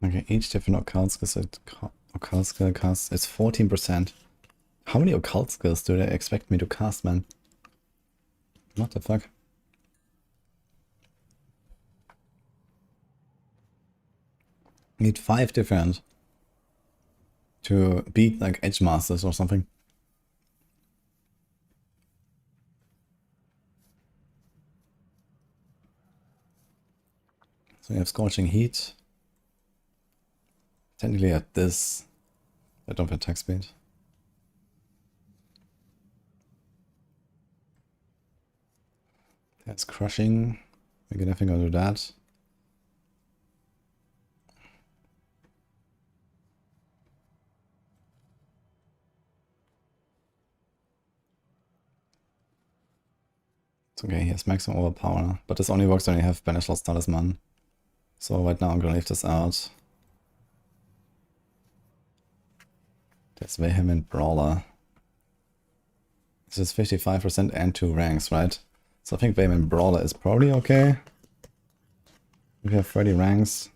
Okay, each different occult skill cast is 14%. How many occult skills do they expect me to cast, man? What the fuck? Need 5 different to beat like Edge Masters or something. So you have Scorching Heat. Technically at this, I don't have attack speed. That's Crushing. We can definitely go do that. It's okay, he has maximum overpower, but this only works when you have Banish Lost Talisman. So right now I'm gonna leave this out. There's Vehement Brawler. This is 55% and 2 ranks, right? So I think Vehement Brawler is probably okay. We have 30 ranks.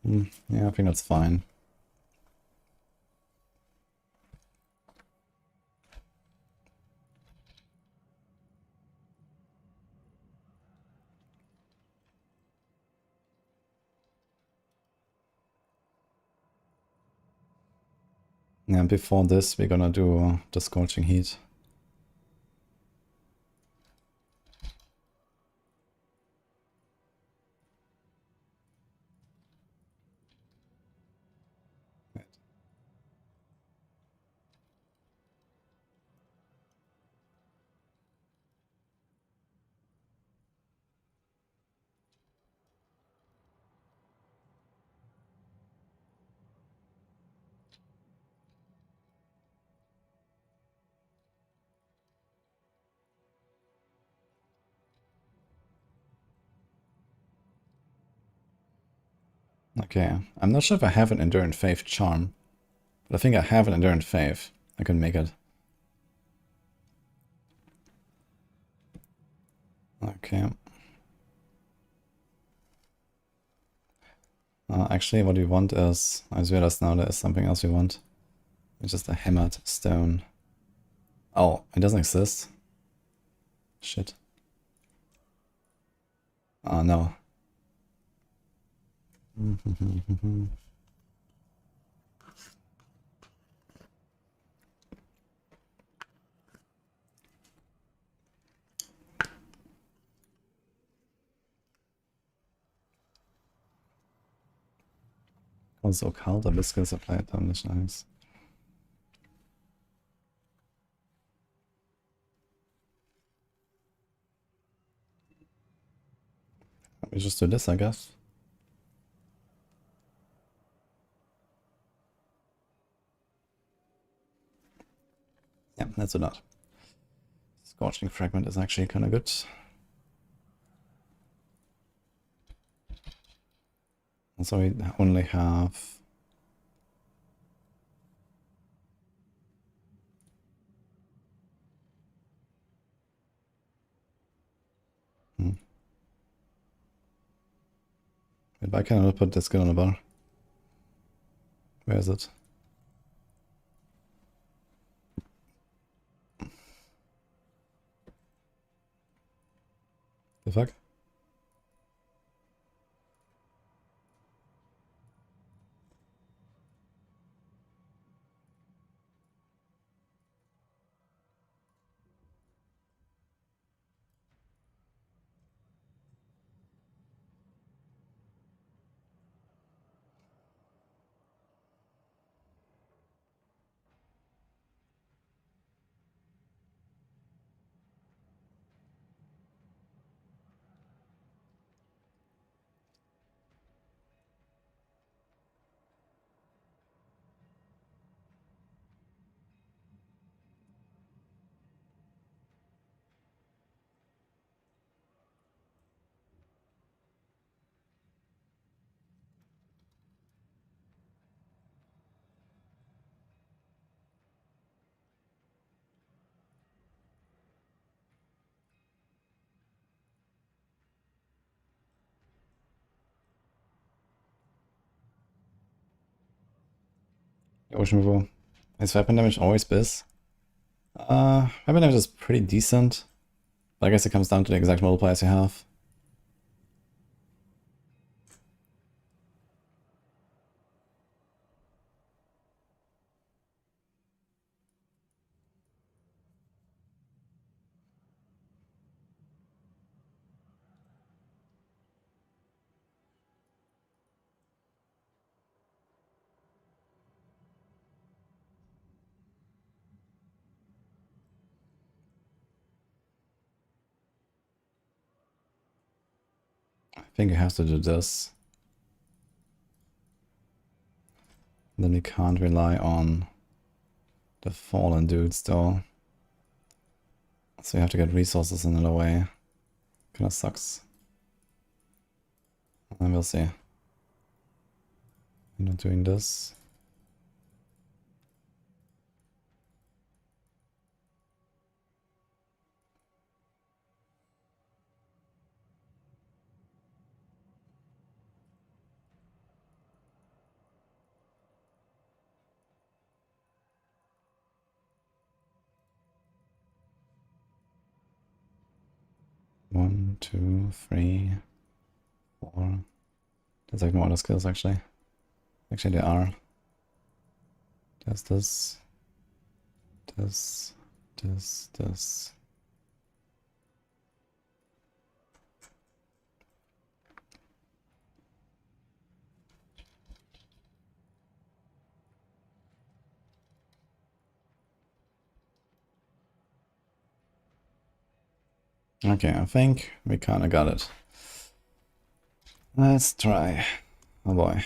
Yeah, I think that's fine. Yeah, before this we're gonna do the Scorching Heat. Okay, I'm not sure if I have an Endurant Faith charm, but I think I have an Endurant Faith. I can make it. Okay. Actually, what we want is, I just realized now there is something else we want. It's just a hammered stone. Oh, it doesn't exist? Shit. Oh, no. Also, Occult Abyssal Supply damage, nice. We just do this, I guess. Yeah, let's do that. Scorching Fragment is actually kind of good. And so we only have... Wait, why can't I put this skill on the bar? Where is it? The fuck? Ocean Removal. Is weapon damage always Biz? Weapon damage is pretty decent. But I guess it comes down to the exact multipliers you have. I think it has to do this. Then we can't rely on the fallen dudes though. So you have to get resources in another way. Kinda sucks. And we'll see. I'm not doing this. One, two, three, four. There's like no other skills actually. Actually there are. There's this. This. This. Okay, I think we kinda got it. Let's try. Oh boy.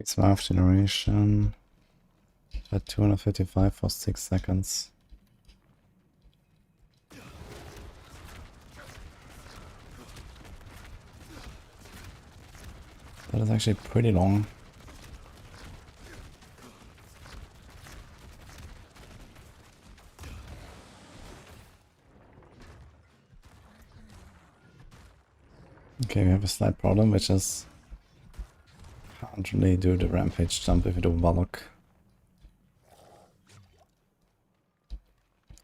It's Valve generation. At 255 for 6 seconds. That is actually pretty long. Okay, we have a slight problem, which is can't really do the rampage jump if you do Warlock.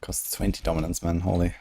Costs 20 dominance, man, holy.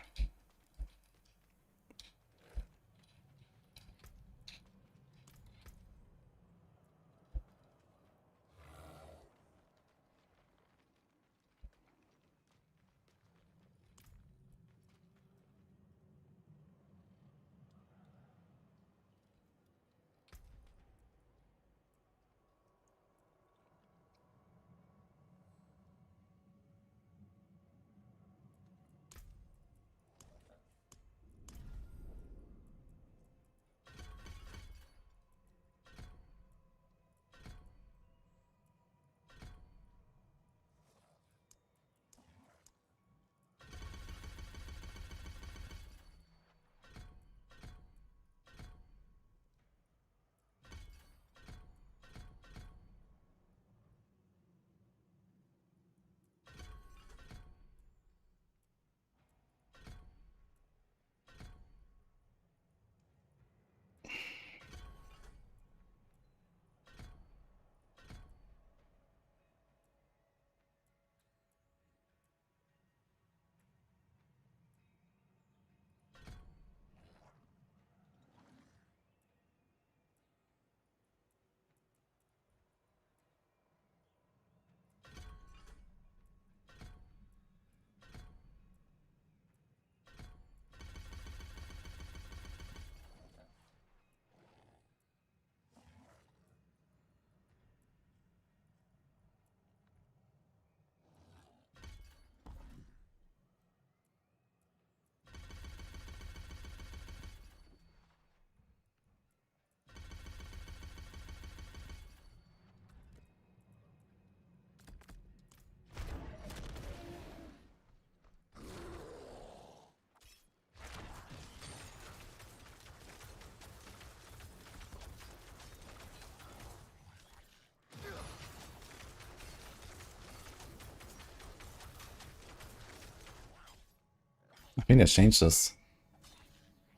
think they changed this.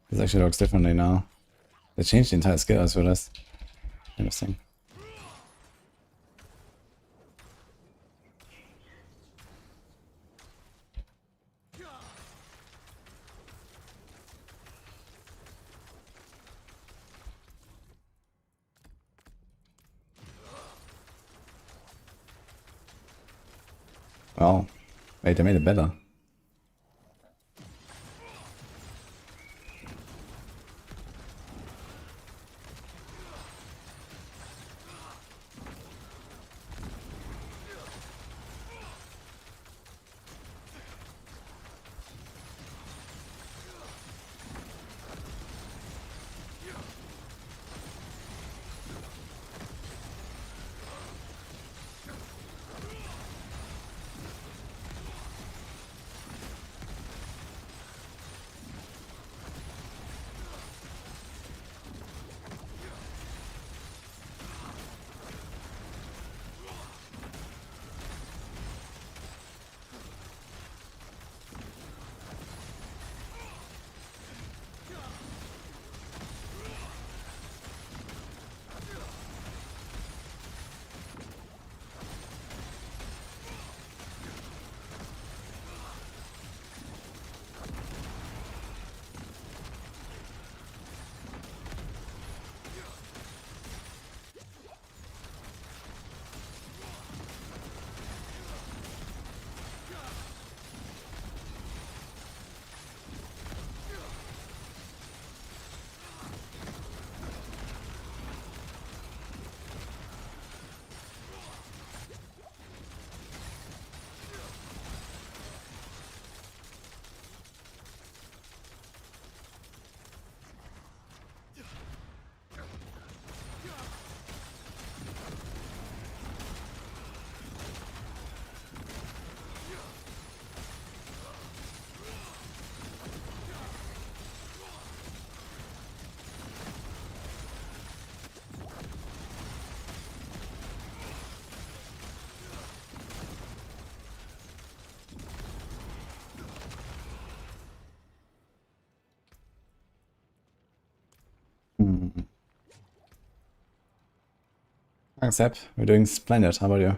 This actually looks differently now. They changed the entire skill as well as. Interesting. Oh, wait, they made it better. Thanks, Seb. We're doing splendid. How about you?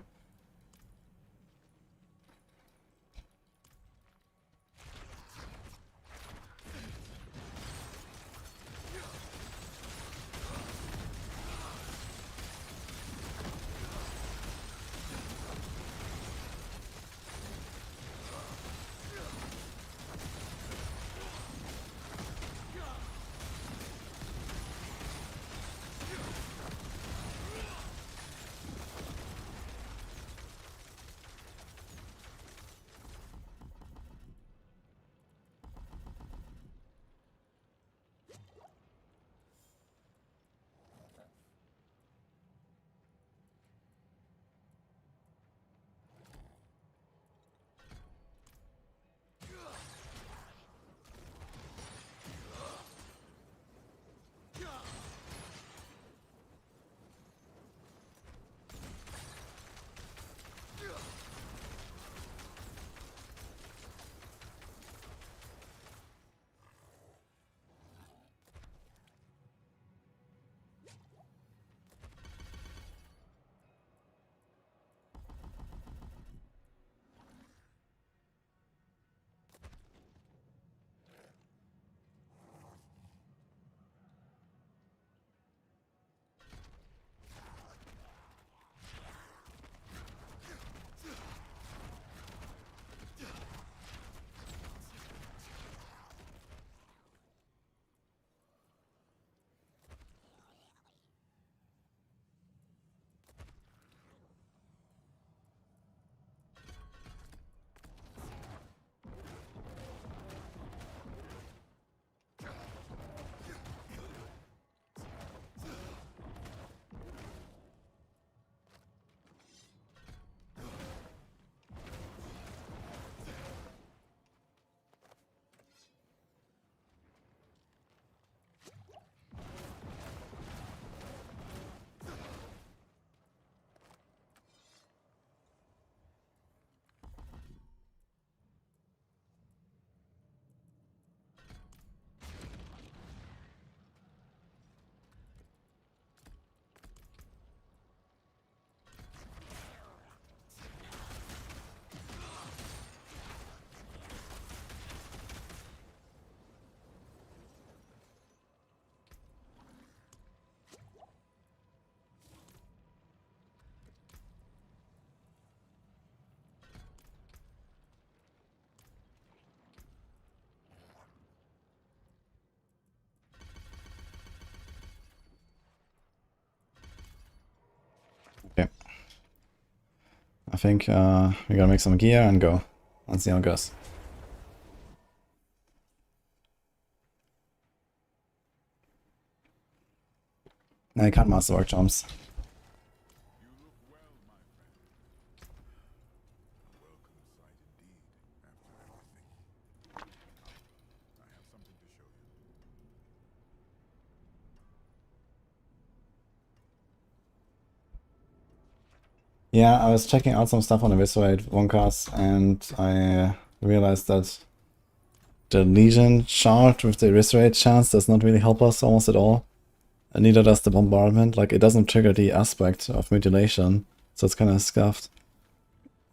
I think we're gonna make some gear and go. Let's see how it goes. No, you can't master work jumps. You look well, my friend. A welcome sight indeed, after everything. I have something to show you. Yeah, I was checking out some stuff on the Viscerate Woncast and I realized that the Legion shard with the Viscerate chance does not really help us almost at all. And neither does the bombardment. Like, it doesn't trigger the aspect of mutilation, so it's kind of scuffed.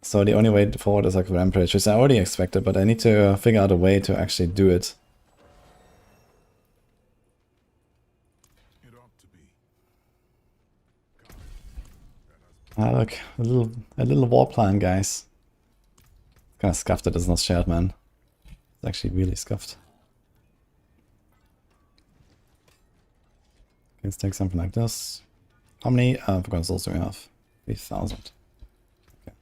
So the only way forward is like Rampage, which I already expected, but I need to figure out a way to actually do it. It ought to be. Ah, look, a little war plan, guys. Kind of scuffed that it's not shared, man. It's actually really scuffed. Okay, let's take something like this. How many forgotten souls do we have? 3,000. Okay.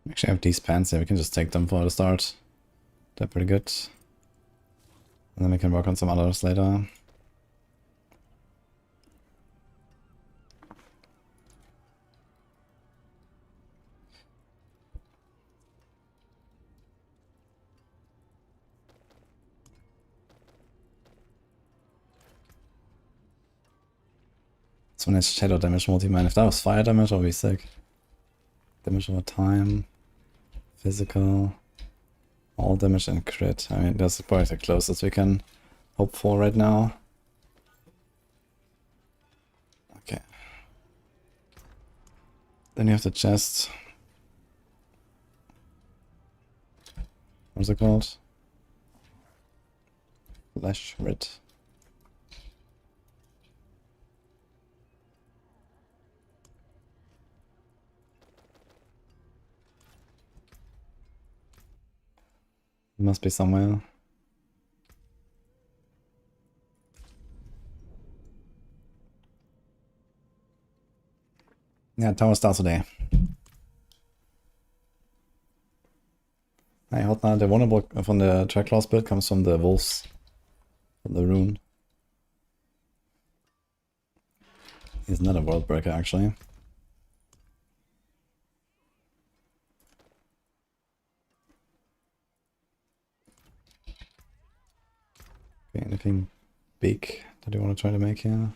Actually, I have these pants here. We can just take them for the start. They're pretty good. And then we can work on some others later. So nice shadow damage multi-man. If that was fire damage, that would be sick. Damage over time. Physical. All damage and crit. I mean, that's probably the closest we can hope for right now. Okay. Then you have the chest. What's it called? Flesh Writ. It must be somewhere. Yeah, tower starts today. I hope now the vulnerable from the track loss build comes from the wolves. From the rune. He's not a world breaker actually. Okay, anything big that you want to try to make here?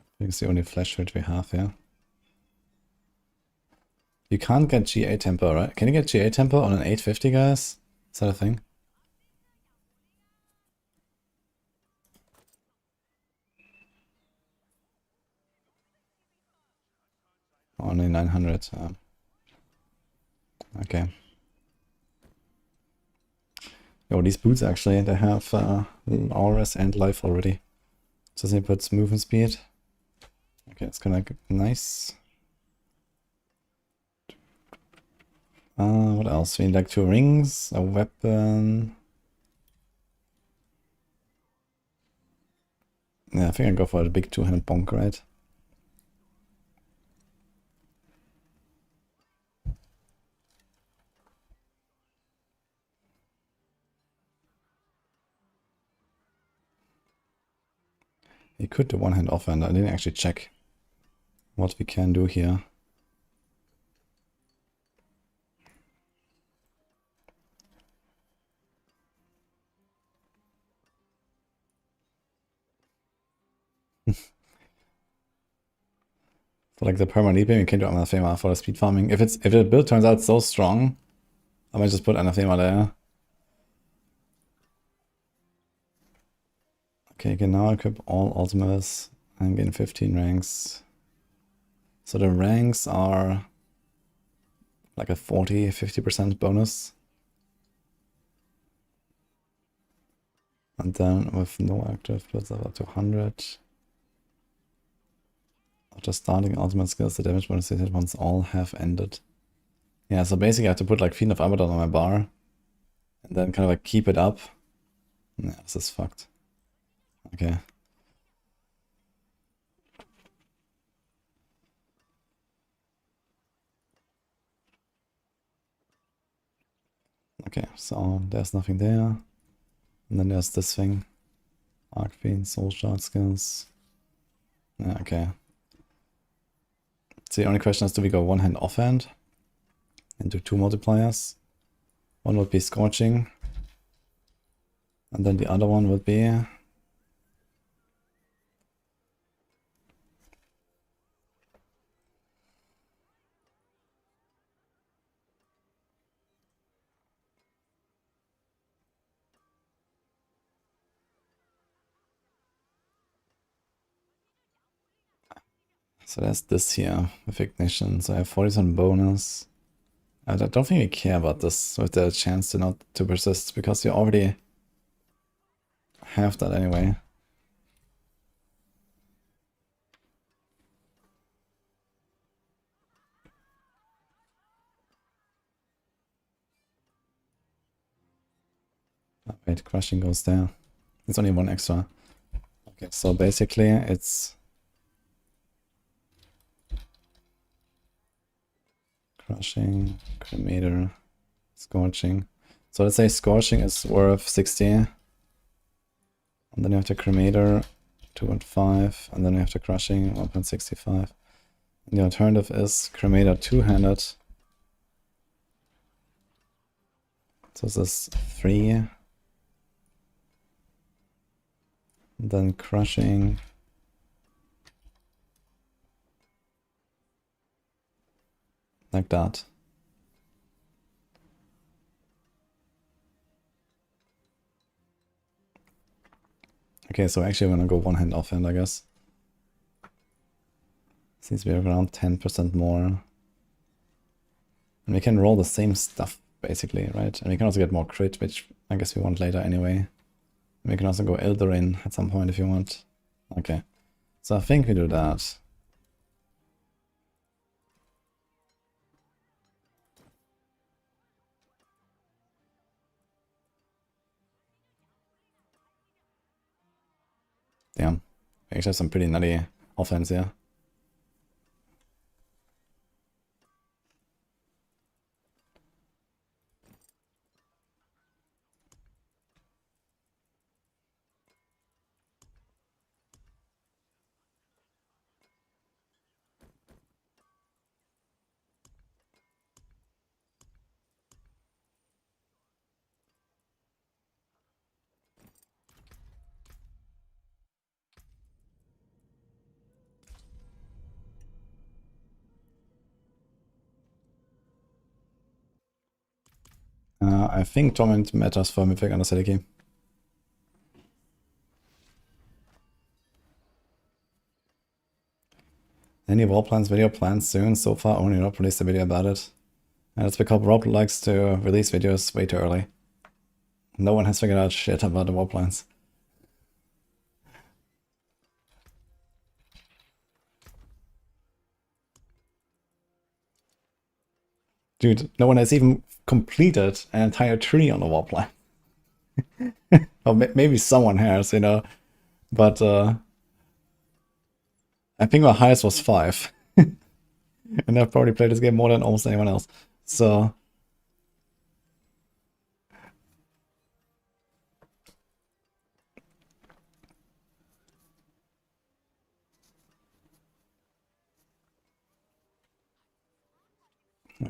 I think it's the only flash rate we have here. You can't get GA tempo, right? Can you get GA tempo on an 850, guys? Is that a thing? Only 900. Okay. Oh, these boots actually, they have auras and life already. So it puts movement speed. Okay, it's kind of nice. What else? We need like 2 rings, a weapon. Yeah, I think I go for the big 200 bonk, right? You could do one-hand offhand. I didn't actually check what we can do here. For like the perma leaping, you can do anathema for the speed farming. If the build turns out so strong, I might just put anathema there. Okay, you can now equip all ultimates and gain 15 ranks. So the ranks are like a 40-50% bonus. And then with no active builds up to 100. After starting ultimate skills, the damage bonus hit once all have ended. Yeah, so basically I have to put like Fiend of Abaddon on my bar. And then kind of like keep it up. Yeah, this is fucked. Okay. Okay, so there's nothing there. And then there's this thing. Arc Fiend, Soul Shard skills. Yeah, okay. So the only question is, do we go one hand offhand? And do 2 multipliers? One would be Scorching. And then the other one would be... So there's this here with Ignition. So I have 40% bonus. I don't think we care about this with the chance to not to persist, because you already have that anyway. Oh, wait, Crushing goes there. It's only 1 extra. Okay, so basically it's Crushing, Cremator, Scorching. So let's say Scorching is worth 60. And then you have the Cremator, 2.5. And then you have the Crushing, 1.65. And the alternative is Cremator 2-handed. So this is 3. And then Crushing. Like that. Okay, so actually I'm gonna go one hand offhand, I guess. Seems to be around 10% more. And we can roll the same stuff, basically, right? And we can also get more crit, which I guess we want later anyway. And we can also go Eldarin at some point if you want. Okay. So I think we do that. Damn. We actually have some pretty nutty offense here. I think Torment matters for Mythic and Aesthetic. Any Warplans video planned soon? So far only Rob released a video about it. And it's because Rob likes to release videos way too early. No one has figured out shit about the Warplans. Dude, no one has even completed an entire tree on a Warplan. Or maybe someone has, you know. But I think my highest was 5. And I've probably played this game more than almost anyone else. So...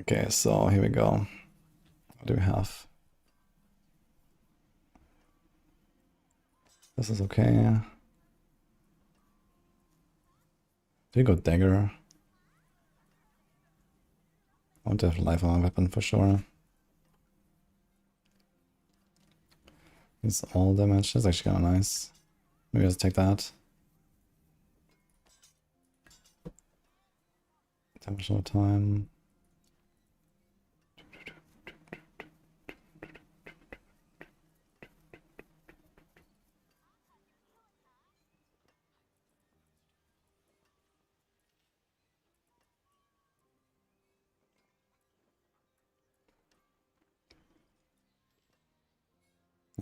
Okay, so here we go. What do we have? This is okay. Do we go Dagger? want to have life armor weapon for sure. It's all damage. That's actually kind of nice. Maybe I'll take that. Damage over time.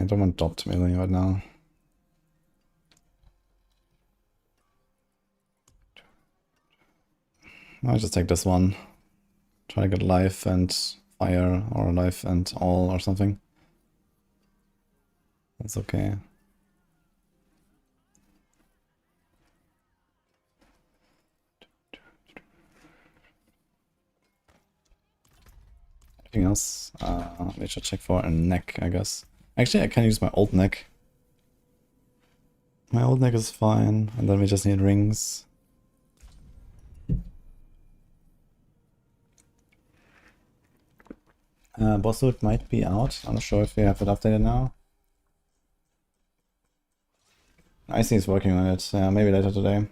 I don't want dot melee right now. I'll just take this one. Try to get life and fire, or life and all, or something. That's okay. Anything else? We should check for a neck, I guess. Actually, I can use my old neck. My old neck is fine, and then we just need rings. Boss suit might be out. I'm not sure if we have it updated now. Icy is working on it. Maybe later today.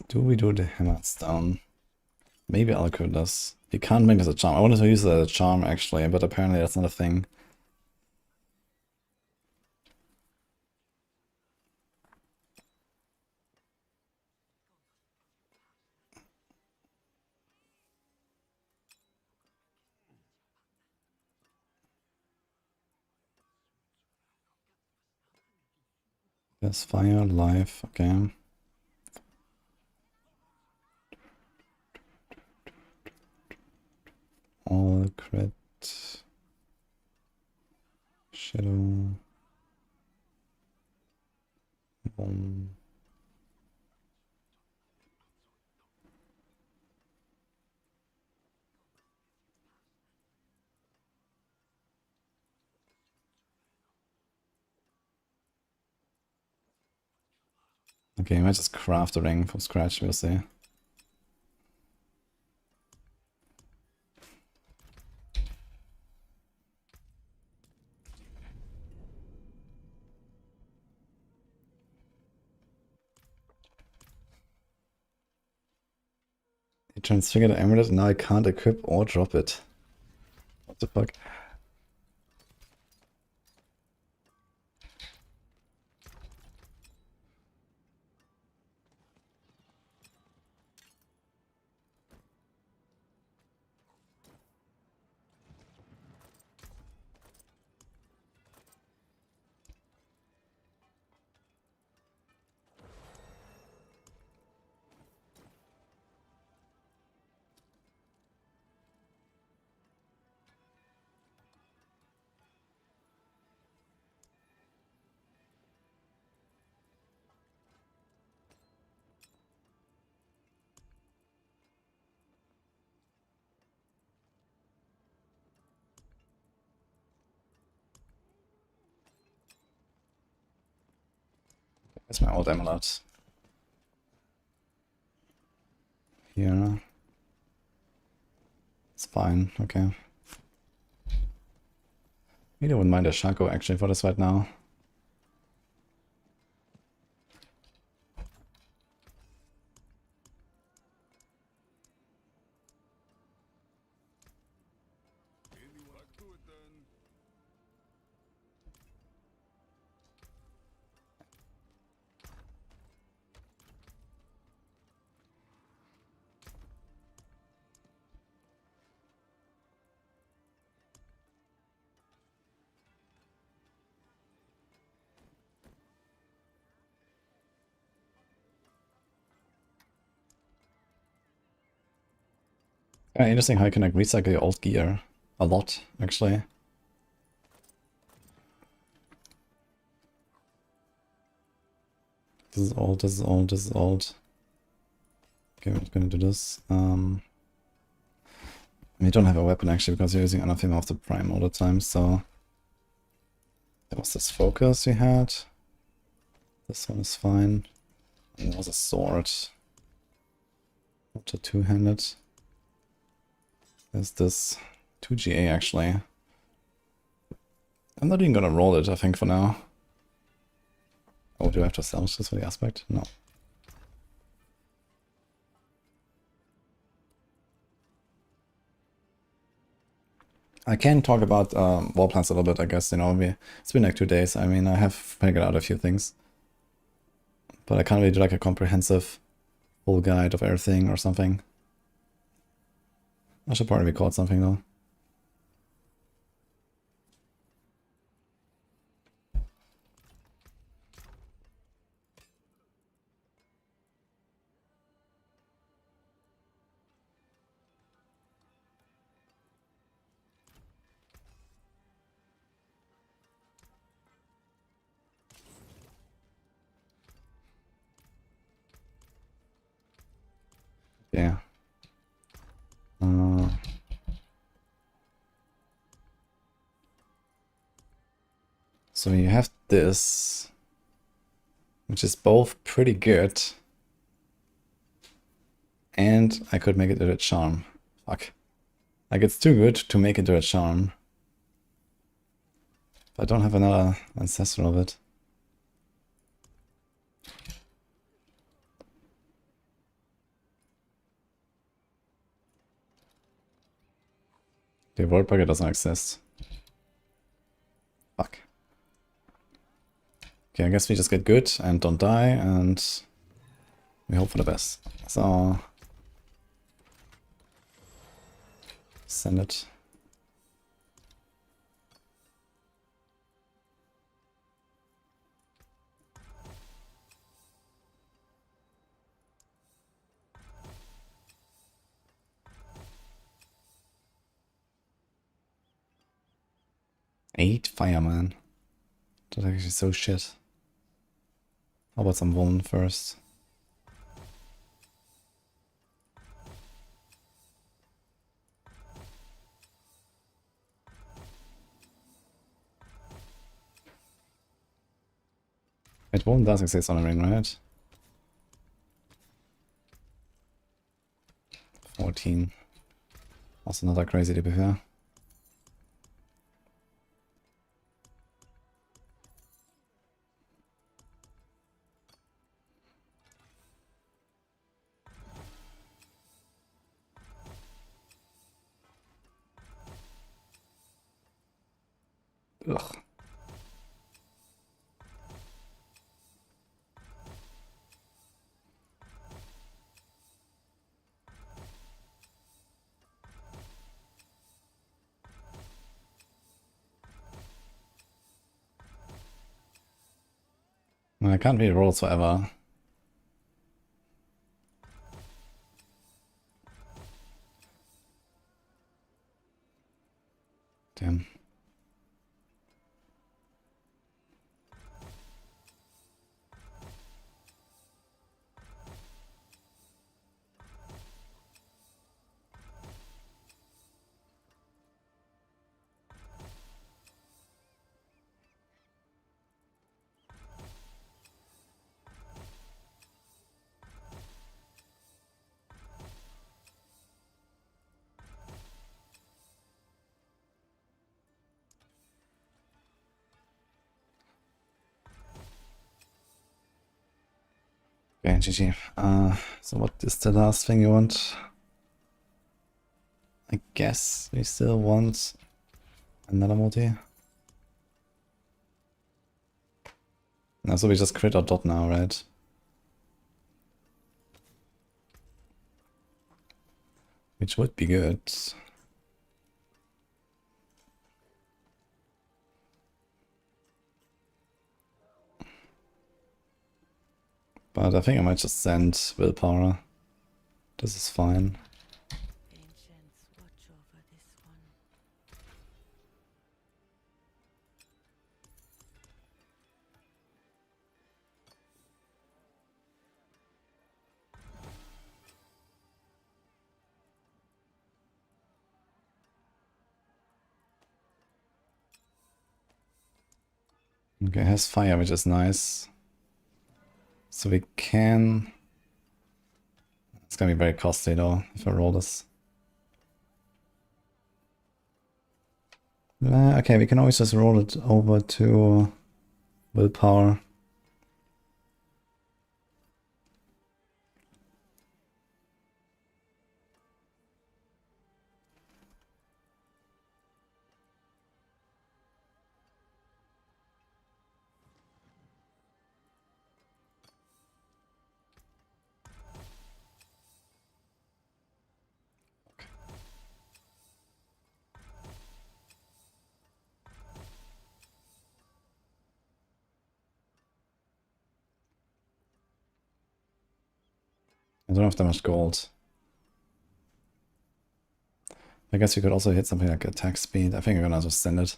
Do we do the hammered stone? Maybe Alcor does. You can't make this a charm. I wanted to use it as a charm actually, but apparently that's not a thing. There's fire, life, okay. All crit. Shadow. Boom. Okay, I might just craft a ring from scratch, we'll see. He transfigured the amulet and now I can't equip or drop it. What the fuck? That's my old amulet. Here. It's fine, okay. Maybe I wouldn't mind a Shaco actually for this right now. Interesting how you can like recycle your old gear. A lot, actually. This is old, this is old, this is old. Okay, we're gonna do this. We don't have a weapon actually because you're using anathema of the prime all the time, so was this focus we had? This one is fine. And there was a sword. Not a two-handed. There's this 2GA actually. I'm not even gonna roll it, I think, for now. Oh, do I have to establish this for the aspect? No. I can talk about war plans a little bit, I guess, you know, it's been like 2 days. I mean, I have figured out a few things. But I can't really do like a comprehensive full guide of everything or something. I should probably record something though. Yeah. So you have this, which is both pretty good, and I could make it into a charm. Fuck. Like, it's too good to make it into a charm. But I don't have another ancestral of it. The world bucket doesn't exist. Fuck. Okay, I guess we just get good and don't die, and we hope for the best. So send it. Eight fireman. That's actually so shit. How about some woman first? Wait, woman does exist on the ring, right? 14. Also not that crazy to be fair. Ugh. I can't really roll forever. Damn. Okay, GG. So what is the last thing you want? I guess we still want another multi. No, so we just crit our dot now, right? Which would be good. But I think I might just send willpower. This is fine. Ancients watch over this one. Okay, has fire, which is nice. So we can... It's gonna be very costly though, if I roll this. Okay, we can always just roll it over to willpower. I don't have that much gold. I guess you could also hit something like attack speed. I think I'm gonna just send it.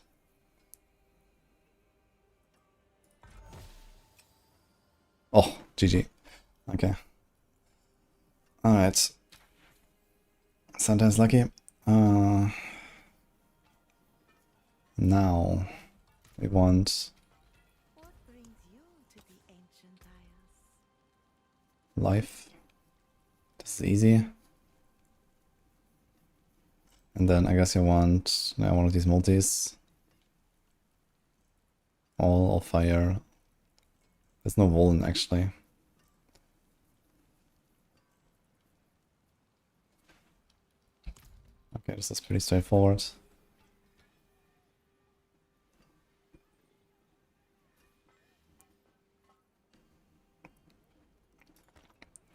Oh, GG. Okay. Alright. Sometimes lucky. Now we want What brings you to the ancient isles? life. This is easy. And then I guess you want one of these multis. All or fire. There's no Woolen actually. Okay, this is pretty straightforward.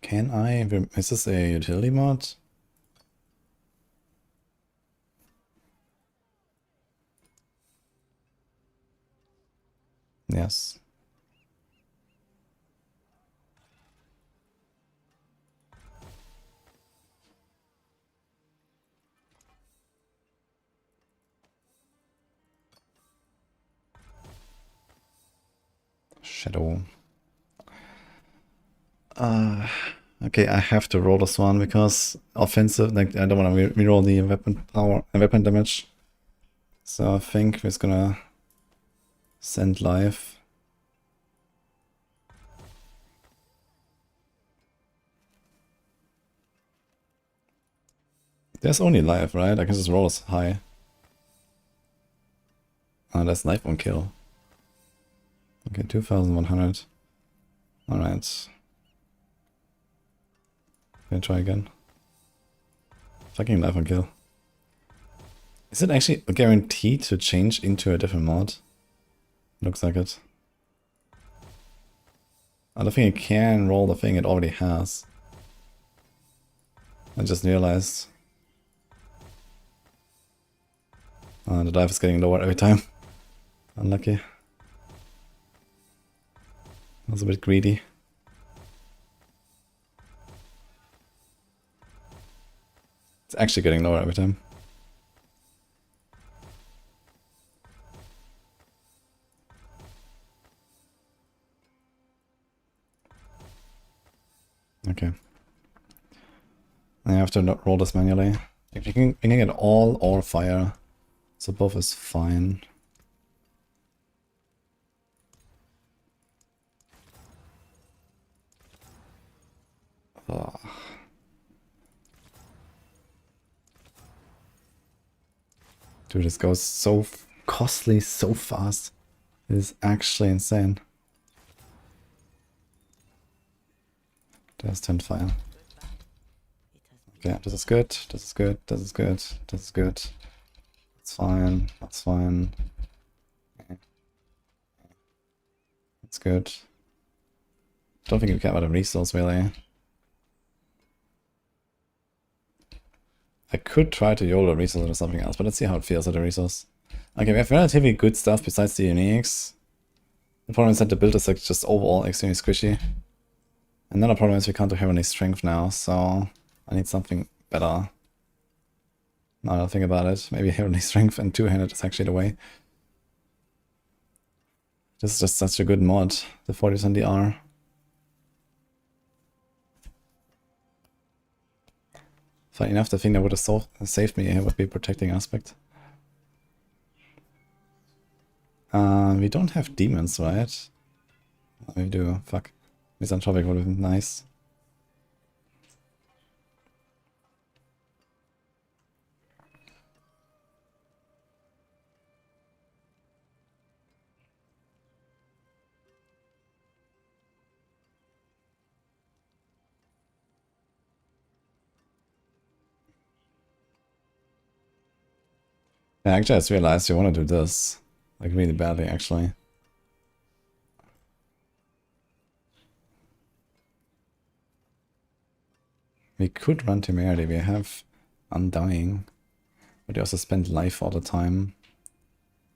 Can I? Is this a utility mod? Yes. Shadow. Okay, I have to roll this one because offensive, like I don't want to reroll the weapon power and weapon damage. So I think we're just gonna send life. There's only life, right? I can just roll as high. Oh, that's life on kill. Okay, 2100. Alright. Can I try again? Fucking life on kill. Is it actually guaranteed to change into a different mod? Looks like it. I don't think it can roll the thing it already has. I just realized. The dive is getting lower every time. Unlucky. I was a bit greedy. It's actually getting lower every time. Okay. I have to roll this manually. If you can get all or fire, so both is fine. Ugh. Dude, this goes so costly so fast. It is actually insane. There's 10 fire. Okay, this is good, this is good, this is good, this is good. That's fine, that's fine. That's good. Don't think we care about a resource really. I could try to YOLO a resource or something else, but let's see how it feels at a resource. Okay, we have relatively good stuff besides the uniques. The problem is that the build is like just overall extremely squishy. Another problem is we can't have any strength now, so I need something better. Now that I think about it, maybe heavenly strength and two-handed is actually the way. This is just such a good mod, the 40% DR. Funny enough, the thing that would have saved me here would be protecting aspect. We don't have demons, right? Oh, we do. Fuck. Misanthropic would have been nice. Yeah, actually, I just realized you want to do this. Like, really badly, actually. We could run Temerity. We have Undying. But they also spend life all the time.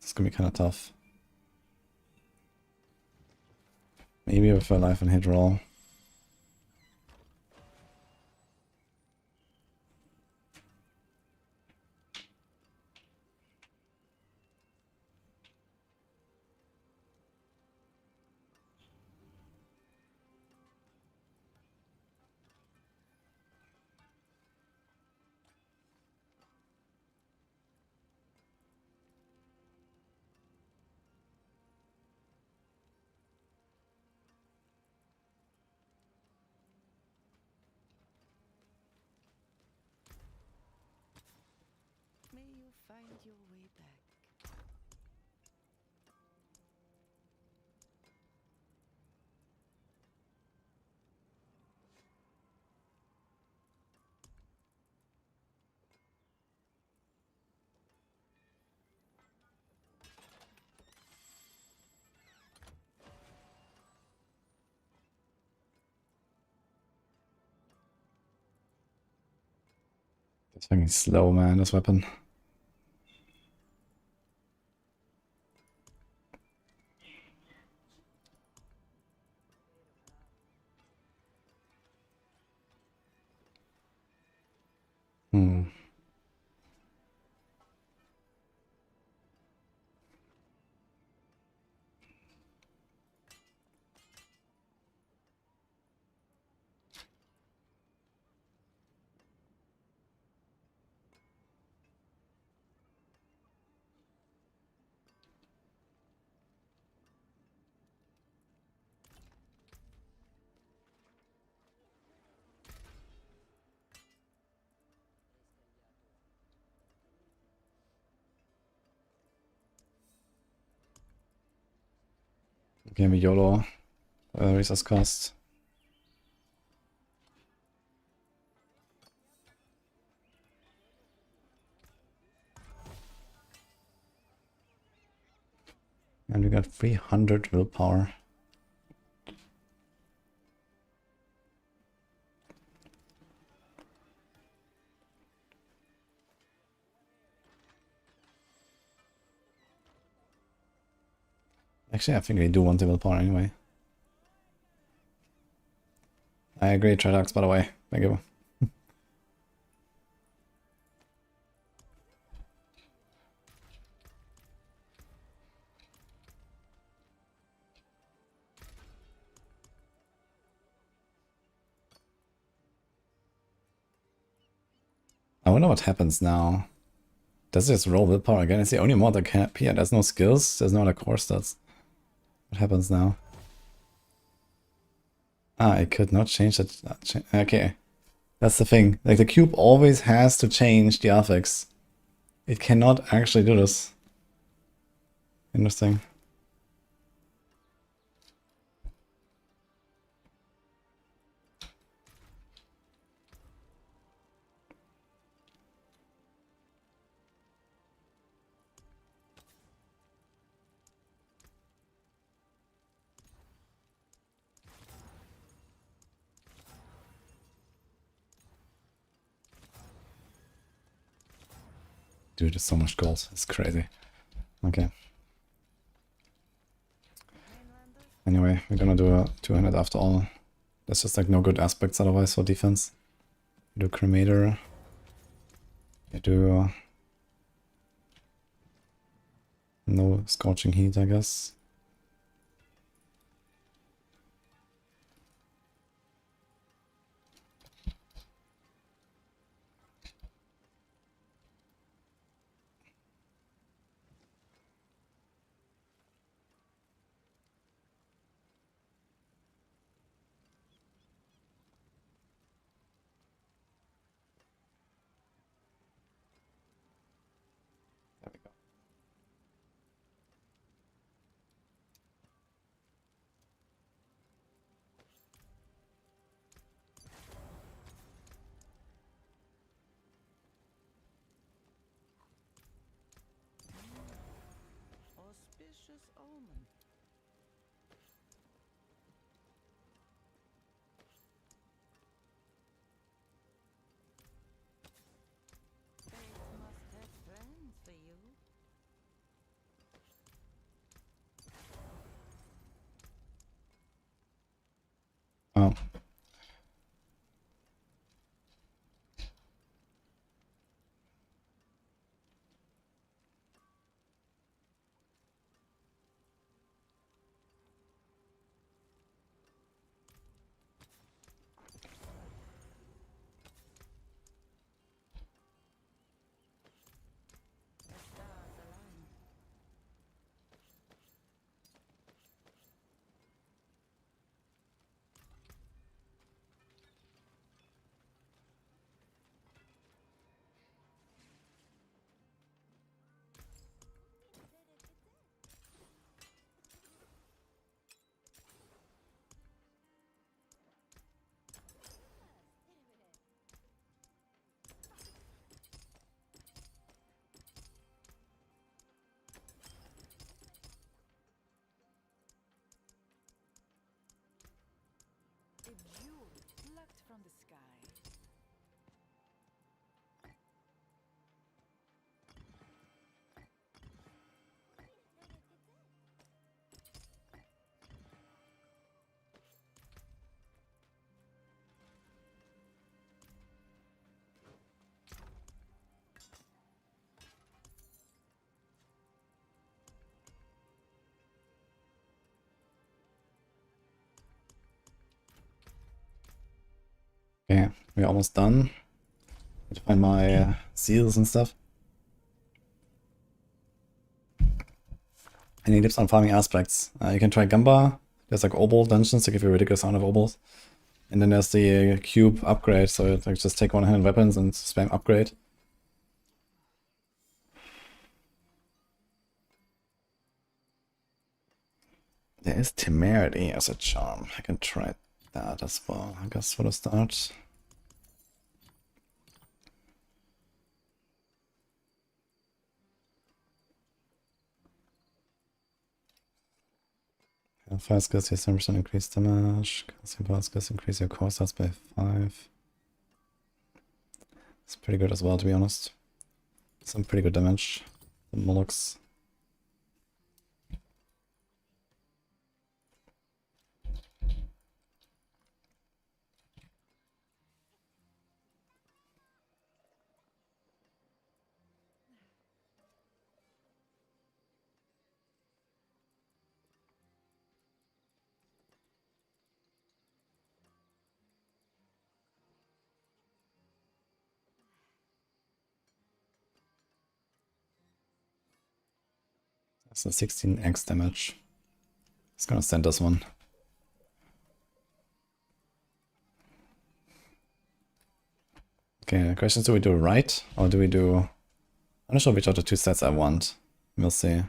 It's gonna be kind of tough. Maybe with a life and hit roll. May you find your way back. It's fucking slow, man, this weapon. Hmm. Okay, we YOLO. Resource cost. And we got 300 willpower. Actually, I think we do want the willpower anyway. I agree, Tridox, by the way. Thank you. I wonder what happens now. Does it just roll willpower again? It's the only mod that can appear. There's no skills, there's no other core stats. What happens now? Ah, I could not change that. Okay. That's the thing. Like, the cube always has to change the affix. It cannot actually do this. Interesting. Dude, there's so much gold. It's crazy. Okay. Anyway, we're gonna do a 200 after all. There's just like no good aspects otherwise for defense. You do Cremator. You do no Scorching Heat, I guess. auspicious omen. Fate must have plans for you. Oh. The stars align. A jewel plucked from the sky. Okay, we're almost done. Need to find my seals and stuff. Any tips on farming aspects? You can try Gamba. There's like obol dungeons to give you a ridiculous amount of obols. And then there's the cube upgrade, so it's like just take one-handed weapons and spam upgrade. There is Temerity as a charm. I can try that as well, I guess, for the start. Fire skills, 7% increased damage. Casting power skills increase your core stats by 5. It's pretty good as well, to be honest. Some pretty good damage. The Molochs. That's a 16x damage. It's gonna send us one. Okay, the question is, do we do right or do we do... I'm not sure which of the two sets I want. We'll see.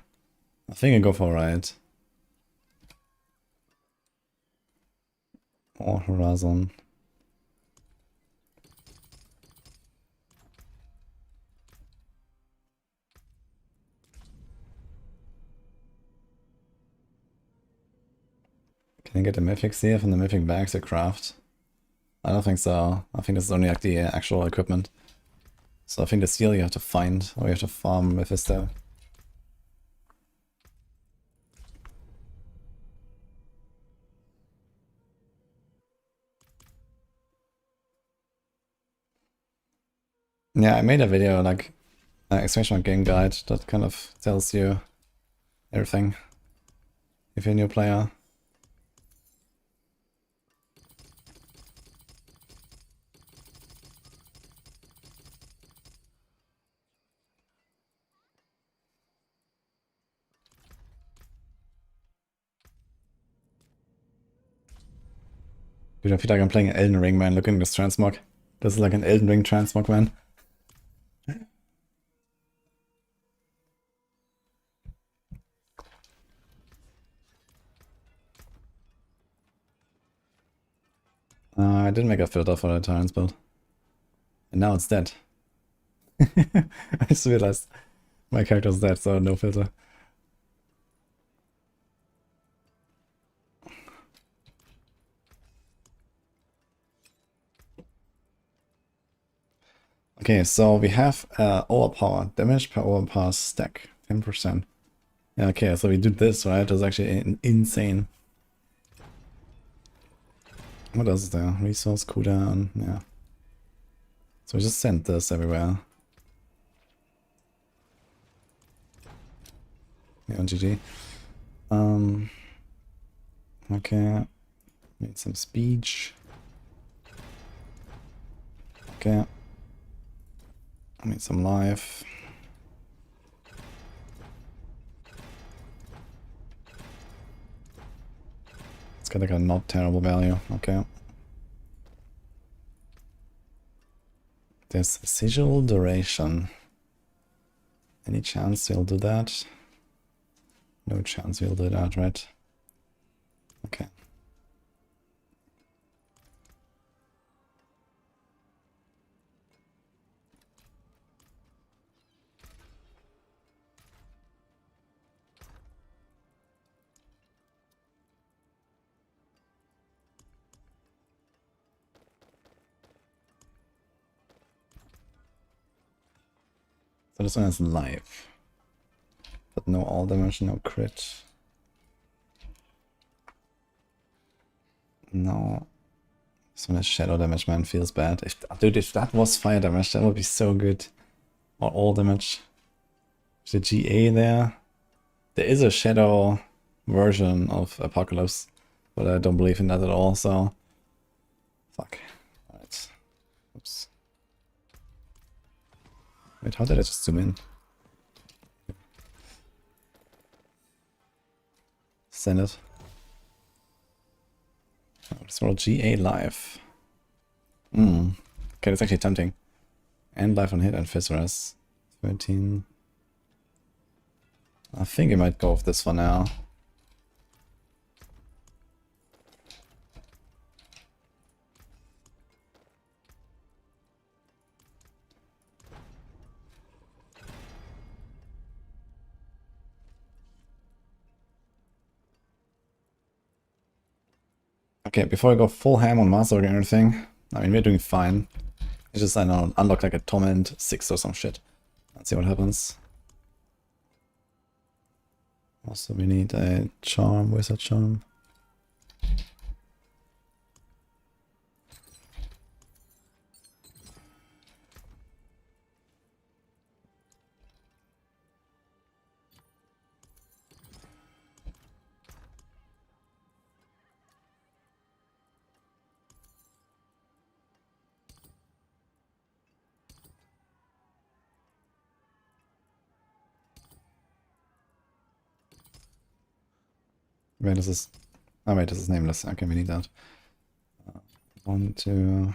I think I go for right. Or Horizon. Can I get the mythic seal from the mythic bags to craft? I don't think so. I think this is only like the actual equipment. So I think the seal you have to find, or you have to farm Mephisto. Yeah, I made a video like exclamation mark game guide that kind of tells you everything if you're a new player. Dude, I feel like I'm playing Elden Ring, man. Look at this transmog. This is like an Elden Ring transmog, man. I didn't make a filter for the Tyrant's build. And now it's dead. I just realized my character's dead, so no filter. Okay, so we have overpower, damage per overpower stack, 10%. Yeah, okay, so we do this, right? That's actually insane. What else is there? Resource cooldown, yeah. So we just send this everywhere. Yeah, GG. Okay. Need some speech. Okay. I need some life. It's got like a not terrible value. Okay. There's sigil duration. Any chance you'll do that? No chance you'll do that, right? Okay. So this one is live. But no all damage, no crit. No. This one is shadow damage, man. Feels bad. Dude, if that was fire damage, that would be so good. Or all damage. The GA there. There is a shadow version of Apocalypse, but I don't believe in that at all, so... Fuck. Alright. Oops. Wait, how did I just zoom in? Send it. Oh, it's all GA live. Okay, that's actually tempting. And live on hit and Fizz 13. I think I might go with this for now. Okay, before I go full ham on Master or anything, I mean, we're doing fine. It's just, I don't know, unlock like a Torment 6 or some shit. Let's see what happens. Also, we need a charm. Where's that charm? Wait, this is... Oh wait, this is nameless. Okay, we need that. 1, 2...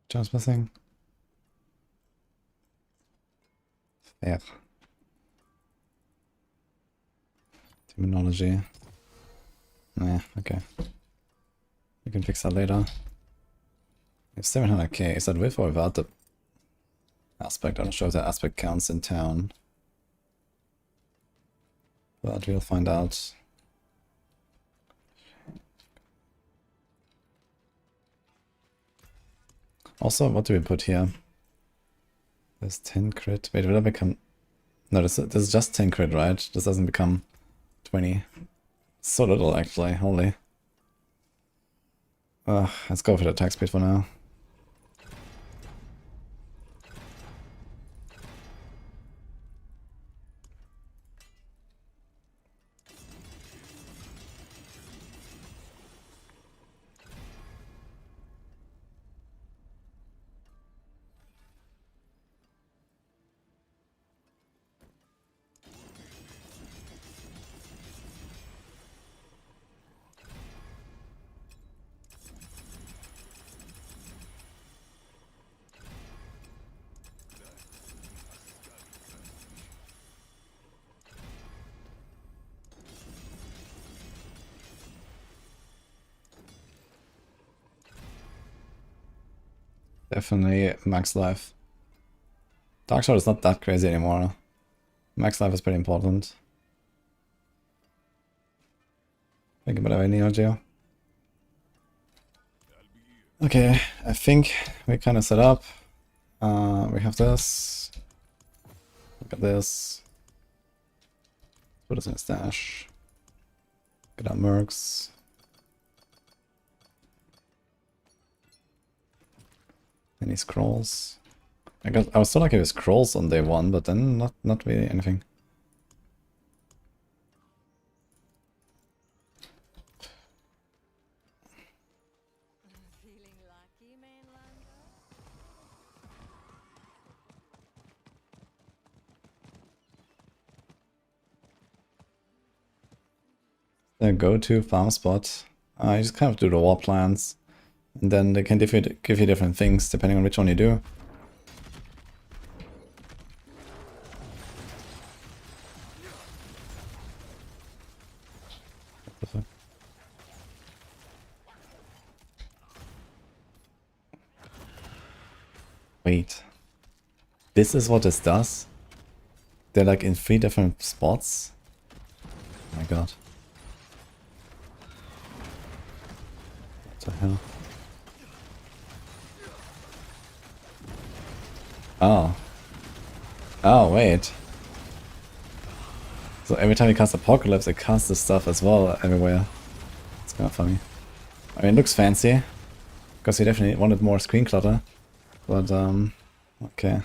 Just missing. Fair. Terminology. Nah, okay. We can fix that later. We have 700k. Is that with or without the aspect? I'm not sure if that aspect counts in town. But we'll find out. Also, what do we put here? There's 10 crit. Wait, will that become... No, this is just 10 crit, right? This doesn't become 20. So little, actually. Holy. Let's go for the attack speed for now. Definitely max life. Dark Shot is not that crazy anymore. Max life is pretty important. Think about it, Neo Geo. Okay, I think we kind of set up. We have this. Look at this. Put us in a stash. Get our mercs. Any scrolls? I was so lucky with scrolls on day one, but then not really anything. Feeling lucky, mainlander? The go-to farm spot. You just kind of do the war plans, and then they can give you different things depending on which one you do. What the fuck? Wait. This is what this does? They're like in 3 different spots? Oh my god. What the hell? Oh. Oh, wait. So every time you cast Apocalypse, it casts this stuff as well everywhere. It's kind of funny. I mean, it looks fancy. Because we definitely wanted more screen clutter. But, okay.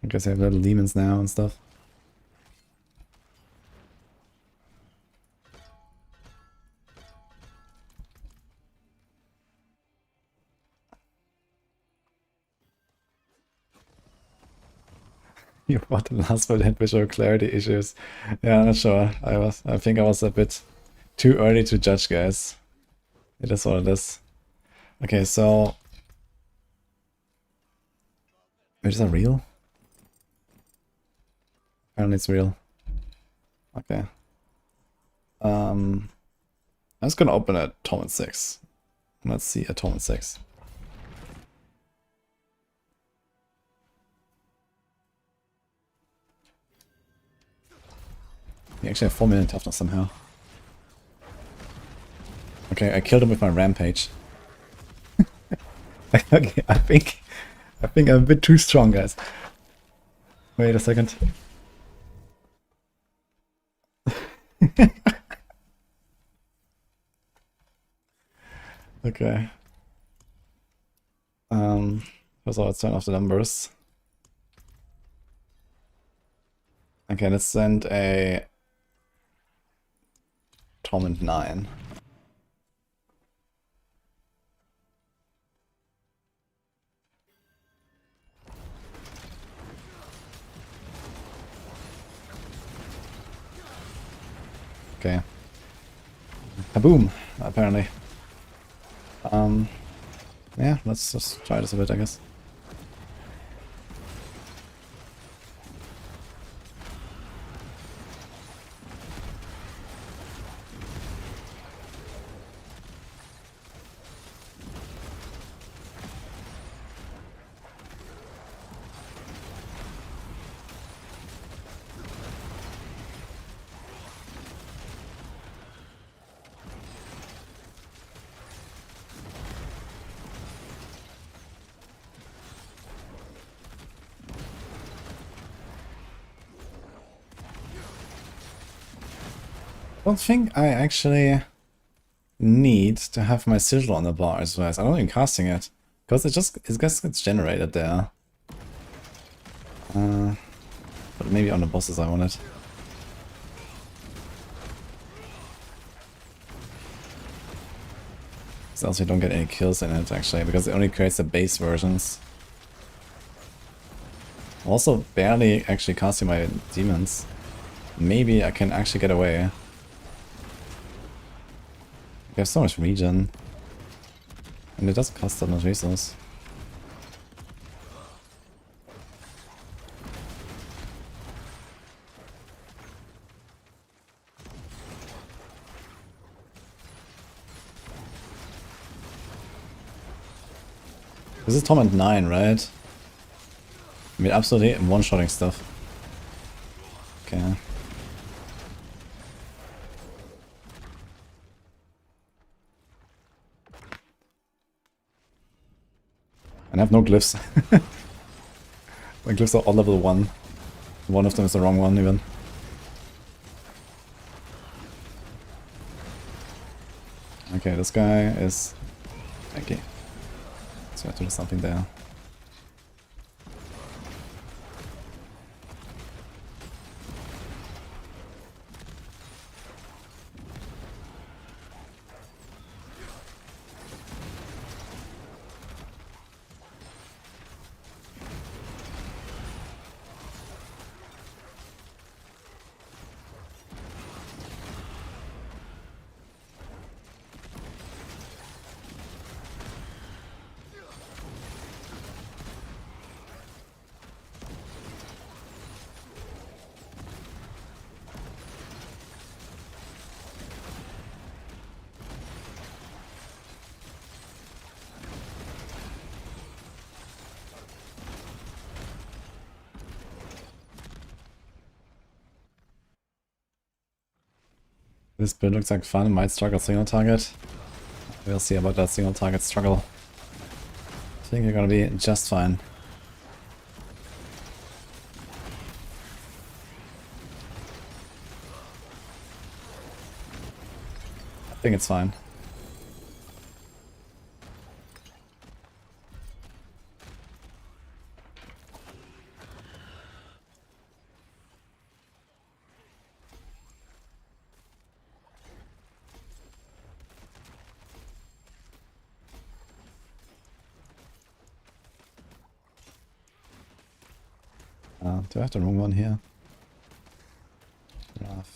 I guess I have little demons now and stuff. You bought the last one had visual clarity issues. Yeah, I'm not sure. I think I was a bit too early to judge, guys. It is what it is. Okay, so wait, is that real? Apparently it's real. Okay. I'm just gonna open Atonement 6. Let's see Atonement 6. We actually have 4 million toughness somehow. Okay, I killed him with my rampage. Okay, I think I'm a bit too strong, guys. Wait a second. Okay. First of all, let's turn off the numbers. Okay, let's send a Torment 9. Okay. Kaboom, apparently. Yeah, let's just try this a bit, I guess. I don't think I actually need to have my sigil on the bar as well. I don't even casting it. Because it just gets generated there. But maybe on the bosses I want it. So else you don't get any kills in it actually, because it only creates the base versions. Also barely actually casting my demons. Maybe I can actually get away. We have so much regen. And it does cost that much resource. This is Torment 9, right? I mean, absolutely one-shotting stuff. Okay. And I have no glyphs. My glyphs are all level 1. One of them is the wrong one, even. Okay, this guy is tanky. So I have to do something there. This build looks like fun, might struggle single target. We'll see about that single target struggle. I think you're gonna be just fine. I think it's fine. Do I have the wrong one here? Rough.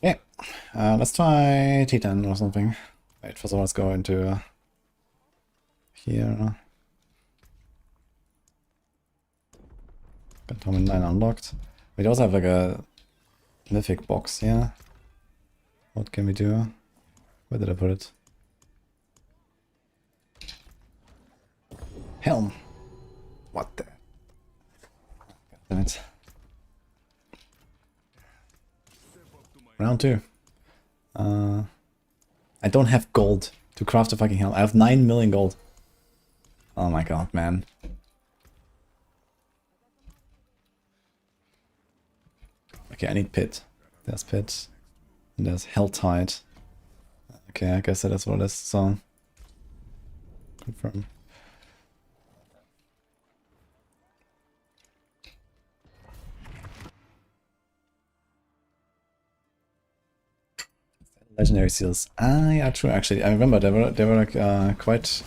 Yeah, let's try T10 or something. Wait, first of all, let's go into here. Got Torment 9 unlocked. We also have like a mythic box here. What can we do? Where did I put it? Helm! What the? God damn it. Round 2. I don't have gold to craft a fucking helm. I have 9 million gold. Oh my god, man. Okay, I need pit. There's pit. And there's Helltide. Okay, I guess that is what it is, so... Confirm. Legendary seals. Ah, yeah, true. Actually, I remember they were like quite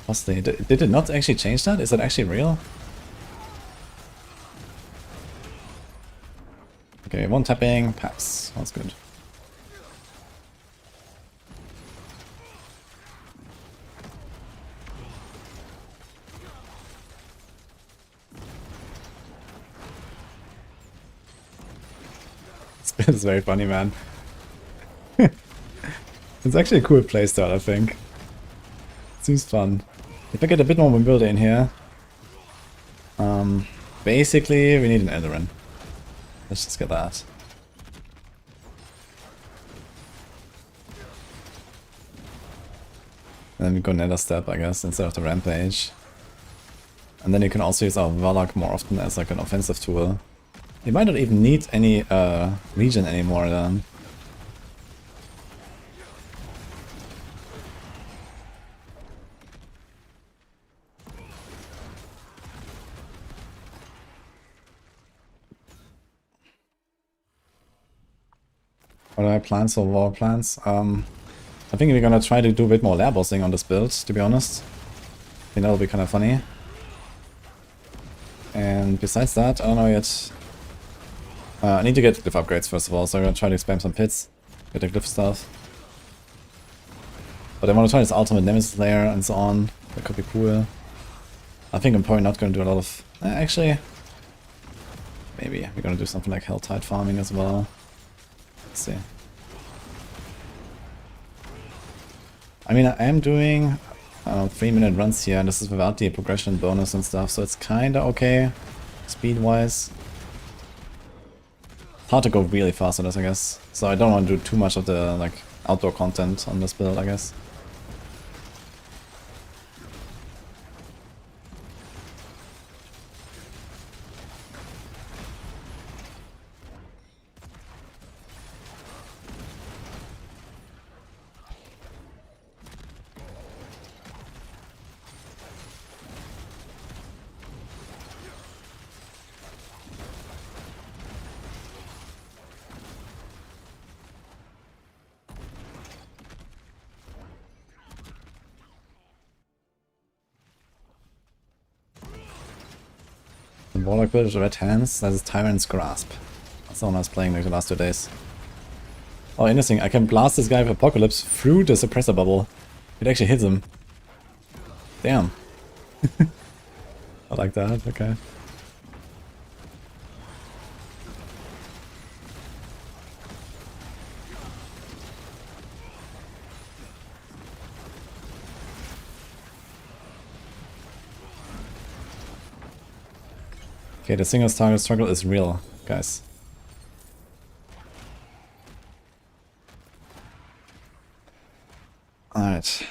costly. Did it not actually change that? Is that actually real? Okay, one tapping, pass. That's good. This is very funny, man. It's actually a cool playstyle, I think. Seems fun. If I get a bit more mobility in here... basically, we need an Eldarin. Let's just get that. And then we go Nether Step, I guess, instead of the Rampage. And then you can also use our Warlock more often as like an offensive tool. You might not even need any regen anymore then. What are my plans for war plans? I think we're gonna try to do a bit more lair bossing on this build, to be honest. I think that'll be kind of funny. And besides that, I don't know yet. I need to get glyph upgrades first of all, so I'm gonna try to spam some pits, get the glyph stuff. But I want to try this ultimate nemesis layer and so on. That could be cool. I think I'm probably not gonna do a lot of... actually... maybe we're gonna do something like Helltide farming as well. Let's see. I mean, I am doing 3-minute runs here, and this is without the progression bonus and stuff, so it's kinda okay, speed-wise. Hard to go really fast on this, I guess. So I don't want to do too much of the like outdoor content on this build, I guess. The Warlock build with red hands, that is Tyrant's Grasp. That's the one I was playing like the last 2 days. Oh, interesting, I can blast this guy with Apocalypse through the suppressor bubble. It actually hits him. Damn. I like that, okay. Okay, the single target struggle is real, guys. Alright.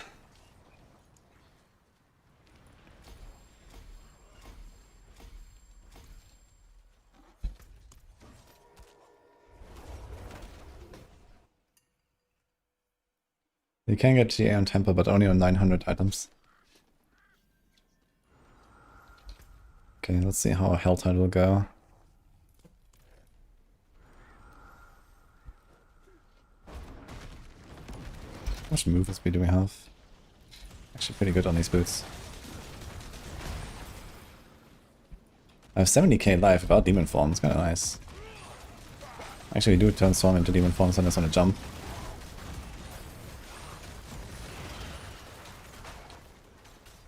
You can get GA on Temper, but only on 900 items. Okay, let's see how Helltide will go. How much movement speed do we have? Actually pretty good on these boots. I have 70k life without demon form, it's kinda nice. Actually do transform into demon form, so I just wanna jump.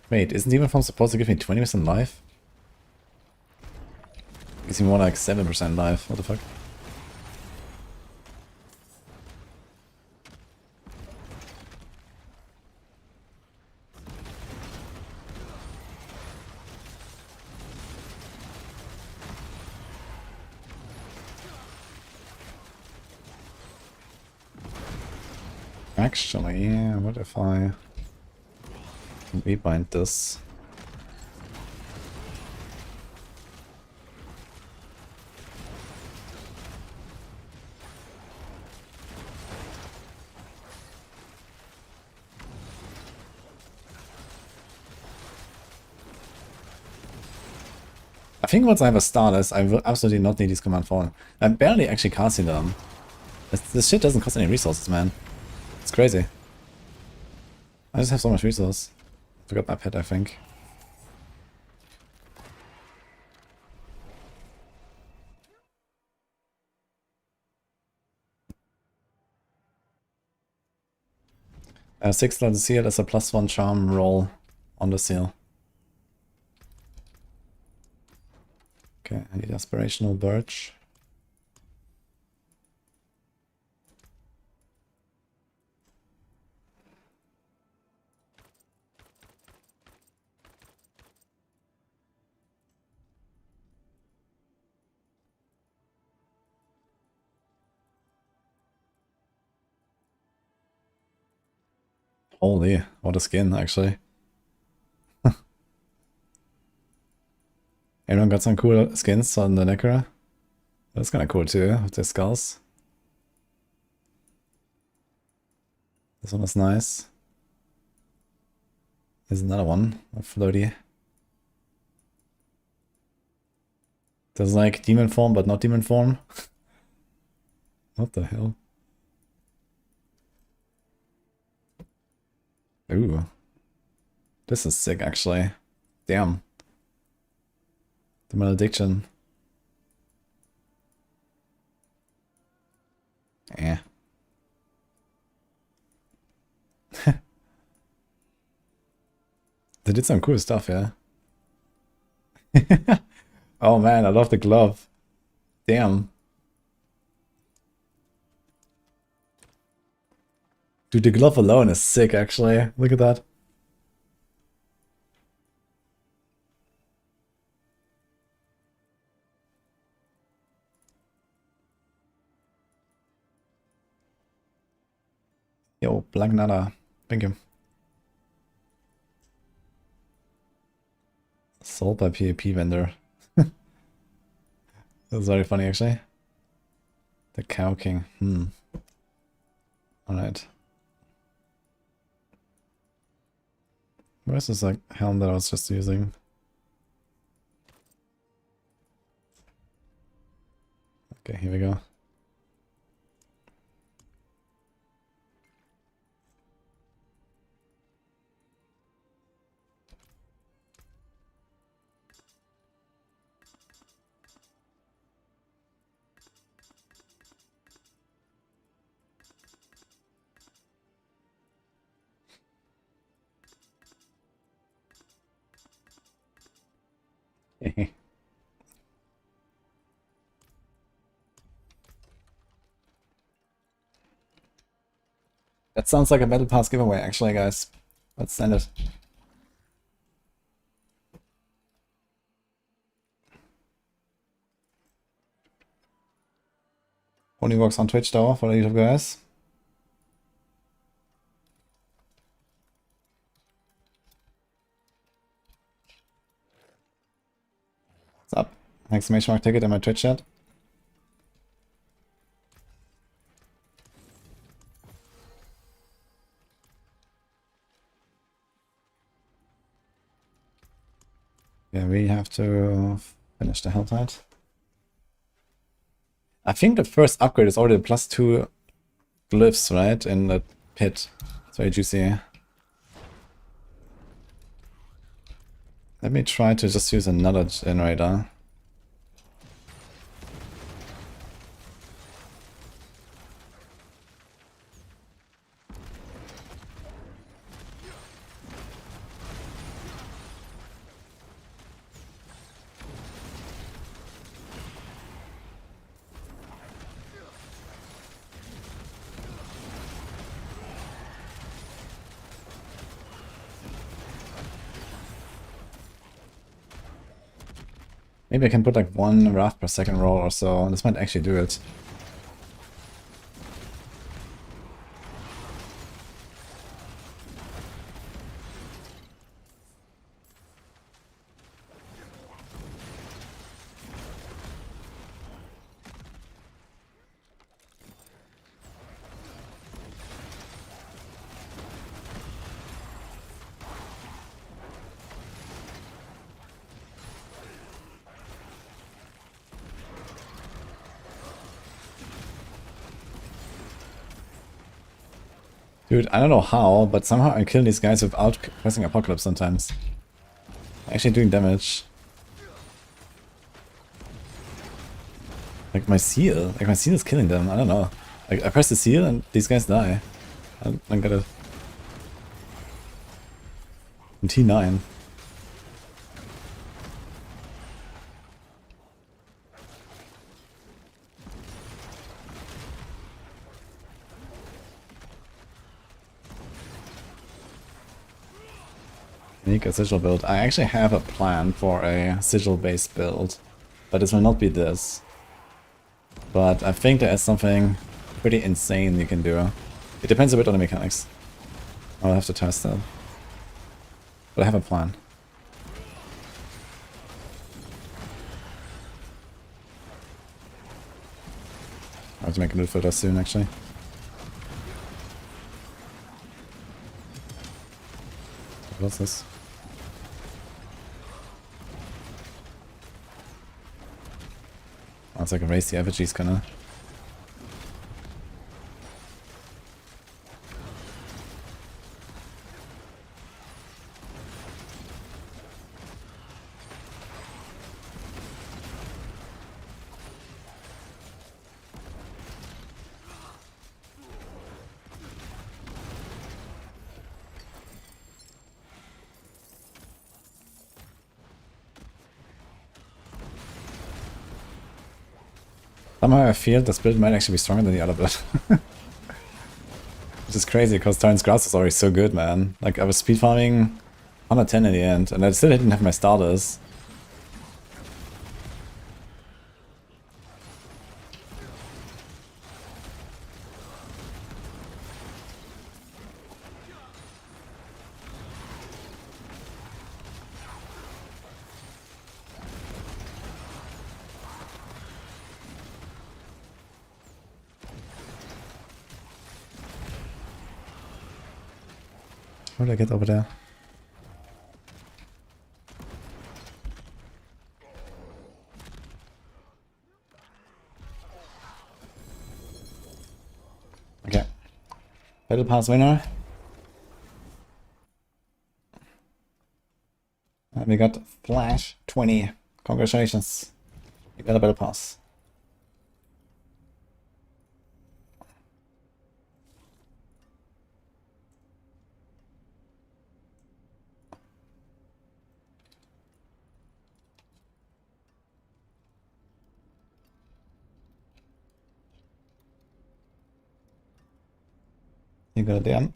Wait, isn't demon form supposed to give me 20% life? Gives me more like 7% life, what the fuck? Actually, yeah, what if I rebind this? I think once I have a Starless, I will absolutely not need these command fallen. I'm barely actually casting them. This shit doesn't cost any resources, man. It's crazy. I just have so much resource. Forgot my pet, I think. Six level seal is a +1 charm roll on the seal. Okay, I need aspirational birch. Holy, what a skin, actually. Anyone got some cool skins on the Necro? That's kind of cool too, with the skulls. This one is nice. There's another one, a floaty. There's like demon form, but not demon form. What the hell? Ooh. This is sick, actually. Damn. The malediction. Eh. They did some cool stuff, yeah. Oh man, I love the glove. Damn. Dude, the glove alone is sick, actually. Look at that. Yo, Black Nada. Thank you. Sold by PvP vendor. That's very funny, actually. The Cow King. Alright. Where's this like helm that I was just using? Okay, here we go. That sounds like a Battle Pass giveaway, actually, guys. Let's send it. Only works on Twitch, though, for the YouTube guys. What's up? Exclamation mark ticket in my Twitch chat. Yeah, we have to finish the Helltide. I think the first upgrade is already +2 glyphs, right? In the pit. It's very juicy. Let me try to just use another generator. Maybe I can put like 1 wrath per second roll or so. This might actually do it. Dude, I don't know how, but somehow I kill these guys without pressing Apocalypse sometimes. Actually doing damage. Like my seal is killing them, I don't know. Like I press the seal and these guys die. I don't get it. In T9. Make a sigil build. I actually have a plan for a sigil based build, but this will not be this. But I think there is something pretty insane you can do. It depends a bit on the mechanics. I'll have to test that. But I have a plan. have to make a new filter soon, actually. What's this? Oh, it's like a race the effigies kinda. Somehow I feel this build might actually be stronger than the other build. Which is crazy, because Tyrant's Grasp is already so good, man. Like, I was speed farming 110 in the end, and I still didn't have my starters. How do I get over there? Okay. Battle Pass winner. And we got Flash 20. Congratulations. You got a Battle Pass. You got a DM.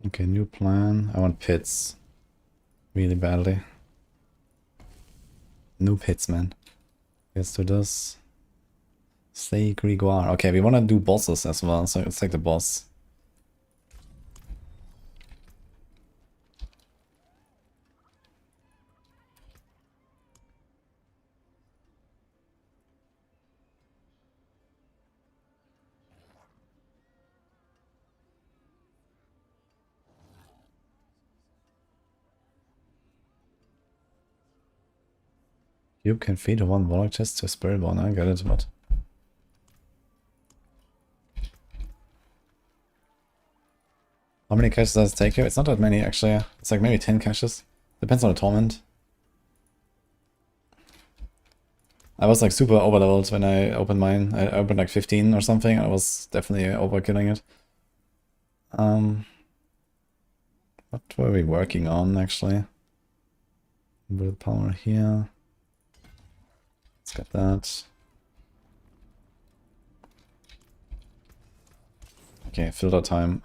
Okay, new plan. I want pits. Really badly. New pits, man. Let's do this. Say Grégoire. Okay, we want to do bosses as well, so let's take the boss. You can feed one Warlock chest to a Spirit Born. I get it, but... How many caches does it take you? It's not that many, actually. It's like maybe 10 caches. Depends on the torment. I was like super overleveled when I opened mine. I opened like 15 or something. I was definitely overkilling it. What were we working on, actually? Willpower here. Let's get that. Okay, filter time.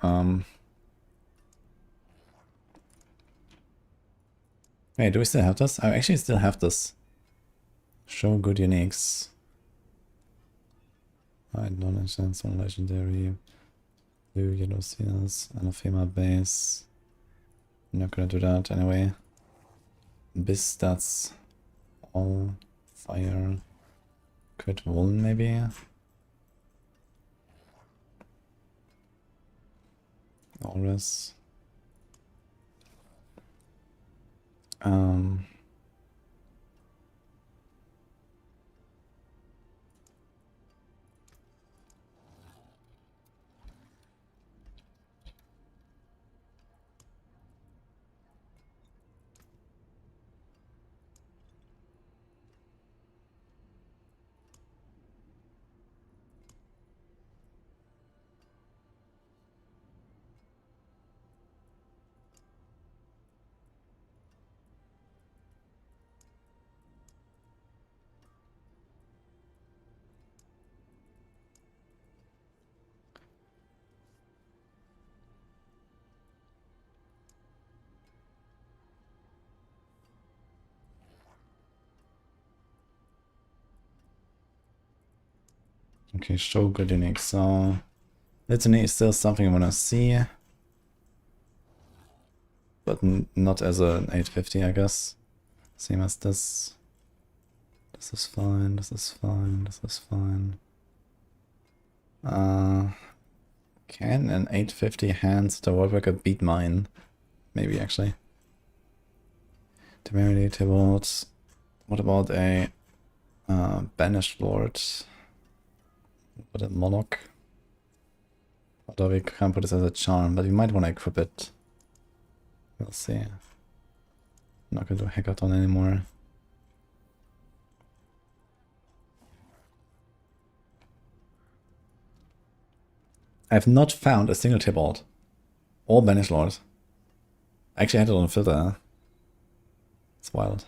Wait, do we still have this? I actually still have this. Show good uniques. Hide knowledge and some legendary. Blue, yellow seals, anathema base. I'm not gonna do that anyway. Bis, that's all fire. Crit Woolen maybe. Auras. Okay, show good unique. So Litany is still something I wanna see. But not as an 850, I guess. Same as this. This is fine, this is fine, this is fine. Can an 850 hands the Worldbreaker beat mine? Maybe, actually. Temerity, Tybalt. What about a Banished Lord? What a Warlock? Although we can't put this as a charm, but we might want to equip it. We'll see. I'm not gonna do a hackathon anymore. I have not found a single Tybalt or Banished Lord. I actually had it on filter. It's wild.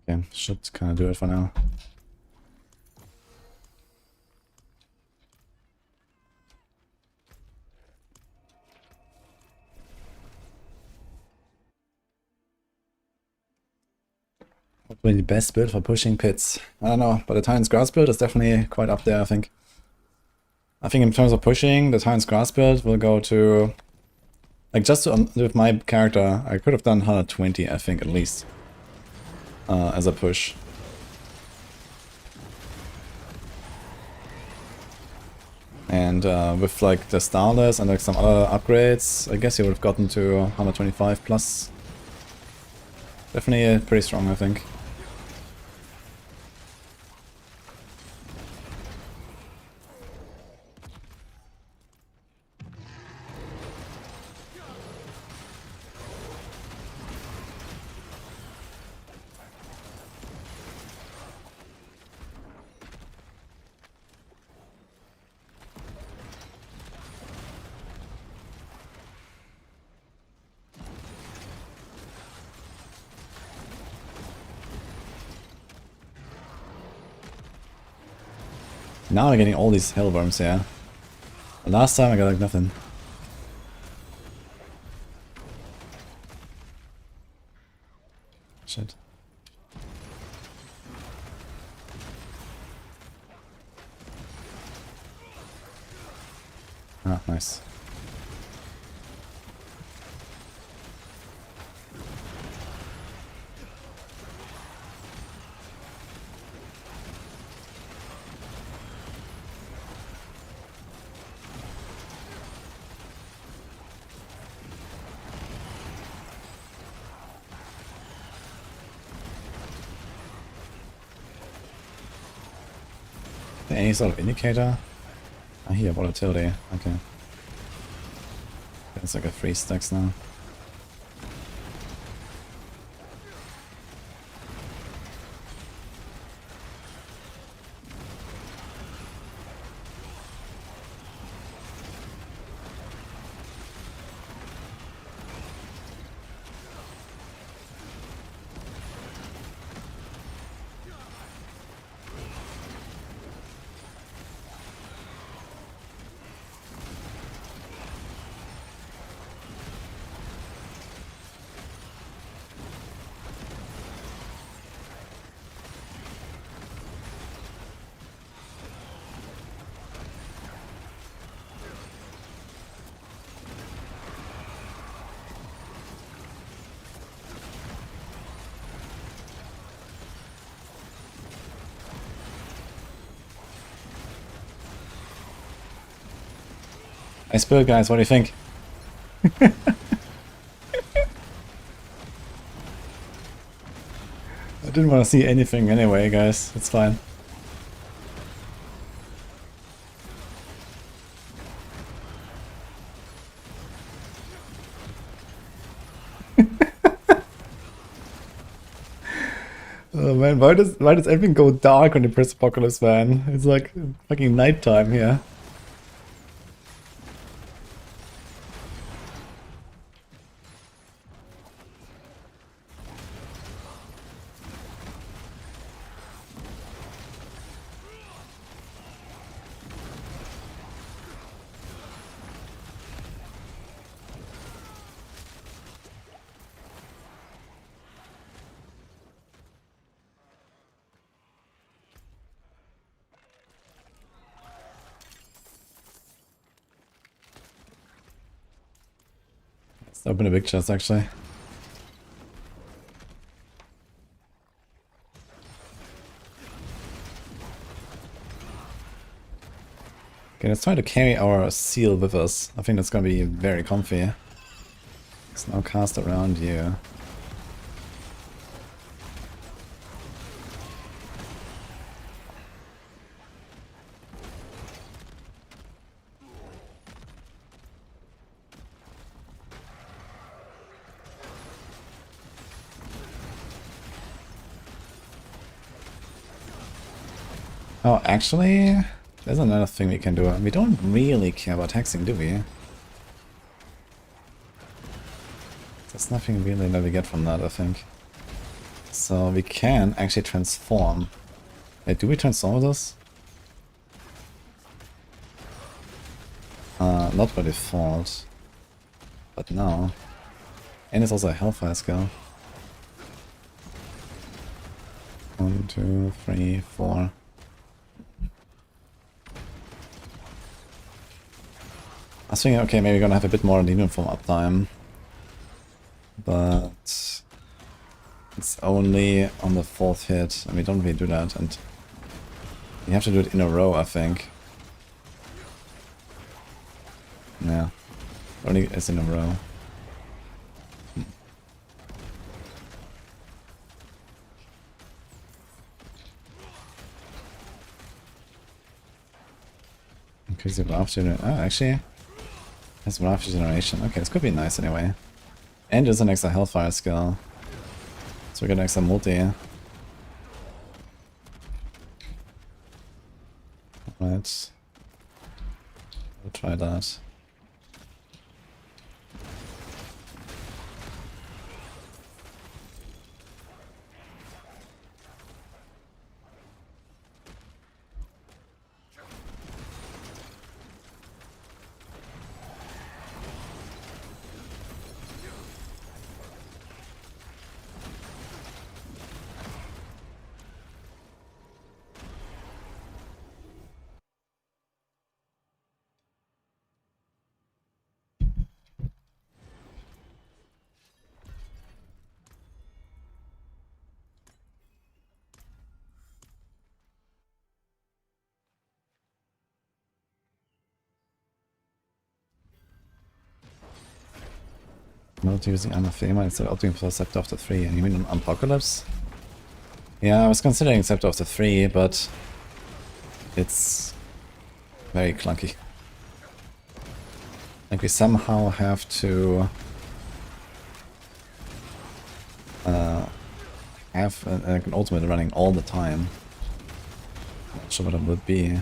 Okay, should kind of do it for now. What will be the best build for pushing pits? I don't know, but the Titan's Grass build is definitely quite up there, I think. I think in terms of pushing, the Titan's Grass build will go to... Like, just to, with my character, I could have done 120, I think, at least. As a push. And with, like, the Starless and, like, some other upgrades, I guess you would have gotten to 125 plus. Definitely pretty strong, I think. Now I'm getting all these hellworms here. Last time I got like nothing. Shit. Ah, nice. Any sort of indicator? Ah, here, volatility. Okay. It's like a 3 stacks now. Nice build, guys. What do you think? didn't want to see anything anyway, guys. It's fine. Oh man, why does everything go dark when you press Apocalypse, man? It's like fucking nighttime here. Let's open a big chest actually. Okay, let's try to carry our seal with us. I think that's gonna be very comfy. Let's now cast around you. Oh, actually, there's another thing we can do. We don't really care about hexing, do we? There's nothing really that we get from that, I think. So we can actually transform. Wait, do we transform with this? Not by default. But now. And it's also a Hellfire skill. 1, 2, 3, 4. I was thinking, okay, maybe we're gonna have a bit more demon form uptime. But it's only on the 4th hit, and we don't really do that, and you have to do it in a row, I think. Yeah, only is in a row. Increase the wrath generation. Oh, actually, that's wrath generation. Okay, this could be nice anyway. And there's an extra Hellfire skill. So we get an extra multi. Right. We'll try that. Not using Anathema instead of opting for Scepter of the 3. And you mean Apocalypse? Yeah, I was considering Scepter of the 3, but it's very clunky. Like we somehow have to have an ultimate running all the time. Not sure what it would be.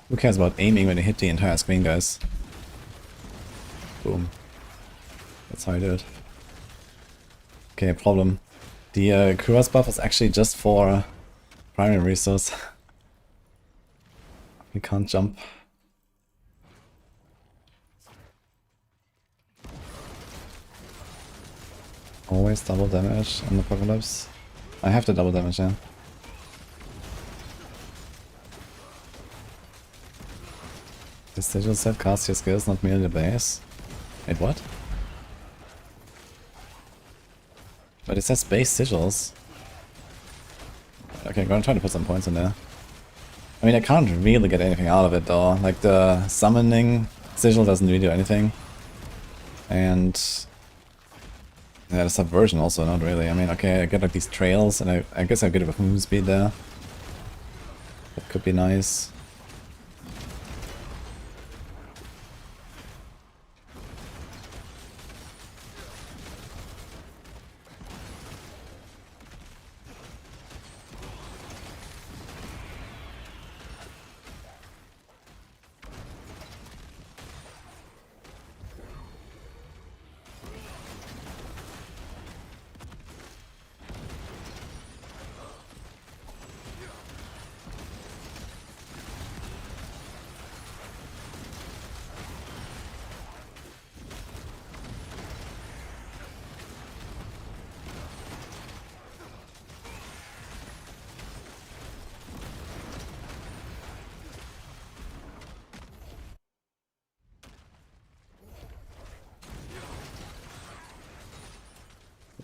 Who cares about aiming when you hit the entire screen, guys? Boom. That's how I do it. Okay, problem. The Cuirass buff is actually just for primary resource. We can't jump. Always double damage in Apocalypse. I have the double damage, yeah. The sigil set cast your skills, not merely the base. Wait, what? But it says base sigils. Okay, I'm gonna try to put some points in there. I mean, I can't really get anything out of it though. Like the summoning sigil doesn't really do anything. And yeah, the subversion also not really. I mean, okay, I get like these trails and I guess I get a bit of move speed there. That could be nice.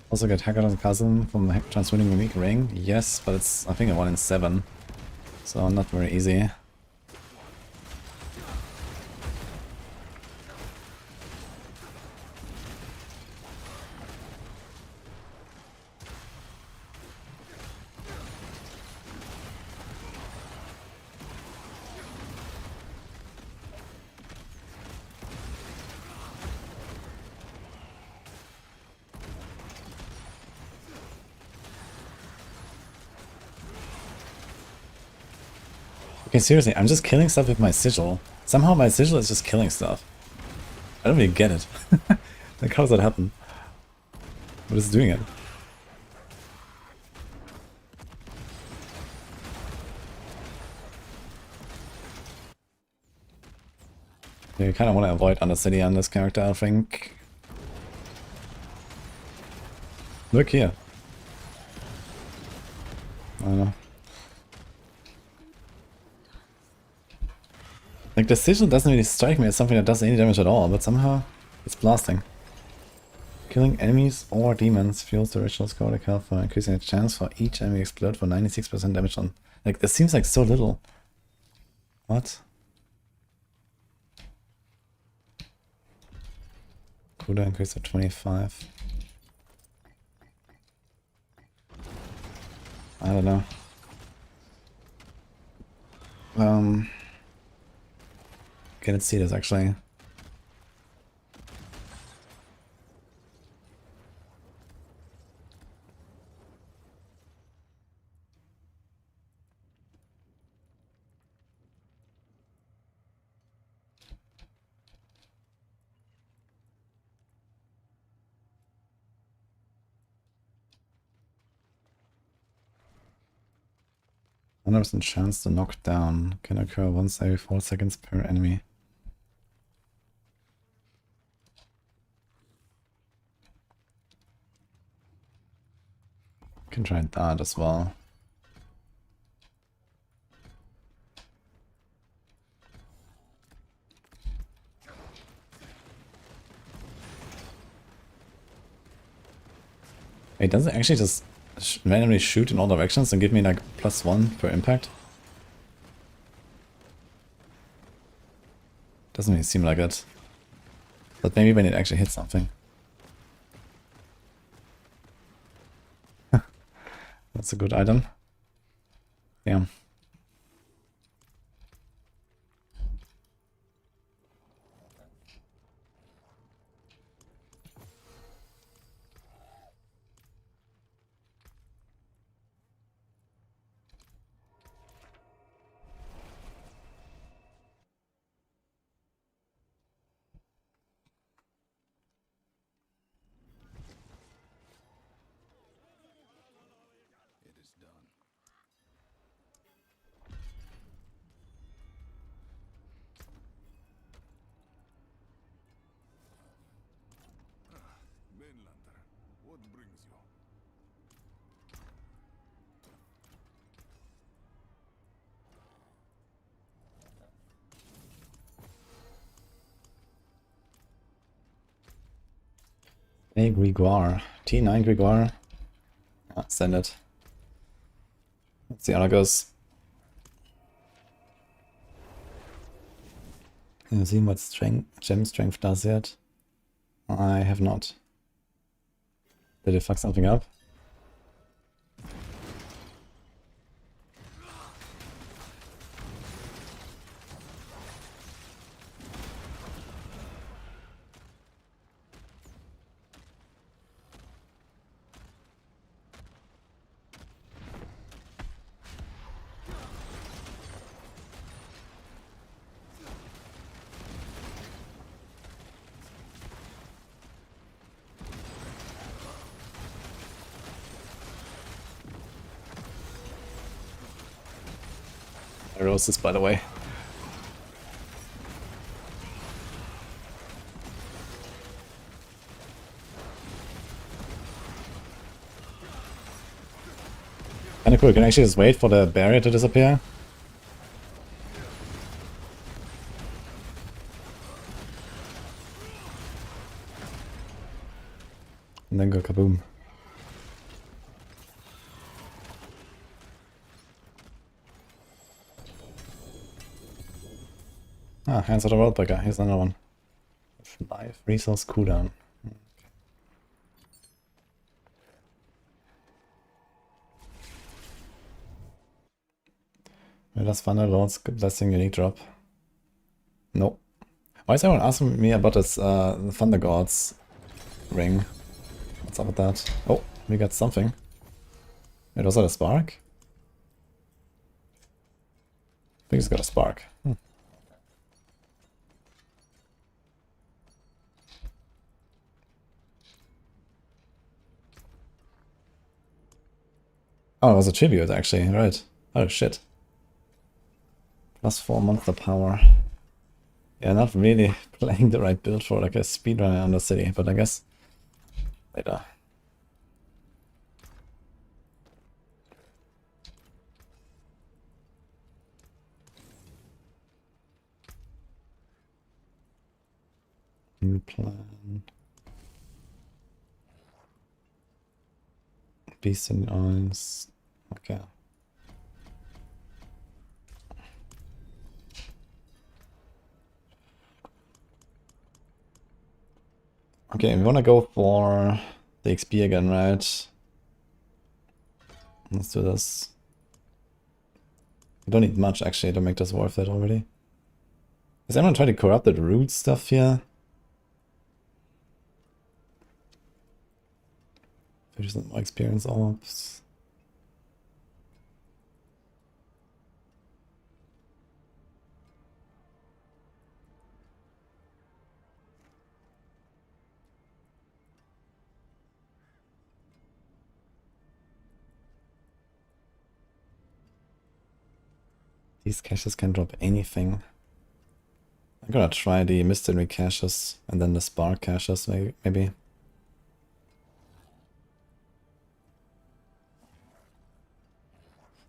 Also get Hackathon's Cousin from transmitting Unique Ring. Yes, but it's I think a 1 in 7. So not very easy. Okay, seriously, I'm just killing stuff with my sigil. Somehow my sigil is just killing stuff. I don't really get it. Like, how does that happen? But it's doing it. Yeah, you kind of want to avoid Undercity on this character, I think. Look here. I don't know. Like, the sigil doesn't really strike me as something that does any damage at all, but somehow it's blasting. Killing enemies or demons fuels the ritual score to health for increasing the chance for each enemy explode for 96% damage on. Like, this seems like so little. What? Cooldown increase to 25. I don't know. Okay, let's see this actually. %100% chance to knock down can occur once every 4 seconds per enemy. Can try that as well. Wait, does it actually just randomly shoot in all directions and give me like +1 per impact? Doesn't really seem like it. But maybe when it actually hits something. That's a good item. Damn. It is done. A Grimoire. T9 Grimoire. Ah, send it. Let's see how it goes. Have you seen what gem strength does yet? I have not. Did it fuck something up? Roses, by the way. Kinda cool, you can actually just wait for the barrier to disappear. And then go kaboom. Ah, Hands of the Worldbreaker, here's another one. Life resource cooldown. Where does Thunder Lord's Blessing unique drop? Nope. Why is everyone asking me about this Thunder God's ring? What's up with that? Oh, we got something. Wait, was that a spark? I think it's got a spark. Oh, it was a tribute actually, right. Oh shit. +4 monster power. Yeah, not really playing the right build for like a speedrunner on the city, but I guess later. New plan. Beast in the eyes. Okay. Okay, we wanna go for the XP again, right? Let's do this. We don't need much actually to make this worth it already. Is anyone trying to corrupt the root stuff here? 50% more experience orbs. These caches can drop anything. I'm gonna try the mystery caches and then the spark caches maybe.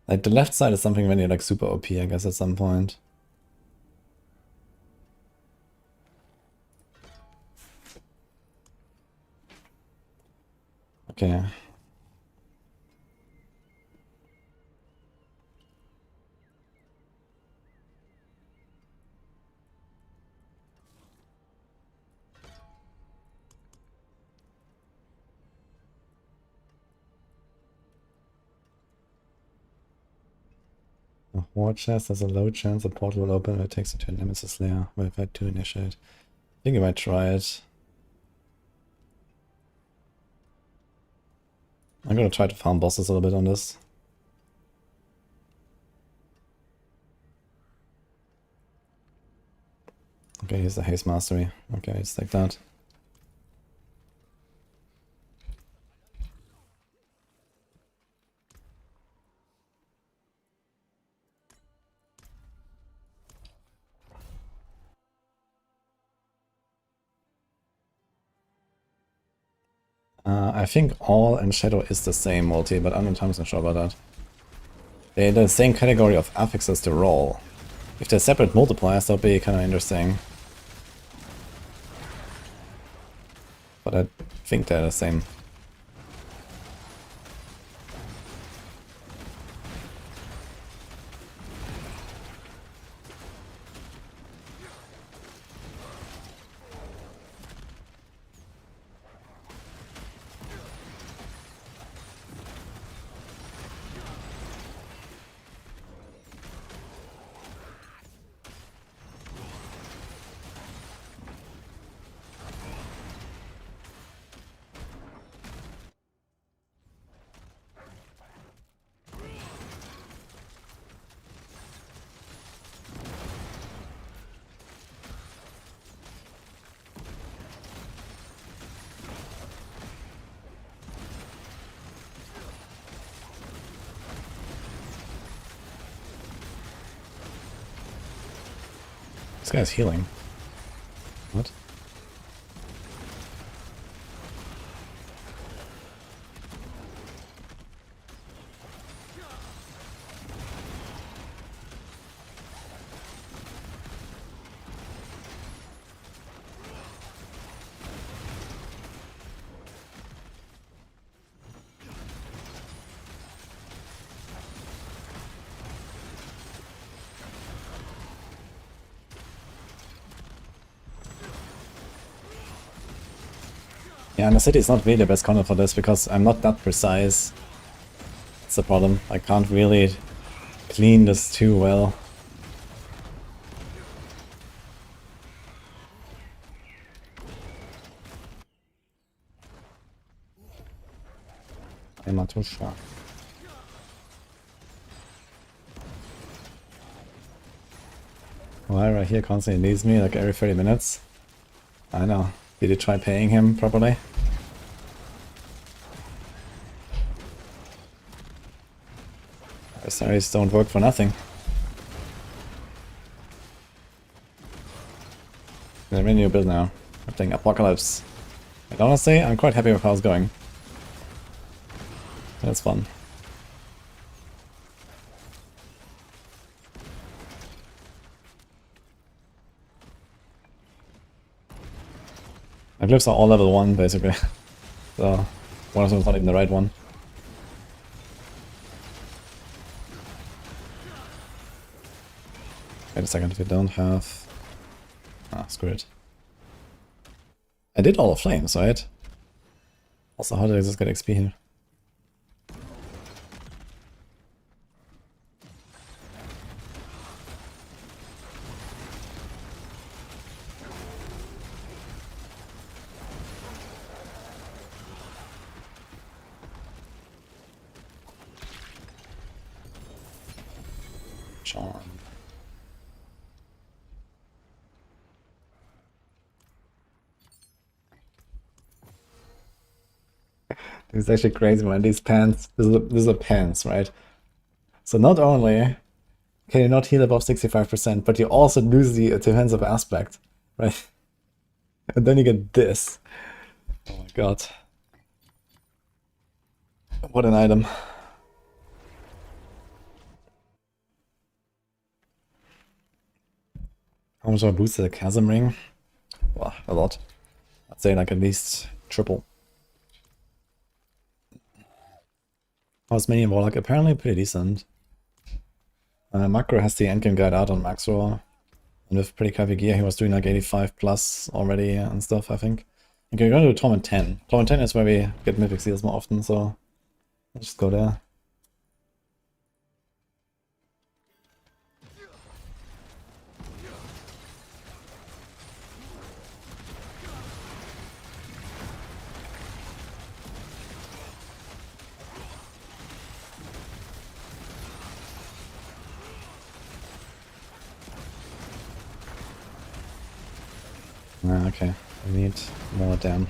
Like the left side is something when you're like super OP, I guess, at some point. Okay. A Horde chest has a low chance a portal will open when it takes it to a Nemesis layer. We've had to initiate. I think I might try it. I'm gonna try to farm bosses a little bit on this. Okay, here's the haste mastery. Okay, it's like that. I think all and Shadow is the same multi, but I'm not 100% sure about that. They're the same category of affixes to roll. If they're separate multipliers, that'll be kind of interesting. But I think they're the same. This guy's healing. What? Yeah, and the city is not really the best counter for this because I'm not that precise. That's the problem. I can't really clean this too well. I'm not too sure. Why right here constantly leaves me like every 30 minutes? I know. Did you try paying him properly? Adversaries don't work for nothing. They're in a new build now. I'm playing Apocalypse. And honestly, I'm quite happy with how it's going. That's fun. My glyphs are all level 1 basically. So one of them is not even the right one. Wait a second, if you don't have... Ah, screw it. I did all the flames, right? Also, how did I just get XP here? Charm. It's actually crazy, man. These pants, these are pants, right? So not only can you not heal above 65%, but you also lose the defensive aspect, right? And then you get this. Oh my god. What an item. How much do I boost the chasm ring? Well, a lot. I'd say like at least triple. How's Minion Warlock? Apparently pretty decent. Macro has the endgame guide out on max roll. And with pretty crappy gear, he was doing like 85 plus already and stuff, I think. Okay, we're going to Torment 10. Torment 10 is where we get mythic seals more often, so let's just go there. Okay, we need more damn.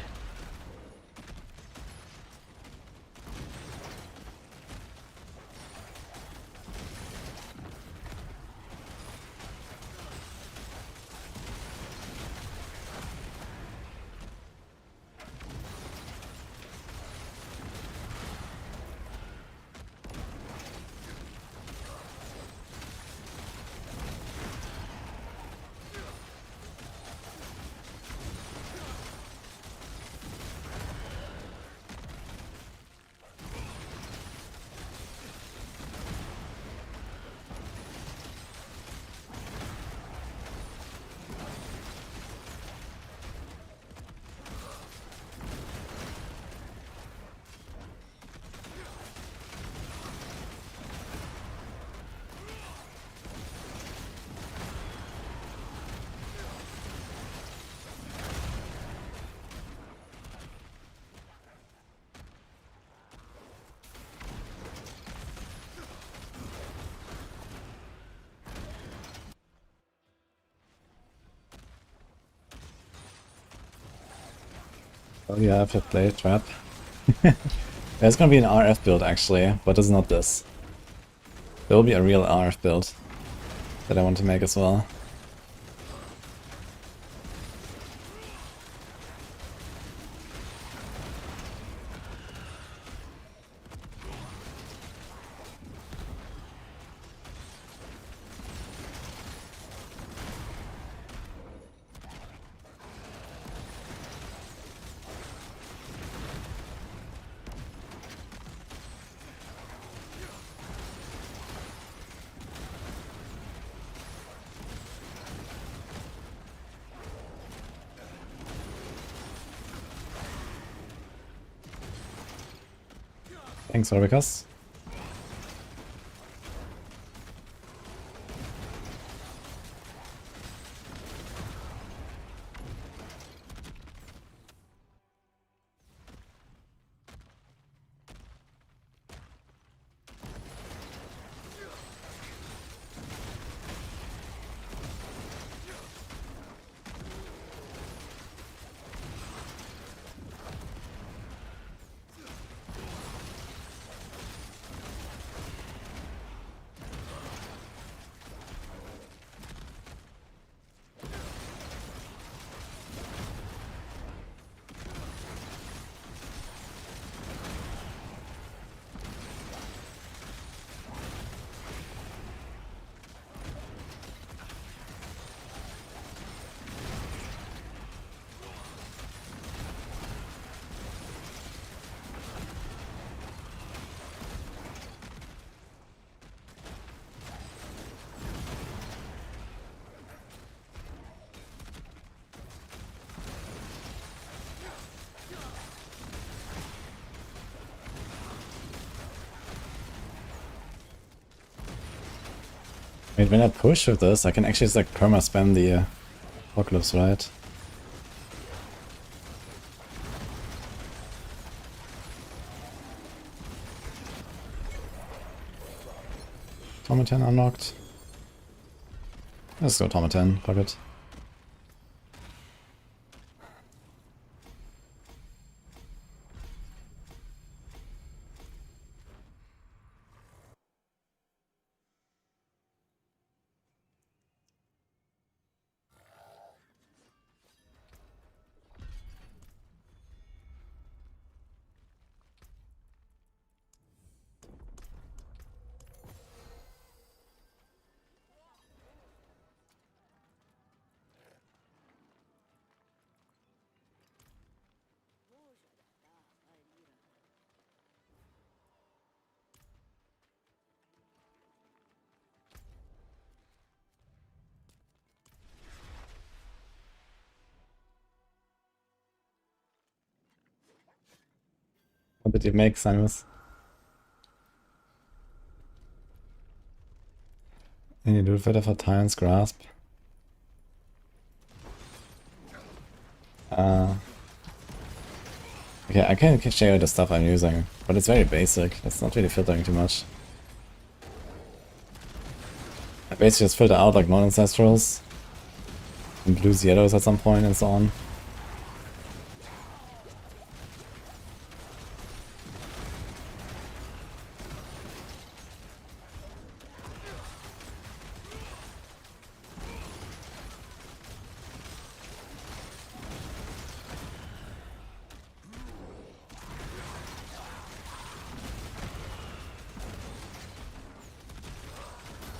Oh yeah, I've played trap. There's gonna be an RF build actually, but it's not this. There will be a real RF build that I want to make as well. Thanks, Orbicus. Wait, when I push with this, I can actually just like perma spam the Apocalypse, right? Automaton unlocked. Let's go Automaton, fuck it. What did you make, Samus? Any loot better for Tyrant's Grasp? Okay, I can show you the stuff I'm using, but it's very basic. It's not really filtering too much. I basically just filter out like non-ancestrals, and blues, yellows at some point, and so on.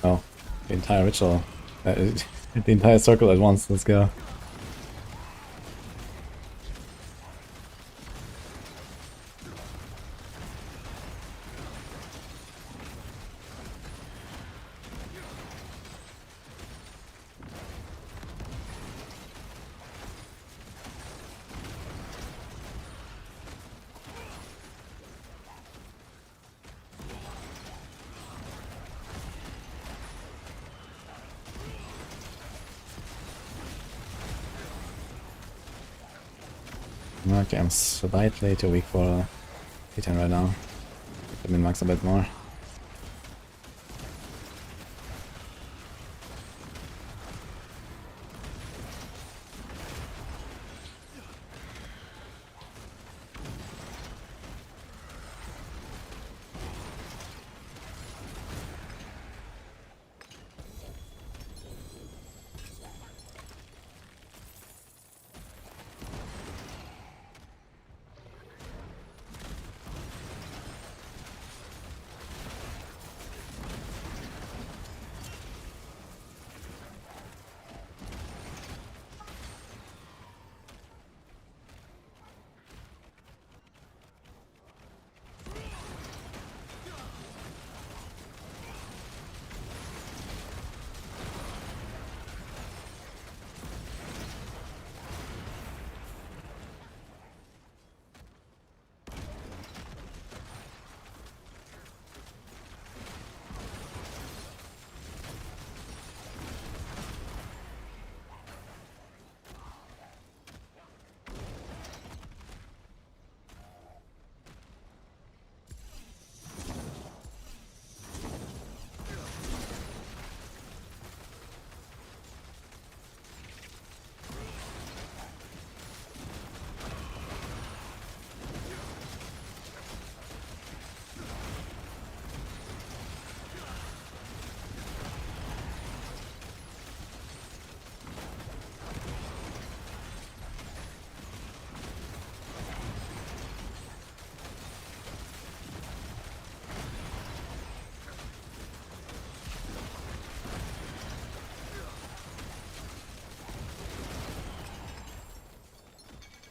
Oh, the entire ritual. The entire circle at once, let's go. Okay, I'm slightly too weak for T10 right now. Let me max a bit more.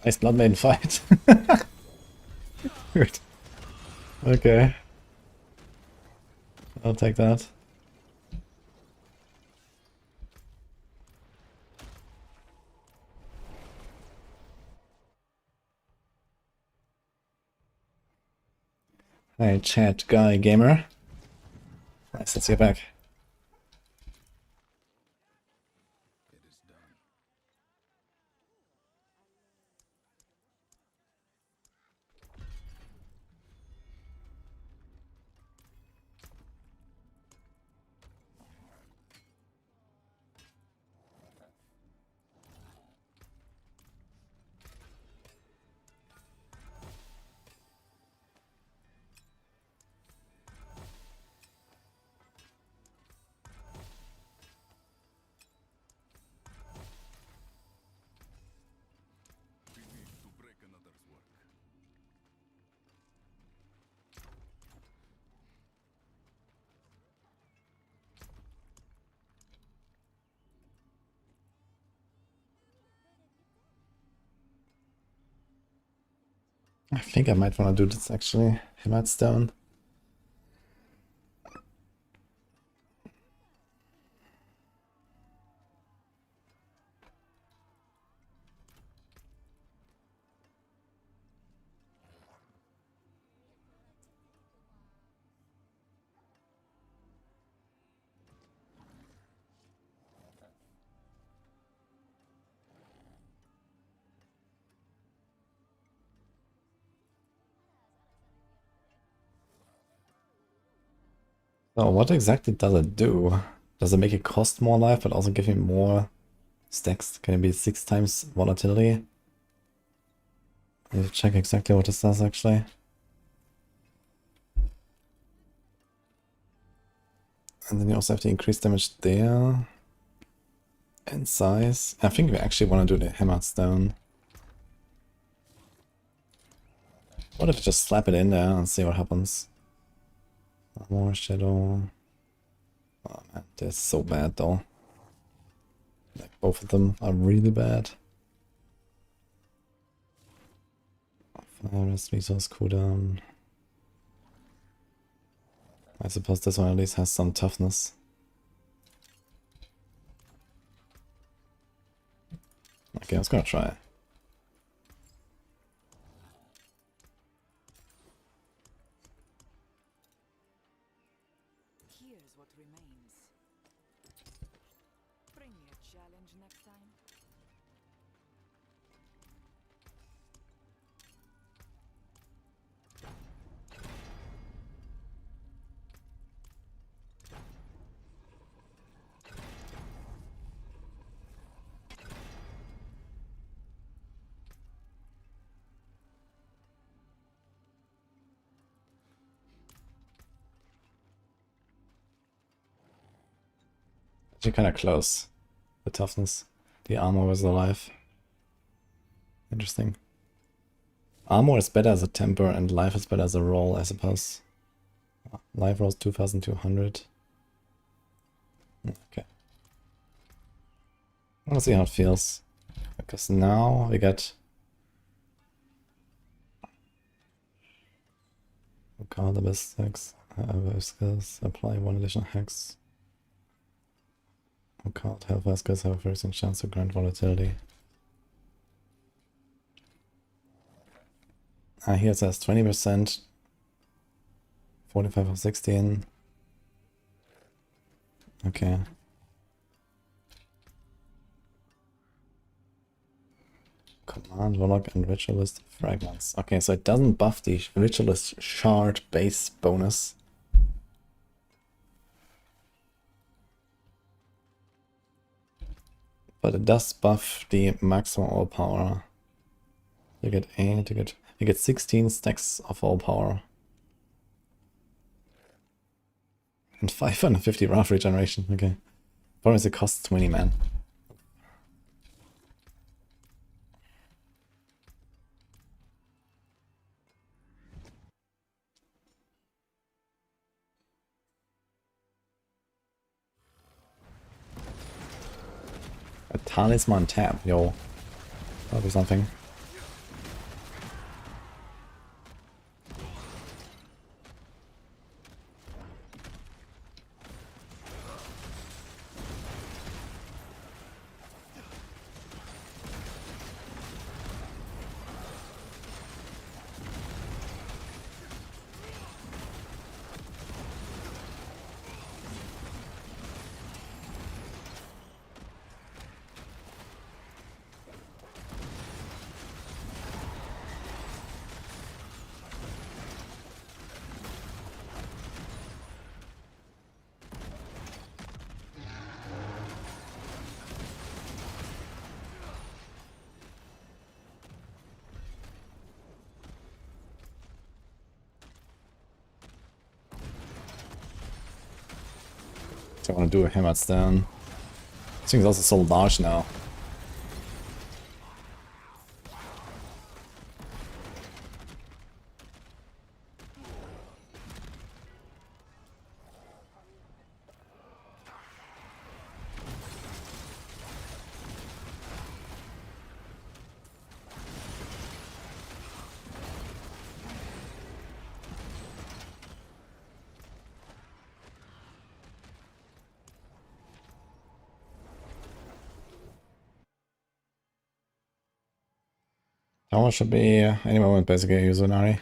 Nice blood maiden fight. Good. Okay. I'll take that. Hey, chat guy gamer. Nice to see you back. I think I might want to do this actually. Hammered Stone. So what exactly does it do? Does it make it cost more life but also give me more stacks? Can it be 6 times volatility? I need to check exactly what this does actually. And then you also have to increase damage there. And size. I think we actually want to do the Hammered Stone. What if we just slap it in there and see what happens? More shadow. Oh man, they're so bad though. Like both of them are really bad. Fire rest resource cooldown. I suppose this one at least has some toughness. Okay, I was gonna try. Here's what remains. Bring me a challenge next time. Actually kinda close. The toughness. The armor was alive. Interesting. Armor is better as a temper and life is better as a roll, I suppose. Life rolls 2200. Okay. I wanna see how it feels. Because now we get... Call the best hex. Skills. Apply 1 additional hex. Card Hellfire skills have a first chance to grant volatility. Here it says 20%, 45 of 16. Okay. Command, Warlock, and Ritualist Fragments. Okay, so it doesn't buff the Ritualist Shard base bonus. But it does buff the maximum all power. You get 8, you get 16 stacks of all power. And 550 wrath regeneration, okay. Problem is it costs 20, man. A talisman tab, yo. That'll be something. So I want to do a hammer stone. This thing is also so large now. Tower should be any moment basically use Unari.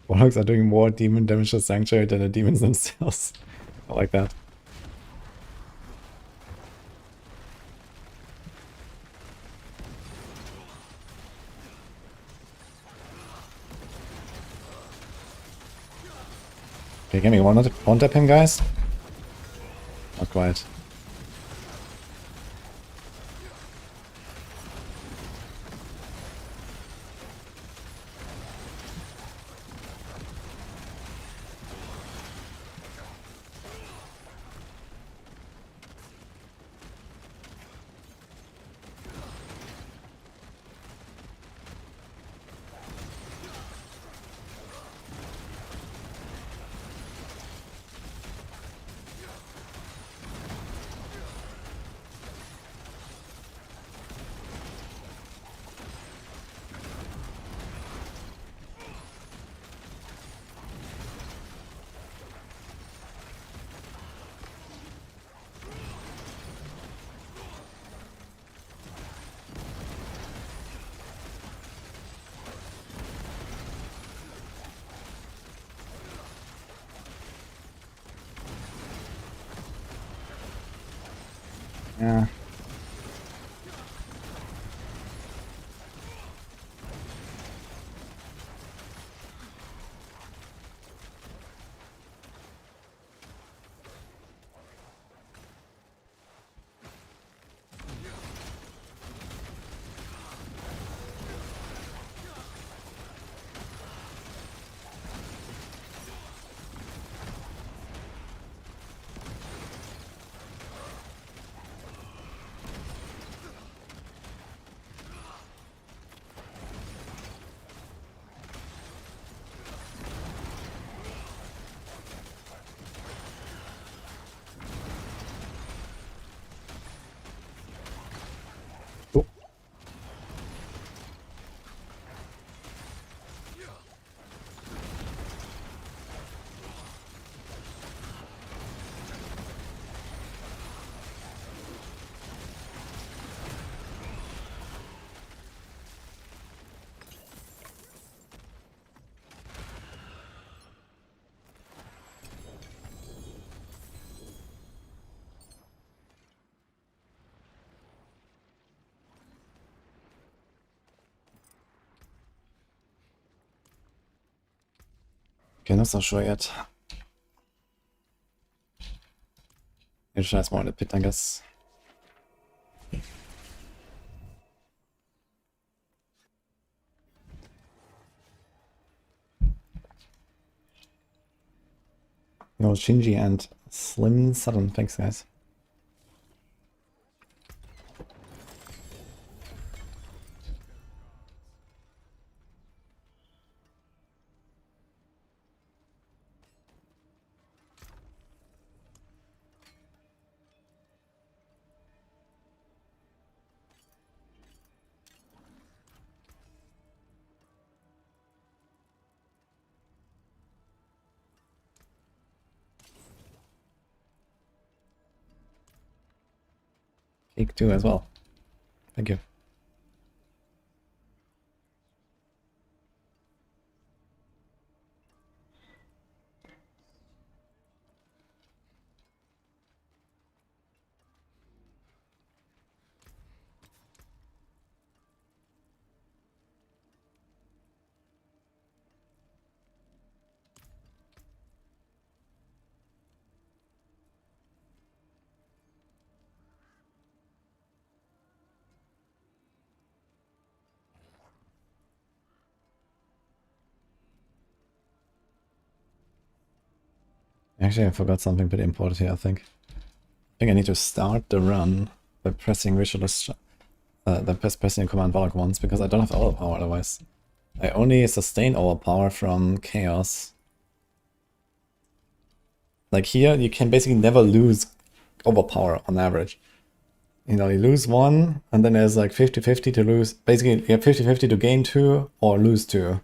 Warlocks are doing more demon damage to Sanctuary than the demons themselves. I like that. Okay, can we one tap him, guys? Not quite. Yeah. Oh. Okay, that's not sure yet. Need to try more in the pit, I guess. No, Shinji and Slim Sudden. Thanks, guys. Cake 2 as well. Thank you. Actually, I forgot something pretty important here, I think. I think I need to start the run by pressing pressing command Warlock once, because I don't have overpower otherwise. I only sustain overpower from chaos. Like here, you can basically never lose overpower on average. You know, you lose one, and then there's like 50-50 to lose. Basically, you have 50-50 to gain 2 or lose 2.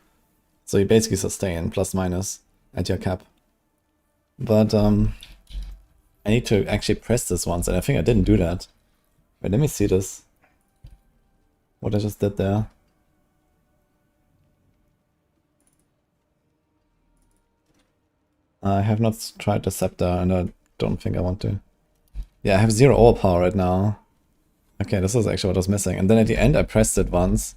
So you basically sustain, plus minus, at your cap. But, I need to actually press this once, and I think I didn't do that. Wait, let me see this. What I just did there. I have not tried the scepter, and I don't think I want to. Yeah, I have 0 overpower right now. Okay, this is actually what I was missing. And then at the end I pressed it once.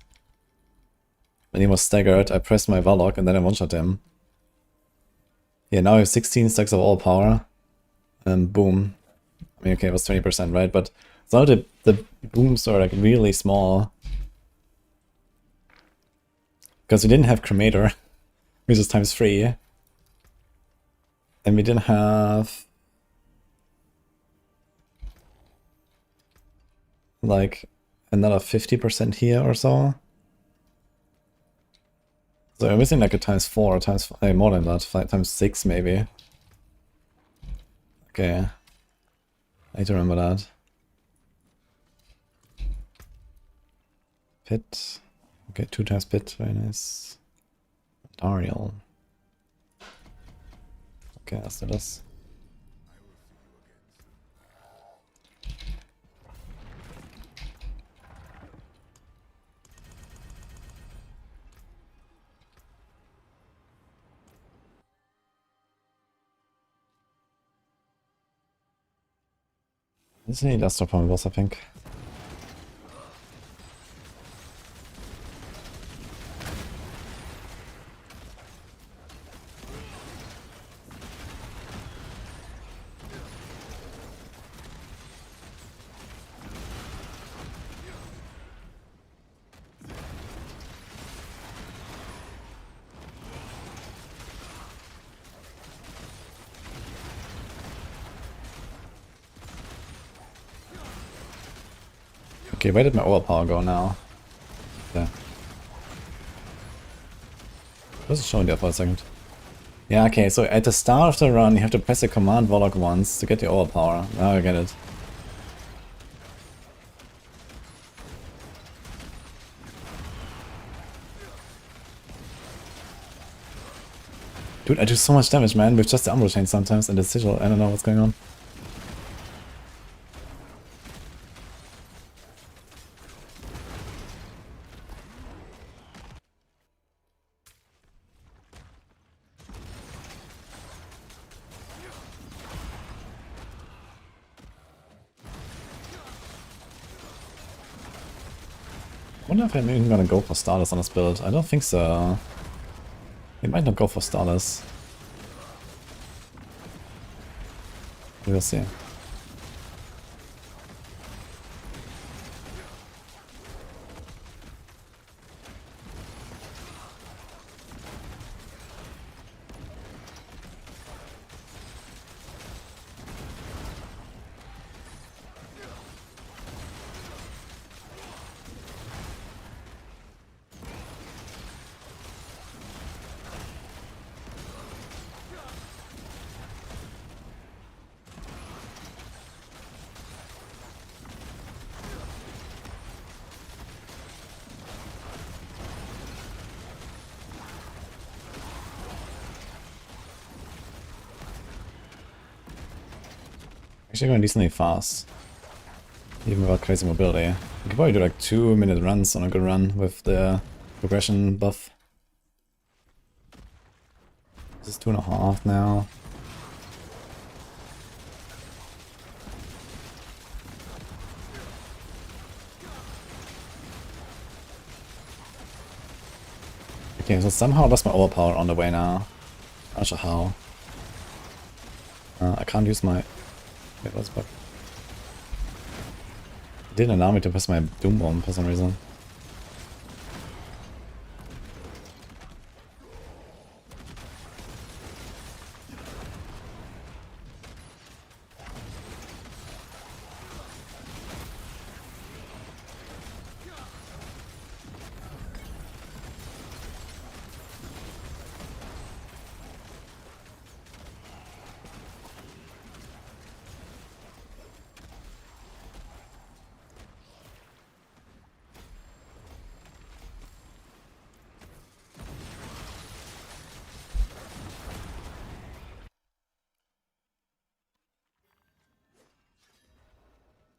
When he was staggered, I pressed my Warlock and then I one-shot him. Yeah, now I have 16 stacks of overpower. And boom. I mean, okay, it was 20%, right? But some of the booms are like really small. Because we didn't have Cremator, which is times 3. And we didn't have... like another 50% here or so. So I'm missing like a times 4, times 5, more than that, 5 times 6 maybe. Okay. I need to remember that. Pit. Okay, 2 times pit, very nice. Dariel. Okay, let's do this. This is an industrial point boss, I think. Okay, where did my overpower go now? There. What's it showing there for a second? Yeah, okay, so at the start of the run you have to press the command Warlock once to get the overpower. Now I get it. Dude, I do so much damage, man, with just the Umbral Chain sometimes and the sigil. I don't know what's going on. I wonder if I'm even gonna go for Starless on this build. I don't think so. We might not go for Starless. We'll see. Actually going decently fast. Even without crazy mobility. You can probably do like 2-minute runs on a good run with the progression buff. This is 2.5 now. Okay, so somehow I lost my overpower on the way now. Not sure how. I can't use my... Wait, what's bug? It didn't allow me to press my Doom Bomb for some reason.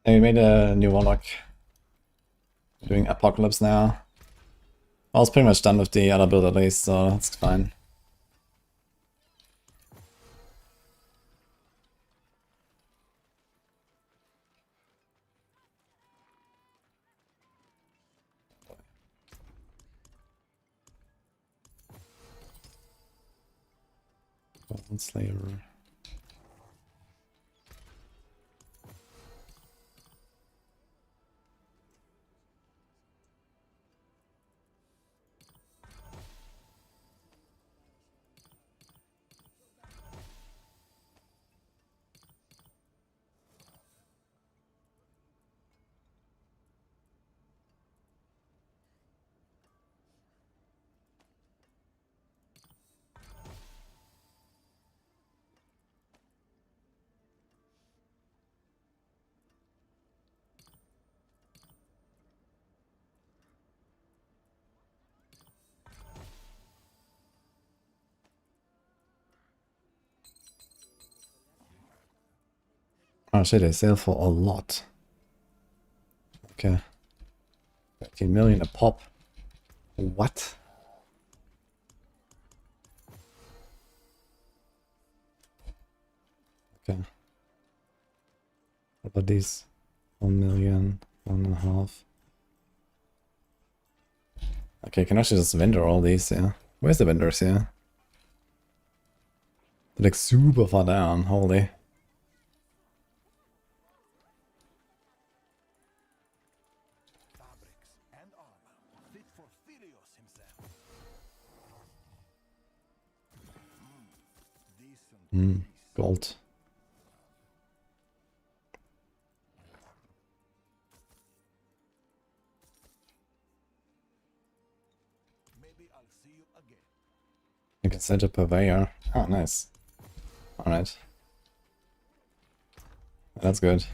And we made a new Warlock. Doing Apocalypse now. I was pretty much done with the other build at least, so that's fine. Slayer. Oh shit, they sell for a lot. Okay. 13 million a pop. What? Okay. What about these? 1 million, 1.5. Okay, can I actually just vendor all these, yeah? Where's the vendors, yeah? They're like super far down, holy. Fabrics and armor fit for Filios himself. Decent. Gold. Maybe I'll see you again. You can set a purveyor. Oh, nice. Alright. That's good.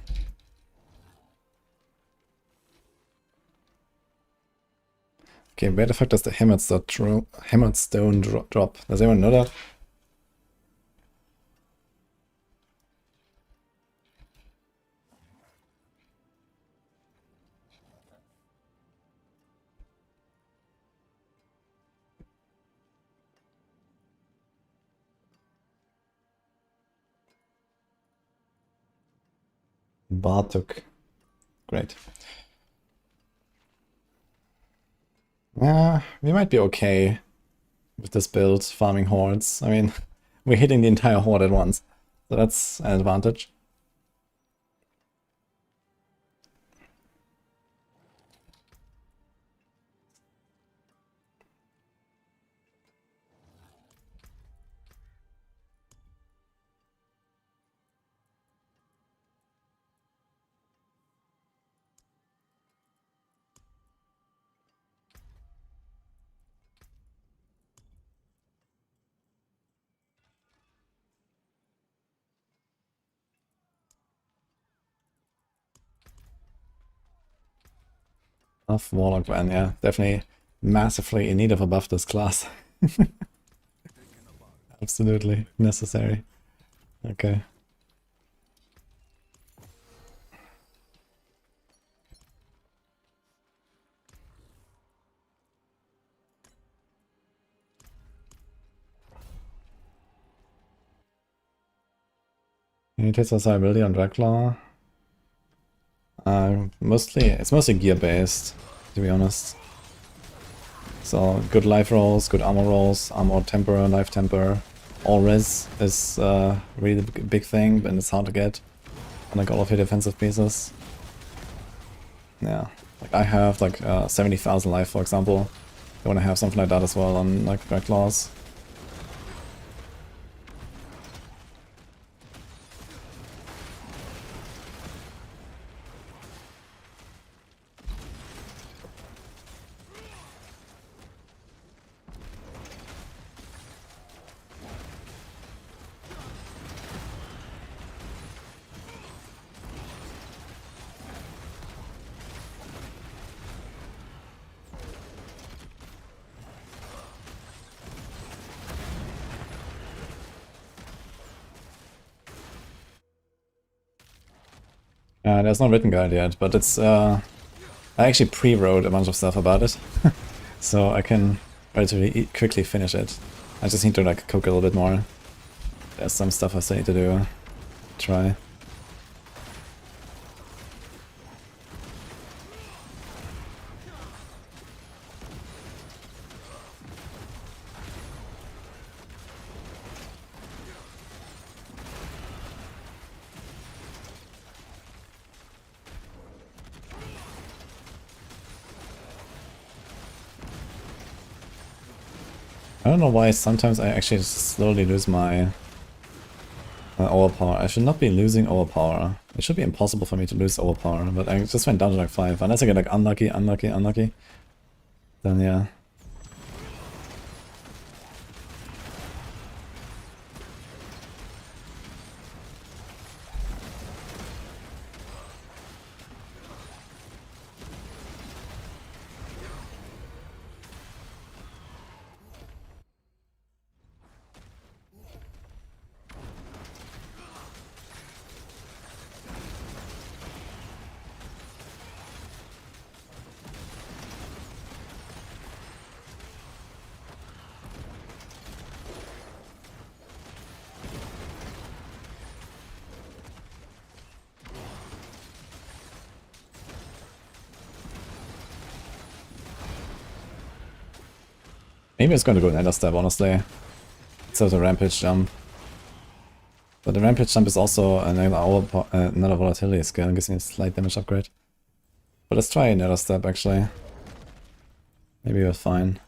Okay, where the fuck does the hammered stone drop? Does anyone know that? Bartok. Great. Yeah, we might be okay with this build, farming hordes. I mean, we're hitting the entire horde at once, so that's an advantage. Buff Warlock ban, yeah, definitely massively in need of a buff this class. Absolutely necessary. Okay. Any tests ability on Dracula? It's mostly gear based, to be honest. So good life rolls, good armor rolls, armor temper, life temper. All res is really the big thing, and it's hard to get on like all of your defensive pieces. Yeah, like I have like 70,000 life, for example. I want to have something like that as well on like Dracula's. There's no written guide yet, but it's I actually pre-wrote a bunch of stuff about it, so I can relatively quickly finish it. I just need to like cook a little bit more. There's some stuff I still need to do. Try. I don't know why sometimes I actually just slowly lose my overpower. I should not be losing overpower. It should be impossible for me to lose overpower, but I just went down to like 5. Unless I get like unlucky, then yeah. Maybe it's going to go Nether Step, honestly. Instead of the Rampage Jump. But the Rampage Jump is also another volatility skill and gives me a slight damage upgrade. But let's try Nether Step, actually. Maybe we're fine.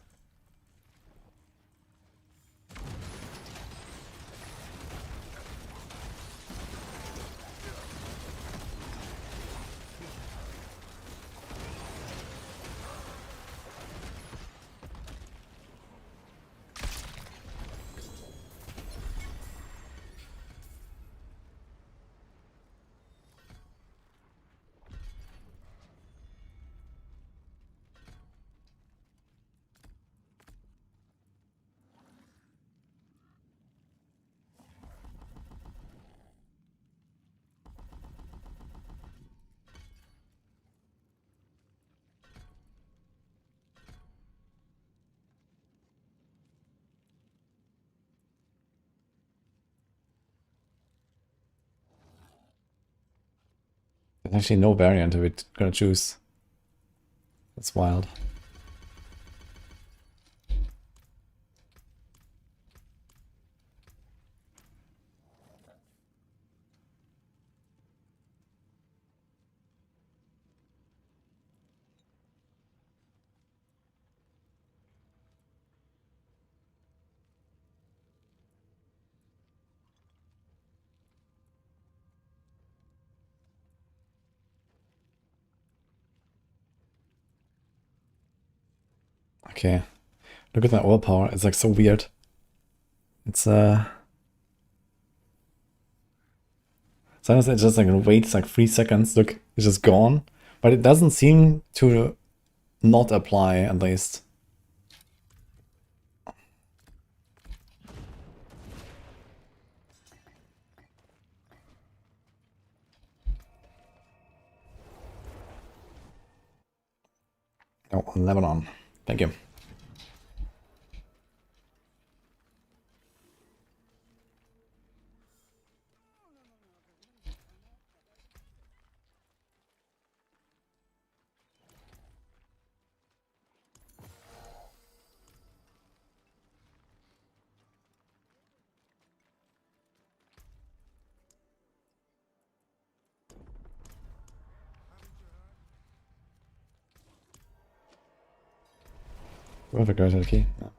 There's actually no variant we're gonna choose. That's wild. Okay. Look at that overpower. It's like so weird. It's sometimes it just like waits like 3 seconds. Look, it's just gone. But it doesn't seem to not apply, at least. Oh, Lebanon. Thank you. Whoever goes to the key. No.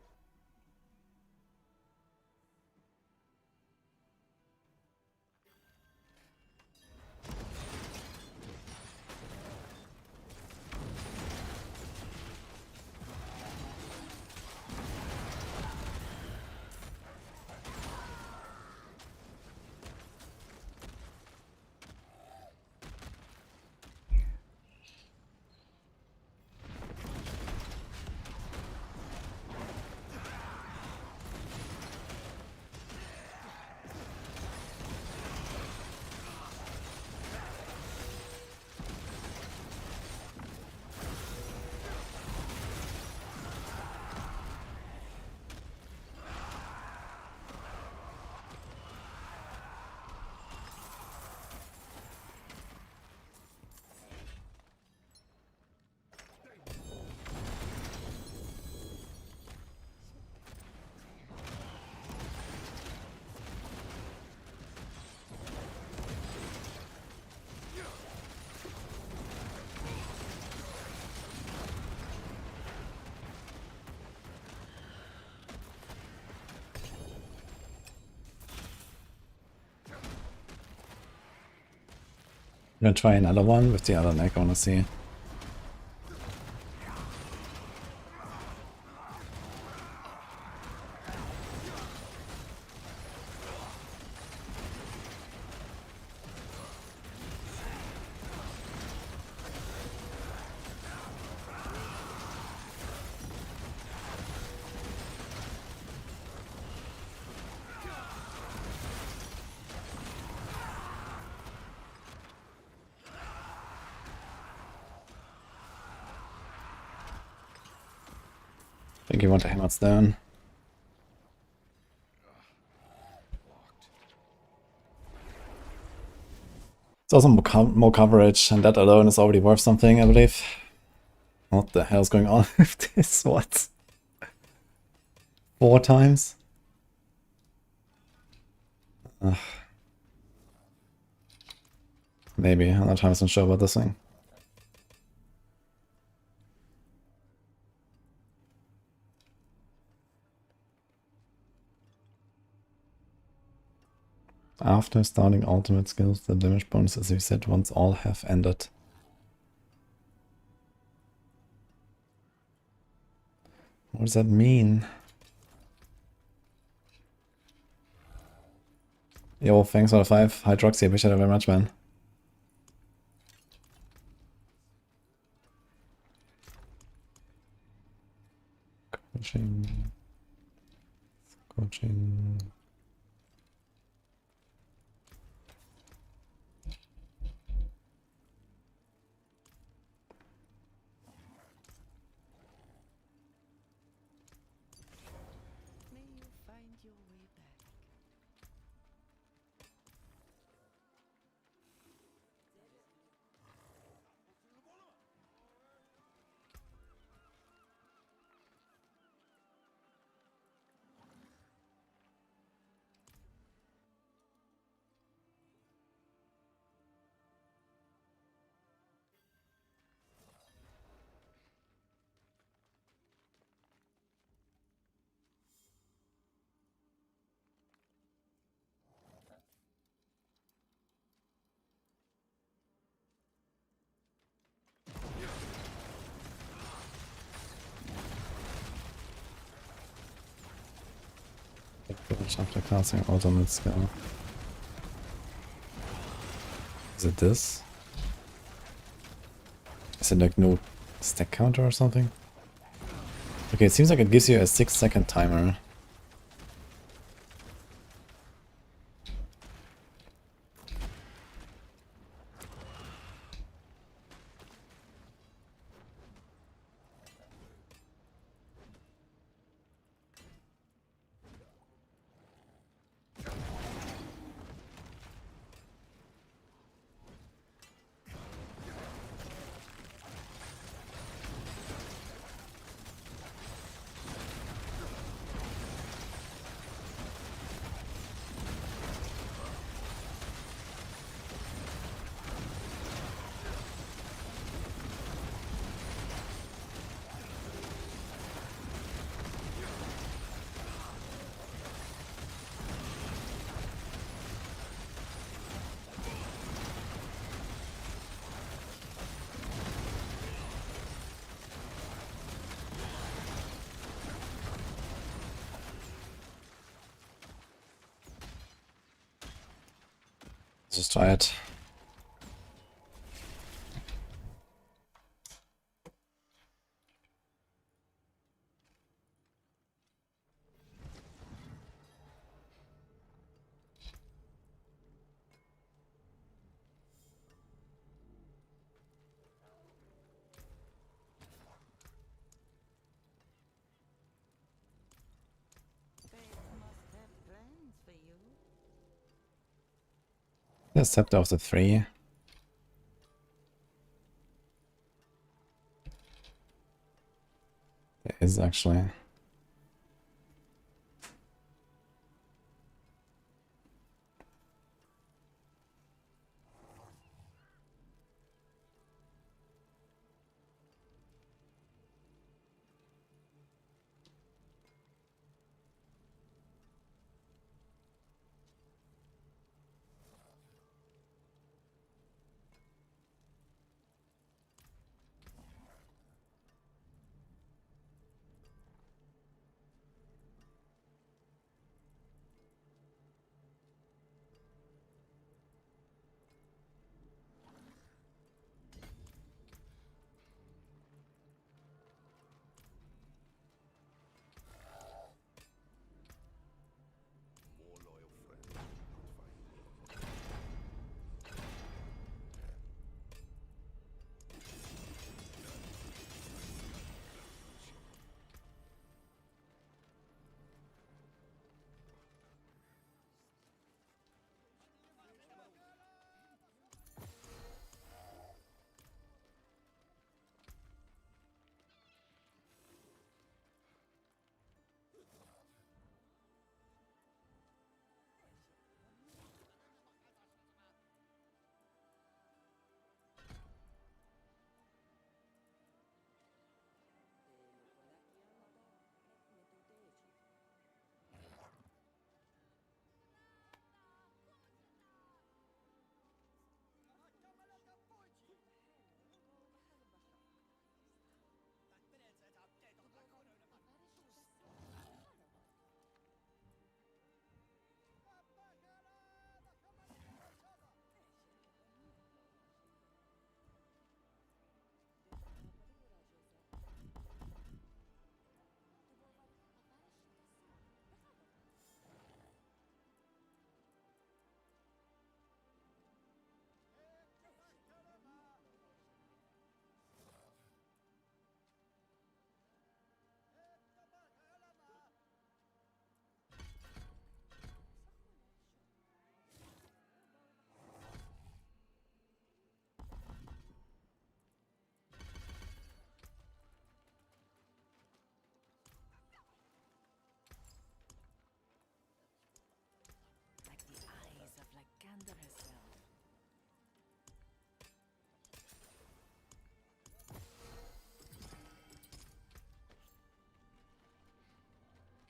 I'm gonna try another one with the other neck, I wanna see. I think you want to hammer it down. It's also more coverage, and that alone is already worth something, I believe. What the hell is going on with this? What? 4 times? Ugh. Maybe. Other times I'm sure about this thing. After starting ultimate skills, the damage bonus is reset once all have ended. What does that mean? Yo, thanks for the 5. Hydroxy, appreciate it very much, man. Coaching. Coaching. May you find your way back. After casting ultimate skill. Is it this? Is it like no stack counter or something? Okay, it seems like it gives you a 6-second timer. Let's just try it. Fate must have plans for you. The scepter of the 3. There is actually.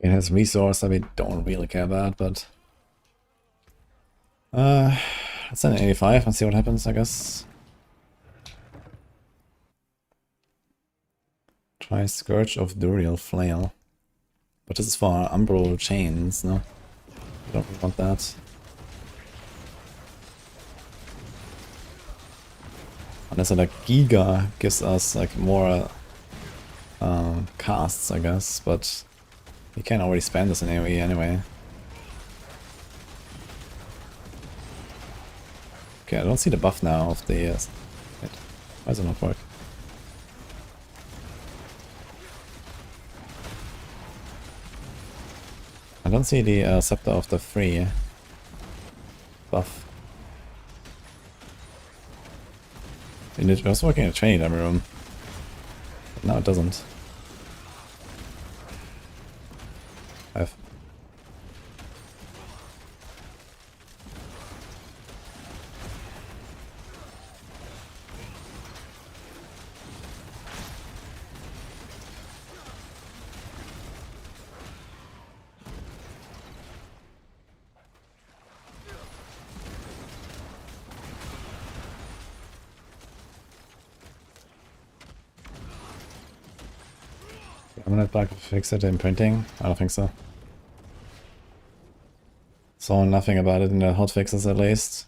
It has resource that we don't really care about, but let's send an 85 and see what happens, I guess. Try Scourge of Duriel Flail. But this is for Umbral Chains, no? I don't really want that. Unless like Giga gives us like more casts, I guess, but you can already spend this in AoE anyway. Okay, I don't see the buff now of the... wait, why does it not work? I don't see the Scepter of the Free buff. It was working in a training demo room. But now it doesn't. I've... I'm gonna try to fix it in printing. I don't think so. Saw nothing about it in the hotfixes at least.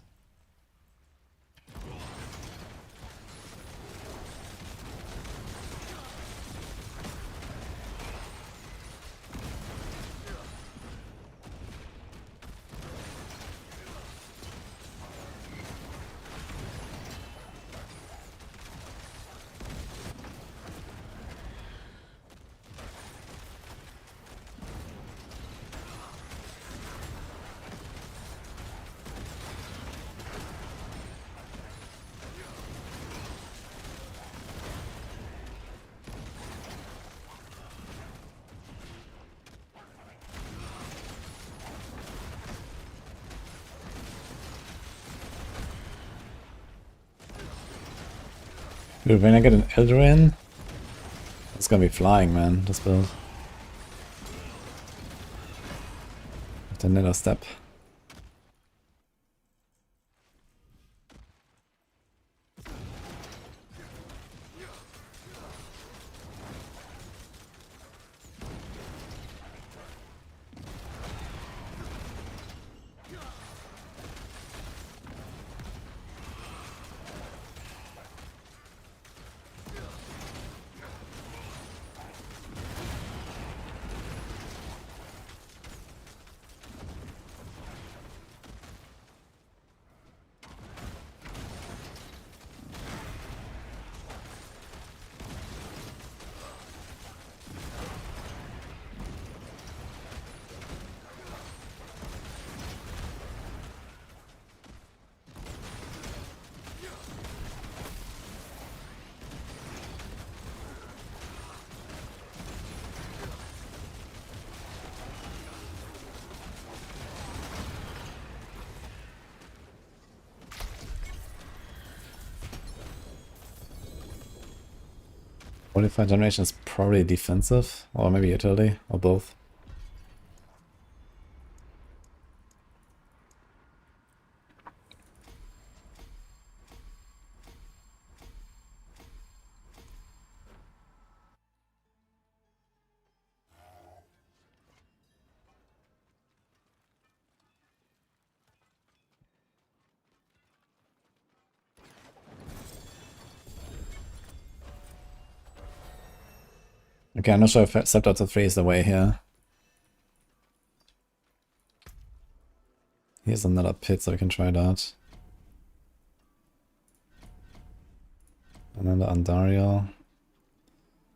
Dude, when I get an Elder in, it's gonna be flying, man, this build. With the nether step. Fortified generation is probably defensive, or maybe utility, or both. Okay, I'm not sure if Scepter to 3 is the way here. Here's another pit, so we can try that. Another Andariel.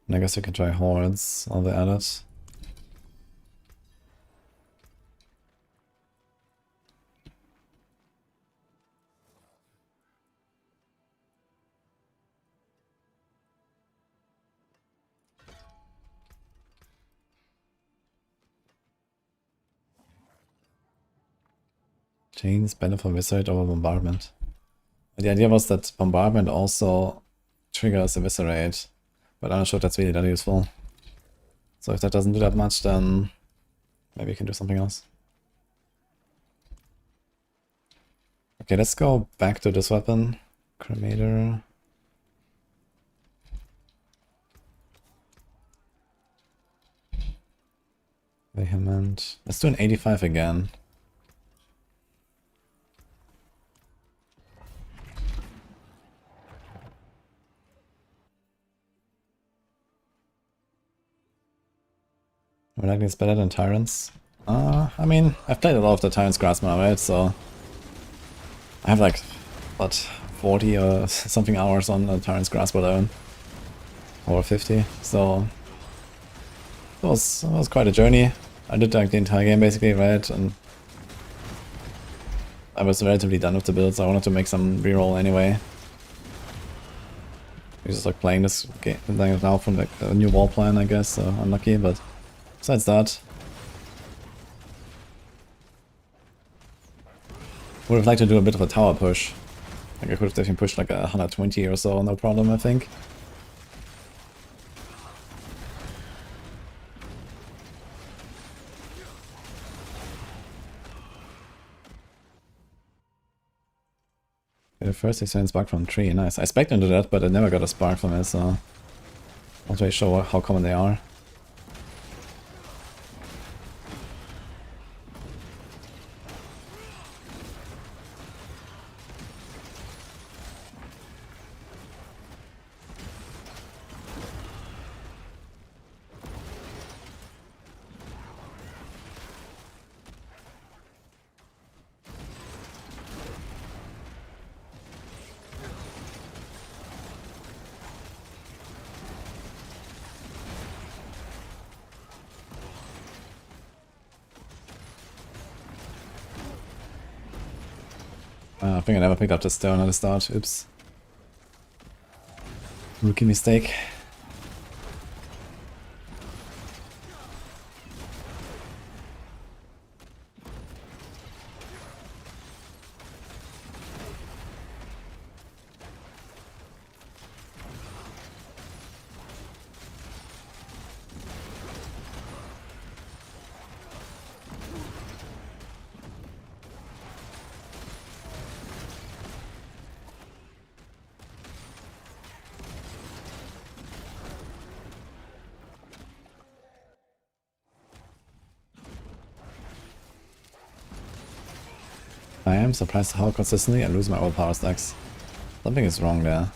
And I guess we can try Hordes, all the added. Chains benefit Eviscerate over Bombardment. The idea was that Bombardment also triggers Eviscerate, but I'm not sure if that's really that useful. So if that doesn't do that much, then Maybe you can do something else. Okay, let's go back to this weapon. Cremator. Vehement. Let's do an 85 again. Warlock is better than Tyrants. I mean, I've played a lot of the Tyrants Grassman, right? So I have like, what, 40 or something hours on the Tyrants Grasp alone. Or 50, so it was quite a journey. I did like the entire game basically, right? And I was relatively done with the builds. I wanted to make some reroll anyway. I just like playing this game now from like a new wall plan, I guess, so unlucky, but besides that. Would have liked to do a bit of a tower push. Like I could have definitely pushed like 120 or so, no problem, I think. The first experience spark from 3, nice. I spec'd into that, but I never got a spark from it, so not really sure how common they are. I think I never picked up the stone at the start, oops. Rookie mistake. I am surprised how consistently I lose my old power stacks. Something is wrong there.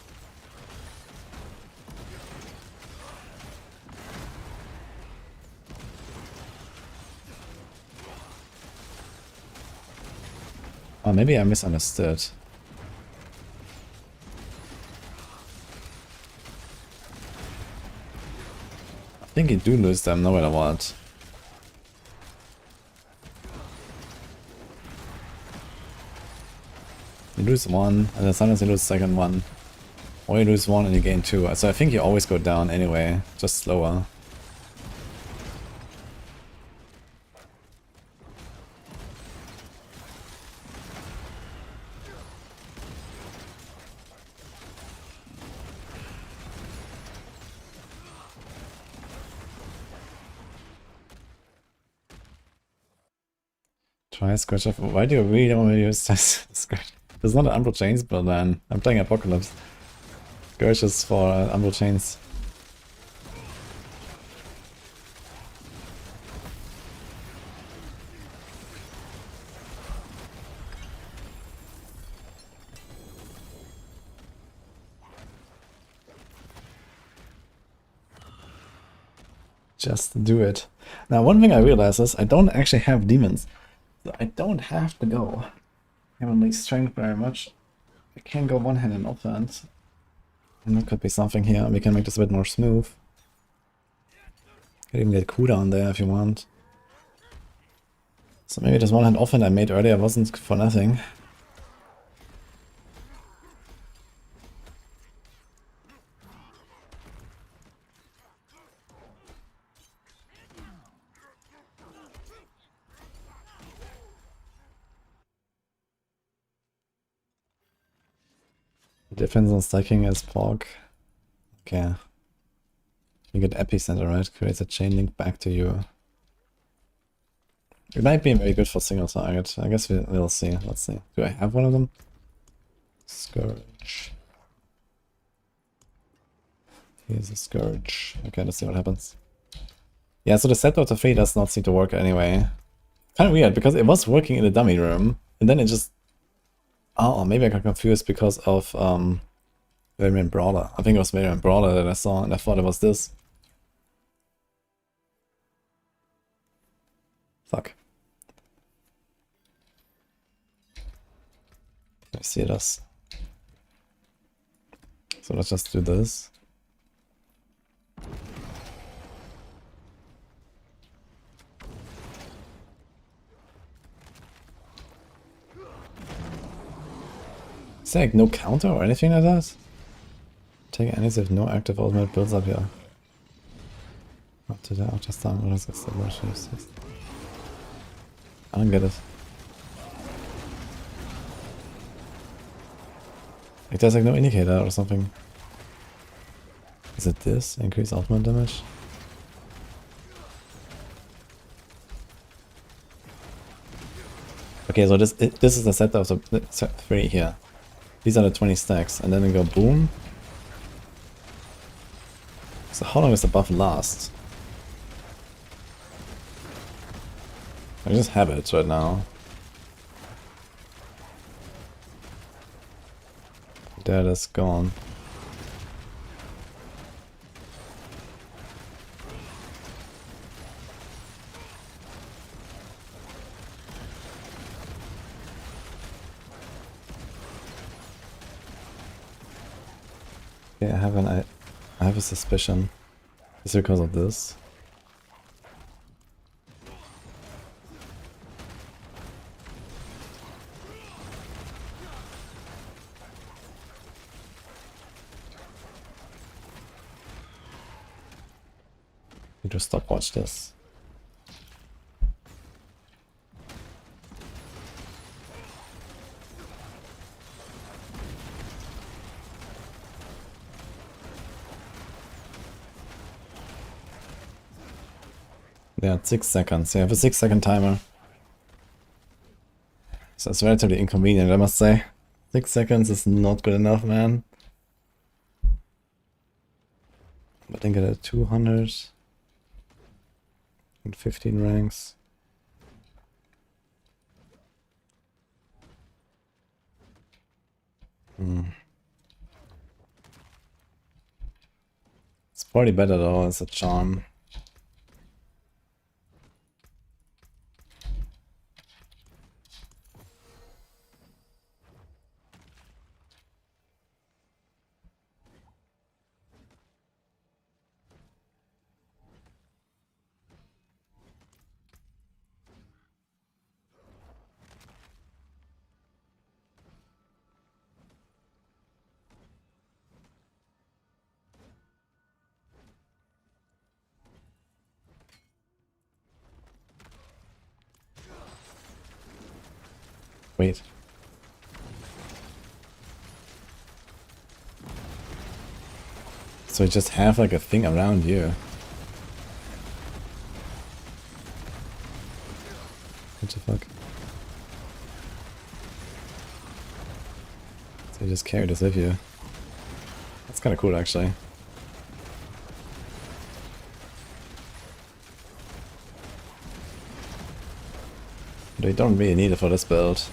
Or maybe I misunderstood. I think you do lose them no matter what. You lose one, and then sometimes you lose the second one. Or you lose one and you gain two. So I think you always go down anyway, just slower. Try Scratch Off. Why do you really want to use this Scratch? It's not an Umbral Chains build, man. I'm playing Apocalypse. Scourge is for Umbral Chains. Just do it. Now, one thing I realize is I don't actually have demons. So I don't have to go Heavenly Strength very much. I can go one-handed offense. And that could be something here. We can make this a bit more smooth. Could even get cooldown there if you want. So maybe this one-hand offense I made earlier wasn't for nothing. Defense on stacking is Pog. Okay. You get Epicenter, right? Creates a chain link back to you. It might be very good for single target. I guess we'll see. Let's see. Do I have one of them? Scourge. Here's a Scourge. Okay, let's see what happens. Yeah, so the set of the 3 does not seem to work anyway. Kind of weird, because it was working in the dummy room, and then it just... Oh, maybe I got confused because of Variant Brawler. I think it was Variant Brawler that I saw, and I thought it was this. Fuck. I see it as. So let's just do this. Is there like no counter or anything like that? Take any if no active ultimate builds up here. Up to the outer stun, or is it the motion? I don't get it. Like there's like no indicator or something. Is it this? Increase ultimate damage? Okay, so this is the set of the 3 here. These are the 20 stacks, and then we go boom. So how long does the buff last? I just have it right now. There it is, gone. Yeah, I have a suspicion. Is it because of this? You just stopwatch this. Yeah, 6 seconds. You have a 6-second timer. So it's relatively inconvenient, I must say. 6 seconds is not good enough, man. I think I get 200 and 15 ranks. It's probably better though as a charm. Wait. So you just have like a thing around you. What the fuck? So you just carry this with you. That's kind of cool actually. But we don't really need it for this build.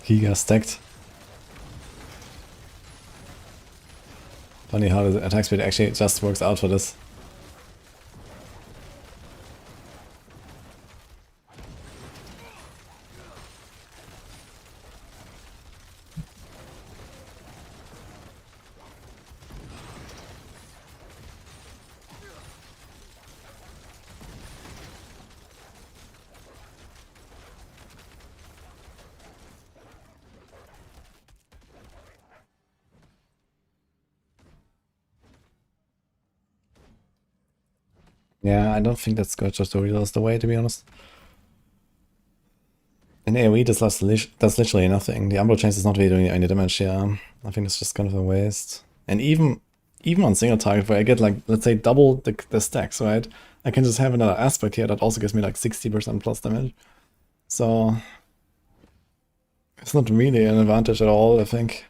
Giga stacked. Funny how the attack speed actually just works out for this. Yeah, I don't think that's Scorcher Tutorial is the way, to be honest. In AoE, this does literally nothing. The Umbral Chains is not really doing any damage, yeah. I think it's just kind of a waste. And even on single target, where I get like, let's say, double the stacks, right? I can just have another aspect here that also gives me like 60% plus damage. So it's not really an advantage at all, I think.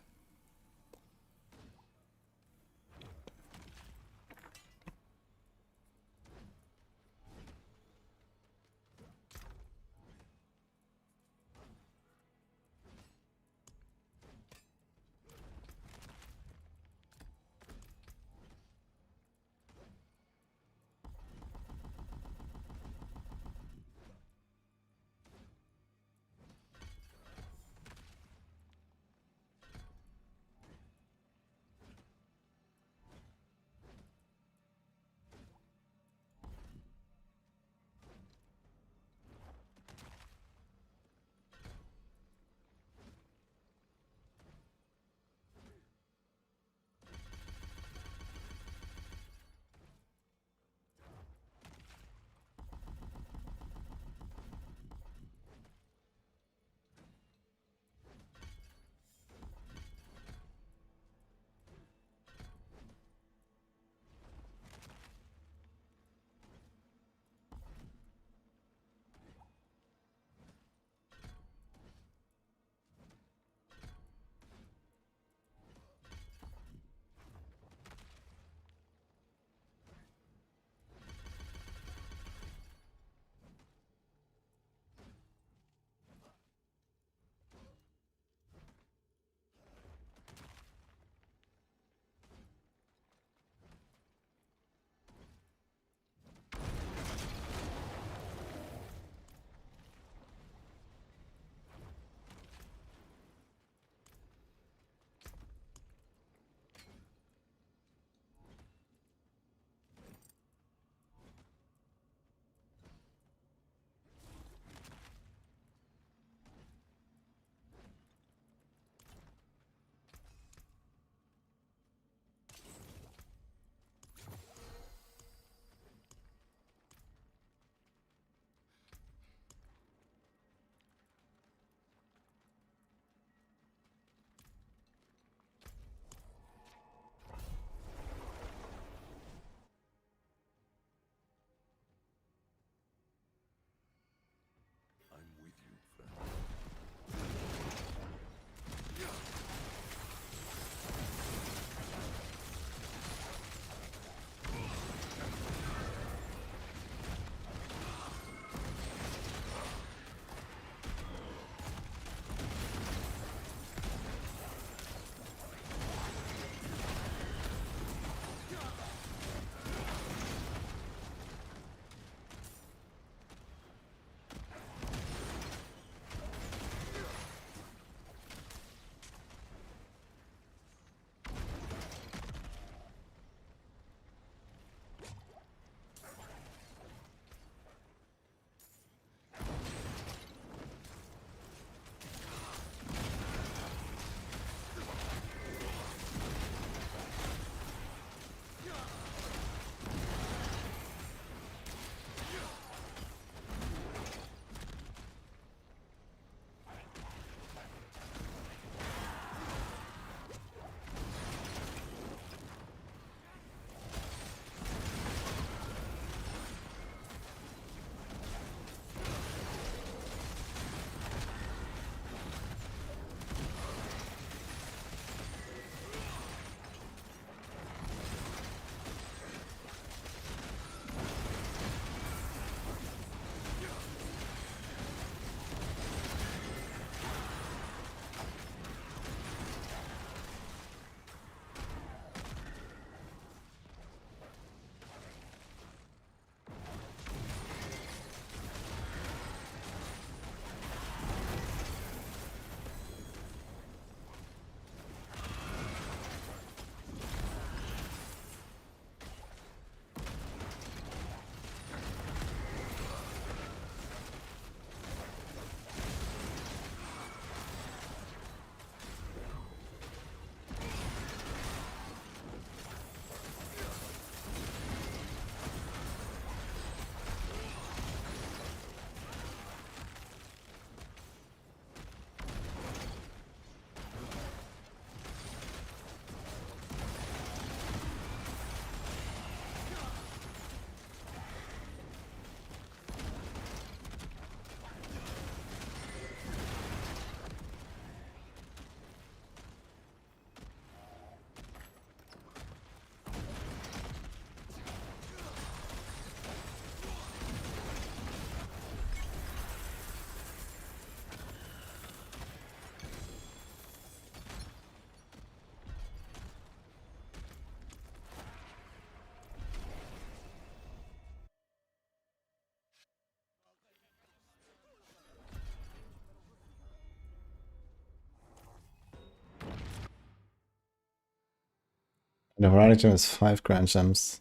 The Heraldic Gem is 5 Grand Gems.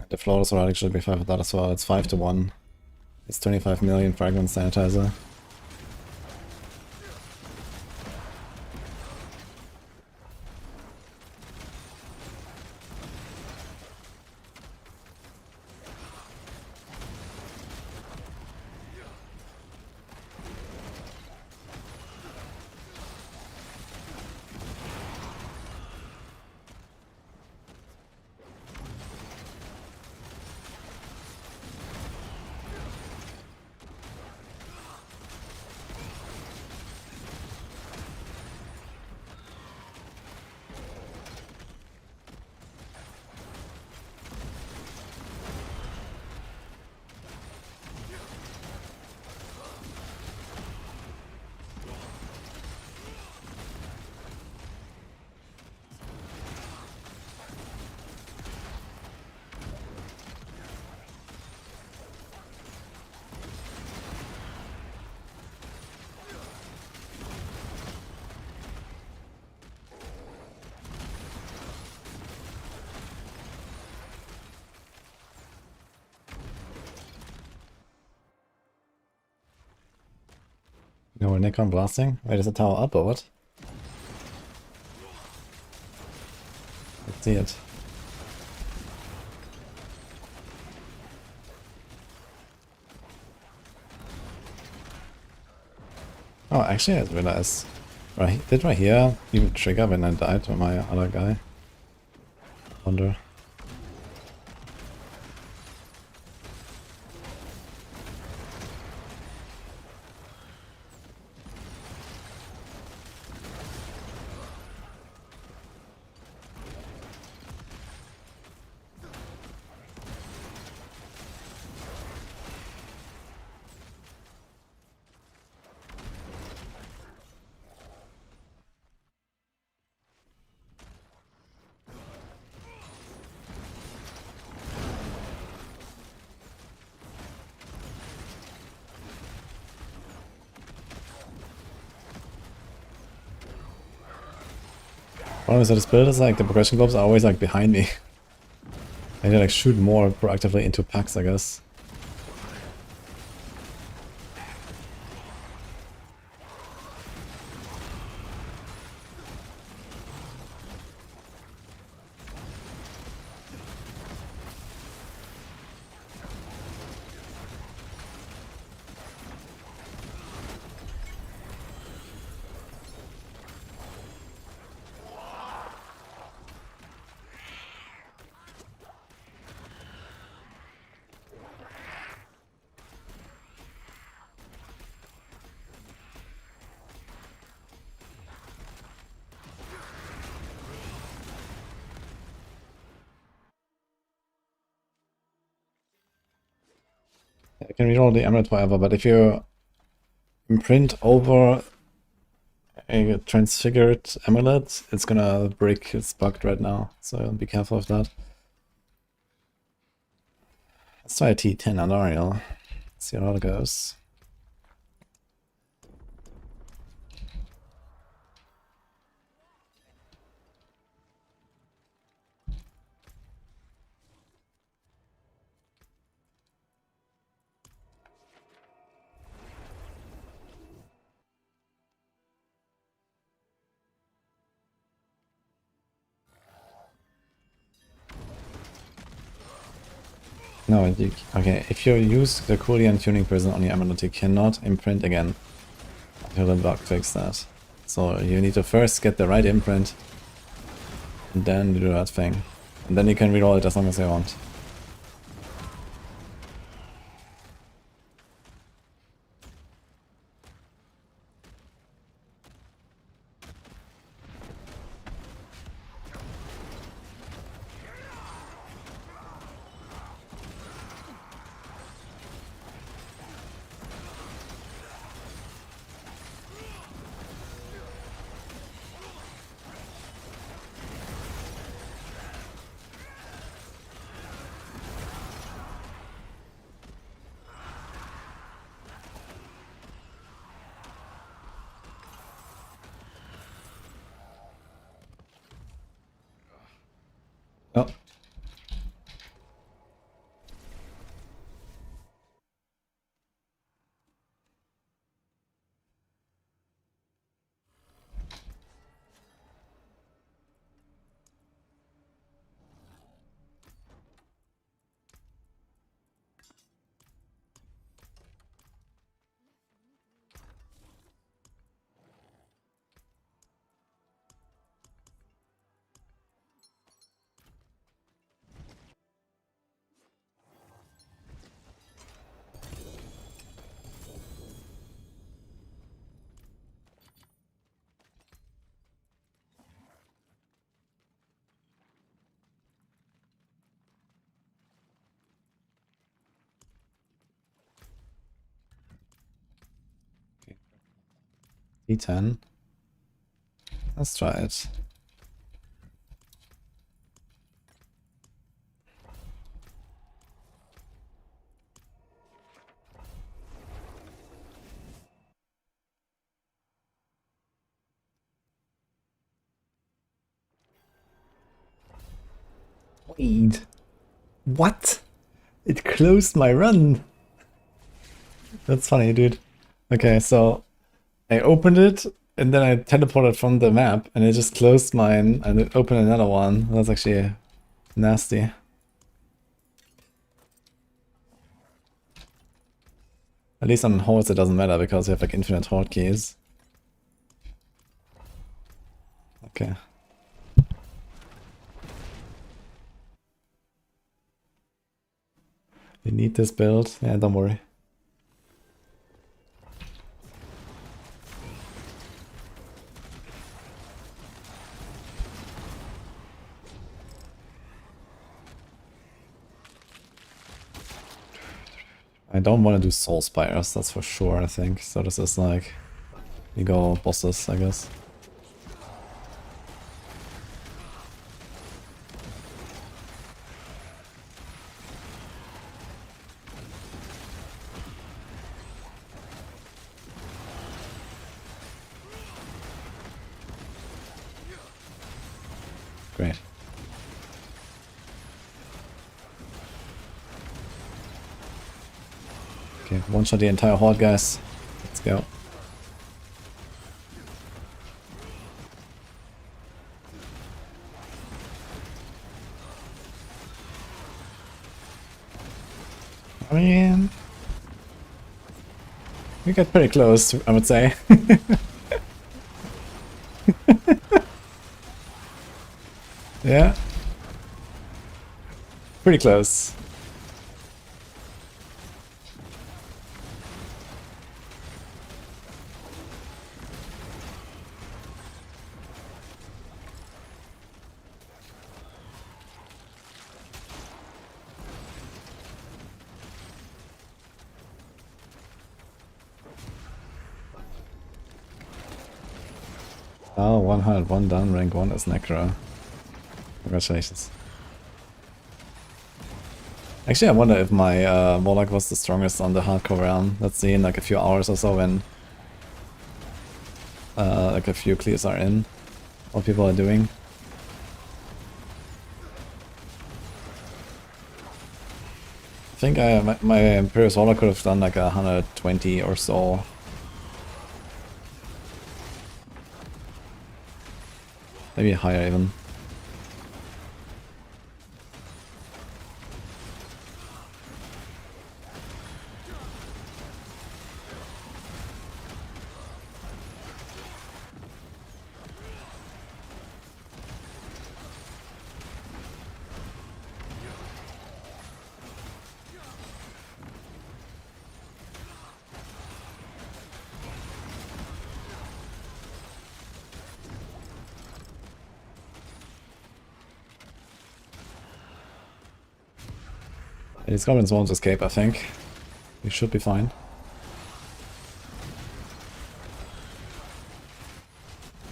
The Flawless Heraldic should be 5 of that as well. It's 5 to 1. It's 25 million Fragment Sanitizer. No, Necron blasting? Wait, is the tower up or what? Let's see it. Oh, actually I realized. Did right here even trigger when I died to my other guy? Wonder. Problem is that this build is like the progression globes are always like behind me. I need to like shoot more proactively into packs, I guess. I can reroll the amulet forever, but if you imprint over a transfigured amulet, it's gonna break. It's bugged right now, so be careful of that. Let's try a T10 on Ariel. See how it goes. No, okay, if you use the cooldown tuning prison on your amulet, you cannot imprint again until the bug fixes that. So you need to first get the right imprint, and then do that thing. And then you can reroll it as long as you want. T10. Let's try it. Wait. What? It closed my run. That's funny, dude. Okay, so I opened it and then I teleported from the map and it just closed mine and it opened another one. That's actually nasty. At least on hordes it doesn't matter because you have like infinite horde keys. Okay. You need this build? Yeah, don't worry. I don't want to do soul spires, that's for sure, I think. So this is like, you go bosses, I guess. Great. Okay, one shot the entire horde, guys. Let's go. I mean, we get pretty close, I would say. Yeah. Pretty close. Oh, 101 down, rank 1 is Necro. Congratulations. Actually, I wonder if my Warlock was the strongest on the hardcore realm. Let's see in like a few hours or so when like a few clears are in. What people are doing. I think my previous Warlock could have done like 120 or so. Maybe higher even. These goblins won't escape, I think. We should be fine.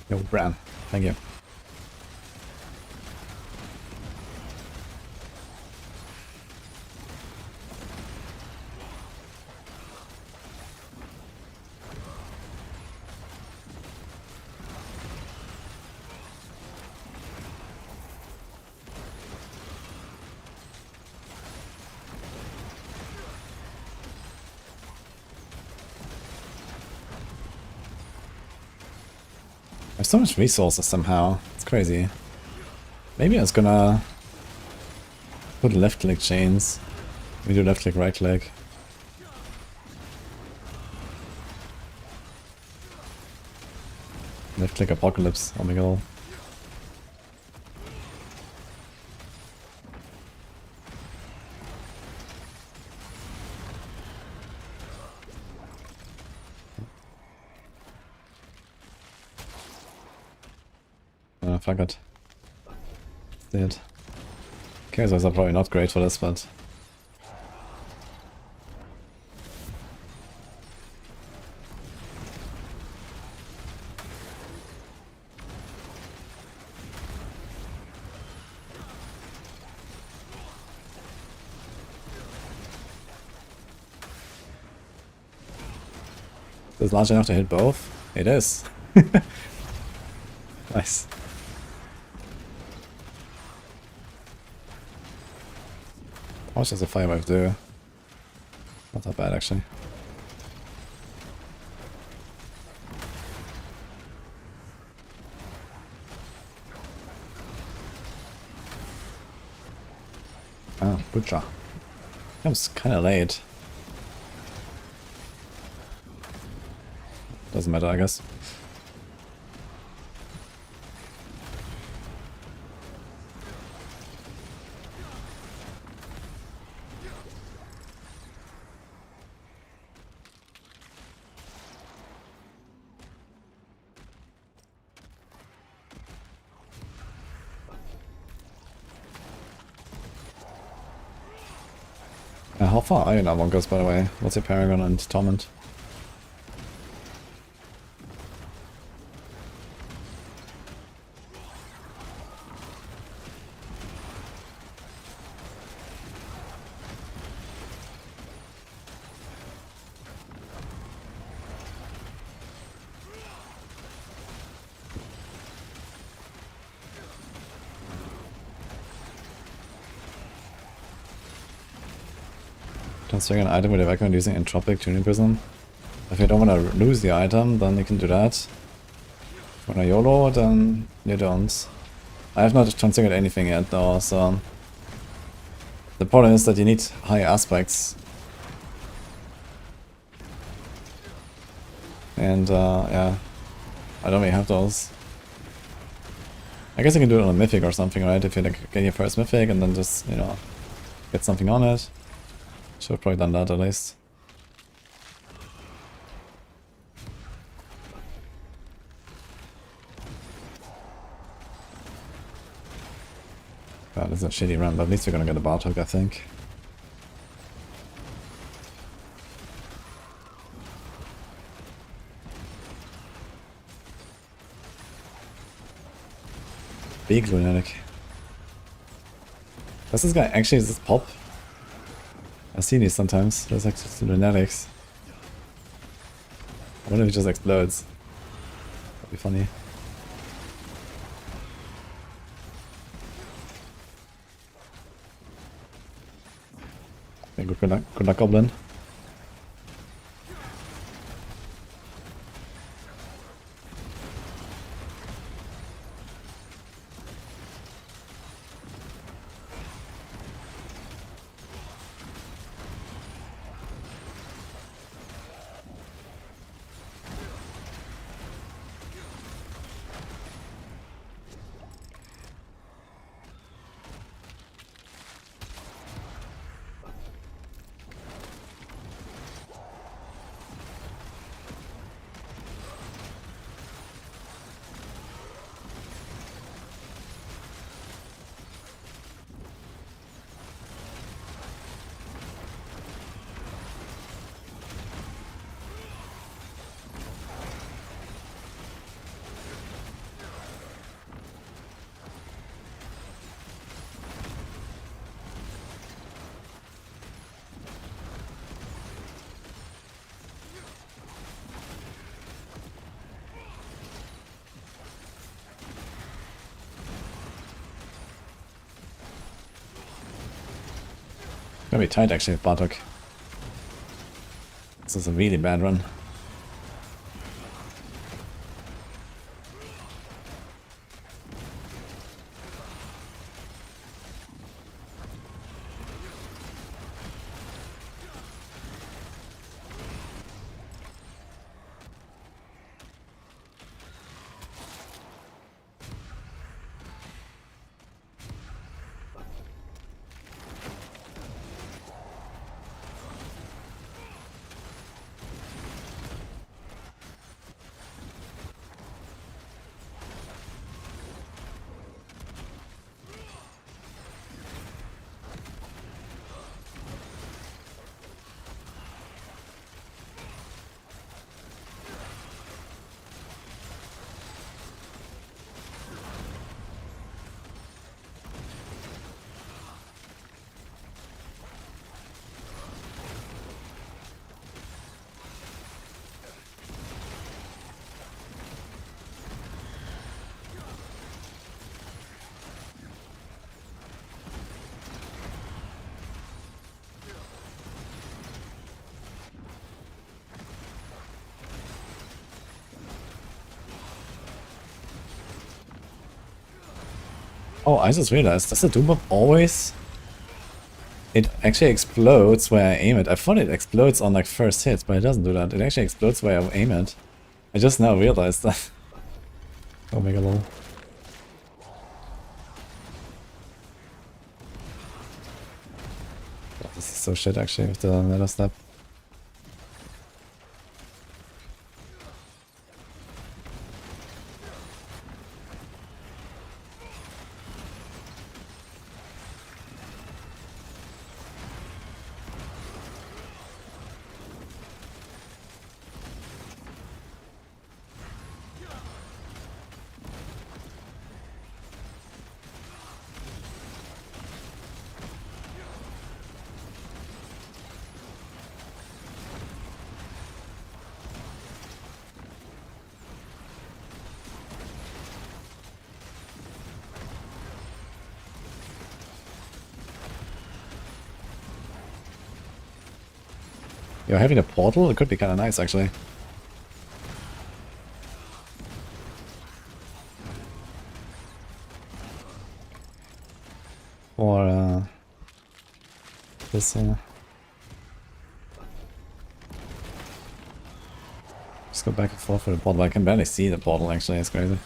Yo, Bran. Thank you. There's so much resources somehow. It's crazy. Maybe I was gonna put left click chains. We do left click, right click. Left click apocalypse. Oh my god. Fuck it. Dead. Chaos are probably not great for this, but... Is it large enough to hit both? It is. Nice. How much does a fire wave do? Not that bad actually. Oh, butcher. Comes kinda late. Doesn't matter, I guess. How far are you now, Wonkers, by the way? What's your Paragon and Torment? Transferring an item with a weapon using Entropic Tuning Prism. If you don't want to lose the item, then you can do that. If you want to YOLO, then you don't. I have not transfigured anything yet though, so... The problem is that you need high aspects. And yeah, I don't really have those. I guess you can do it on a mythic or something, right? If you like, get your first mythic and then just, you know, get something on it. Should have probably done that at least. Wow, this is a shitty run, but at least we're gonna get a Bartok, I think. Big lunatic. Does this guy actually just pop? I've seen these sometimes. There's like just lunatics. I wonder if it just explodes. That'd be funny. Okay, good luck, Goblin. Gonna be tight actually with Bartok. This is a really bad run. Oh, I just realized, does the Doom Bomb always... It actually explodes where I aim it. I thought it explodes on like first hit, but it doesn't do that. It actually explodes where I aim it. I just now realized that. Oh mega lol. Oh, this is so shit actually with the meta step. Yo, having a portal, it could be kind of nice actually. Or this just go back and forth for the portal. I can barely see the portal actually, it's crazy.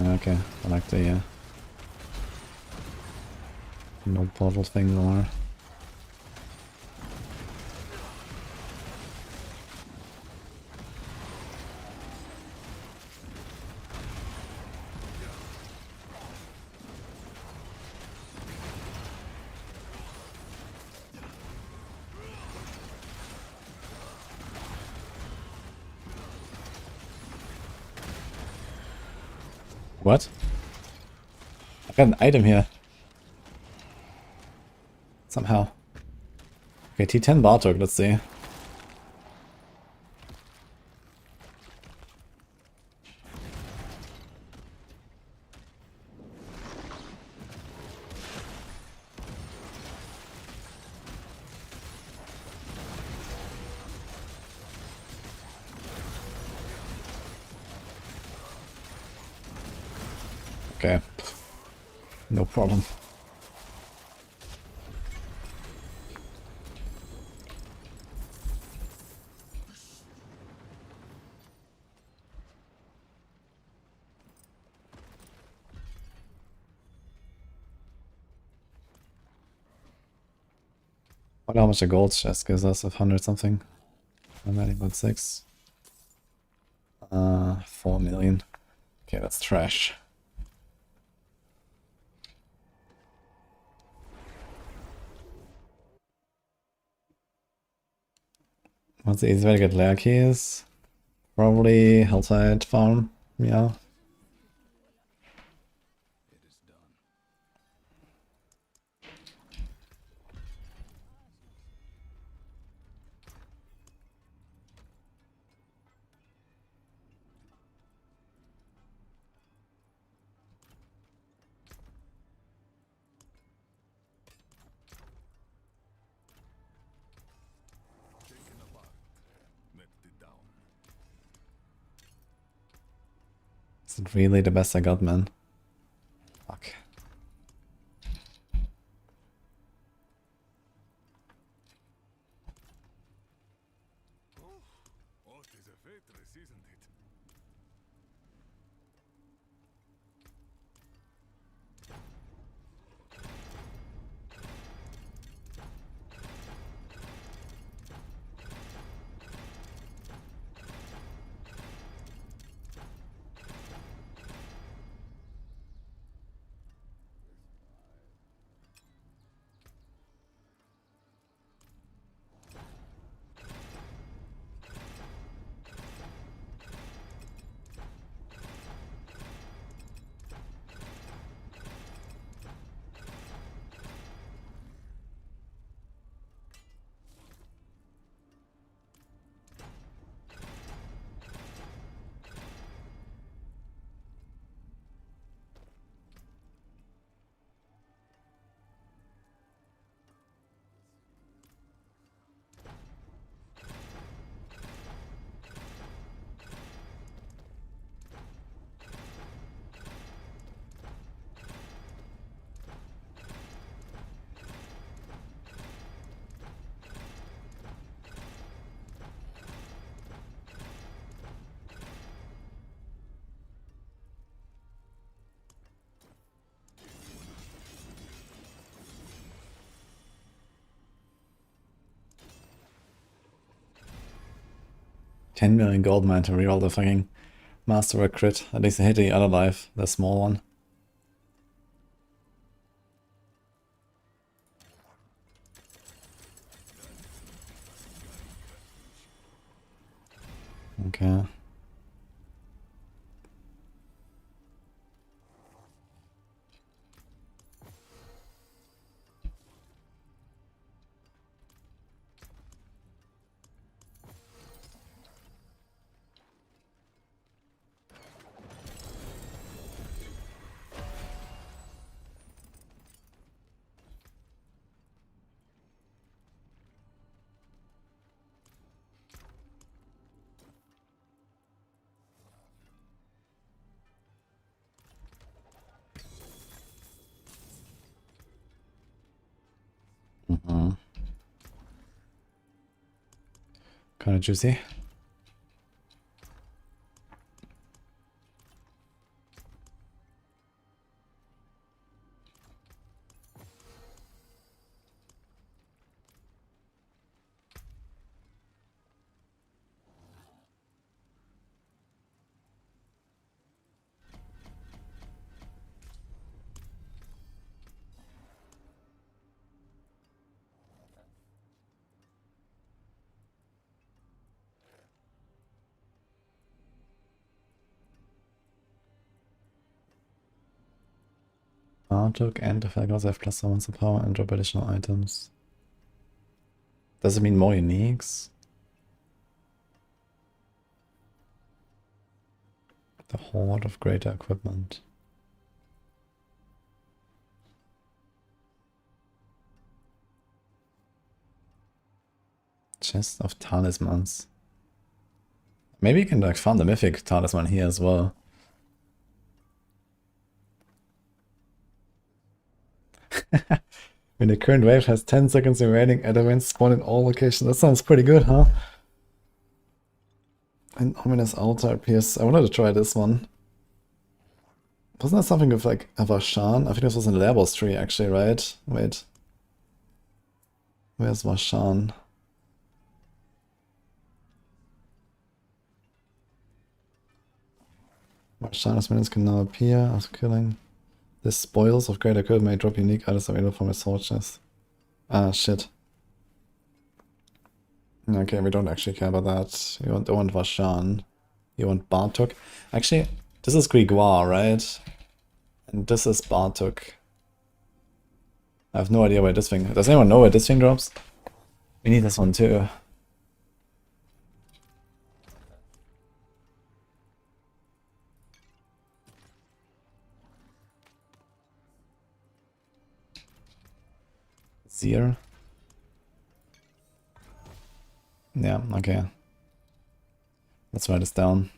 Okay, I like the no portal thing more. What? I got an item here. Somehow. Okay, T10 Bartok, let's see. Okay. No problem. I wonder how much a gold chest gives us of 100 something. I'm at about 6. 4 million. Okay, that's trash. What's the easy way to get lair keys? Probably Hellside farm, yeah. Taken apart, left it down. Is it really the best I got, man? Fuck. What is a Faithless, isn't it? 10 million gold mine to reroll the fucking Masterwork crit. At least I hit the other life, the small one. Okay. Kind of juicy. Warlock and if I also have plus summons the power and drop additional items. Does it mean more uniques? The Horde of greater equipment. Chest of talismans. Maybe you can like farm the mythic talisman here as well. When the current wave has 10 seconds remaining, elements spawn in all locations. That sounds pretty good, huh? An ominous altar appears. I wanted to try this one. Wasn't that something with like Vashan? I think this was in Labos tree actually, right? Wait. Where's Vashan? Vashan's minions can now appear after killing. The spoils of greater good may drop unique items available from a sword chest. Ah, shit. Okay, we don't actually care about that. You don't want Vashan. You want Bartok. Actually, this is Grégoire, right? And this is Bartok. I have no idea where this thing... Does anyone know where this thing drops? We need this one too. Seer. Yeah, okay. Let's write this down.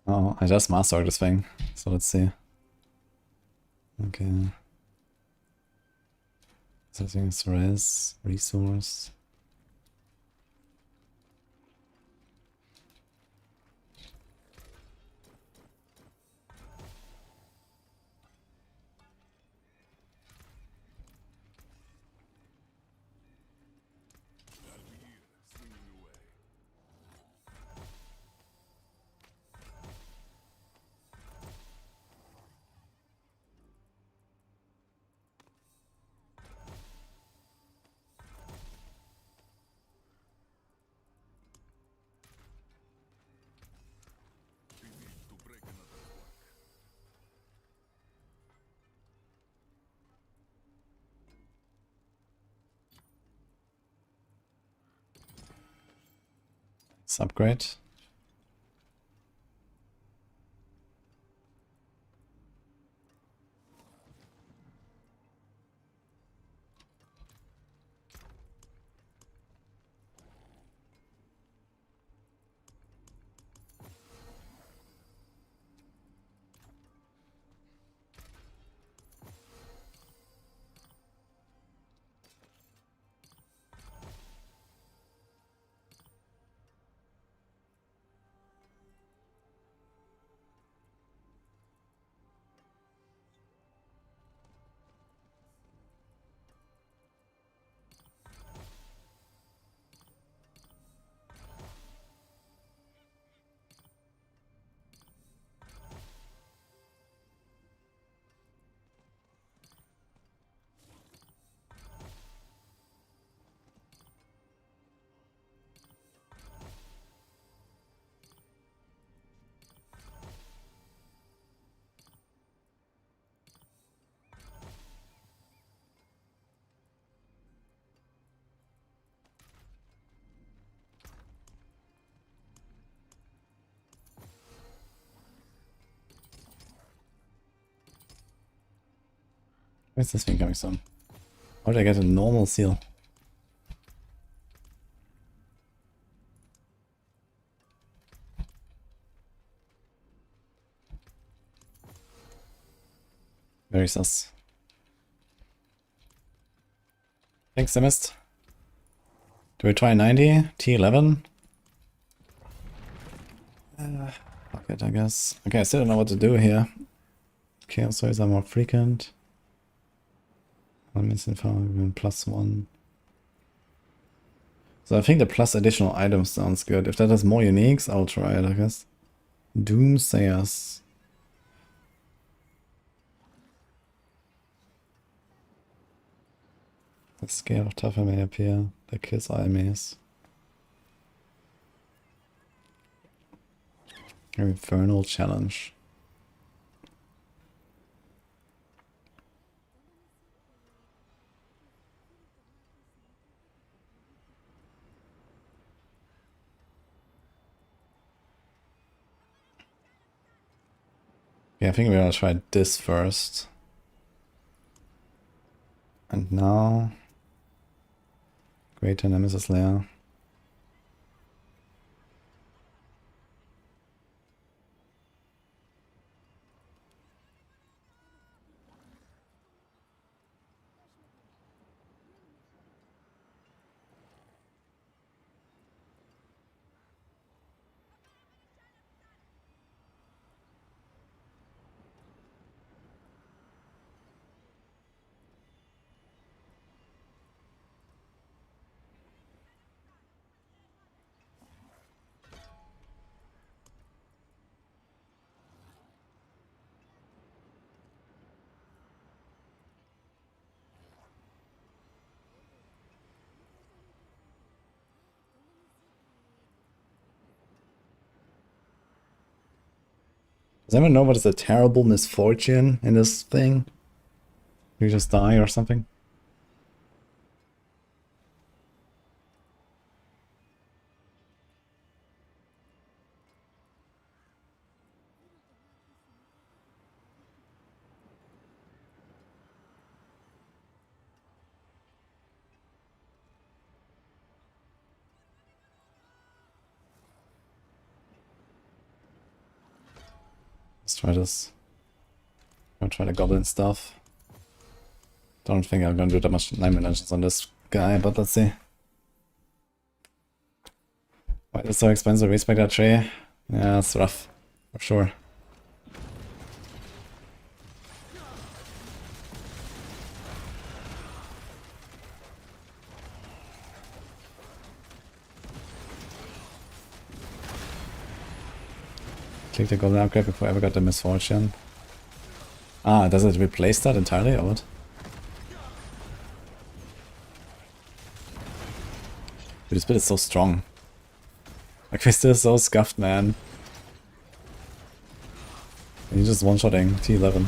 Oh, I just mastered this thing, so let's see. Okay. Something is res, resource. Let's upgrade. Where's this thing coming from? How did I get a normal seal? Very sus. Thanks, I missed. Do we try 90? T11? Fuck it, I guess. Okay, I still don't know what to do here. Chaos rays are more frequent. One missing power, +1. So I think the plus additional items sounds good. If that has more uniques, I'll try it, I guess. Doomsayers. The scale of tougher may appear. That kills all enemies. Infernal challenge. Yeah, I think we're gonna try this first. And now... Greater Nemesis Lair. Does anyone know what is a terrible misfortune in this thing? You just die or something? Let's try this. I'll try the goblin stuff. Don't think I'm gonna do that much nightmare dungeons on this guy, but let's see. Why is it so expensive? Respect that tree. Yeah, it's rough. For sure. Click the golden upgrade before I ever got the misfortune. Ah, does it replace that entirely or what? Dude, this bit is so strong. Like, this is so scuffed, man. And he's just one-shotting T11.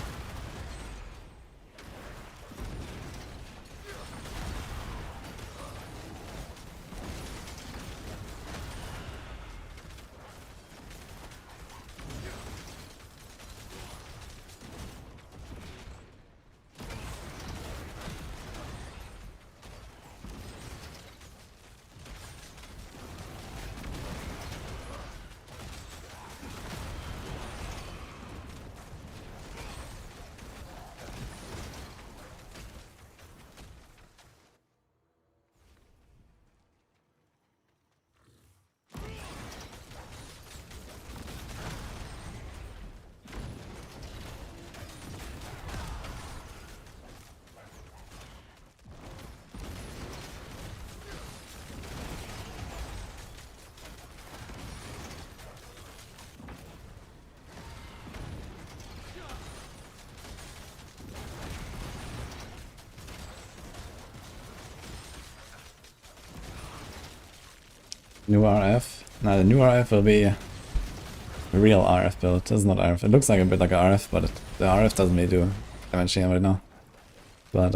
New RF? No, the new RF will be a real RF build. It's not RF. It looks like a bit like a RF, but the RF doesn't really do damage here right now. But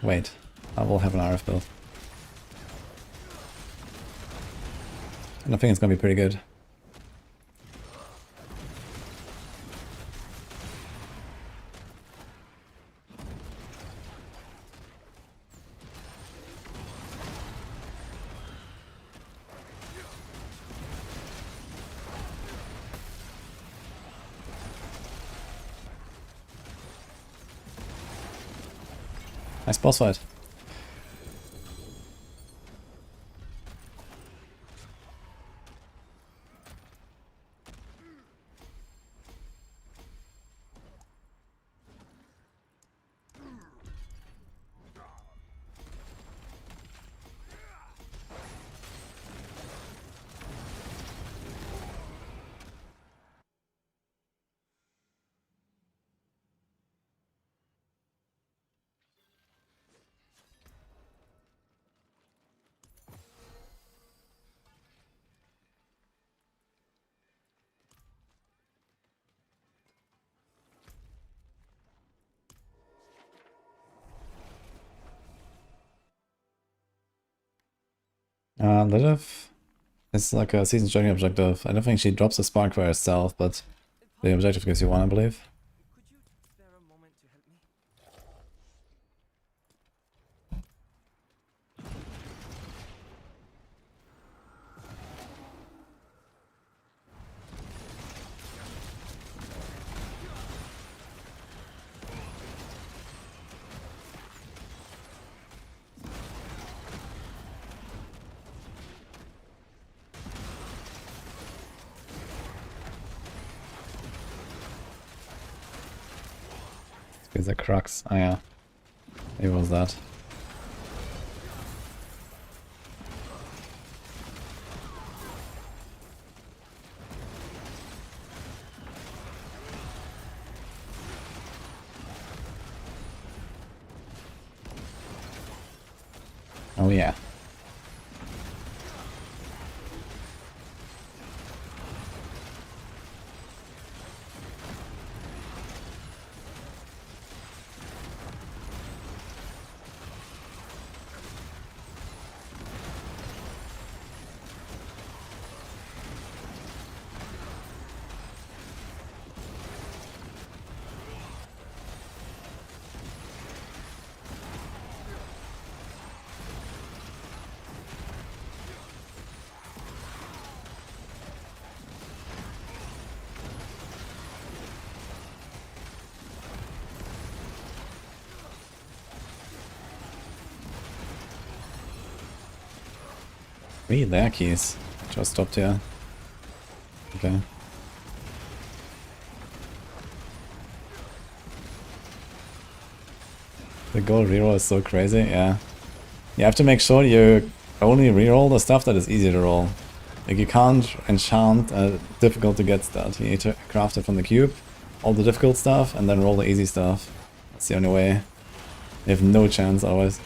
wait, I will have an RF build. And I think it's gonna be pretty good. Nice boss fight. Lilith is like a season journey objective. I don't think she drops the spark for herself, but the objective gives you one, I believe. Could you spare a moment to help me? It's a crux. Oh yeah. It was that. Oh yeah. Read their keys. Just stopped here. Okay. The gold reroll is so crazy, yeah. You have to make sure you only reroll the stuff that is easy to roll. Like you can't enchant difficult to get stuff. You need to craft it from the cube, all the difficult stuff, and then roll the easy stuff. That's the only way. You have no chance otherwise.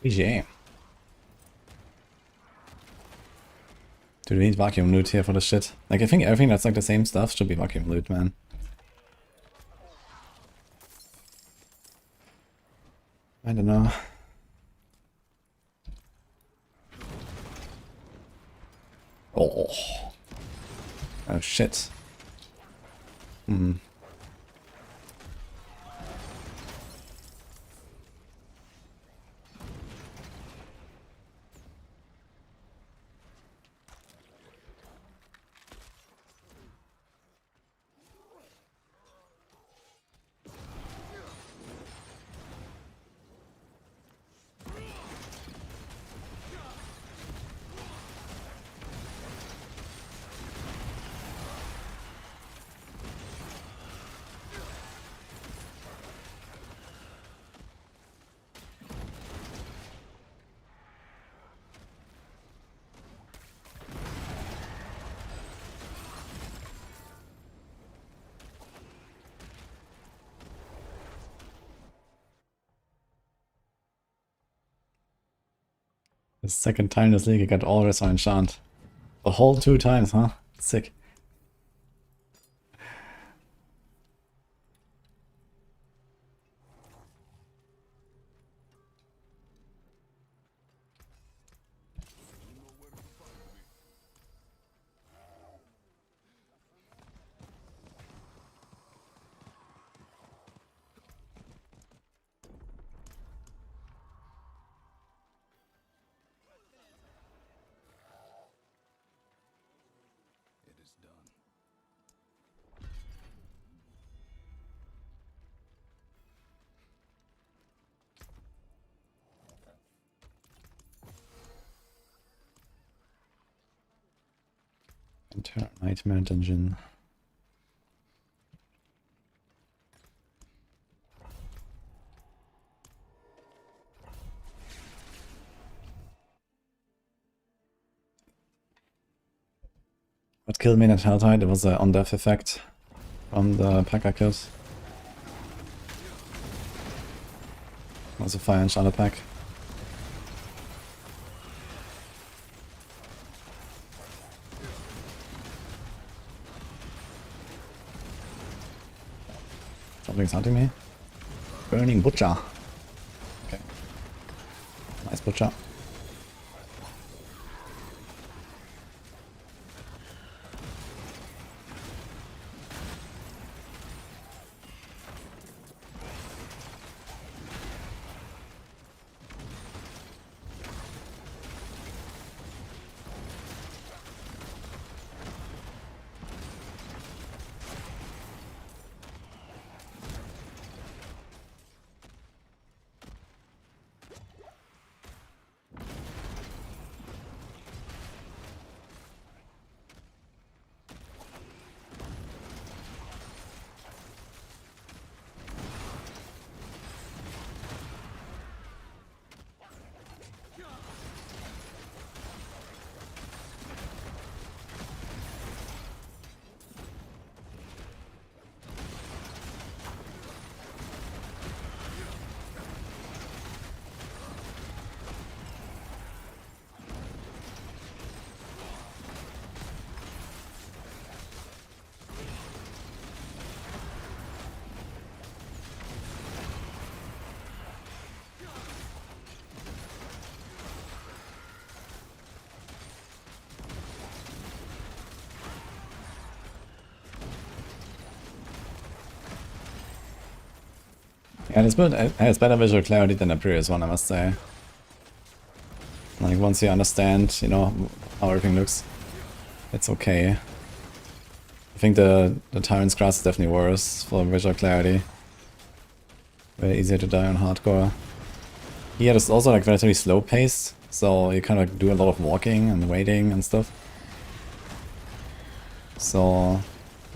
GG. Do we need vacuum loot here for this shit? Like, I think everything that's like the same stuff should be vacuum loot, man. I don't know. Oh. Oh shit. Hmm. The second time this league I got always on enchant. The whole 2 times, huh? Sick. It is done. Enter Nightmare Dungeon. What killed me in that Helltide? It was the on-death effect from the pack I killed. It was a fire and shadow pack. Something's hunting me. Burning Butcher. Okay. Nice Butcher. Yeah, this build has better visual clarity than the previous one, I must say. Like, once you understand, you know, how everything looks, it's okay. I think the Tyrant's Grasp is definitely worse for visual clarity. Very easier to die on hardcore. Yeah, it's also like relatively slow paced, so you kind of do a lot of walking and waiting and stuff. So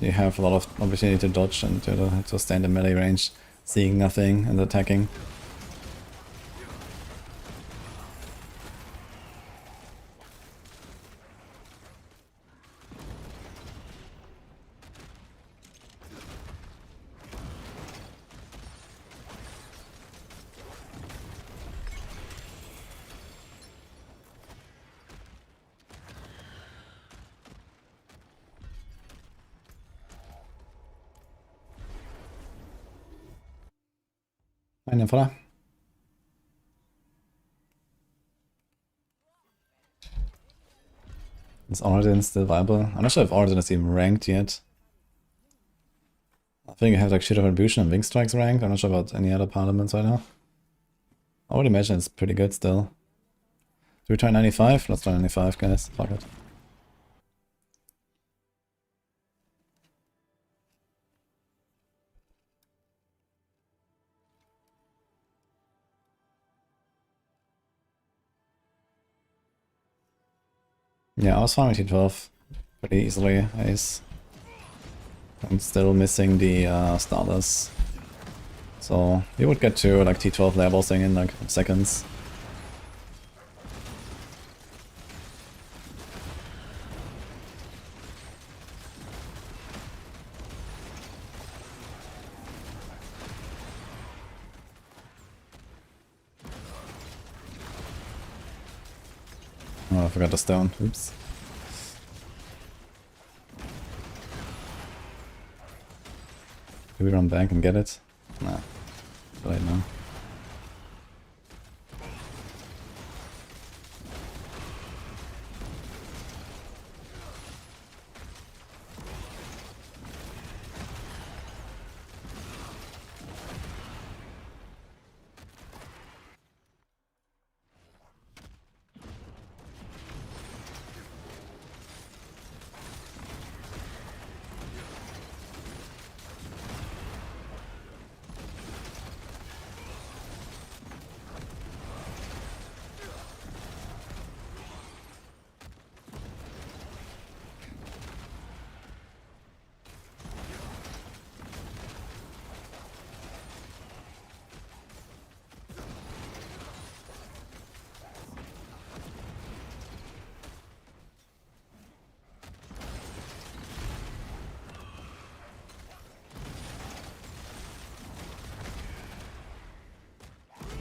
you have a lot of opportunity to dodge and to stand in melee range, seeing nothing and attacking. Eine Falle. Is Origin still viable? I'm not sure if Origin is even ranked yet. I think I have like Shield of Retribution and Wing Strikes ranked. I'm not sure about any other parliaments right now. I would imagine it's pretty good still. Do we try 95? Let's try 95, guys. Fuck it. Yeah, I was farming T12 pretty easily. I'm still missing the starters. So you would get to like T12 level thing in like seconds. Oh, I forgot the stone. Oops. Do we run back and get it? Nah. Too late now.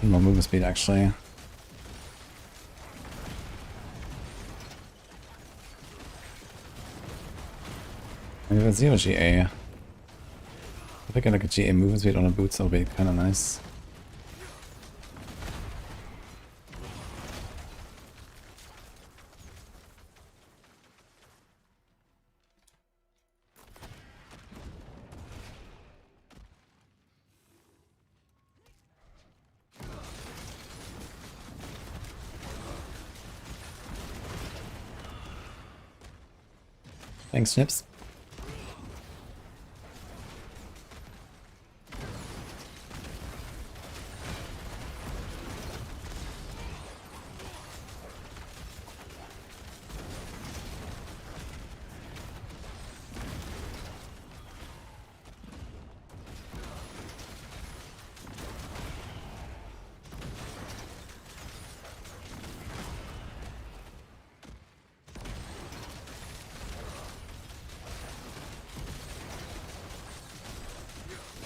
More movement speed actually. Maybe if I zero GA. If I get like a GA movement speed on a boots, that'll be kinda nice. Thanks, Snips.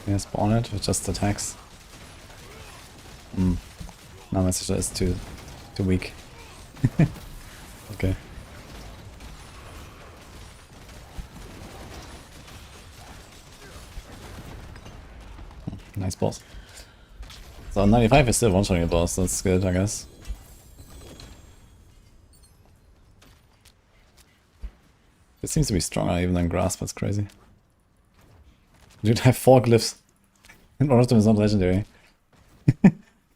Yeah, spawn it with just attacks. No, my sister is too weak. Okay. Nice boss. So 95 is still one-shotting a boss, that's good, I guess. It seems to be stronger even than Grasp, that's crazy. Dude, I have 4 glyphs. And one of them is not legendary.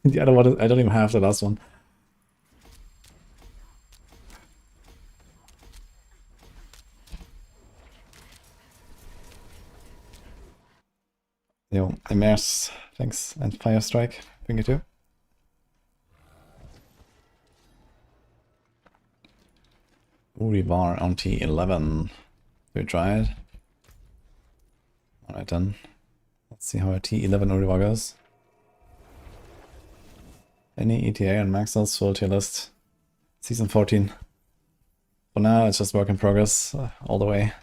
The other one, I don't even have the last one. Yo, Immerse, thanks. And Fire Strike, bring it too. Urivar on T11. Do we try it? Alright then. Let's see how a T11 Urivar goes. Any ETA and Maxels for tier list? Season 14. For now, it's just work in progress all the way.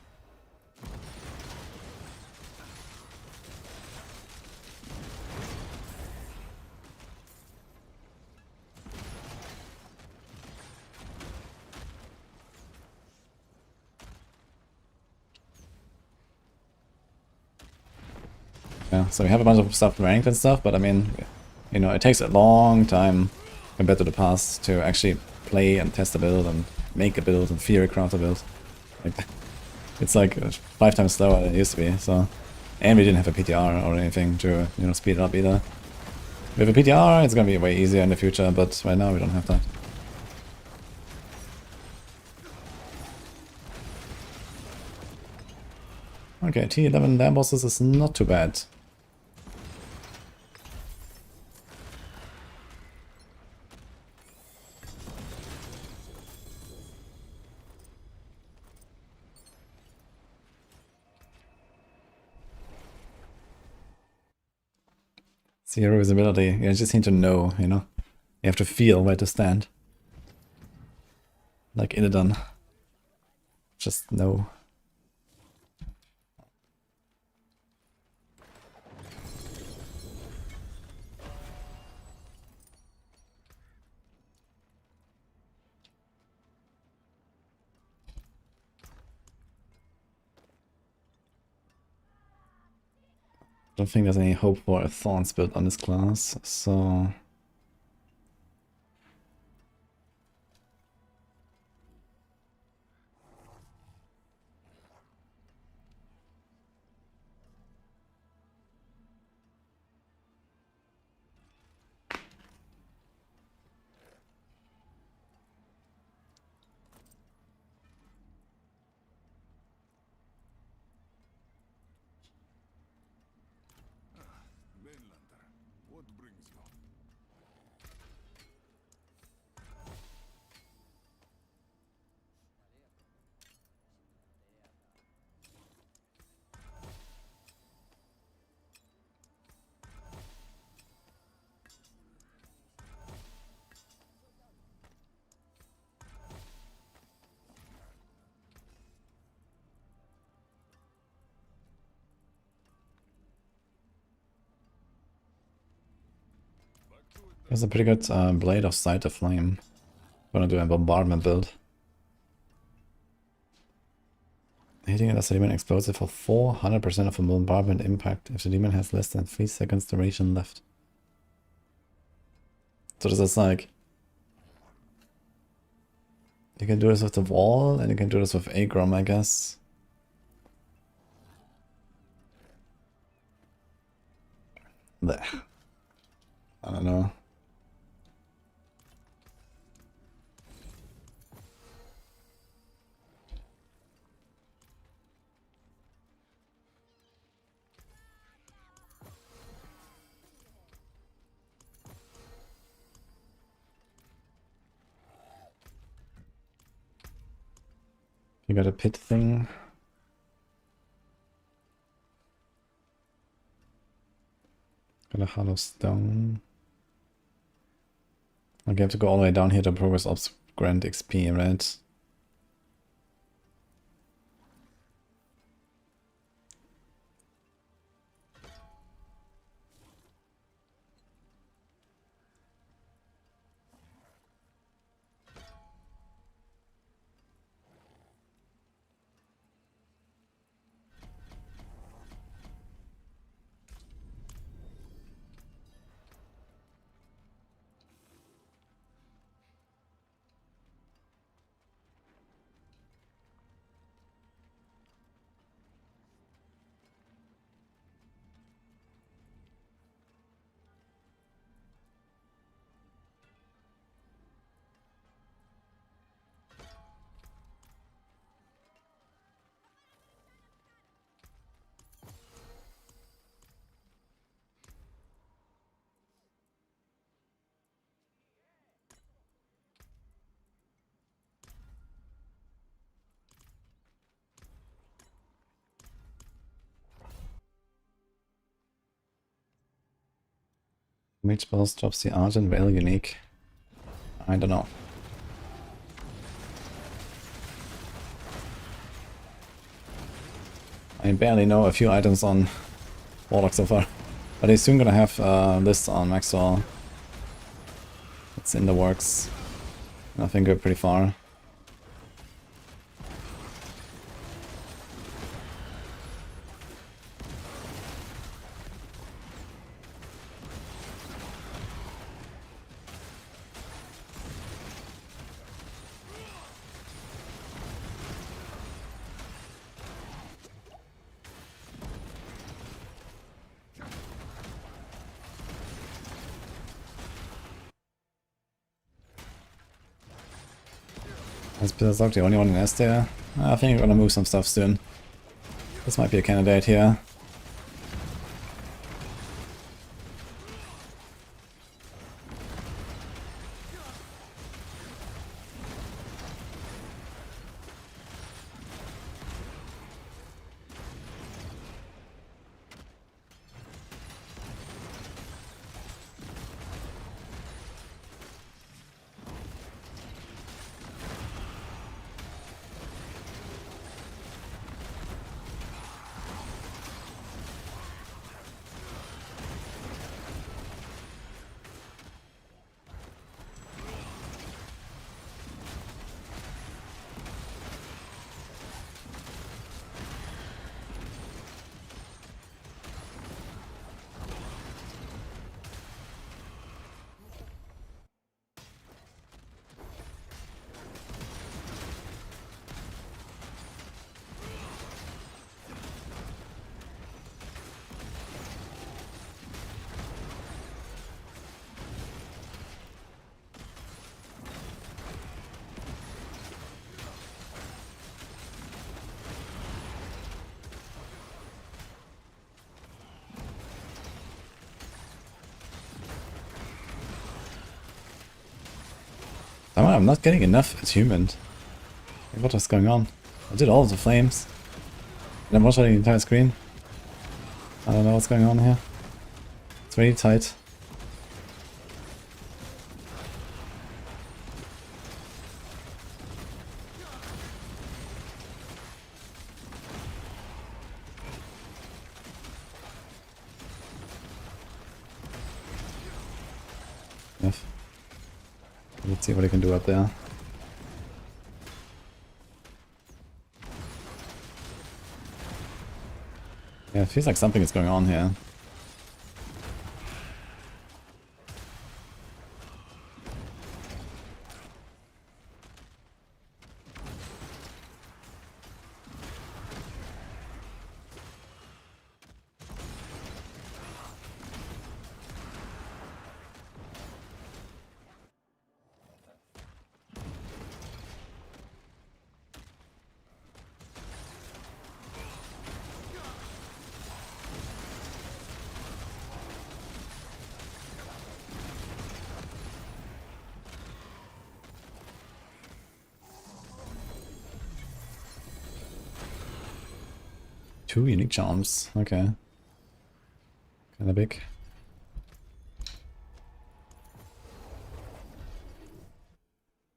Yeah, so we have a bunch of stuff ranked and stuff, but I mean, you know, it takes a long time compared to the past to actually play and test a build and make a build and theory craft a build. Like, it's like 5 times slower than it used to be, so... And we didn't have a PTR or anything to, you know, speed it up either. With a PTR, it's gonna be way easier in the future, but right now we don't have that. Okay, T11 Dam bosses is not too bad. Zero visibility. You just need to know, you know? You have to feel where to stand. Like Illidan. Just know. Don't think there's any hope for a Thorns build on this class, so... Mainlander, what brings you? There's a pretty good Blade of Sight of Flame. Gonna do a bombardment build. Hitting it as a demon explosive for 400% of a bombardment impact if the demon has less than 3 seconds duration left. So this is like... You can do this with the wall, and you can do this with Agrom, I guess. There. I don't know. You got a pit thing. Got a hollow stone. Okay, I have to go all the way down here to progress ops grant XP, right? Mage spells drops the Argent Veil unique. I don't know. I barely know a few items on Warlock so far. But he's soon gonna have this on Maxwell. It's in the works. I think we're pretty far. Is Berserk the only one in S there? I think we're gonna move some stuff soon. This might be a candidate here. I'm not getting enough attunement. Like, what is going on? I did all of the flames. And I'm watching the entire screen. I don't know what's going on here. It's really tight. F. Let's see what I can do up there. Yeah, it feels like something is going on here. Two unique charms, okay. Kinda big.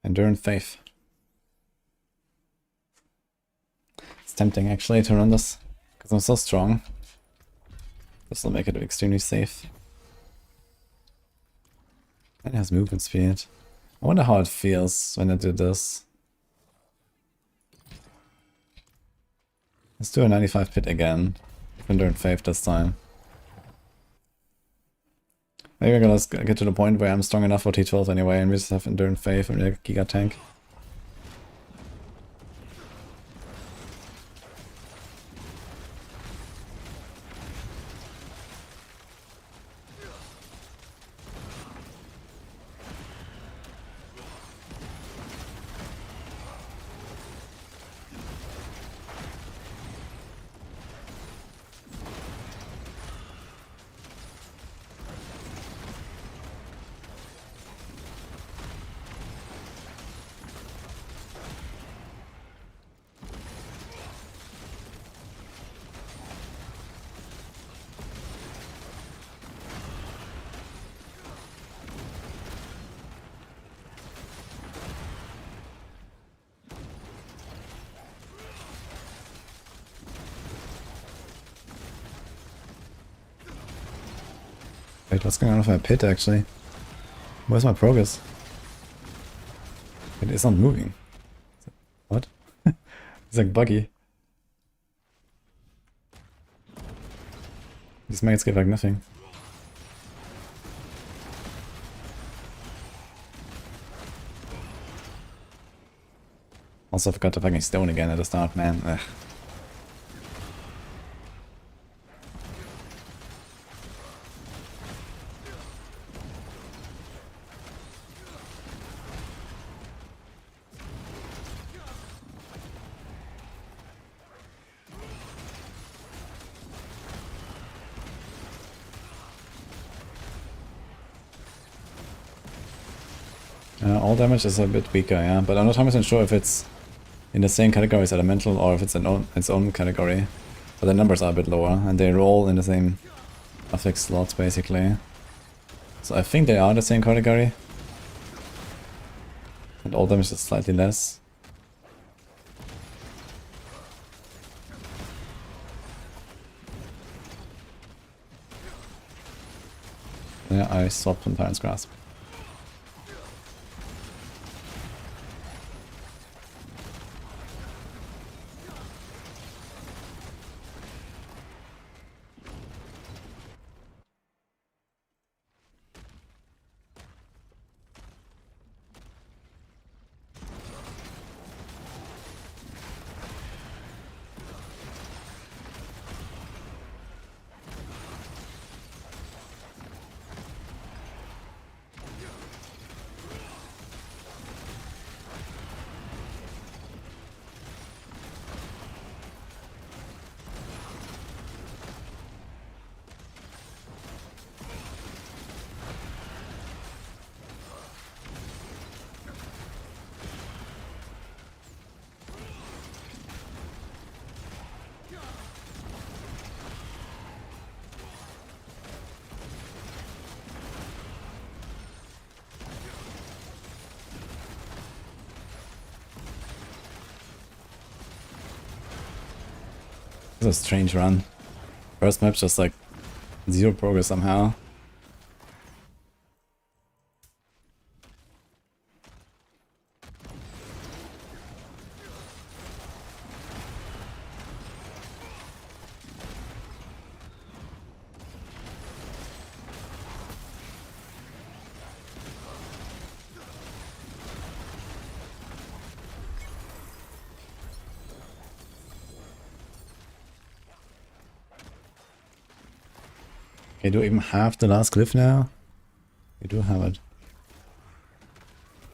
Endurance Faith. It's tempting actually to run this, because I'm so strong. This will make it extremely safe. And it has movement speed. I wonder how it feels when I do this. Let's do a 95 pit again. Endurance Faith this time. Maybe we're gonna get to the point where I'm strong enough for T12 anyway, and we just have Endurance Faith and a Giga Tank. Wait, what's going on with my pit actually? Where's my progress? It is not moving. What? It's like buggy. These mates give like nothing. Also forgot the fucking stone again at the start, man. Ugh. All damage is a bit weaker, yeah, but I'm not 100% sure if it's in the same category as elemental or if it's its own category. But the numbers are a bit lower, and they roll in the same affix slots basically. So I think they are the same category. And all damage is slightly less. Yeah, I swapped from Tyrant's Grasp. It's a strange run. First map just like zero progress somehow. Okay, do we even have the last glyph now? We do have it.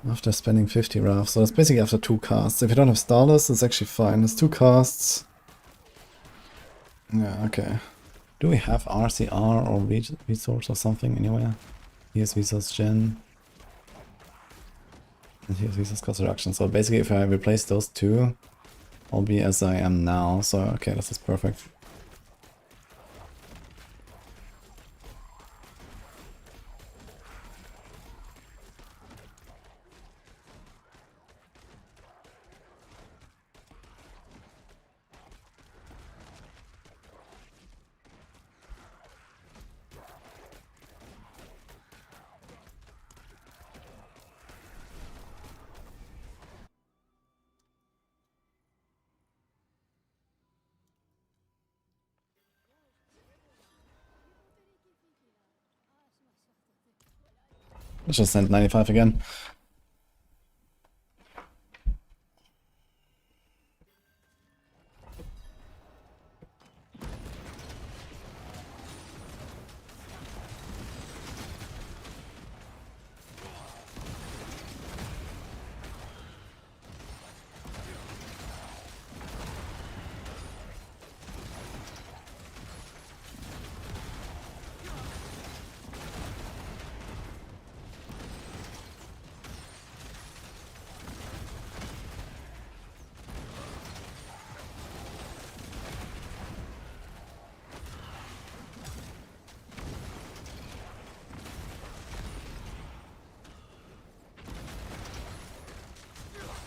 After spending 50 RAF, so it's basically after 2 casts. If you don't have Starless, it's actually fine. It's 2 casts. Yeah, okay. Do we have RCR or resource or something anywhere? Here's Resource Gen. And here's Resource Construction. So basically if I replace those 2, I'll be as I am now. So okay, this is perfect. Let's just send 95 again.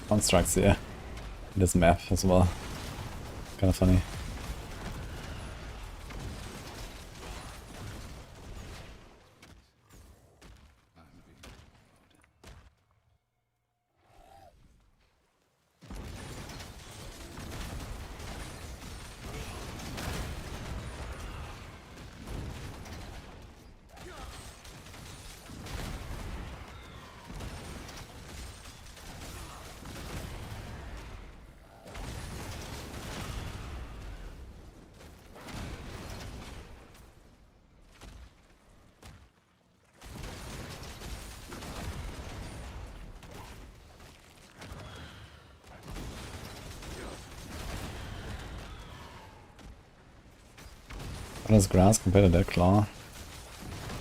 Constructs here. This map as well. Kind of funny. What is grass compared to Dead Claw?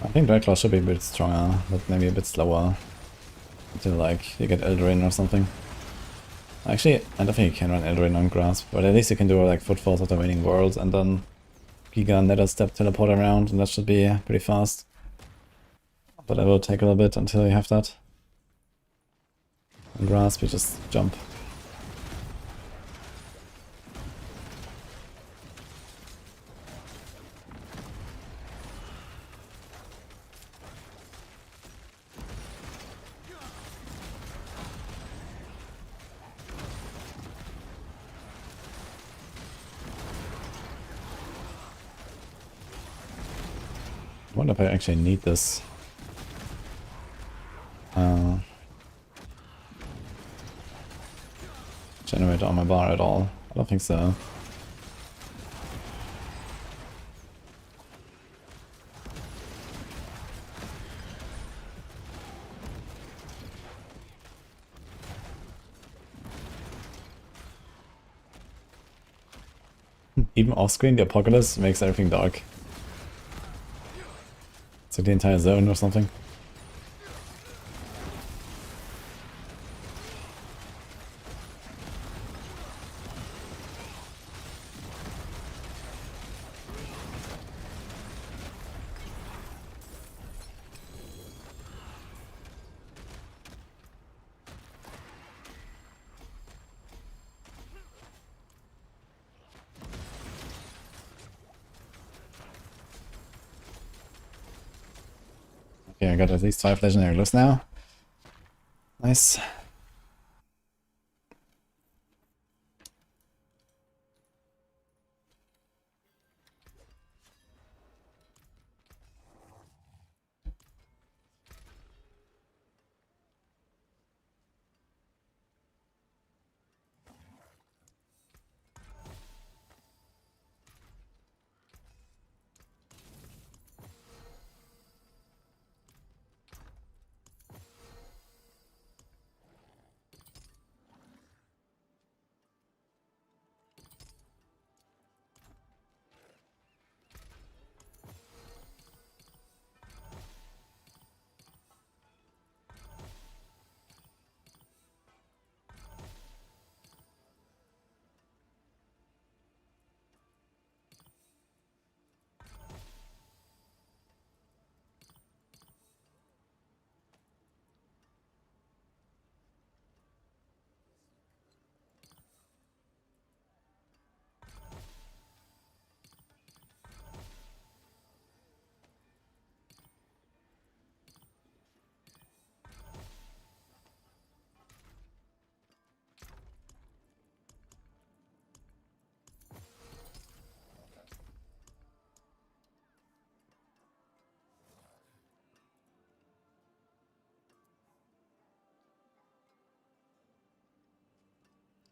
I think Dead Claw should be a bit stronger, but maybe a bit slower. Until like you get Eldraine or something. Actually, I don't think you can run Eldraine on grass, but at least you can do like Footfalls of the Waning Worlds and then Giga Nether Step teleport around, and that should be pretty fast. But it will take a little bit until you have that. On grass, we just jump. I wonder if I actually need this. Generator on my bar at all. I don't think so. Even off screen, the apocalypse makes everything dark. It's like the entire zone or something. Okay, I got at least 5 legendary glyphs now. Nice.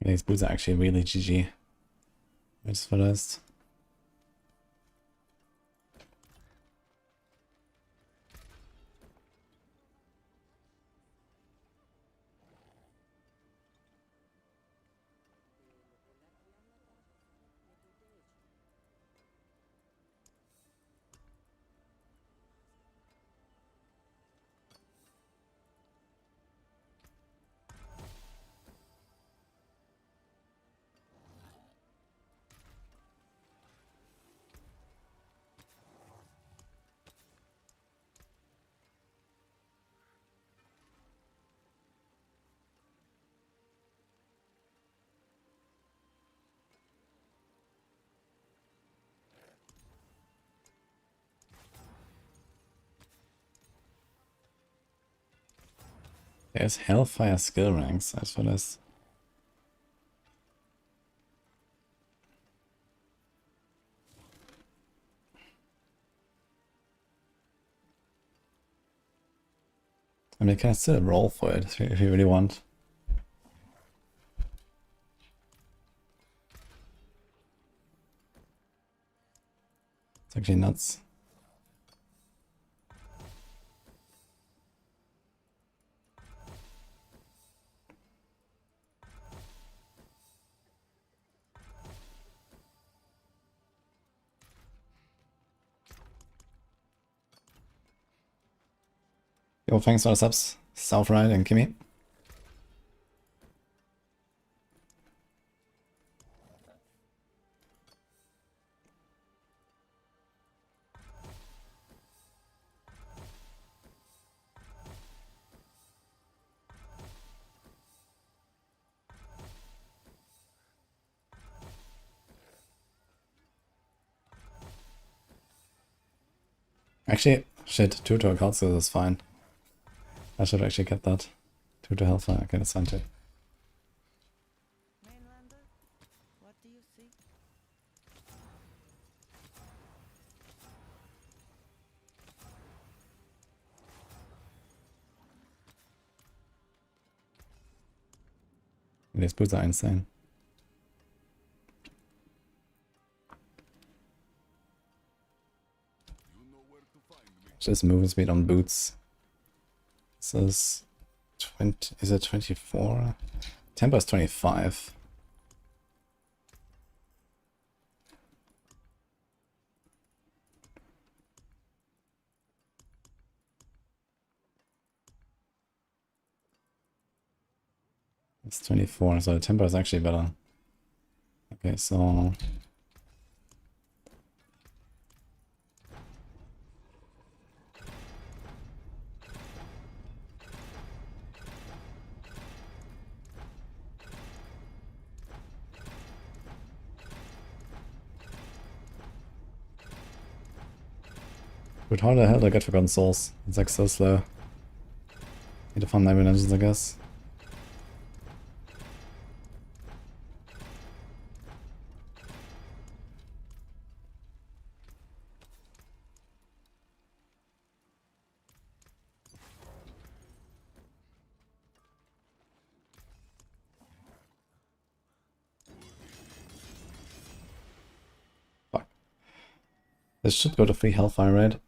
These boots are actually really GG. Just for this. There's Hellfire skill ranks as for this. I mean, you can still roll for it if you really want. It's actually nuts. Yo, thanks for the subs, Southright and Kimmy. Actually, shit, 2 to a card skill is fine. I should actually get that. 2 to Hellfire, okay, that's fine too. Mainlander, what do you see? These boots are insane. Just movement speed on boots. This is 20, is it 24? Tempo is 25. It's 24, so the tempo is actually better. Okay, so Dude, how the hell do I get Forgotten Souls? It's like so slow. Need to farm 9 engines, I guess. Fuck. This should go to free Hellfire, right?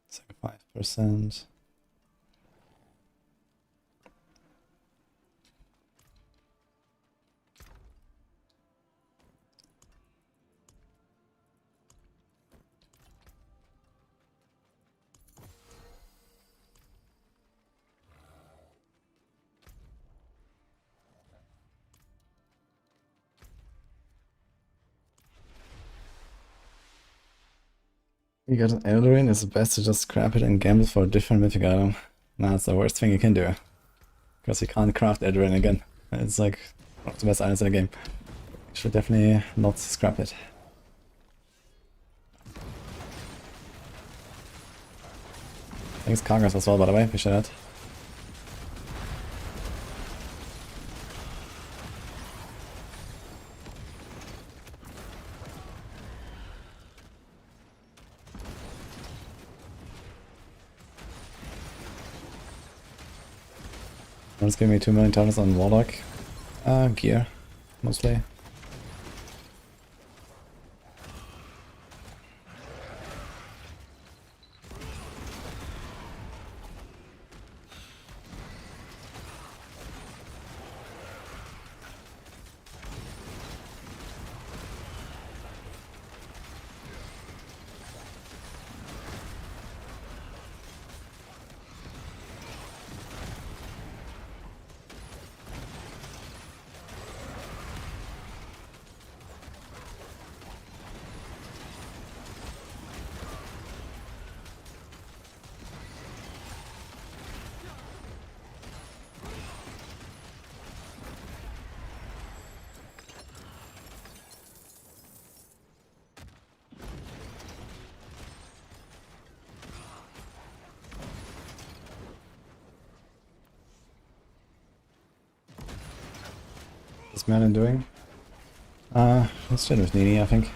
It's like 5%. You got an Eldarin, it's best to just scrap it and gamble for a different mythic item. Nah, it's the worst thing you can do. Because you can't craft Eldarin again. It's like one of the best items in the game. You should definitely not scrap it. Thanks Congress as well, by the way, appreciate that. One's giving me 2 million tons on Warlock. Gear, mostly. What's Merlin doing? Let's do it with Nini, I think.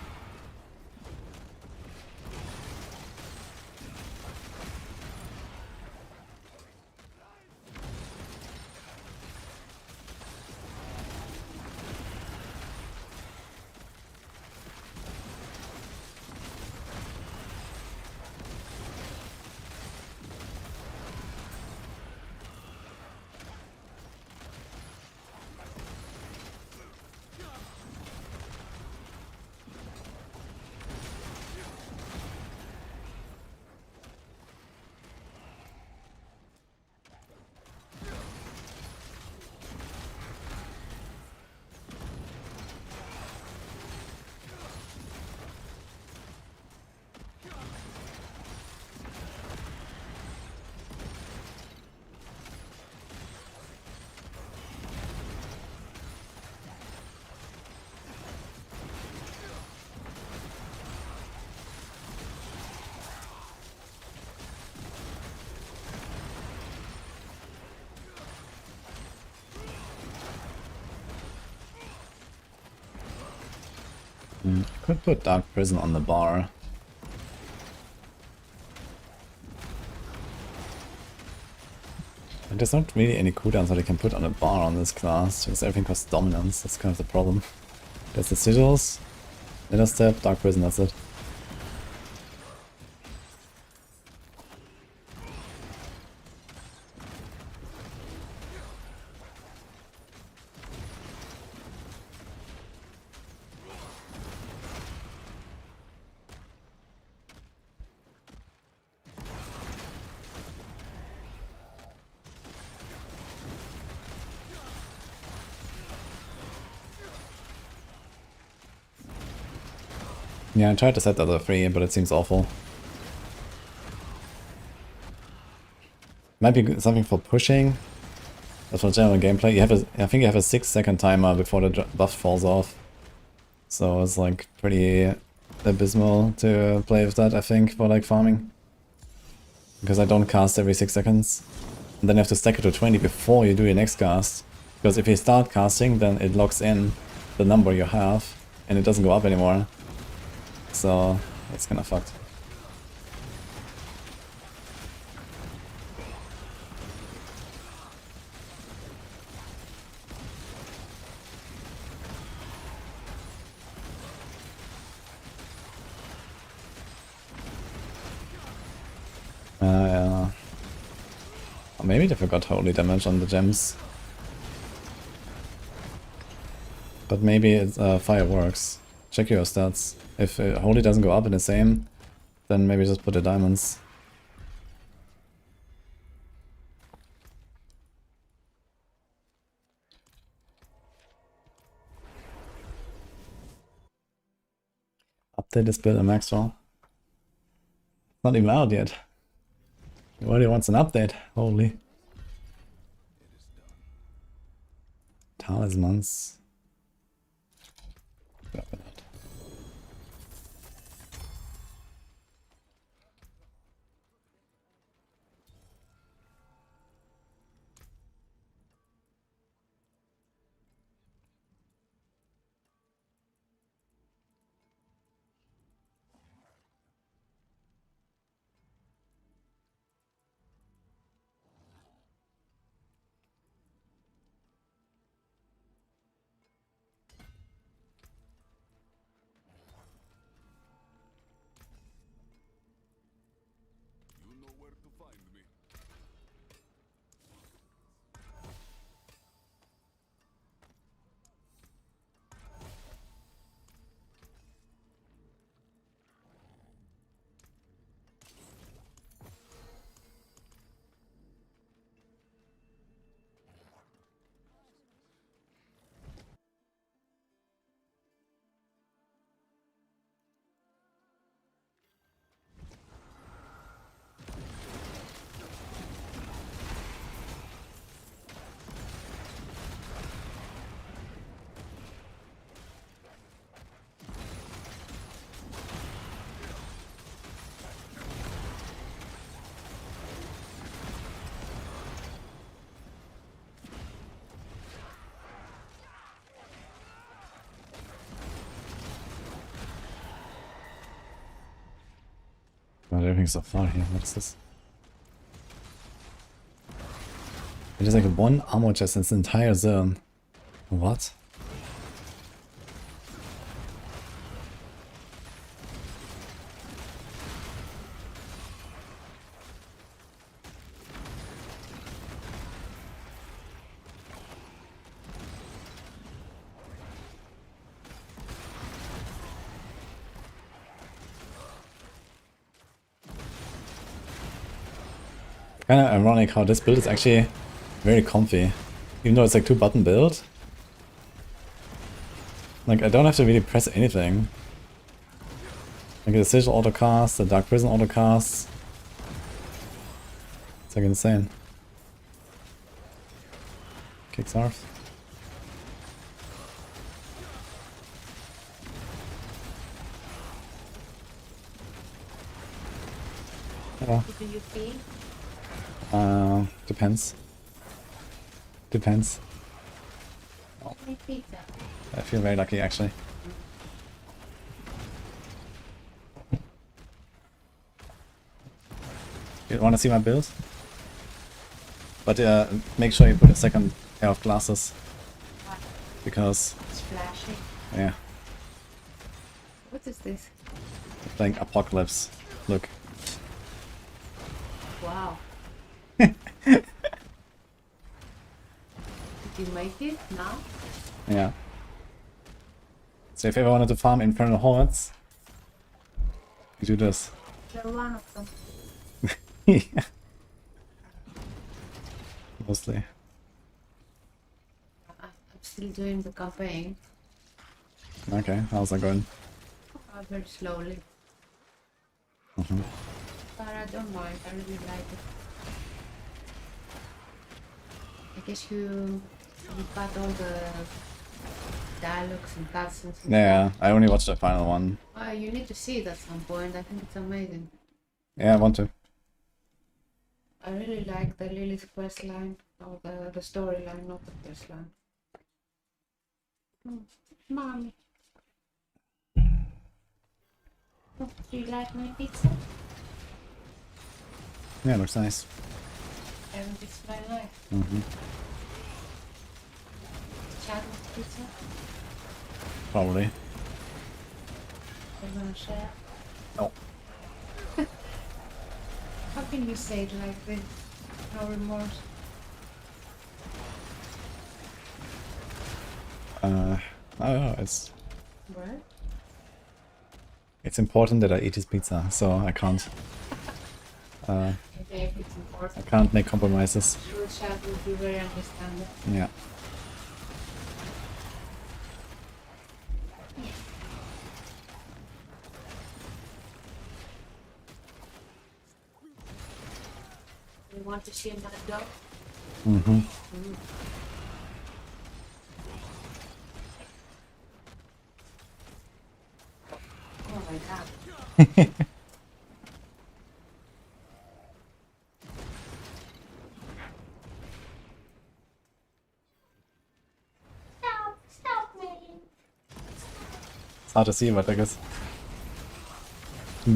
Could put Dark Prison on the bar. But there's not really any cooldowns that I can put on a bar on this class, because everything costs dominance, that's kind of the problem. There's the sigils, Inner Step, Dark Prison, that's it. Yeah, I tried to set the other 3, but it seems awful. Might be something for pushing. But for general gameplay, you have I think you have a 6-second timer before the buff falls off. So it's like pretty abysmal to play with that, I think, for like farming. Because I don't cast every 6 seconds. And then you have to stack it to 20 before you do your next cast. Because if you start casting, then it locks in the number you have, and it doesn't go up anymore. So it's kinda fucked. Yeah. Or maybe they forgot holy damage on the gems. But maybe it's fireworks. Check your stats. If holy doesn't go up in the same, then maybe just put the diamonds. Update this build at Maxwell. Not even out yet. He already wants an update. Holy. Talismans. Grab it out. You know where to find me. Not everything so far here. What's this? It is like one armor chest in this entire zone. What? Kinda ironic how this build is actually very comfy. Even though it's like 2-button build. Like I don't have to really press anything. Like the Sigil autocast, the Dark Prison autocast. It's like insane. Kicks off. Hello. Do you feel? Depends. Depends. My pizza. I feel very lucky actually. You wanna see my build? But make sure you put a second pair of glasses. Because, It's flashing. yeah, What is this? I'm playing Apocalypse. Look. Wow. Did you make it now? Yeah. So if you ever wanted to farm Infernal Hordes, you do this. You're one of them. Yeah. Mostly. I'm still doing the campaign. Okay, how's that going? Very slowly. Mhm. But I don't mind. I really like it. I guess you got all the dialogues and cutscenes. And Yeah, stuff. I only watched the final one. You need to see it at some point. I think it's amazing. Yeah, I want to. I really like the Lilith quest line, or the storyline, not the quest line. Mommy. Do you like my pizza? Yeah, looks nice. And it's my life. Mm-hmm. Chad's pizza. Probably. We're gonna share. Oh. How can you say it like this? No remorse. I don't know, What? it's important that I eat his pizza, so I can't Okay, if it's important. I can't make compromises. Sure, Chad will be very understanding. Yeah. You want to see him go? Mm-hmm. Oh my god. Stop me. It's hard to see, but I guess.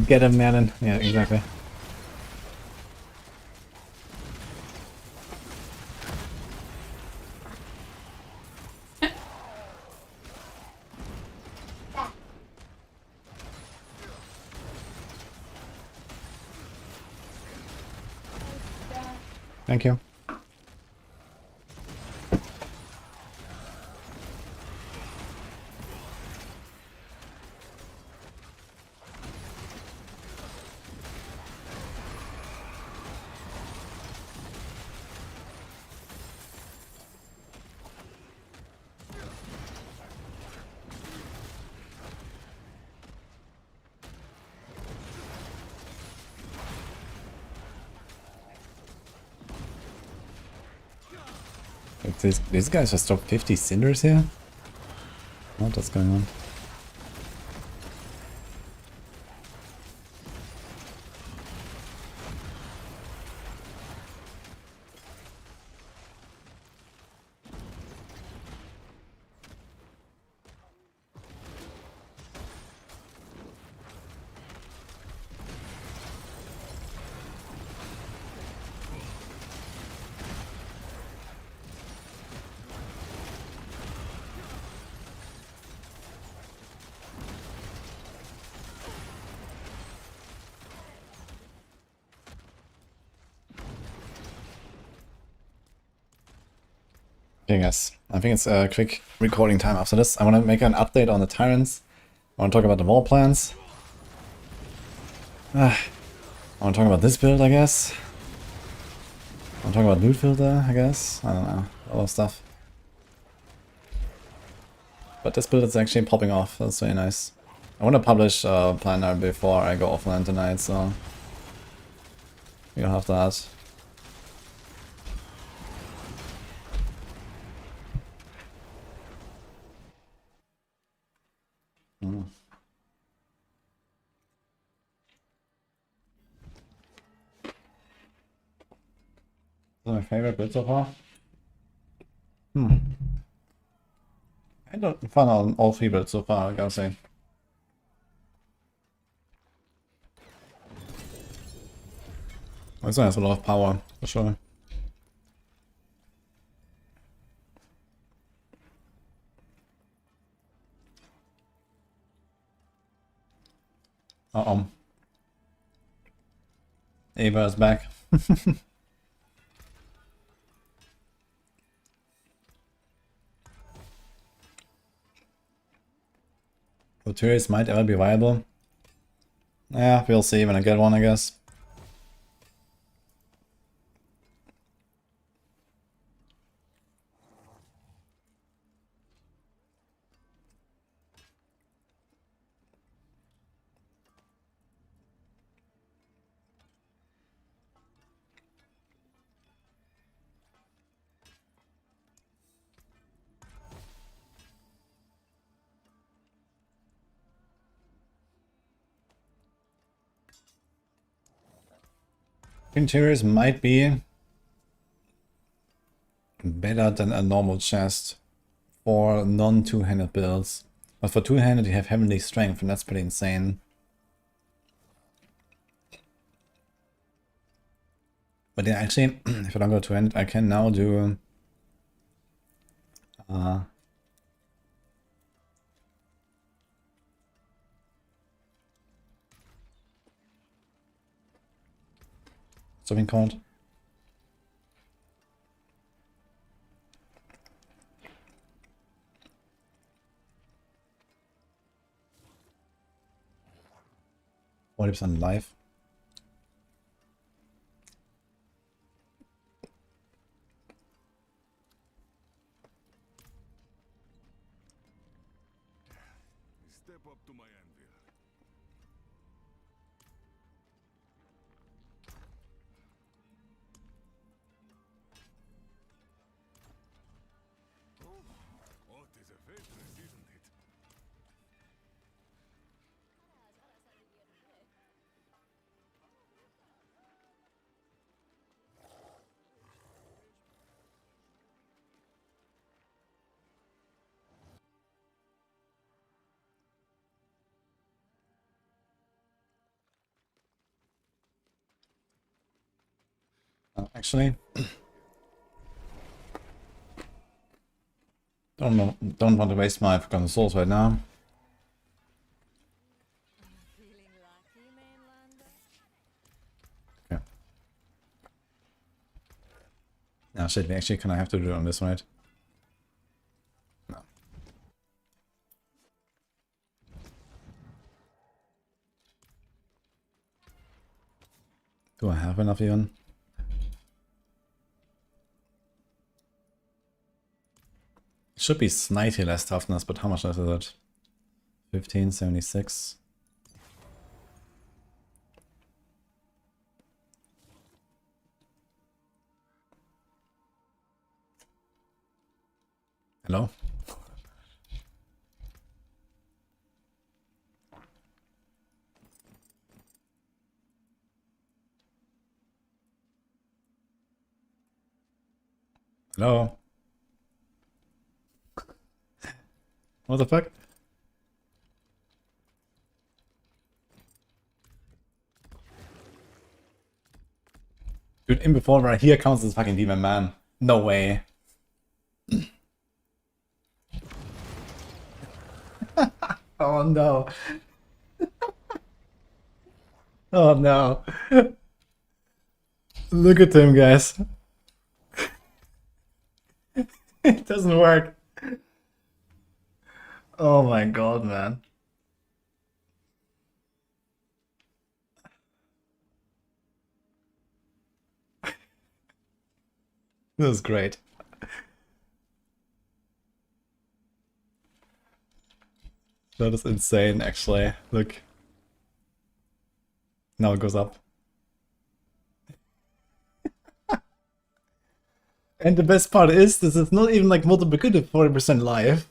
Get him, man. Yeah, exactly. Thank you. Like these guys just dropped 50 cinders here? What's going on? Okay guys, I think it's a quick recording time after this. I want to make an update on the Tyrants. I want to talk about the war plans. I want to talk about this build, I guess. I want to talk about loot filter, I guess. I don't know, a lot of stuff. But this build is actually popping off, that's very nice. I want to publish a planner before I go offline tonight, so you'll have that. This is my favorite build so far. I don't fun on all three builds so far, I gotta say. This one has a lot of power, for sure. Ava is back. Enquiries might ever be viable. Yeah, we'll see when I get one, I guess. Enquiries might be better than a normal chest for non-two-handed builds. But for two-handed you have Heavenly Strength, and that's pretty insane. But yeah, actually, if I don't go two-handed, I can now do... something called? %40 life. Step up to my anvil. Oh, it is a faithless, isn't it? Actually, don't want to waste my forgotten souls right now. Feeling lucky, mainlander? Okay. Now shit, we actually kind of have to do it on this, right? No. Do I have enough even? Should be slightly less toughness, but how much less is it? 1576. Hello? Hello? What the fuck? Dude, in before right here counts as fucking demon man. No way. Oh no. Oh no. Look at him, guys. It doesn't work. Oh my god, man. This is great. That is insane, actually. Look. Now it goes up. And the best part is, this is not even like multiplicative 40% life.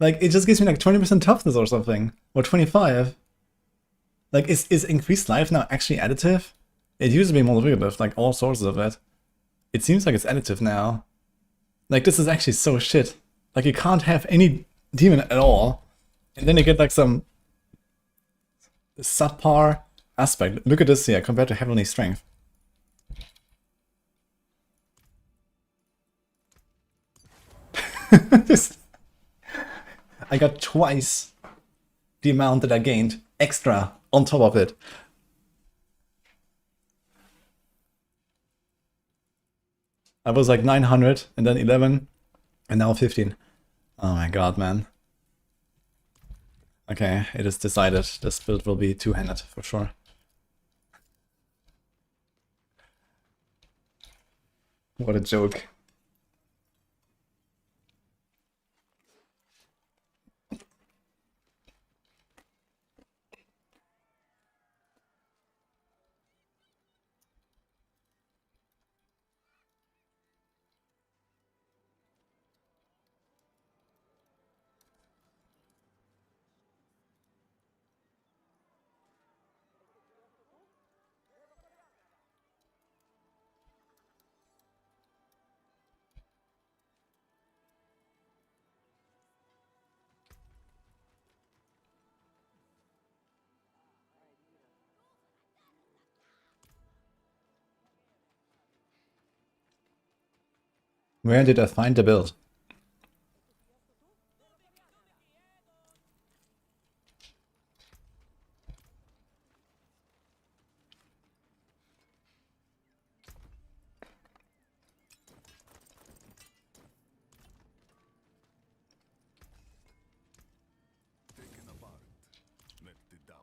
Like, it just gives me like 20% toughness or something. Or 25. Like, is increased life now actually additive? It used to be multiplicative, like all sources of it. It seems like it's additive now. Like, this is actually so shit. Like, you can't have any demon at all. And then you get like some subpar aspect. Look at this here compared to Heavenly Strength. I got twice the amount that I gained extra on top of it. I was like 900 and then 11 and now 15. Oh my god, man. Okay, it is decided. This build will be two-handed for sure. What a joke. Where did I find the build? Taken apart, left it down.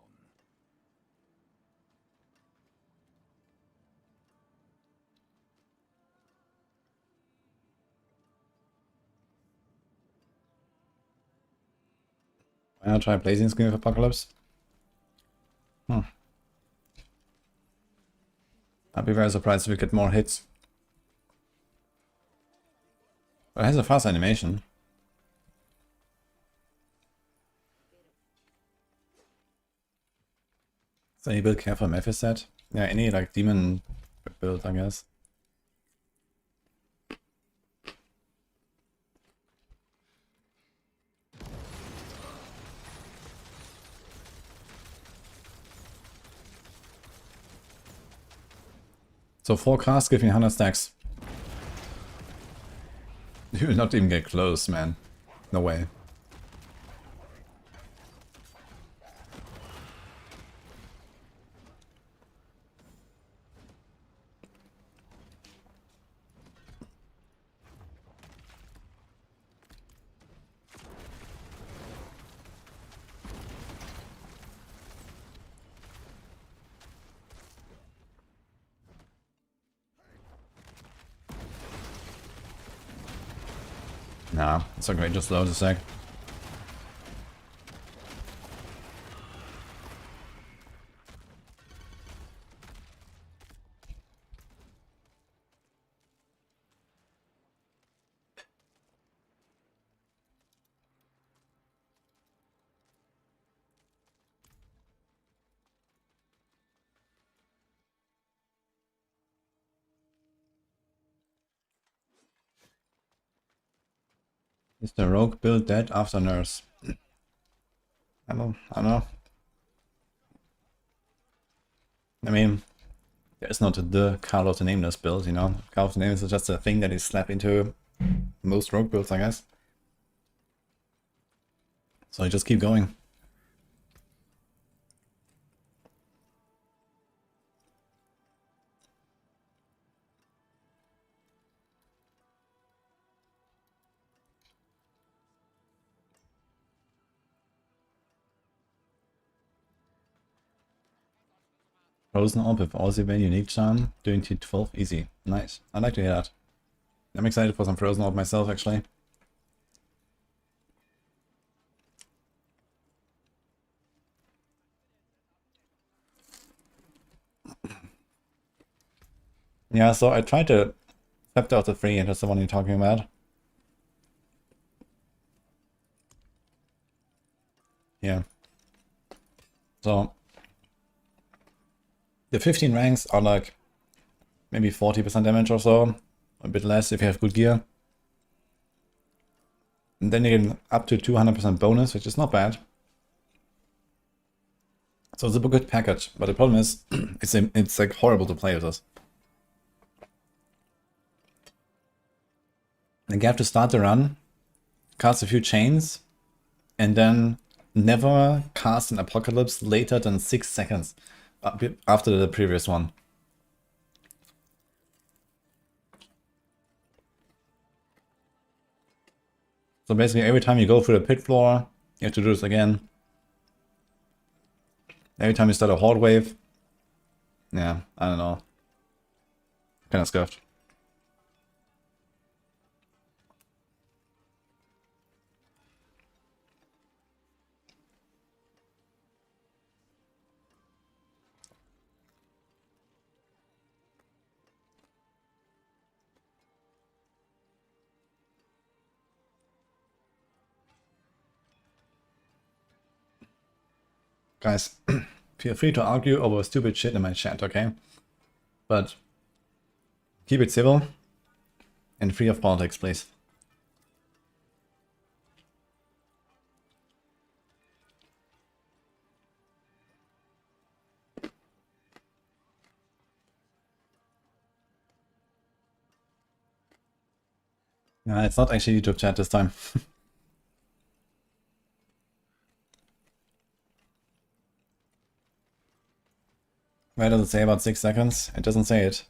Why not try Blazing Screen of Apocalypse? I'd be very surprised if we get more hits. But it has a fast animation. So any build care for Memphis set? Yeah, any like demon build, I guess. So 4 casts give me 100 stacks. You will not even get close, man. No way. Nah, it's okay, just load a sec. Is the rogue build dead after nurse? I don't know. I mean, there's not the Call of the Nameless build, you know? Call of the Nameless is just a thing that is slapped into most rogue builds, I guess. So I just keep going. Frozen Orb with Aussie unique charm, doing T12 easy. Nice. I'd like to hear that. I'm excited for some Frozen Orb myself, actually. Yeah, so I tried to flip out the free, and that's the one you're talking about. Yeah. So the 15 ranks are like maybe 40% damage or so, a bit less if you have good gear. And then you get up to 200% bonus, which is not bad. So it's a good package, but the problem is it's like horrible to play with this. Like you have to start the run, cast a few chains, and then never cast an Apocalypse later than 6 seconds after the previous one. So basically every time you go through the pit floor, you have to do this again. Every time you start a horde wave. Yeah, I don't know. Kinda scuffed. Guys, feel free to argue over stupid shit in my chat, okay? But keep it civil and free of politics, please. Yeah, it's not actually YouTube chat this time. Where does it say about 6 seconds? It doesn't say it,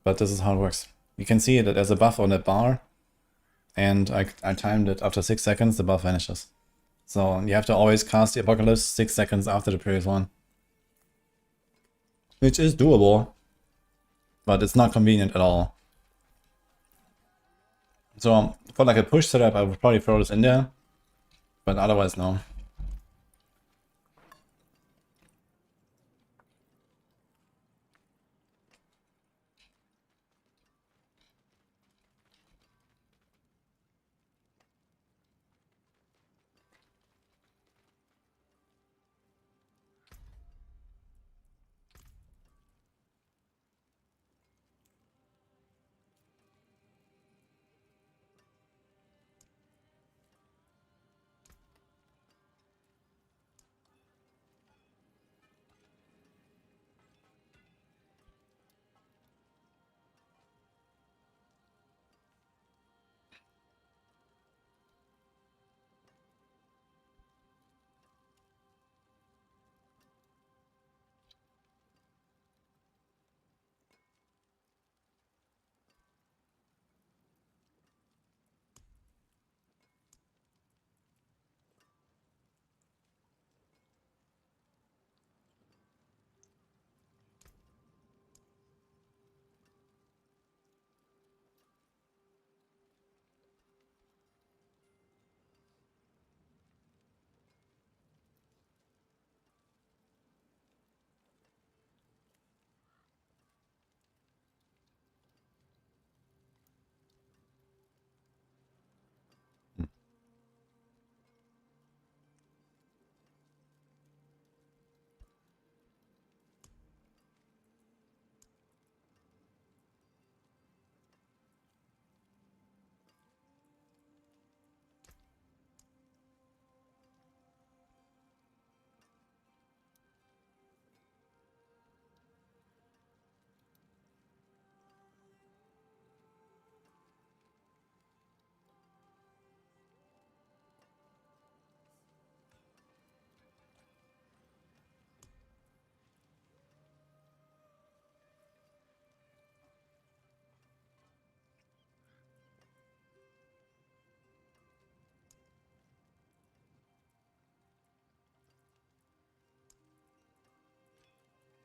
but this is how it works. You can see that there's a buff on that bar, and I timed it after 6 seconds, the buff vanishes. So you have to always cast the Apocalypse 6 seconds after the previous one. Which is doable, but it's not convenient at all. So for like a push setup, I would probably throw this in there, but otherwise no.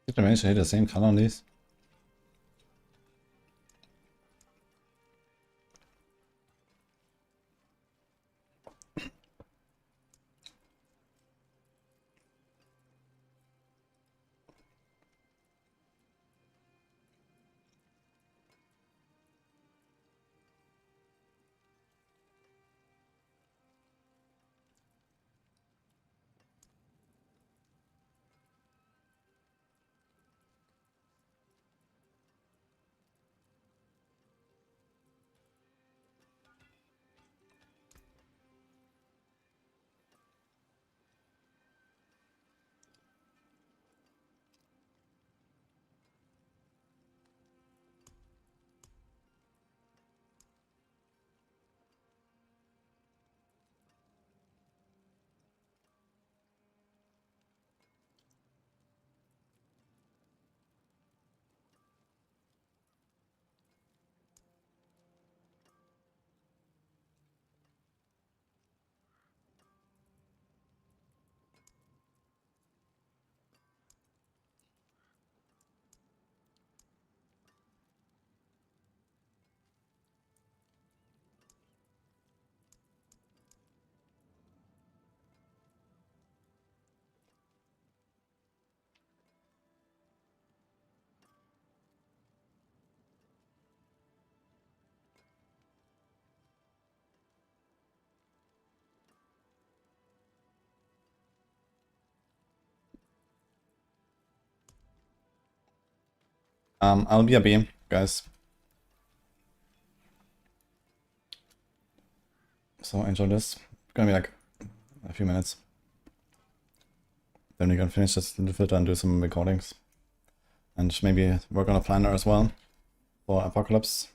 Did I manage to hit the same color on these? I'll be a B, guys. So enjoy this. It's gonna be like a few minutes. Then we're gonna finish this in the filter and do some recordings. And maybe work on a planner as well for Apocalypse.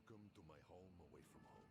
Welcome to my home away from home.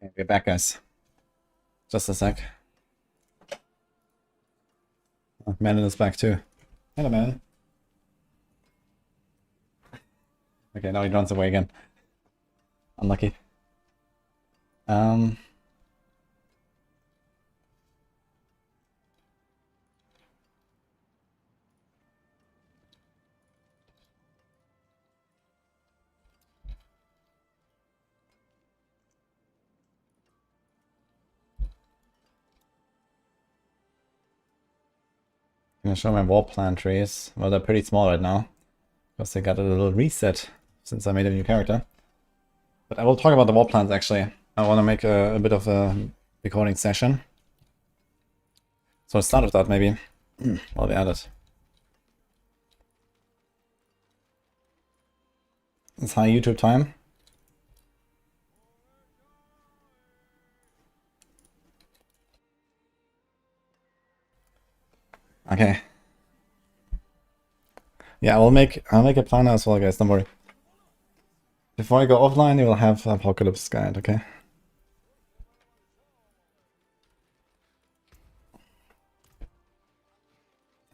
Okay, we're back, guys. Just a sec. Oh, Manon is back too. Hello, Manon. Okay, now he runs away again. Unlucky. I'm gonna show my wall plant trees. Well, they're pretty small right now because they got a little reset since I made a new character. But I will talk about the wall plants actually. I want to make a bit of a recording session. So I'll start with that maybe while we add it. It's high YouTube time. Okay. Yeah, I'll make a planner as well, guys, don't worry. Before I go offline, you will have Apocalypse Guide, okay?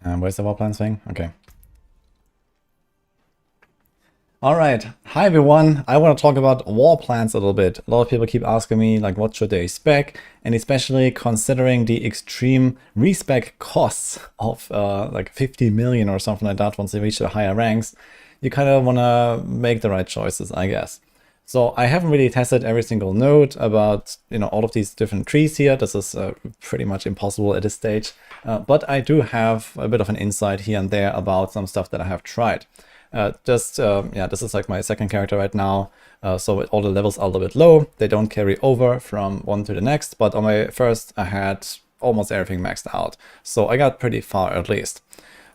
Where's the wall plans thing? Okay. Alright, hi everyone. I want to talk about wall plans a little bit. A lot of people keep asking me, like, what should they spec? And especially considering the extreme respec costs of like 50 million or something like that once they reach the higher ranks, you kind of want to make the right choices, I guess. So I haven't really tested every single node about, you know, all of these different trees here. This is pretty much impossible at this stage. But I do have a bit of an insight here and there about some stuff that I have tried. Yeah, this is like my second character right now. So all the levels are a little bit low. They don't carry over from one to the next. But on my first, I had almost everything maxed out. So I got pretty far at least.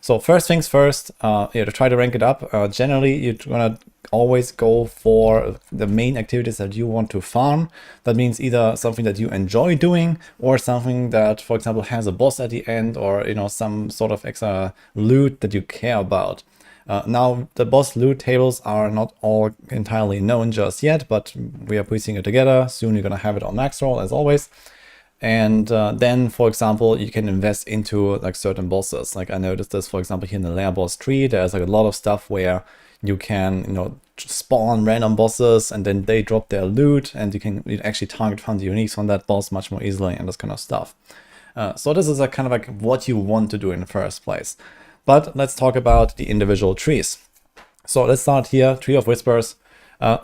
So first things first, to try to rank it up, generally you're gonna always go for the main activities that you want to farm. That means either something that you enjoy doing or something that, for example, has a boss at the end, or some sort of extra loot that you care about. Now, the boss loot tables are not all entirely known just yet, but we are piecing it together. Soon you're gonna have it on max roll as always. And then, for example, you can invest into like certain bosses. Like I noticed this, for example, here in the lair boss tree, there's like a lot of stuff where you can, spawn random bosses and then they drop their loot, and you can actually target farm the uniques on that boss much more easily and this kind of stuff. So this is a kind of like what you want to do in the first place. But let's talk about the individual trees. So let's start here, Tree of Whispers.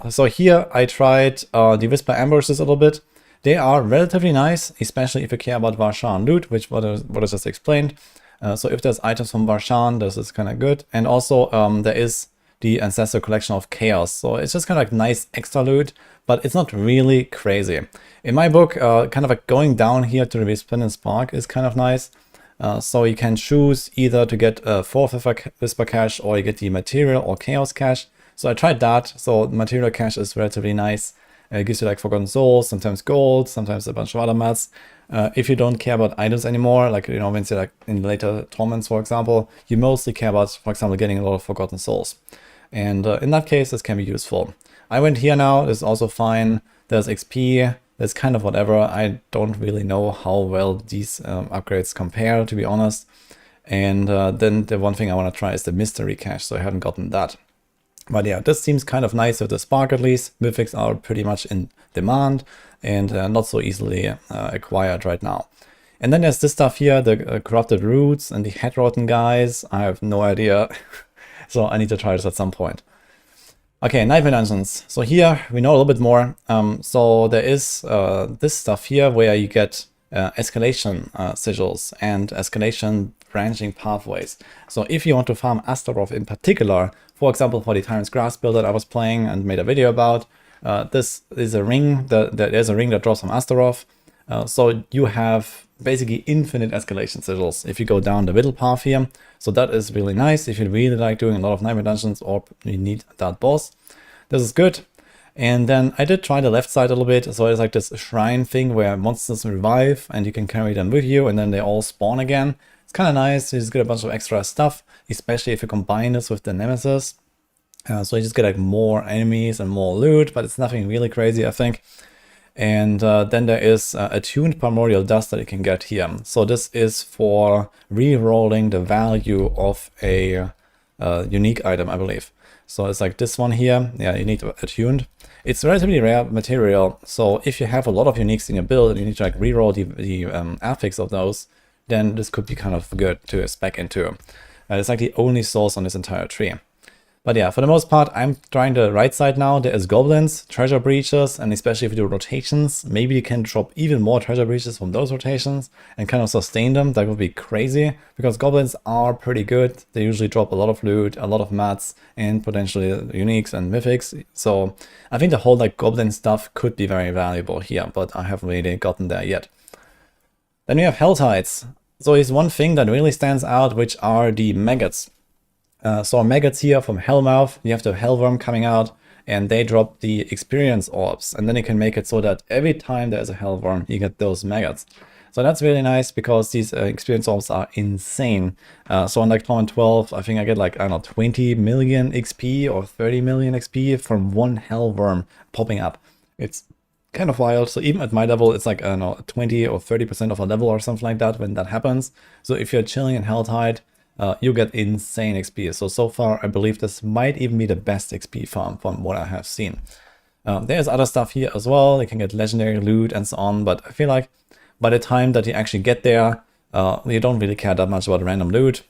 So here I tried the Whisper Ambushes a little bit. They are relatively nice, especially if you care about Varshan loot, which what I just explained. So if there's items from Varshan, this is kind of good. And also there is the Ancestor Collection of Chaos. So it's just kind of like nice extra loot, but it's not really crazy. In my book, kind of like going down here to the Resplendent Spark is kind of nice. So you can choose either to get a 4th Whisper Cache, or you get the Material or Chaos Cache. So I tried that. So Material Cache is relatively nice. It gives you like Forgotten Souls, sometimes gold, sometimes a bunch of other mats. If you don't care about items anymore, like, when you're like in later torments, for example, you mostly care about, for example, getting a lot of Forgotten Souls. And in that case, this can be useful. I went here now, this is also fine. There's XP, there's kind of whatever. I don't really know how well these upgrades compare, to be honest. And then the one thing I want to try is the Mystery Cache, so I haven't gotten that. But yeah, this seems kind of nice with the Spark at least. Mythics are pretty much in demand and not so easily acquired right now. And then there's this stuff here, the Corrupted Roots and the Headrotten guys. I have no idea, so I need to try this at some point. Okay, Nightmare Dungeons. So here we know a little bit more. So there is this stuff here where you get escalation sigils and escalation branching pathways. So if you want to farm Astaroth in particular, for example, for the Tyrant's Grasp build that I was playing and made a video about, this is a ring, there's a ring that drops from Astaroth. So you have basically infinite escalation sigils if you go down the middle path here. So that is really nice if you really like doing a lot of Nightmare Dungeons or you need that boss. This is good. And then I did try the left side a little bit. So it's like this shrine thing where monsters revive and you can carry them with you and then they all spawn again. It's kind of nice. You just get a bunch of extra stuff, especially if you combine this with the Nemesis. So you just get like more enemies and more loot, but it's nothing really crazy, I think. And then there is attuned primordial dust that you can get here. So this is for re-rolling the value of a unique item, I believe. So it's like this one here. Yeah, you need attuned. It's relatively rare material. So if you have a lot of uniques in your build and you need to like re-roll the affix of those, then this could be kind of good to spec into. It's like the only source on this entire tree. But yeah, for the most part, I'm trying the right side now. There is goblins, treasure breaches, and especially if you do rotations, maybe you can drop even more treasure breaches from those rotations and kind of sustain them. That would be crazy, because goblins are pretty good. They usually drop a lot of loot, a lot of mats, and potentially uniques and mythics. So I think the whole like goblin stuff could be very valuable here, but I haven't really gotten there yet. Then we have Helltides. So there's one thing that really stands out, which are the maggots. So maggots here from Hellmouth, you have the Hellworm coming out, and they drop the experience orbs, and then you can make it so that every time there's a Hellworm, you get those maggots. So that's really nice, because these experience orbs are insane. So on like Torment 12, I think I get like, I don't know, 20 million XP or 30 million XP from one Hellworm popping up. It's kind of wild. So even at my level, it's like, I don't know, 20 or 30% of a level or something like that when that happens. So if you're chilling in Helltide, you get insane XP. So far, I believe this might even be the best XP farm from what I have seen. There's other stuff here as well. You can get legendary loot and so on, but I feel like by the time that you actually get there, you don't really care that much about random loot.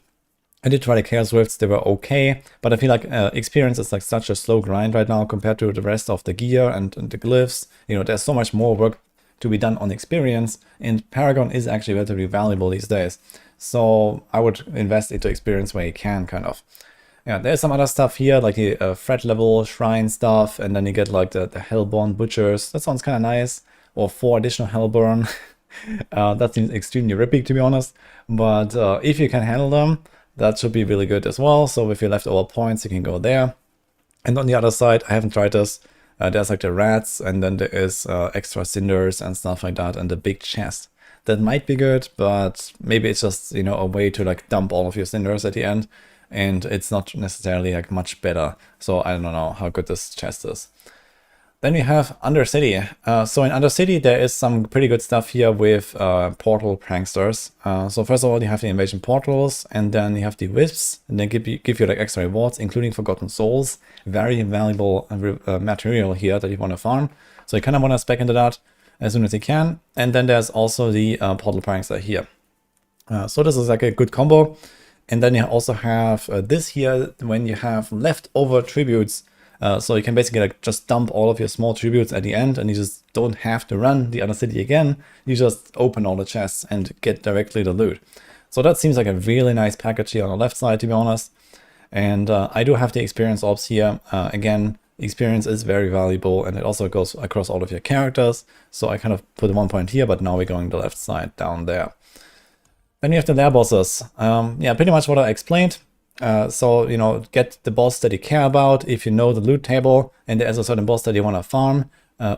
I did try the Chaos Rifts, they were okay, but I feel like experience is like such a slow grind right now compared to the rest of the gear and the glyphs. You know, there's so much more work to be done on experience, and Paragon is actually relatively valuable these days. So I would invest into experience where you can, kind of. Yeah, there's some other stuff here, like the threat level, shrine stuff, and then you get like the Hellborn Butchers. That sounds kind of nice. Or 4 additional Hellborn. That seems extremely ripping, to be honest. But if you can handle them, That should be really good as well. So with your leftover points, you can go there. And on the other side, I haven't tried this. There's like the rats, and then there is extra cinders and stuff like that, and the big chest. That might be good, but maybe it's just, you know, a way to like dump all of your cinders at the end, and it's not necessarily like much better. So I don't know how good this chest is. Then we have Undercity. So in Undercity, there is some pretty good stuff here with portal pranksters. So first of all, you have the invasion portals, and then you have the wisps, and they give you like extra rewards, including Forgotten Souls. Very valuable material here that you want to farm. So you kind of want to spec into that as soon as you can. And then there's also the portal prankster here. So this is like a good combo. And then you also have this here when you have leftover tributes. So you can basically like just dump all of your small tributes at the end, and you just don't have to run the Undercity again. You just open all the chests and get directly the loot. So that seems like a really nice package here on the left side, to be honest. And I do have the experience orbs here. Again, experience is very valuable, and it also goes across all of your characters. So I kind of put 1 point here, but now we're going the left side down there. Then you have the lair bosses. Yeah, pretty much what I explained. So, you know, get the boss that you care about if you know the loot table and there's a certain boss that you want to farm,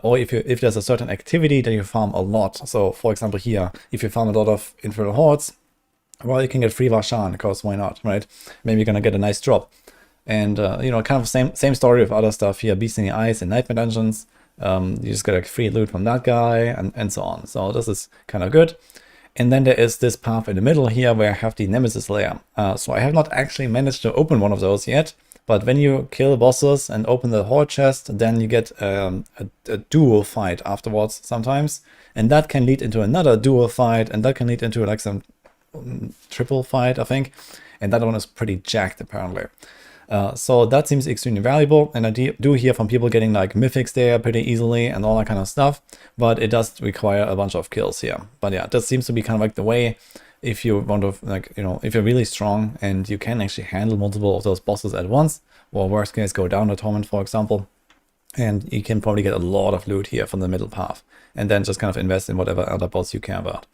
or if there's a certain activity that you farm a lot. So, for example, here, if you farm a lot of Infernal Hordes, well, you can get free Varshan, because why not, right? Maybe you're gonna get a nice drop. And, you know, kind of same story with other stuff here, Beast in the Eyes and Nightmare Dungeons. You just get a free loot from that guy and so on. So this is kind of good. And then there is this path in the middle here where I have the Nemesis lair. So I have not actually managed to open one of those yet. But when you kill bosses and open the Horde chest, then you get a duo fight afterwards sometimes. And that can lead into another duo fight, and that can lead into like some triple fight, I think. And that one is pretty jacked apparently. So that seems extremely valuable, and I do hear from people getting like mythics there pretty easily and all that kind of stuff, but it does require a bunch of kills here. But yeah, this seems to be kind of like the way if you want to, like, you know, if you're really strong and you can actually handle multiple of those bosses at once, or worst case go down the torment, for example, and you can probably get a lot of loot here from the middle path, and then just kind of invest in whatever other boss you care about.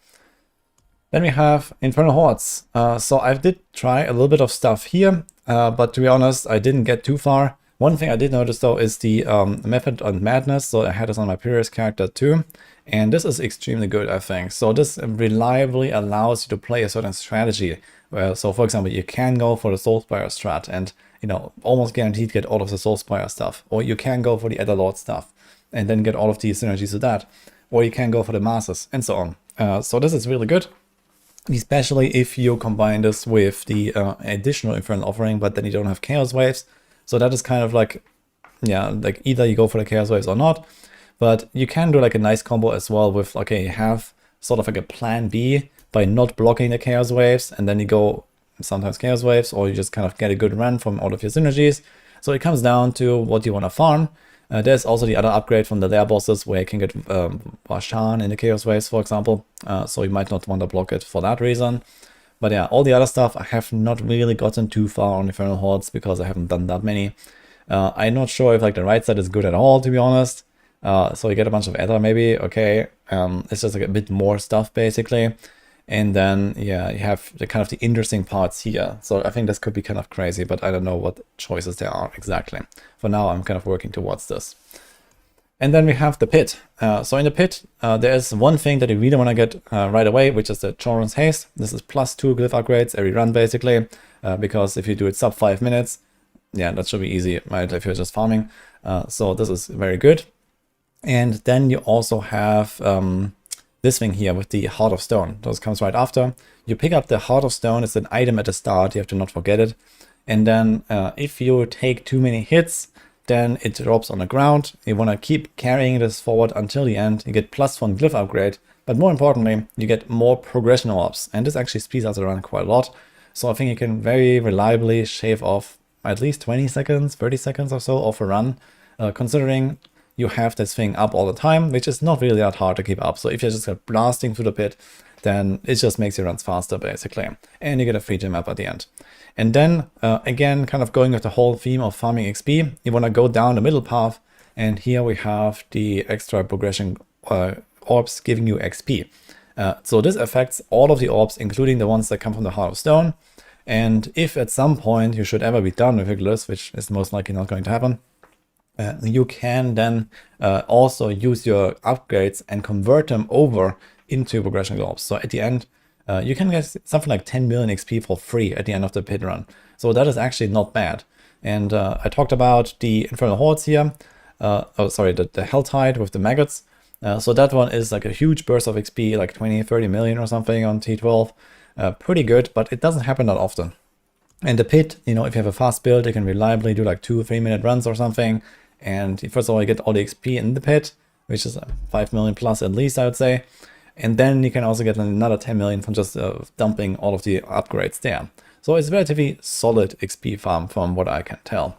Then we have Infernal Hordes. So I did try a little bit of stuff here, but to be honest, I didn't get too far. One thing I did notice though is the Method on Madness. So I had this on my previous character too. And this is extremely good, I think. So this reliably allows you to play a certain strategy. So for example, you can go for the Soulspire strat and, you know, almost guaranteed get all of the Soulspire stuff. Or you can go for the Etherlord stuff and then get all of the synergies with that. Or you can go for the Masses and so on. So this is really good. Especially if you combine this with the additional Infernal Offering, but then you don't have Chaos Waves. So that is kind of like, yeah, like either you go for the Chaos Waves or not. But you can do like a nice combo as well with, okay, you have sort of like a plan B by not blocking the Chaos Waves, and then you go sometimes Chaos Waves, or you just kind of get a good run from all of your synergies. So it comes down to what you want to farm. There's also the other upgrade from the lair bosses where you can get Varshan in the Chaos Waves, for example. So you might not want to block it for that reason. But yeah, all the other stuff, I have not really gotten too far on Infernal Hordes because I haven't done that many. I'm not sure if like the right side is good at all, to be honest. So you get a bunch of Ether maybe, okay. It's just like a bit more stuff basically. And then, yeah, you have the kind of the interesting parts here. So I think this could be kind of crazy, but I don't know what choices there are exactly. For now, I'm kind of working towards this. And then we have the pit. So in the pit, there is one thing that you really want to get right away, which is the Choron's Haste. This is +2 glyph upgrades every run, basically, because if you do it sub 5 minutes, yeah, that should be easy, right, if you're just farming. So this is very good. And then you also have this thing here with the Heart of Stone. This comes right after. You pick up the Heart of Stone. It's an item at the start. You have to not forget it. And then if you take too many hits, then it drops on the ground. You want to keep carrying this forward until the end. You get +1 glyph upgrade. But more importantly, you get more progression orbs. And this actually speeds out the run quite a lot. So I think you can very reliably shave off at least 20 seconds, 30 seconds or so off a run, considering you have this thing up all the time, which is not really that hard to keep up. So if you're just blasting through the pit, then it just makes your runs faster, basically. And you get a free gem map at the end. And then, again, kind of going with the whole theme of farming XP, you want to go down the middle path. And here we have the extra progression orbs giving you XP. So this affects all of the orbs, including the ones that come from the Heart of Stone. And if at some point you should ever be done with Iglis, which is most likely not going to happen, you can then also use your upgrades and convert them over into progression globes. So at the end, you can get something like 10 million XP for free at the end of the pit run. So that is actually not bad. And I talked about the Infernal Hordes here. Oh, sorry, the Helltide with the maggots. So that one is like a huge burst of XP, like 20, 30 million or something on T12. Pretty good, but it doesn't happen that often. And the pit, you know, if you have a fast build, you can reliably do like 2 or 3 minute runs or something. And first of all, you get all the XP in the pit, which is 5 million plus at least, I would say. And then you can also get another 10 million from just dumping all of the upgrades there. So it's relatively solid XP farm from what I can tell.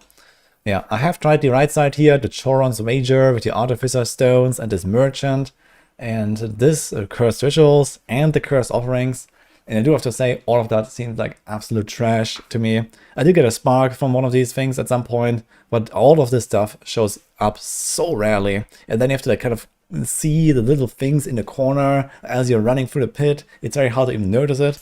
Yeah, I have tried the right side here, the Choron's Wager with the Artificer Stones and this Merchant. And this Cursed Rituals and the Cursed Offerings. And I do have to say, all of that seems like absolute trash to me. I did get a spark from one of these things at some point, but all of this stuff shows up so rarely. And then you have to like kind of see the little things in the corner as you're running through the pit. It's very hard to even notice it.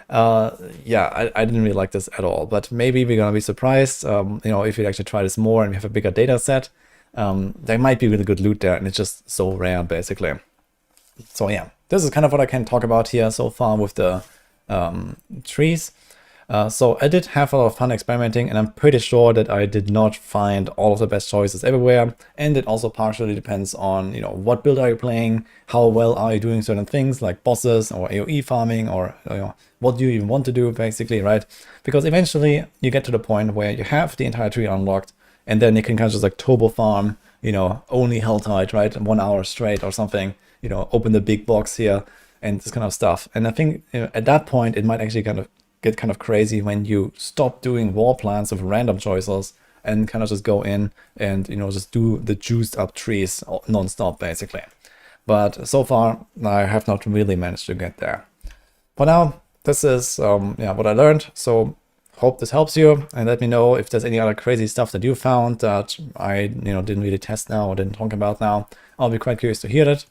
Yeah, I didn't really like this at all, but maybe we're gonna be surprised. You know, if we actually try this more and we have a bigger data set, there might be really good loot there, and it's just so rare, basically. So yeah, this is kind of what I can talk about here so far with the trees. So I did have a lot of fun experimenting, and I'm pretty sure that I did not find all of the best choices everywhere. And it also partially depends on, you know, what build are you playing, how well are you doing certain things like bosses or AoE farming, or you know, what do you even want to do, basically, right? Because eventually you get to the point where you have the entire tree unlocked, and then you can kind of just like turbo farm, you know, only Helltide, right? 1 hour straight or something, you know, open the big box here and this kind of stuff. And I think, you know, at that point, it might actually kind of get kind of crazy when you stop doing war plans with random choices and kind of just go in and, you know, just do the juiced up trees non-stop, basically. But so far, I have not really managed to get there. For now, this is yeah, what I learned. So hope this helps you, and let me know if there's any other crazy stuff that you found that I, you know, didn't really test now or didn't talk about now. I'll be quite curious to hear it.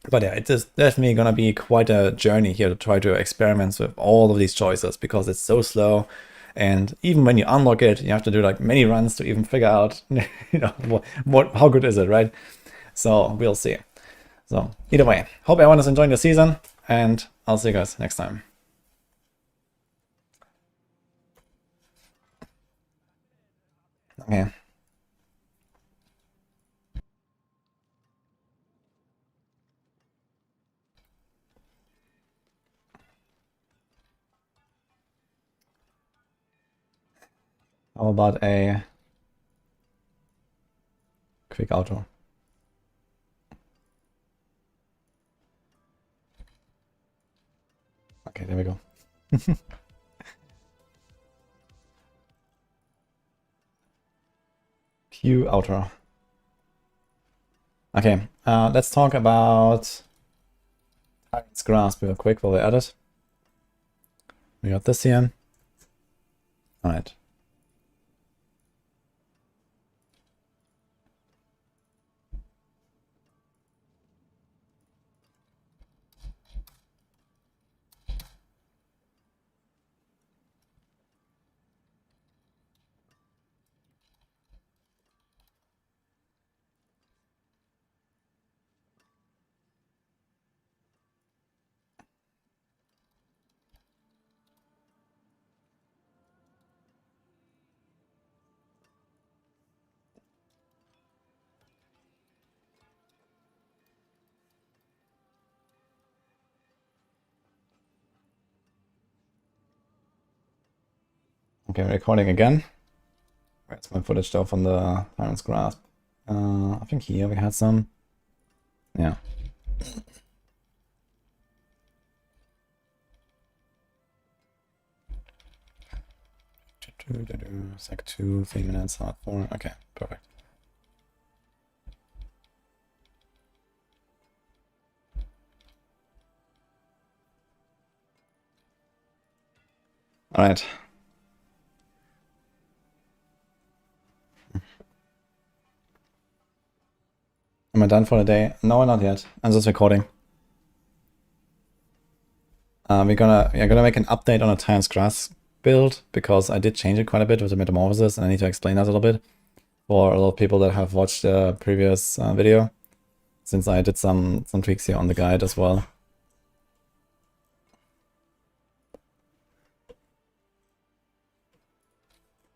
But yeah, it is definitely gonna be quite a journey here to try to experiment with all of these choices, because it's so slow. And even when you unlock it, you have to do like many runs to even figure out, you know, how good is it, right? So we'll see. So either way, hope everyone is enjoying the season, and I'll see you guys next time. Okay. How about a quick outro? Okay, there we go. Cue outro. Okay, let's talk about Tyrant's Grasp real quick while we add it. We got this here. Alright. Okay, recording again. Where's my footage though from the Tyrant's Grasp? I think here we had some. Yeah. It's like 2, 3 minutes, not 4. Okay, perfect. All right. Am I done for the day? No, not yet. I'm just recording. We're gonna make an update on the Tyrant's Grasp build because I did change it quite a bit with the metamorphosis, and I need to explain that a little bit for a lot of people that have watched the previous video, since I did some tweaks here on the guide as well.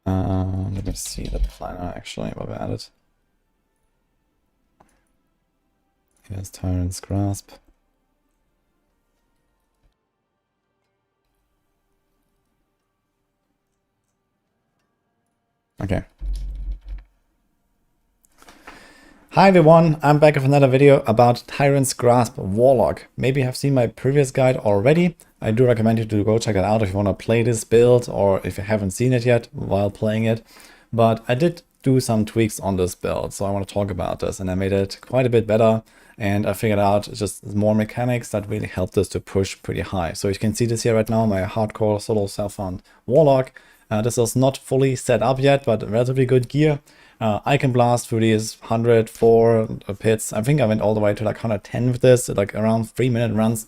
Let me see the planner actually, what we added. Here's Tyrant's Grasp. Okay. Hi everyone, I'm back with another video about Tyrant's Grasp Warlock. Maybe you have seen my previous guide already. I do recommend you to go check it out if you want to play this build or if you haven't seen it yet while playing it. But I did do some tweaks on this build, so I want to talk about this, and I made it quite a bit better, and I figured out just more mechanics that really helped us to push pretty high. So you can see this here right now, my hardcore solo self-found Warlock. This is not fully set up yet, but relatively good gear. I can blast through these 104 pits. I think I went all the way to like 110 with this, like around 3-minute runs.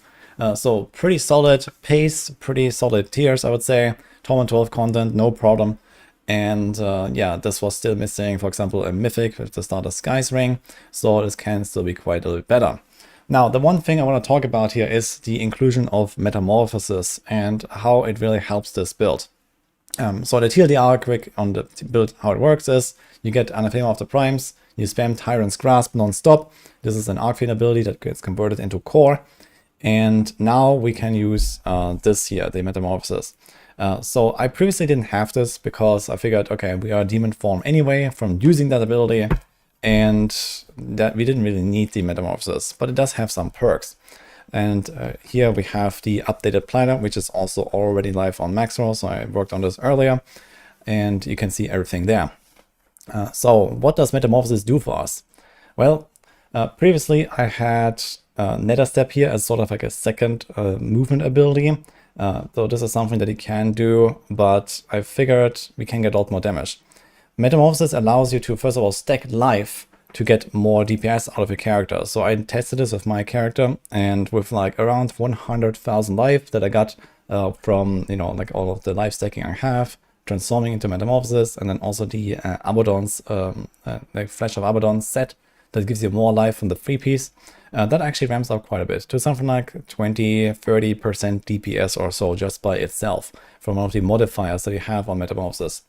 So pretty solid pace, pretty solid tiers, I would say. Torment 12 content, no problem. And yeah, this was still missing, for example, a mythic with the starter Skies ring. So this can still be quite a little bit better. Now, the one thing I want to talk about here is the inclusion of metamorphosis and how it really helps this build. So the TLDR quick on the build, how it works is you get Anathema of the Primes, you spam Tyrant's Grasp non-stop. This is an Arcane ability that gets converted into core. And now we can use this here, the Metamorphosis. So I previously didn't have this because I figured, okay, we are demon form anyway from using that ability, and that we didn't really need the Metamorphosis, but it does have some perks. And here we have the updated planner, which is also already live on Maxroll. So I worked on this earlier, and you can see everything there. So what does Metamorphosis do for us? Well, previously I had Nether Step here as sort of like a second movement ability. So this is something that you can do, but I figured we can get a lot more damage. Metamorphosis allows you to, first of all, stack life to get more DPS out of your character. So I tested this with my character, and with like around 100,000 life that I got from, you know, like all of the life stacking I have, transforming into Metamorphosis, and then also the Abaddon's, like Flesh of Abaddon set that gives you more life from the free piece. That actually ramps up quite a bit to something like 20-30% DPS or so just by itself from one of the modifiers that you have on Metamorphosis.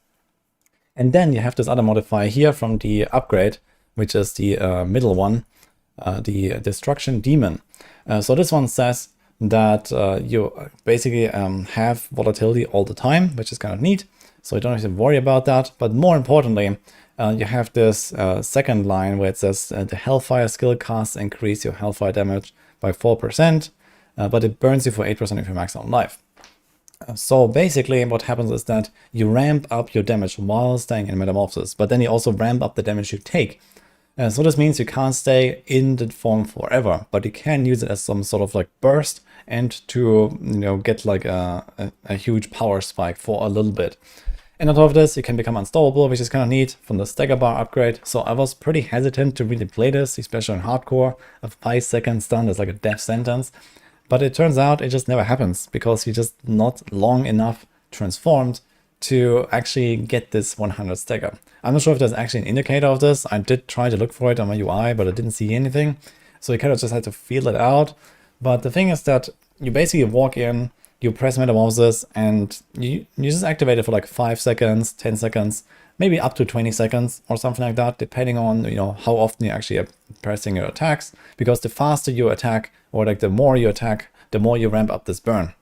And then you have this other modifier here from the upgrade, which is the middle one, the Destruction Demon. So this one says that you basically have volatility all the time, which is kind of neat. So you don't have to worry about that. But more importantly, you have this second line where it says the Hellfire skill casts increase your Hellfire damage by 4%, but it burns you for 8% of your maximum life. So basically what happens is that you ramp up your damage while staying in Metamorphosis, but then you also ramp up the damage you take. So this means you can't stay in the form forever, but you can use it as some sort of like burst and to, you know, get like a huge power spike for a little bit. And on top of this, you can become unstoppable, which is kind of neat from the stagger bar upgrade. So I was pretty hesitant to really play this, especially in hardcore. A 5-second stun is like a death sentence. But it turns out it just never happens because you're just not long enough transformed to actually get this 100 stagger. I'm not sure if there's actually an indicator of this. I did try to look for it on my UI, but I didn't see anything. So you kind of just had to feel it out. But the thing is that you basically walk in, you press Metamorphosis, and you just activate it for like 5 seconds, 10 seconds, maybe up to 20 seconds or something like that, depending on, you know, how often you actually are pressing your attacks. Because the faster you attack, or like the more you attack, the more you ramp up this burn.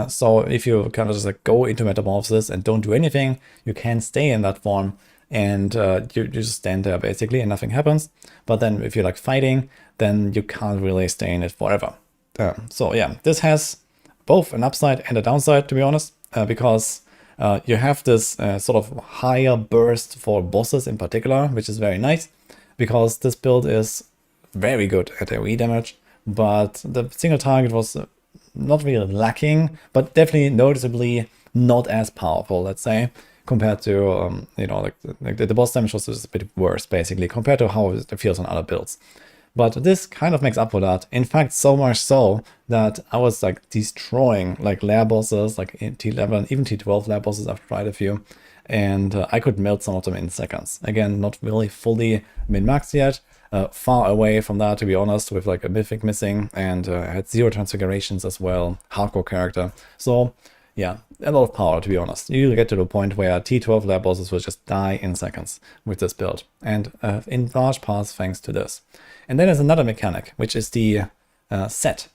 So if you kind of just like go into Metamorphosis and don't do anything, you can stay in that form, and you just stand there basically and nothing happens. But then if you're like fighting, then you can't really stay in it forever. So yeah, this has both an upside and a downside, to be honest, because you have this sort of higher burst for bosses in particular, which is very nice, because this build is very good at AoE damage, but the single target was not really lacking, but definitely noticeably not as powerful, let's say, compared to, you know, like the boss damage was just a bit worse, basically, compared to how it feels on other builds. But this kind of makes up for that. In fact, so much so that I was like destroying like lair bosses, like in T11, even T12 lair bosses. I've tried a few, and I could melt some of them in seconds. Again, not really fully min-maxed yet. Far away from that, to be honest, with like a mythic missing, and I had 0 transfigurations as well, hardcore character. So yeah, a lot of power, to be honest. You get to the point where T12 lair bosses will just die in seconds with this build, and in large parts thanks to this. And then there's another mechanic, which is the set.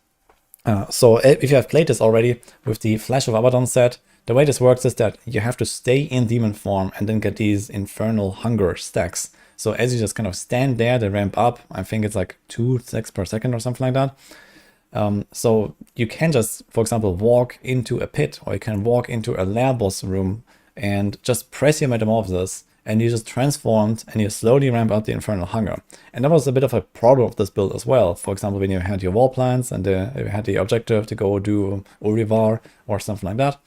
So if you have played this already with the Flash of Abaddon set, the way this works is that you have to stay in demon form and then get these infernal hunger stacks. So as you just kind of stand there, they ramp up. I think it's like 2 stacks per second or something like that. So you can just, for example, walk into a pit, or you can walk into a lair boss room and just press your metamorphosis, and you just transformed and you slowly ramp up the infernal hunger. And that was a bit of a problem of this build as well. For example, when you had your wall plans and you had the objective to go do Urivar or something like that,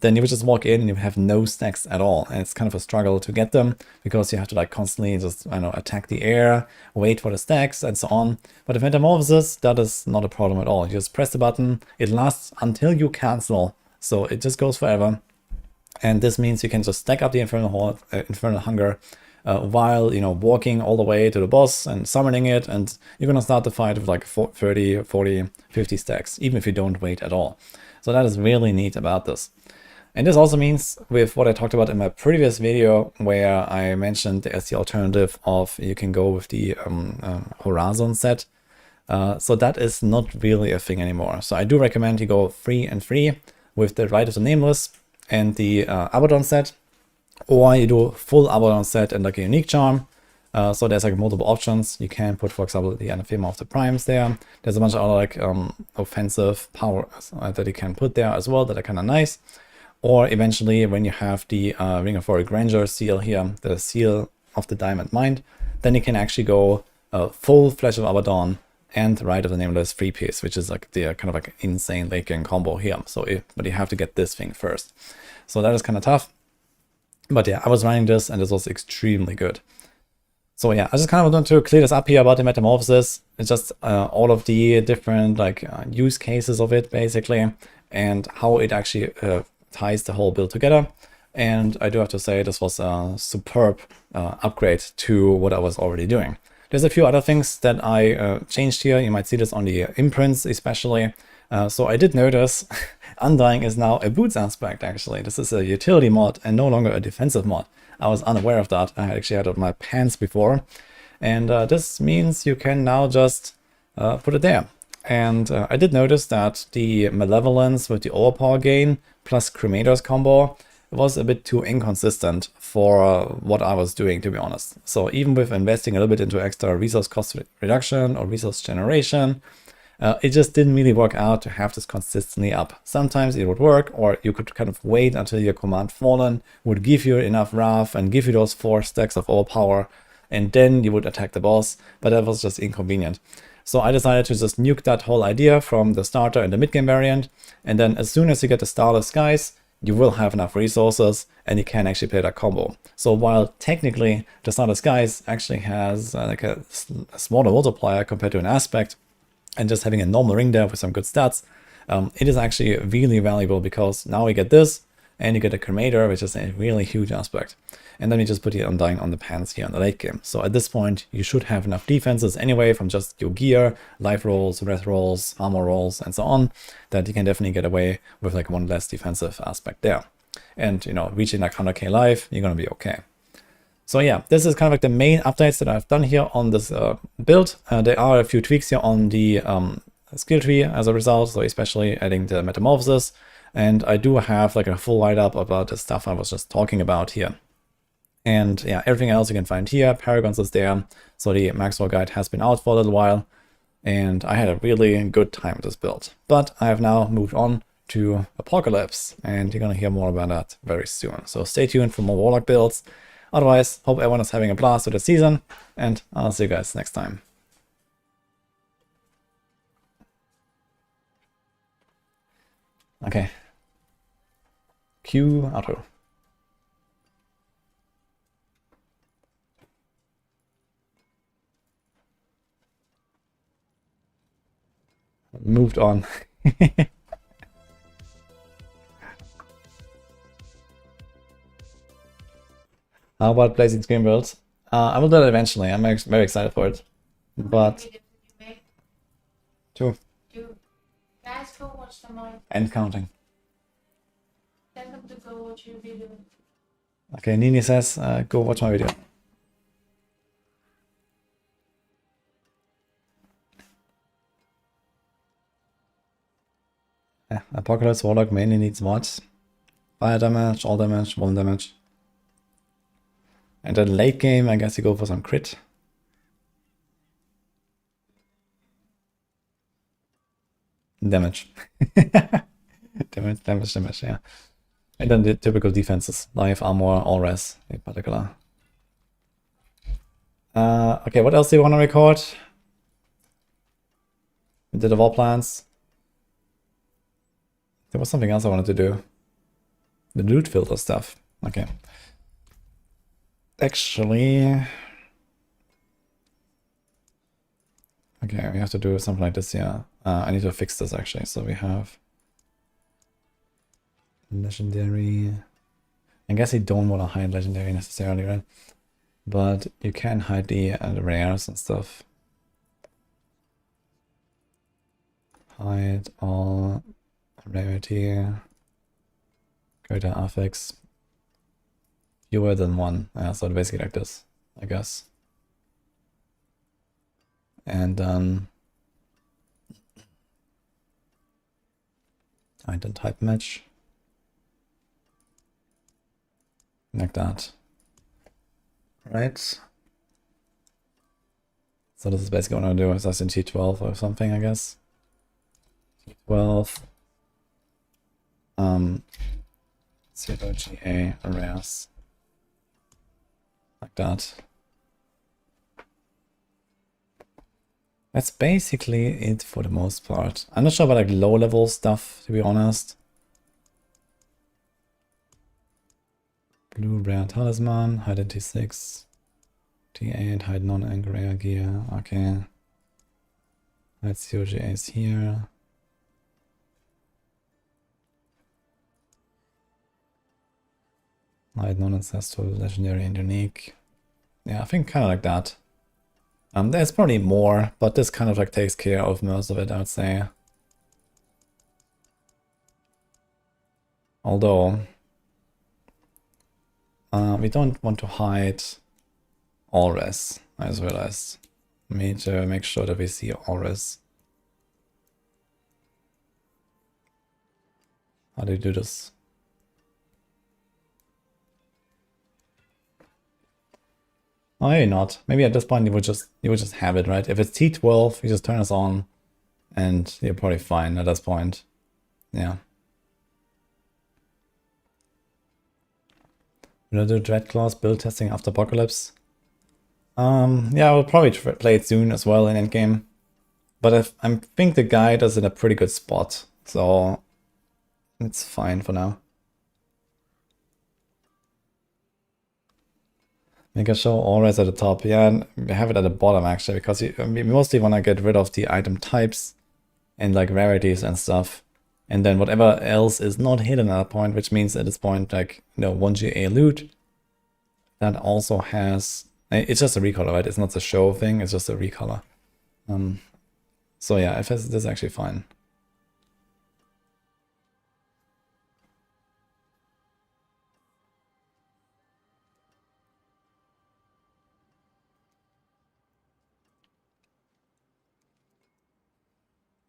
then you would just walk in and you have no stacks at all. And it's kind of a struggle to get them because you have to like constantly just, I know, attack the air, wait for the stacks and so on. But with Metamorphosis, that is not a problem at all. You just press the button, it lasts until you cancel. So it just goes forever. And this means you can just stack up the infernal hunger while, you know, walking all the way to the boss and summoning it. And you're going to start the fight with like 30, 40, 50 stacks, even if you don't wait at all. So that is really neat about this. And this also means, with what I talked about in my previous video, where I mentioned as the alternative of you can go with the Horizon set. So that is not really a thing anymore. So I do recommend you go free with the Rite of the Nameless and the Abaddon set, or you do full Abaddon set and like a unique charm. So there's like multiple options. You can put, for example, the Anathema of the Primes there. There's a bunch of other like offensive powers that you can put there as well that are kind of nice. Or eventually, when you have the Ring of Royal Grandeur seal here, the seal of the Diamond Mind, then you can actually go full Flesh of Abaddon and Rite of the Nameless 3-piece, which is like the kind of like insane late game combo here. So, but you have to get this thing first. So that is kind of tough. But yeah, I was running this and this was extremely good. So yeah, I just kind of want to clear this up here about the Metamorphosis. It's just all of the different like use cases of it basically, and how it actually ties the whole build together. And I do have to say this was a superb upgrade to what I was already doing. There's a few other things that I changed here. You might see this on the imprints especially. So I did notice Undying is now a boots aspect actually. This is a utility mod and no longer a defensive mod. I was unaware of that. I actually had it on my pants before. And this means you can now just put it there. And I did notice that the Malevolence with the overpower gain plus Cremator's combo was a bit too inconsistent for what I was doing, to be honest. So even with investing a little bit into extra resource cost reduction or resource generation, it just didn't really work out to have this consistently up. Sometimes it would work, or you could kind of wait until your command Fallen would give you enough Wrath and give you those 4 stacks of overpower, and then you would attack the boss, but that was just inconvenient. So I decided to just nuke that whole idea from the starter and the mid-game variant, and then as soon as you get the Starless Skies, you will have enough resources and you can actually play that combo. So while technically the Starless Skies actually has like a smaller multiplier compared to an aspect, and just having a normal ring there with some good stats, it is actually really valuable because now we get this, and you get a Cremator, which is a really huge aspect. And then you just put the Undying on the pants here in the late game. So at this point, you should have enough defenses anyway from just your gear, life rolls, breath rolls, armor rolls, and so on, that you can definitely get away with like one less defensive aspect there. And, you know, reaching like 100k life, you're going to be okay. So yeah, this is kind of like the main updates that I've done here on this build. There are a few tweaks here on the skill tree as a result, so especially adding the Metamorphosis. And I do have like a full write-up about the stuff I was just talking about here. And yeah, everything else you can find here. Paragons is there. So the Maxwell guide has been out for a little while. And I had a really good time with this build. But I have now moved on to Apocalypse. And you're going to hear more about that very soon. So stay tuned for more Warlock builds. Otherwise, hope everyone is having a blast with the season. And I'll see you guys next time. Okay. Cue outro. Moved on. How about Blazing Screen builds? I will do that eventually. I'm very excited for it. But Videos did you make? 2 You guys go watch them all. and counting. Tell them to go watch your video. Okay, Nini says, go watch my video. Yeah, Apocalypse Warlock mainly needs mods. Fire damage, all damage, one damage. And then late game, I guess you go for some crit. Damage. damage, yeah. And then the typical defenses, life, armor, all res in particular. Okay, what else do you want to record? We did the wall plans. There was something else I wanted to do. The loot filter stuff. Okay. Actually... Okay, we have to do something like this, yeah. I need to fix this actually. So we have... Legendary... I guess you don't want to hide Legendary necessarily, right? But you can hide the rares and stuff. Hide all rarity. Greater affix. Fewer than one. Yeah, so basically like this, I guess. And hide the type match. Like that. Right. So this is basically what I'm gonna do. Is in T12 or something, I guess. T12. 0GA arrays. Like that. That's basically it for the most part. I'm not sure about like low level stuff, to be honest. Blue rare talisman, hide in T6. T8, hide non-angry gear. Okay. Hide COGAs here. Hide non-ancestral, legendary and unique. Yeah, I think kind of like that. There's probably more, but this kind of like takes care of most of it, I would say. Although, we don't want to hide all res, I just realized. We need to make sure that we see all res. How do you do this? Oh, maybe not. Maybe at this point you would just have it, right? If it's T12, you just turn this on and you're probably fine at this point. Yeah. We'll do Dreadclaws build testing after Apocalypse. Yeah, I'll probably play it soon as well in endgame. But I think the guide is in a pretty good spot, so it's fine for now. Make a show always at the top. Yeah, and we have it at the bottom actually, because we mostly want to get rid of the item types and like rarities and stuff. And then whatever else is not hidden at that point, which means at this point, like, 1GA loot, that also has... It's just a recolor, right? It's not the show thing, it's just a recolor. So yeah, this is actually fine.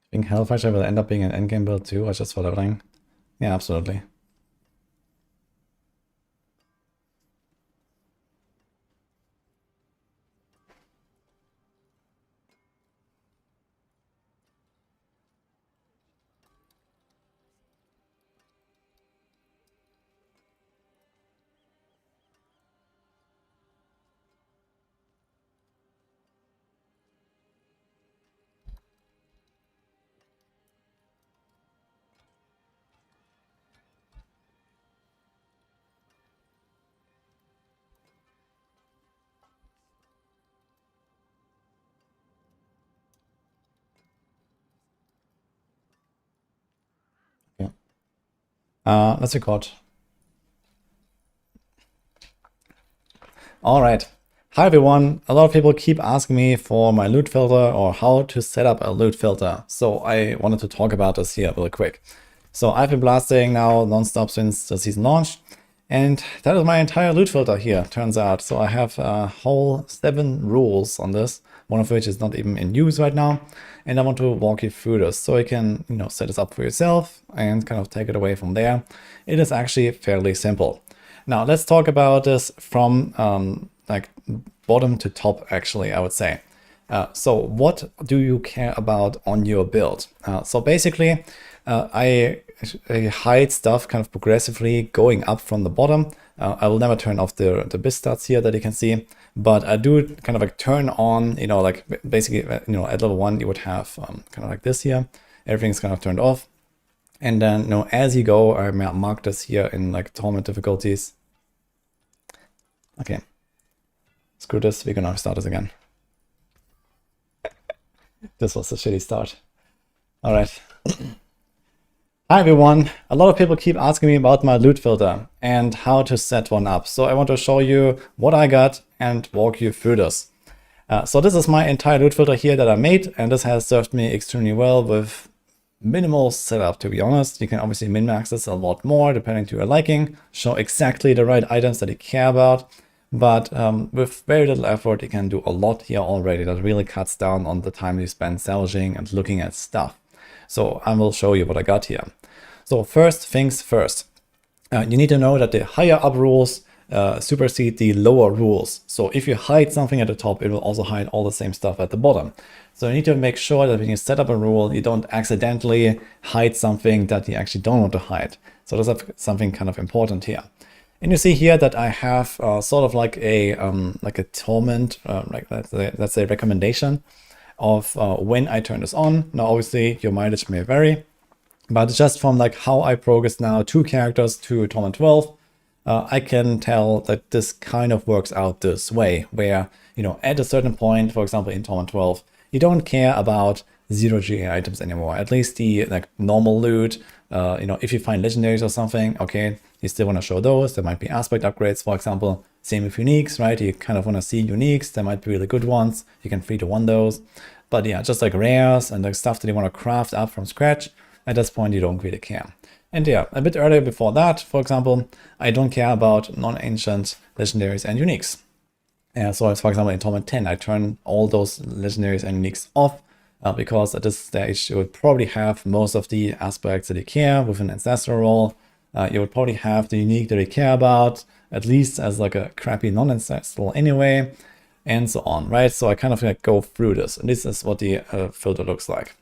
I think Hellfire will end up being an endgame build too, or just for leveling? Yeah, absolutely. Let's record. All right. Hi everyone. A lot of people keep asking me for my loot filter or how to set up a loot filter. So I wanted to talk about this here really quick. So I've been blasting now non-stop since the season launched. And that is my entire loot filter here, turns out. So I have a whole 7 rules on this, one of which is not even in use right now. And I want to walk you through this so you can, set this up for yourself and kind of take it away from there. It is actually fairly simple. Now let's talk about this from like bottom to top, actually, I would say. So what do you care about on your build? So basically, I hide stuff kind of progressively going up from the bottom. I will never turn off the biz stats here that you can see, but I do kind of like turn on, like basically, at level 1 you would have kind of like this here. Everything's kind of turned off. And then, as you go, I mark this here in like torment difficulties. Okay. Screw this, we're gonna start this again. This was a shitty start. All right. Hi everyone. A lot of people keep asking me about my loot filter and how to set one up. So I want to show you what I got and walk you through this. So this is my entire loot filter here that I made, and this has served me extremely well with minimal setup, to be honest. You can obviously min-max this a lot more depending to your liking, show exactly the right items that you care about. But with very little effort, you can do a lot here already. That really cuts down on the time you spend salvaging and looking at stuff. So I will show you what I got here. So first things first, you need to know that the higher up rules supersede the lower rules. So if you hide something at the top, it will also hide all the same stuff at the bottom. So you need to make sure that when you set up a rule, you don't accidentally hide something that you actually don't want to hide. So that's something kind of important here. And you see here that I have sort of like a torment, like that's a recommendation of when I turn this on. Now, obviously, your mileage may vary, but just from like how I progress now 2 characters to torment 12, I can tell that this kind of works out this way, where at a certain point, for example, in torment 12, you don't care about 0 GA items anymore. At least the like normal loot. If you find legendaries or something, okay, you still want to show those. There might be aspect upgrades, for example. Same with uniques, right? You kind of want to see uniques. There might be really good ones. You can 3-to-1 those. But yeah, just like rares and like stuff that you want to craft up from scratch, at this point you don't really care. And yeah, a bit earlier before that, for example, I don't care about non-ancient legendaries and uniques. So for example, in Torment 10, I turn all those legendaries and uniques off. Because at this stage you would probably have most of the aspects that you care with an ancestral role. You would probably have the unique that you care about, at least as like a crappy non-ancestral anyway, and so on, right? So I kind of like go through this, and this is what the filter looks like.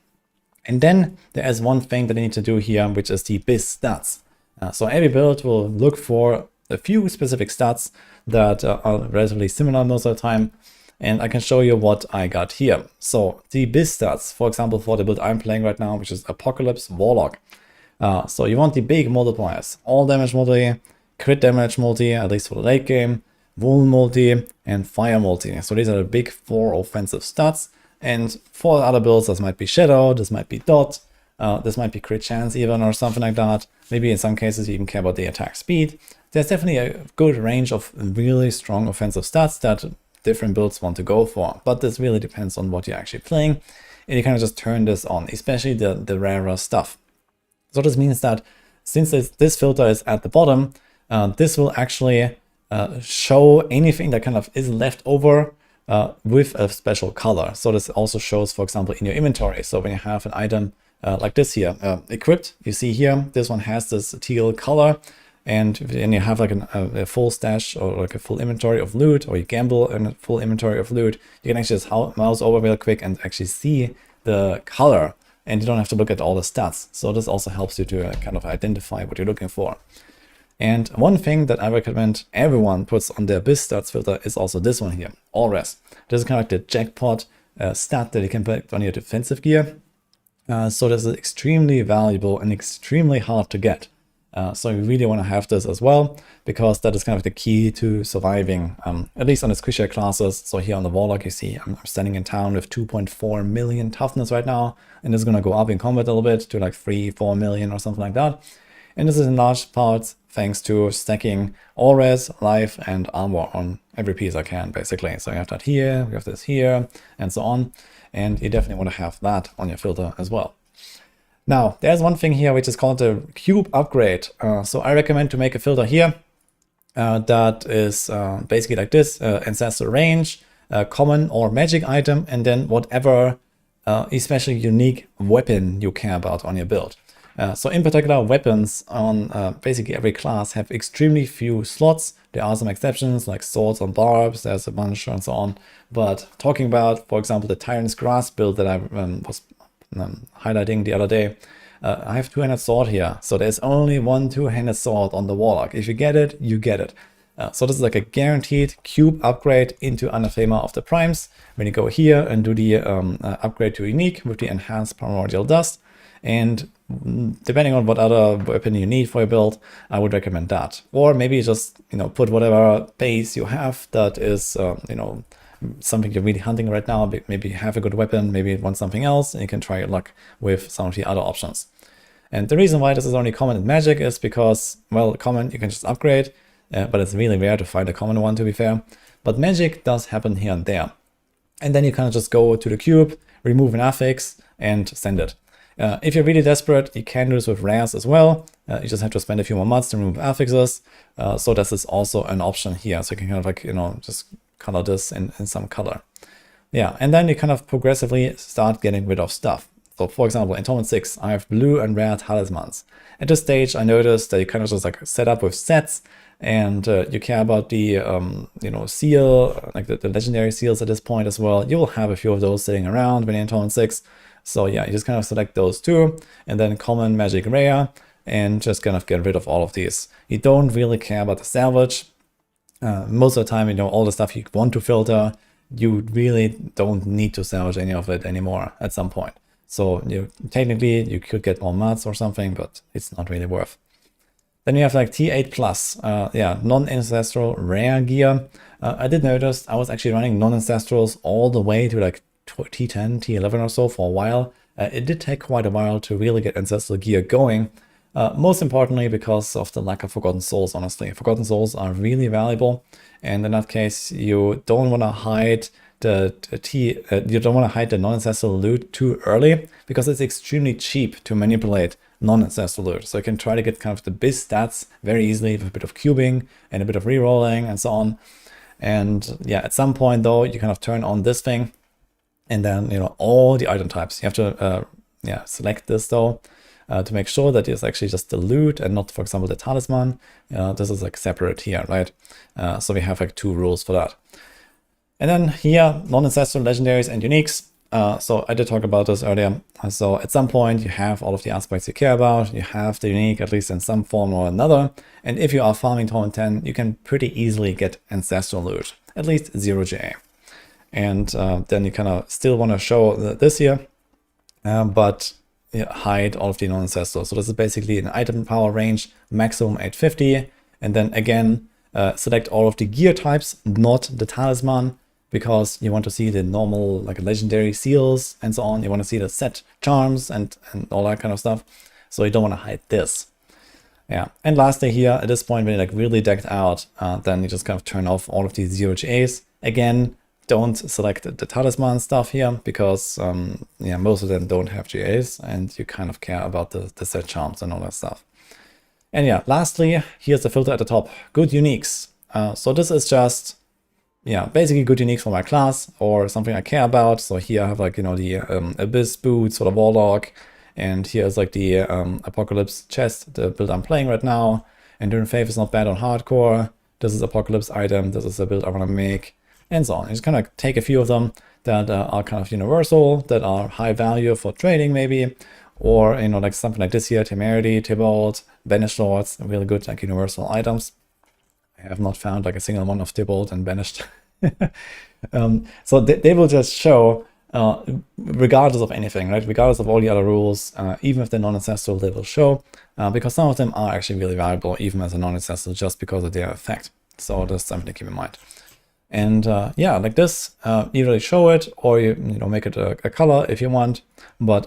And then there is one thing that I need to do here, which is the biz stats. So every build will look for a few specific stats that are relatively similar most of the time. And I can show you what I got here. So the biz stats, for example, for the build I'm playing right now, which is Apocalypse Warlock. So you want the big multipliers, all damage multi, crit damage multi, at least for the late game, wound multi, and fire multi. So these are the big 4 offensive stats. And for other builds, this might be Shadow, this might be Dot, this might be crit chance even, or something like that. Maybe in some cases you even care about the attack speed. There's definitely a good range of really strong offensive stats that different builds want to go for, but this really depends on what you're actually playing, and you kind of just turn this on, especially the rarer stuff. So this means that since this filter is at the bottom, this will actually show anything that kind of is left over with a special color. So this also shows, for example, in your inventory. So when you have an item like this here, equipped, you see here, this one has this teal color. And then you have like a full stash or like a full inventory of loot, or you gamble in a full inventory of loot, you can actually just mouse over real quick and actually see the color, and you don't have to look at all the stats. So this also helps you to kind of identify what you're looking for. And one thing that I recommend everyone puts on their biz stats filter is also this one here, all res. This is kind of like the jackpot stat that you can put on your defensive gear. So this is extremely valuable and extremely hard to get. So you really want to have this as well, because that is kind of the key to surviving, at least on the squishier classes. So here on the Warlock, you see I'm standing in town with 2.4 million toughness right now, and it's going to go up in combat a little bit to like 3-4 million or something like that. And this is in large part thanks to stacking all res, life, and armor on every piece I can, basically. So you have that here, we have this here, and so on. And you definitely want to have that on your filter as well. Now, there's one thing here which is called the cube upgrade. So I recommend to make a filter here that is basically like this, ancestral range, common or magic item, and then whatever especially unique weapon you care about on your build. So in particular, weapons on basically every class have extremely few slots. There are some exceptions like swords and barbs, there's a bunch and so on. But talking about, for example, the Tyrant's Grasp build that I was highlighting the other day, I have two-handed sword here. So there's only one two-handed sword on the Warlock. If you get it, you get it. So this is like a guaranteed cube upgrade into Anathema of the Primes. When you go here and do the upgrade to unique with the enhanced primordial dust, and depending on what other weapon you need for your build, I would recommend that. Or maybe just, you know, put whatever base you have that is, you know, something you're really hunting right now. Maybe have a good weapon, maybe you want something else, and you can try your luck with some of the other options. And the reason why this is only common in Magic is because, well, common you can just upgrade, but it's really rare to find a common one, to be fair. But Magic does happen here and there. And then you kind of just go to the cube, remove an affix, and send it. If you're really desperate, you can do this with rares as well. You just have to spend a few more months to remove affixes. So this is also an option here. So you can kind of like, you know, just color this in some color. Yeah, and then you kind of progressively start getting rid of stuff. So for example, in Torment 6, I have blue and rare talismans. At this stage, I noticed that you kind of just like set up with sets, and you care about the, you know, seal, like the legendary seals at this point as well. You will have a few of those sitting around when you're in Torment 6. So yeah, you just kind of select those two, and then common, magic, rare, and just kind of get rid of all of these. You don't really care about the salvage. Most of the time, you know, all the stuff you want to filter, you really don't need to salvage any of it anymore at some point. So technically you could get more mats or something, but it's not really worth. Then you have like T8 plus, yeah, non-ancestral rare gear. I did notice I was actually running non-ancestrals all the way to like T10, T11 or so for a while. It did take quite a while to really get ancestral gear going. Most importantly because of the lack of Forgotten Souls, honestly. Forgotten Souls are really valuable, and in that case you don't want to hide you don't want to hide the non-ancestral loot too early, because it's extremely cheap to manipulate non-ancestral loot. So you can try to get kind of the base stats very easily with a bit of cubing and a bit of rerolling and so on. And yeah, at some point though, you kind of turn on this thing, and then, you know, all the item types. You have to yeah, select this though, to make sure that it's actually just the loot and not, for example, the talisman. This is like separate here, right? So we have like two rules for that. And then here, non-ancestral legendaries and uniques. So I did talk about this earlier. So at some point you have all of the aspects you care about. You have the unique, at least in some form or another. And if you are farming Torment 10, you can pretty easily get ancestral loot, at least 0 GA. And then you kind of still want to show this here, but hide all of the non-ancestral. So this is basically an item power range, maximum 850. And then again, select all of the gear types, not the talisman, because you want to see the normal like legendary seals and so on. You want to see the set charms and all that kind of stuff. So you don't want to hide this. Yeah. And lastly here, at this point, when you're like really decked out, then you just kind of turn off all of these 0 GAs. Again, don't select the talisman stuff here, because yeah, most of them don't have GAs, and you kind of care about the set charms and all that stuff. And yeah, lastly, here's the filter at the top, good uniques. So this is just, yeah, basically good uniques for my class or something I care about. So here I have like, you know, the Abyss boots for the Warlock, and here's like the Apocalypse chest, the build I'm playing right now. Enduring Faith is not bad on hardcore. This is Apocalypse item, this is the build I want to make, and so on. You just kind of take a few of them that are kind of universal, that are high value for trading maybe, or, you know, like something like this here, Temerity, Tybalt, Banished Lords, really good like universal items. I have not found like a single one of Tybalt and Banished. So they will just show, regardless of anything, right? Regardless of all the other rules, even if they're non-ancestral, they will show, because some of them are actually really valuable, even as a non-ancestral, just because of their effect. So that's something to keep in mind. And yeah, like this, either show it or you know, make it a color if you want, but